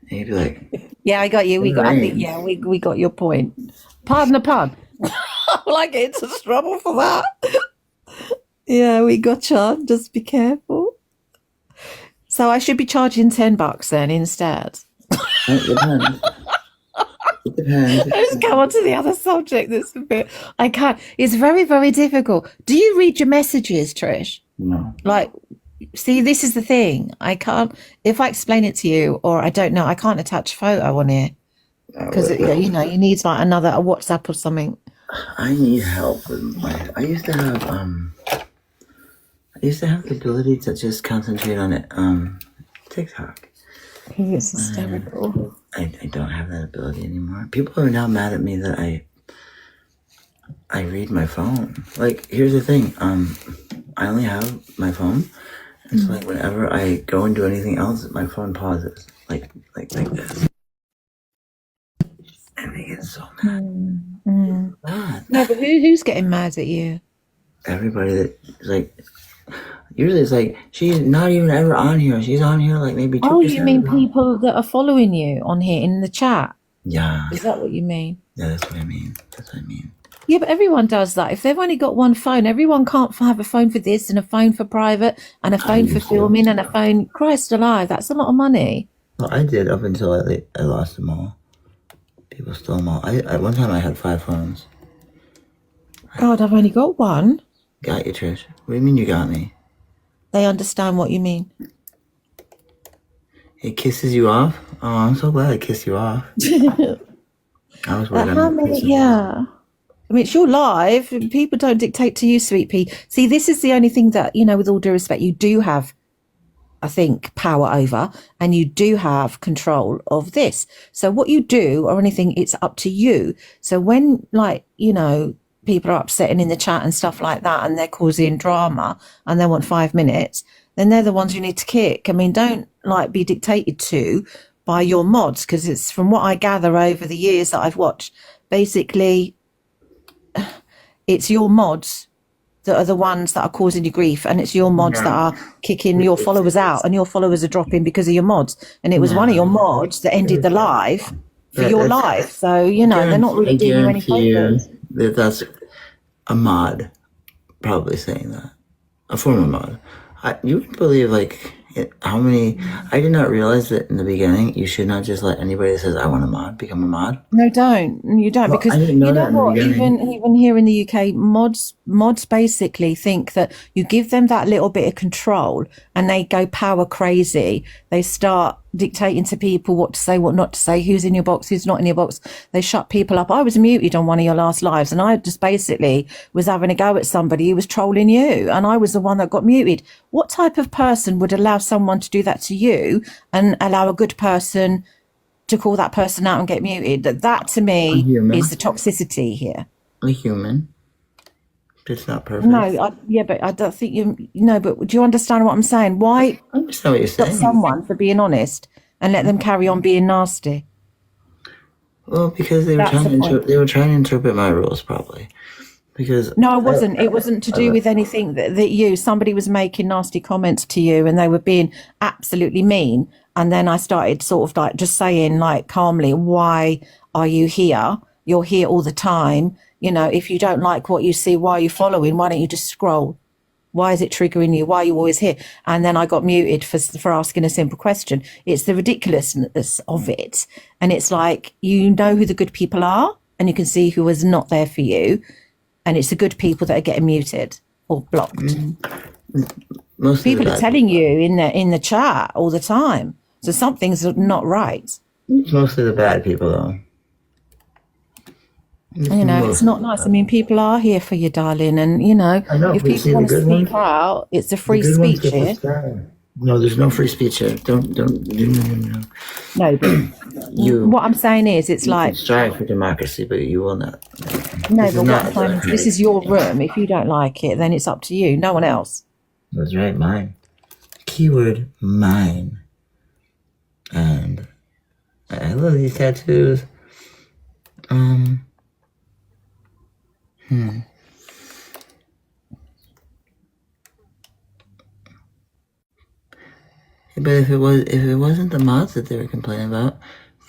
And you'd be like, yeah, I got you. We got your point. Pardon the pun. Will I get into trouble for that? Yeah, we got you. Just be careful. So I should be charging $10 then instead. It depends. It depends. Let's go on to the other subject. That's a bit. I can't. It's very, very difficult. Do you read your messages, Trish? No. Like, see, this is the thing. I can't. If I explain it to you, or I don't know, I can't attach a photo on here because you know you need like a WhatsApp or something. I need help with my. I used to have the ability to just concentrate on it. TikTok. It's hysterical. I don't have that ability anymore. People are now mad at me that I read my phone. Like, here's the thing. I only have my phone. It's like whenever I go and do anything else, my phone pauses. Like this. And they get so mad. No, but who's getting mad at you? Everybody that like. Usually it's like, she's not even ever on here. She's on here like maybe 2%. Oh, you mean people that are following you on here in the chat? Yeah. Is that what you mean? Yeah, that's what I mean. Yeah, but everyone does that. If they've only got one phone, everyone can't have a phone for this and a phone for private and a phone for filming and a phone. Christ alive, that's a lot of money. Well, I did up until I lost them all. People stole them all. At one time I had 5 phones. God, I've only got one. Got you, Trish. What do you mean you got me? They understand what you mean. It kisses you off? Oh, I'm so glad it kissed you off. I was worried. How many? Yeah. I mean, it's your life. People don't dictate to you, sweet pea. See, this is the only thing that, you know, with all due respect, you do have, I think, power over, and you do have control of this. So what you do or anything, it's up to you. So when, like, you know, people are upsetting in the chat and stuff like that, and they're causing drama and they want 5 minutes, then they're the ones you need to kick. I mean, don't like be dictated to by your mods, because it's from what I gather over the years that I've watched, basically it's your mods that are the ones that are causing you grief, and it's your mods that are kicking your followers out, and your followers are dropping because of your mods. And it was one of your mods that ended the live for your life. So, you know, they're not really doing you any favors. That's a mod probably saying that. A former mod. You wouldn't believe, like, how many... I did not realize that in the beginning you should not just let anybody that says, I want a mod, become a mod. No, don't. You don't, Well, because I didn't know you that know in the what? beginning. Even here in the UK, mods basically think that you give them that little bit of control, and they go power crazy. They start dictating to people what to say, what not to say, who's in your box, who's not in your box. They shut people up. I was muted on one of your last lives, and I just basically was having a go at somebody who was trolling you, and I was the one that got muted. What type of person would allow someone to do that to you and allow a good person to call that person out and get muted? That to me is the toxicity here. A human. It's not perfect. No, but I don't think but do you understand what I'm saying? Why I understand what you're stop saying. someone for being honest and let them carry on being nasty? Well, because they were trying to interpret my rules, probably. Because No, it wasn't. It wasn't to do with anything that somebody was making nasty comments to you, and they were being absolutely mean. And then I started sort of like just saying, like, calmly, why are you here? You're here all the time. You know, if you don't like what you see, why are you following? Why don't you just scroll? Why is it triggering you? Why are you always here? And then I got muted for asking a simple question. It's the ridiculousness of it. And it's like, you know who the good people are, and you can see who is not there for you. And it's the good people that are getting muted or blocked. Most people are telling you in the chat all the time. So something's not right. It's mostly the bad people, though. You know, it's not nice. I mean, people are here for you, darling. And, you know, if people want to speak out, it's a free speech here. No, there's no free speech here. Don't. No, but what I'm saying is, it's like... strive for democracy, but you will not. No, but what I'm saying is, this is your room. If you don't like it, then it's up to you. No one else. That's right, mine. Keyword, mine. And I love these tattoos. But if it wasn't the mods that they were complaining about,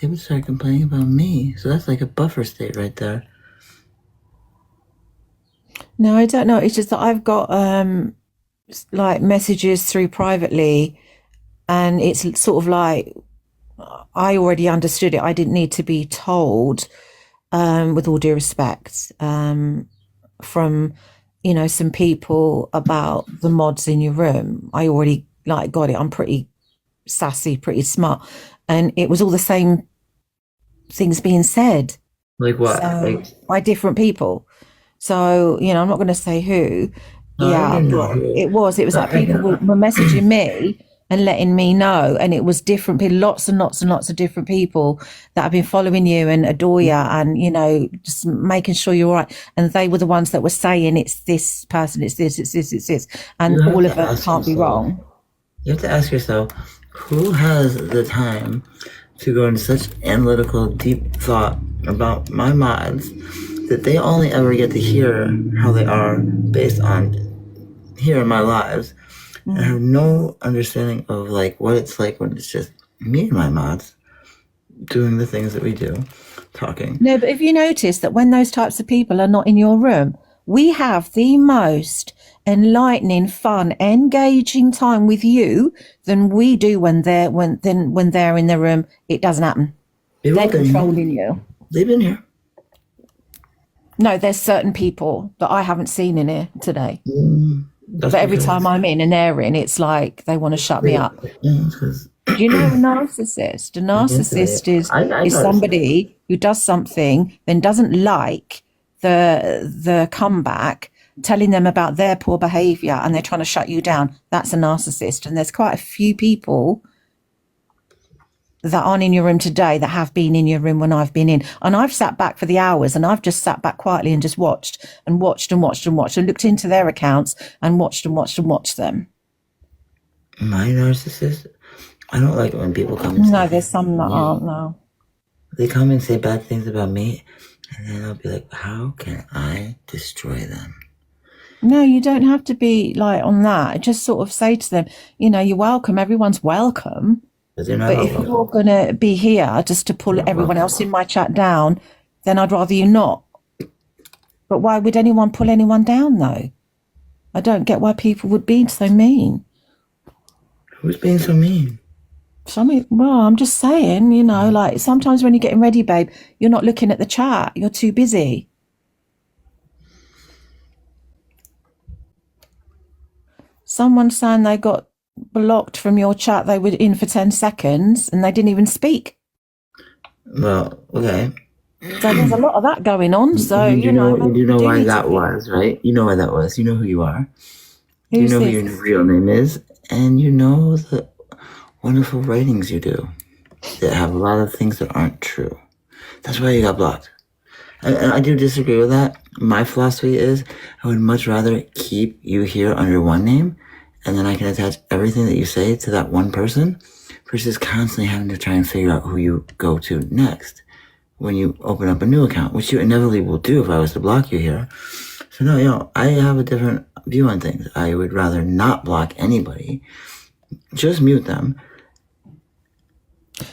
they would start complaining about me. So that's like a buffer state right there. No, I don't know. It's just that I've got like messages through privately, and it's sort of like I already understood it. I didn't need to be told, with all due respect, from some people about the mods in your room. I already got it. I'm pretty sassy, pretty smart, and it was all the same things being said. Like what? So, by different people. So I'm not going to say who. It was like people were messaging me and letting me know, and it was different people, lots and lots and lots of different people that have been following you and adore you, and just making sure you're all right. And they were the ones that were saying it's this person, it's this, and all of it can't be wrong. You have to ask yourself, who has the time to go into such analytical, deep thought about my mods that they only ever get to hear how they are based on hearing my lives, and have no understanding of what it's like when it's just me and my mods doing the things that we do, talking. No, but if you notice that when those types of people are not in your room, we have the most enlightening, fun, engaging time with you than we do when they're in the room. It doesn't happen. They're controlling you. They've been here. No, there's certain people that I haven't seen in here today. But every time I'm in and they're in, it's like they want to shut me up. Do you know a narcissist? A narcissist is somebody who does something, then doesn't like the comeback, telling them about their poor behavior, and they're trying to shut you down. That's a narcissist. And there's quite a few people that aren't in your room today that have been in your room when I've been in. And I've sat back for the hours, and I've just sat back quietly and just watched and looked into their accounts and watched them. My narcissist? I don't like it when people come and No, say, there's some that aren't. No. they come and say bad things about me, and then I'll be like, how can I destroy them? No, you don't have to be like on that. Just sort of say to them, you know, you're welcome. Everyone's welcome. But they're not But all if welcome. you're going to be here just to pull everyone else in my chat down, then I'd rather you not. But why would anyone pull anyone down, though? I don't get why people would be so mean. Who's being so mean? Well, I'm just saying, you know, like sometimes when you're getting ready, babe, you're not looking at the chat. You're too busy. Someone saying they got blocked from your chat. They were in for 10 seconds and they didn't even speak. Well, okay. So there's a lot of that going on. So, you know why need that to- was, right? You know why that was. You know who you are. You Who's know who this? your real name is, and you know the wonderful writings you do that have a lot of things that aren't true. That's why you got blocked. And I do disagree with that. My philosophy is I would much rather keep you here under one name, and then I can attach everything that you say to that one person versus constantly having to try and figure out who you go to next when you open up a new account, which you inevitably will do if I was to block you here. So no, you know, I have a different view on things. I would rather not block anybody, just mute them.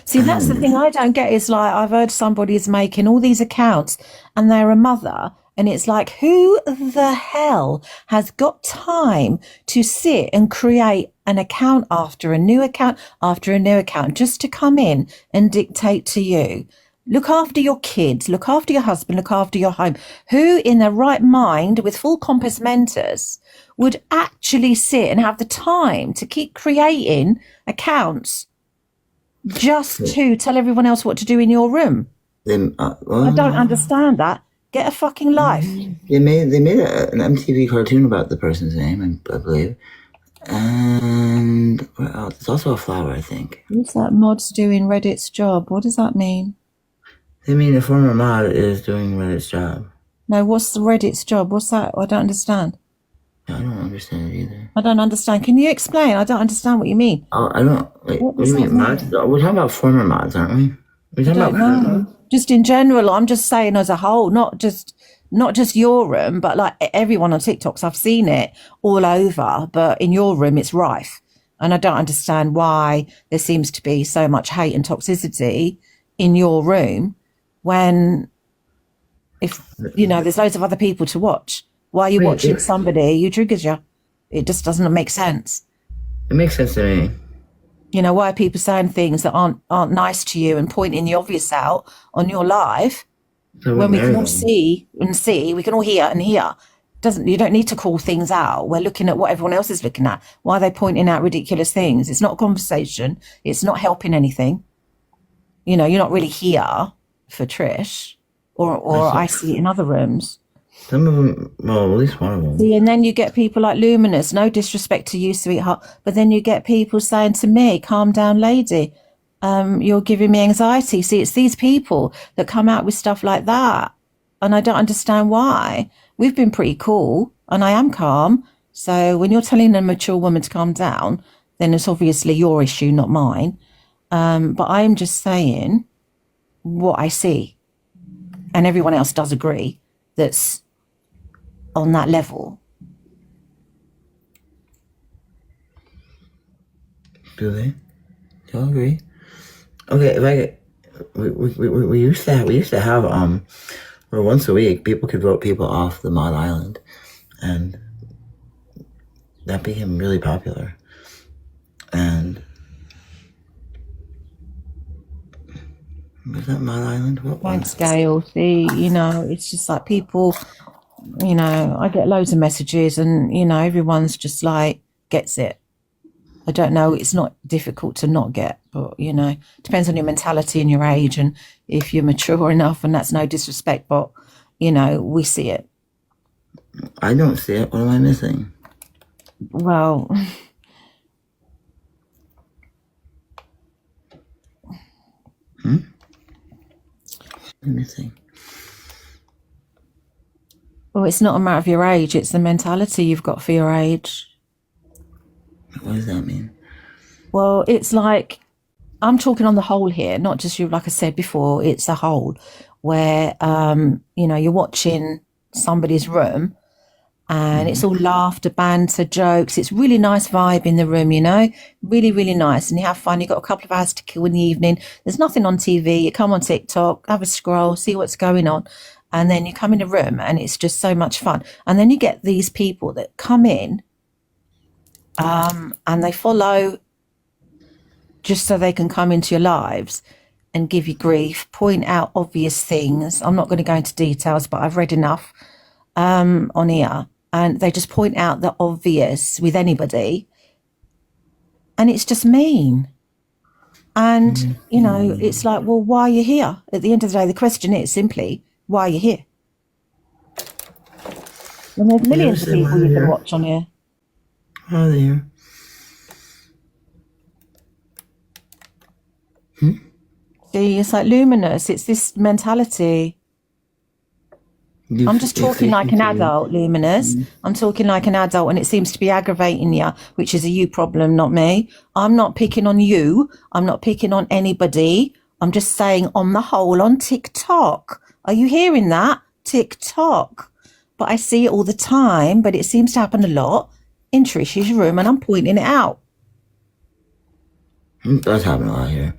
See, that's the thing I don't get is like, I've heard somebody is making all these accounts and they're a mother. And it's like, who the hell has got time to sit and create an account after a new account after a new account just to come in and dictate to you? Look after your kids, look after your husband, look after your home. Who in their right mind with full compos mentis would actually sit and have the time to keep creating accounts just to tell everyone else what to do in your room? I don't understand that. Get a fucking life. They made an MTV cartoon about the person's name, I believe. And what else? It's also a flower, I think. What's that mod's doing Reddit's job? What does that mean? They mean a former mod is doing Reddit's job. No, what's the Reddit's job? What's that? I don't understand. I don't understand it either. I don't understand. Can you explain? I don't understand what you mean. Oh, I don't. Wait, What what do you does mean, that mods? We're talking about former mods, aren't we? We're talking Don't about know. Just in general, I'm just saying as a whole, not just your room, but like everyone on TikToks. I've seen it all over, but in your room, it's rife. And I don't understand why there seems to be so much hate and toxicity in your room when, if, you know, there's loads of other people to watch. Why are you watching somebody who triggers you? It just doesn't make sense. It makes sense to me. You know, why are people saying things that aren't nice to you and pointing the obvious out on your live So when we can all married. see, we can all hear and hear. You don't need to call things out. We're looking at what everyone else is looking at. Why are they pointing out ridiculous things? It's not a conversation. It's not helping anything. You know, you're not really here for Trish, or I see it in other rooms. Some of them, well, at least one of them. See, and then you get people like Luminous, no disrespect to you, sweetheart, but then you get people saying to me, calm down, lady, you're giving me anxiety. See, it's these people that come out with stuff like that. And I don't understand why. We've been pretty cool, and I am calm. So when you're telling a mature woman to calm down, then it's obviously your issue, not mine. But I am just saying what I see. And everyone else does agree that's on that level. Do they? Y'all agree? Okay, if we used to have where once a week people could vote people off the mod island, and that became really popular. And was that mod island? What was Thanks, Gail. See, you know, it's just like people, you know, I get loads of messages and, you know, everyone's just like, gets it. I don't know, it's not difficult to not get, but, you know, depends on your mentality and your age and if you're mature enough, and that's no disrespect, but, you know, we see it. I don't see it. What am I missing? Well, Let me see. well, it's not a matter of your age, it's the mentality you've got for your age. What does that mean? Well, it's like I'm talking on the whole here, not just you. Like I said before, it's a whole where you're watching somebody's room and it's all laughter, banter, jokes. It's really nice vibe in the room, really, really nice. And you have fun. You've got a couple of hours to kill in the evening. There's nothing on TV. You come on TikTok, have a scroll, see what's going on. And then you come in the room and it's just so much fun. And then you get these people that come in and they follow just so they can come into your lives and give you grief, point out obvious things. I'm not going to go into details, but I've read enough on here. And they just point out the obvious with anybody. And it's just mean. And, it's like, well, why are you here? At the end of the day, the question is simply, why are you here? And there's millions of people you can watch on here. Oh, there. See, it's like Luminous. It's this mentality. I'm just talking like an adult, Luminous. I'm talking like an adult, and it seems to be aggravating you, which is a you problem, not me. I'm not picking on you. I'm not picking on anybody. I'm just saying on the whole on TikTok. Are you hearing that? TikTok. But I see it all the time, but it seems to happen a lot in Trish's room, and I'm pointing it out. It does happen a lot here.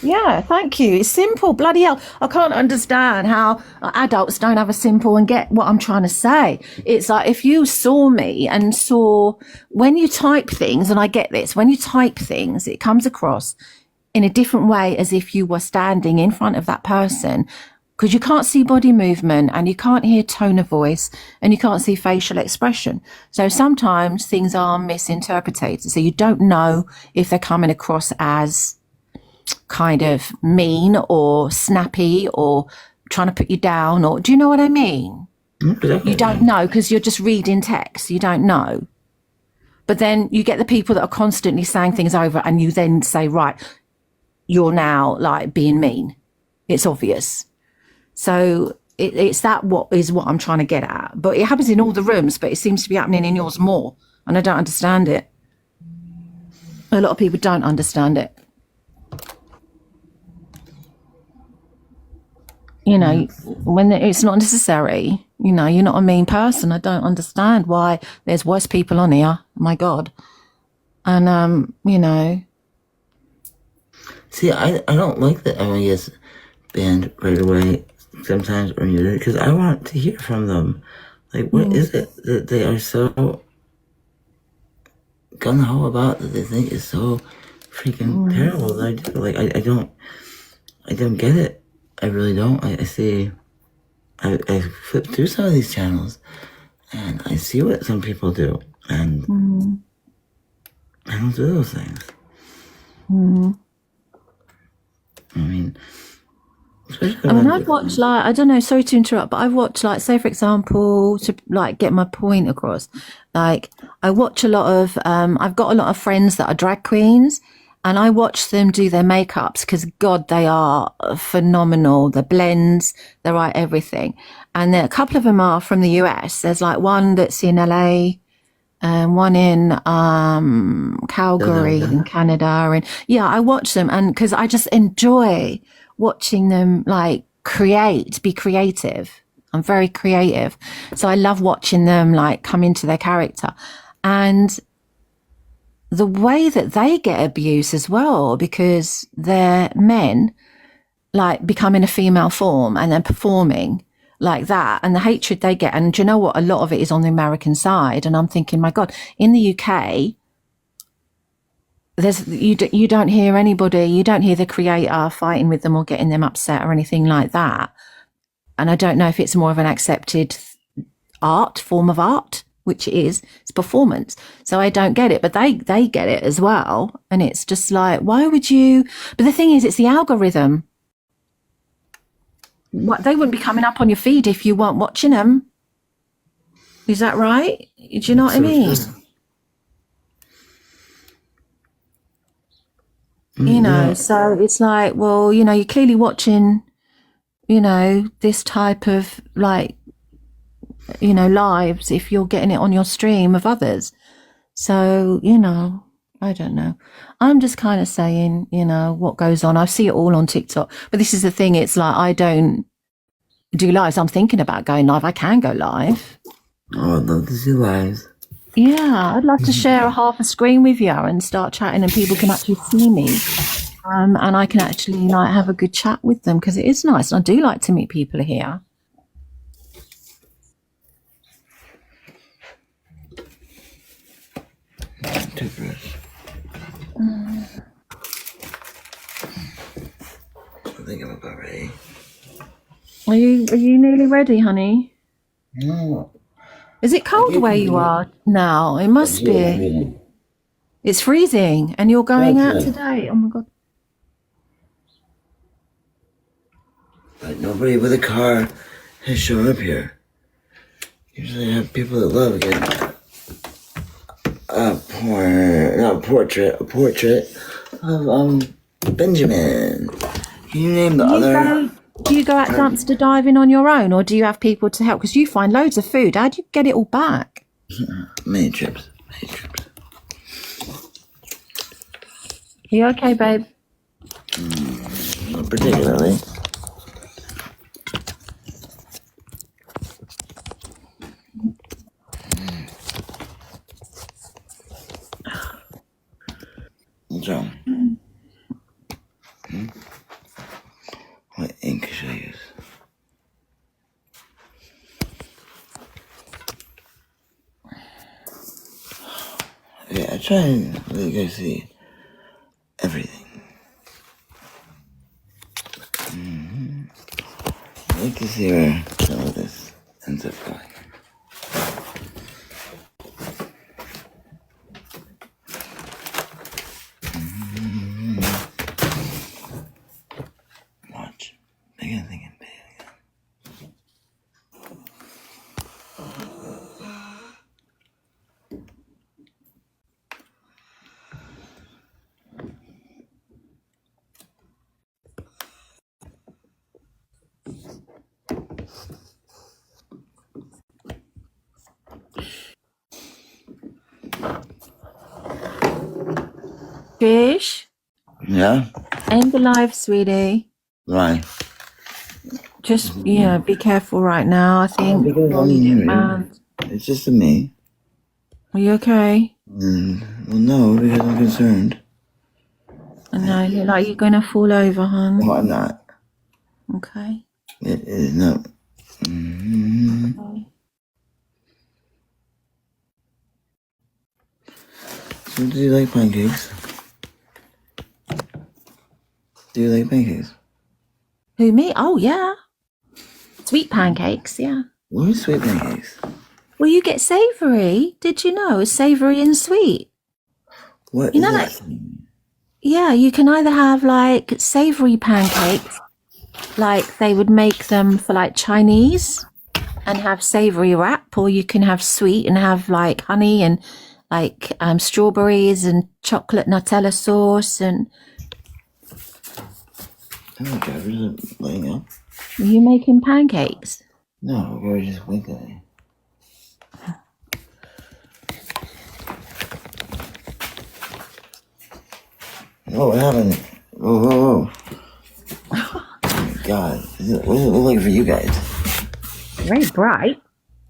Yeah, thank you. It's simple. Bloody hell. I can't understand how adults don't have a simple and get what I'm trying to say. It's like if you saw me and saw when you type things, and I get this, when you type things, it comes across in a different way as if you were standing in front of that person, because you can't see body movement and you can't hear tone of voice and you can't see facial expression. So sometimes things are misinterpreted. So you don't know if they're coming across as kind of mean or snappy or trying to put you down, or do you know what I mean? You don't know because you're just reading text. You don't know. But then you get the people that are constantly saying things over, and you then say, right, you're now like being mean. It's obvious. So it's that what I'm trying to get at. But it happens in all the rooms, but it seems to be happening in yours more. And I don't understand it. A lot of people don't understand it. When it's not necessary, you're not a mean person. I don't understand why there's worse people on here. My God. And, See, I don't like that everyone gets banned right away sometimes or muted, because I want to hear from them. Like, what is it that they are so gung-ho about that they think is so freaking terrible that I do? Like, I don't get it. I really don't. I see, I flip through some of these channels and I see what some people do, and I don't do those things. I mean, I've watched I don't know, sorry to interrupt, but I've watched say for example, to get my point across, I watch a lot of, I've got a lot of friends that are drag queens, and I watch them do their makeups because, God, they are phenomenal. The blends, they write everything. And a couple of them are from the US. There's one that's in LA and one in Calgary in Canada. And yeah, I watch them, and because I just enjoy watching them be creative. I'm very creative. So I love watching them come into their character. And the way that they get abuse as well, because they're men becoming a female form and then performing like that, and the hatred they get. And do you know what? A lot of it is on the American side. And I'm thinking, my God, in the UK, you don't hear anybody, you don't hear the creator fighting with them or getting them upset or anything like that. And I don't know if it's more of an accepted form of art, which it's performance. So I don't get it, but they get it as well. And it's just why would you? But the thing is, it's the algorithm. They wouldn't be coming up on your feed if you weren't watching them. Is that right? Do you know what I mean? So it's well, you're clearly watching, this type of lives if you're getting it on your stream of others. So, I don't know. I'm just kind of saying, you know, what goes on. I see it all on TikTok. But this is the thing. It's like I don't do lives. I'm thinking about going live. I can go live. Oh, I'd love to see lives. Yeah, I'd love to share a half a screen with you and start chatting, and people can actually see me. And I can actually like have a good chat with them because it is nice. And I do like to meet people here. Toothbrush. I think I'm about ready. Are you nearly ready, honey? No. Is it cold where you are now? It must be. It's freezing, and you're going out today. Oh my god. But nobody with a car has shown up here. Usually I have people that love getting a portrait of Benjamin. Can you name the other? Do you go out dumpster diving on your own, or do you have people to help? Because you find loads of food. How do you get it all back? Many trips. You okay, babe? Not particularly. So, what ink should I use? Okay, I try and let you guys see everything. I'd like to see where some of this ends up going. Watch. Big and thinking big again. Fish? Yeah? End the live, sweetie. Why? Just, yeah, be careful right now, I think. Because it's just a me. Are you okay? Well, no, because I'm concerned. I know, you look like you're going to fall over, hon. No, I'm not. Okay. It is not. So, do you like pancakes? Do you like pancakes? Who, me? Oh, yeah. Sweet pancakes, yeah. What are sweet pancakes? Well, you get savoury. Did you know? It's savoury and sweet. What You is know, that? like, yeah, you can either have like savoury pancakes, like they would make them for like Chinese and have savoury wrap, or you can have sweet and have like honey and like strawberries and chocolate Nutella sauce. And Oh my god, we're just laying up. are you making pancakes? No, we were just winking. Oh, what happened? Whoa. Oh my god. What does it look like for you guys? Very bright.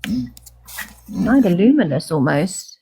Kind of luminous almost.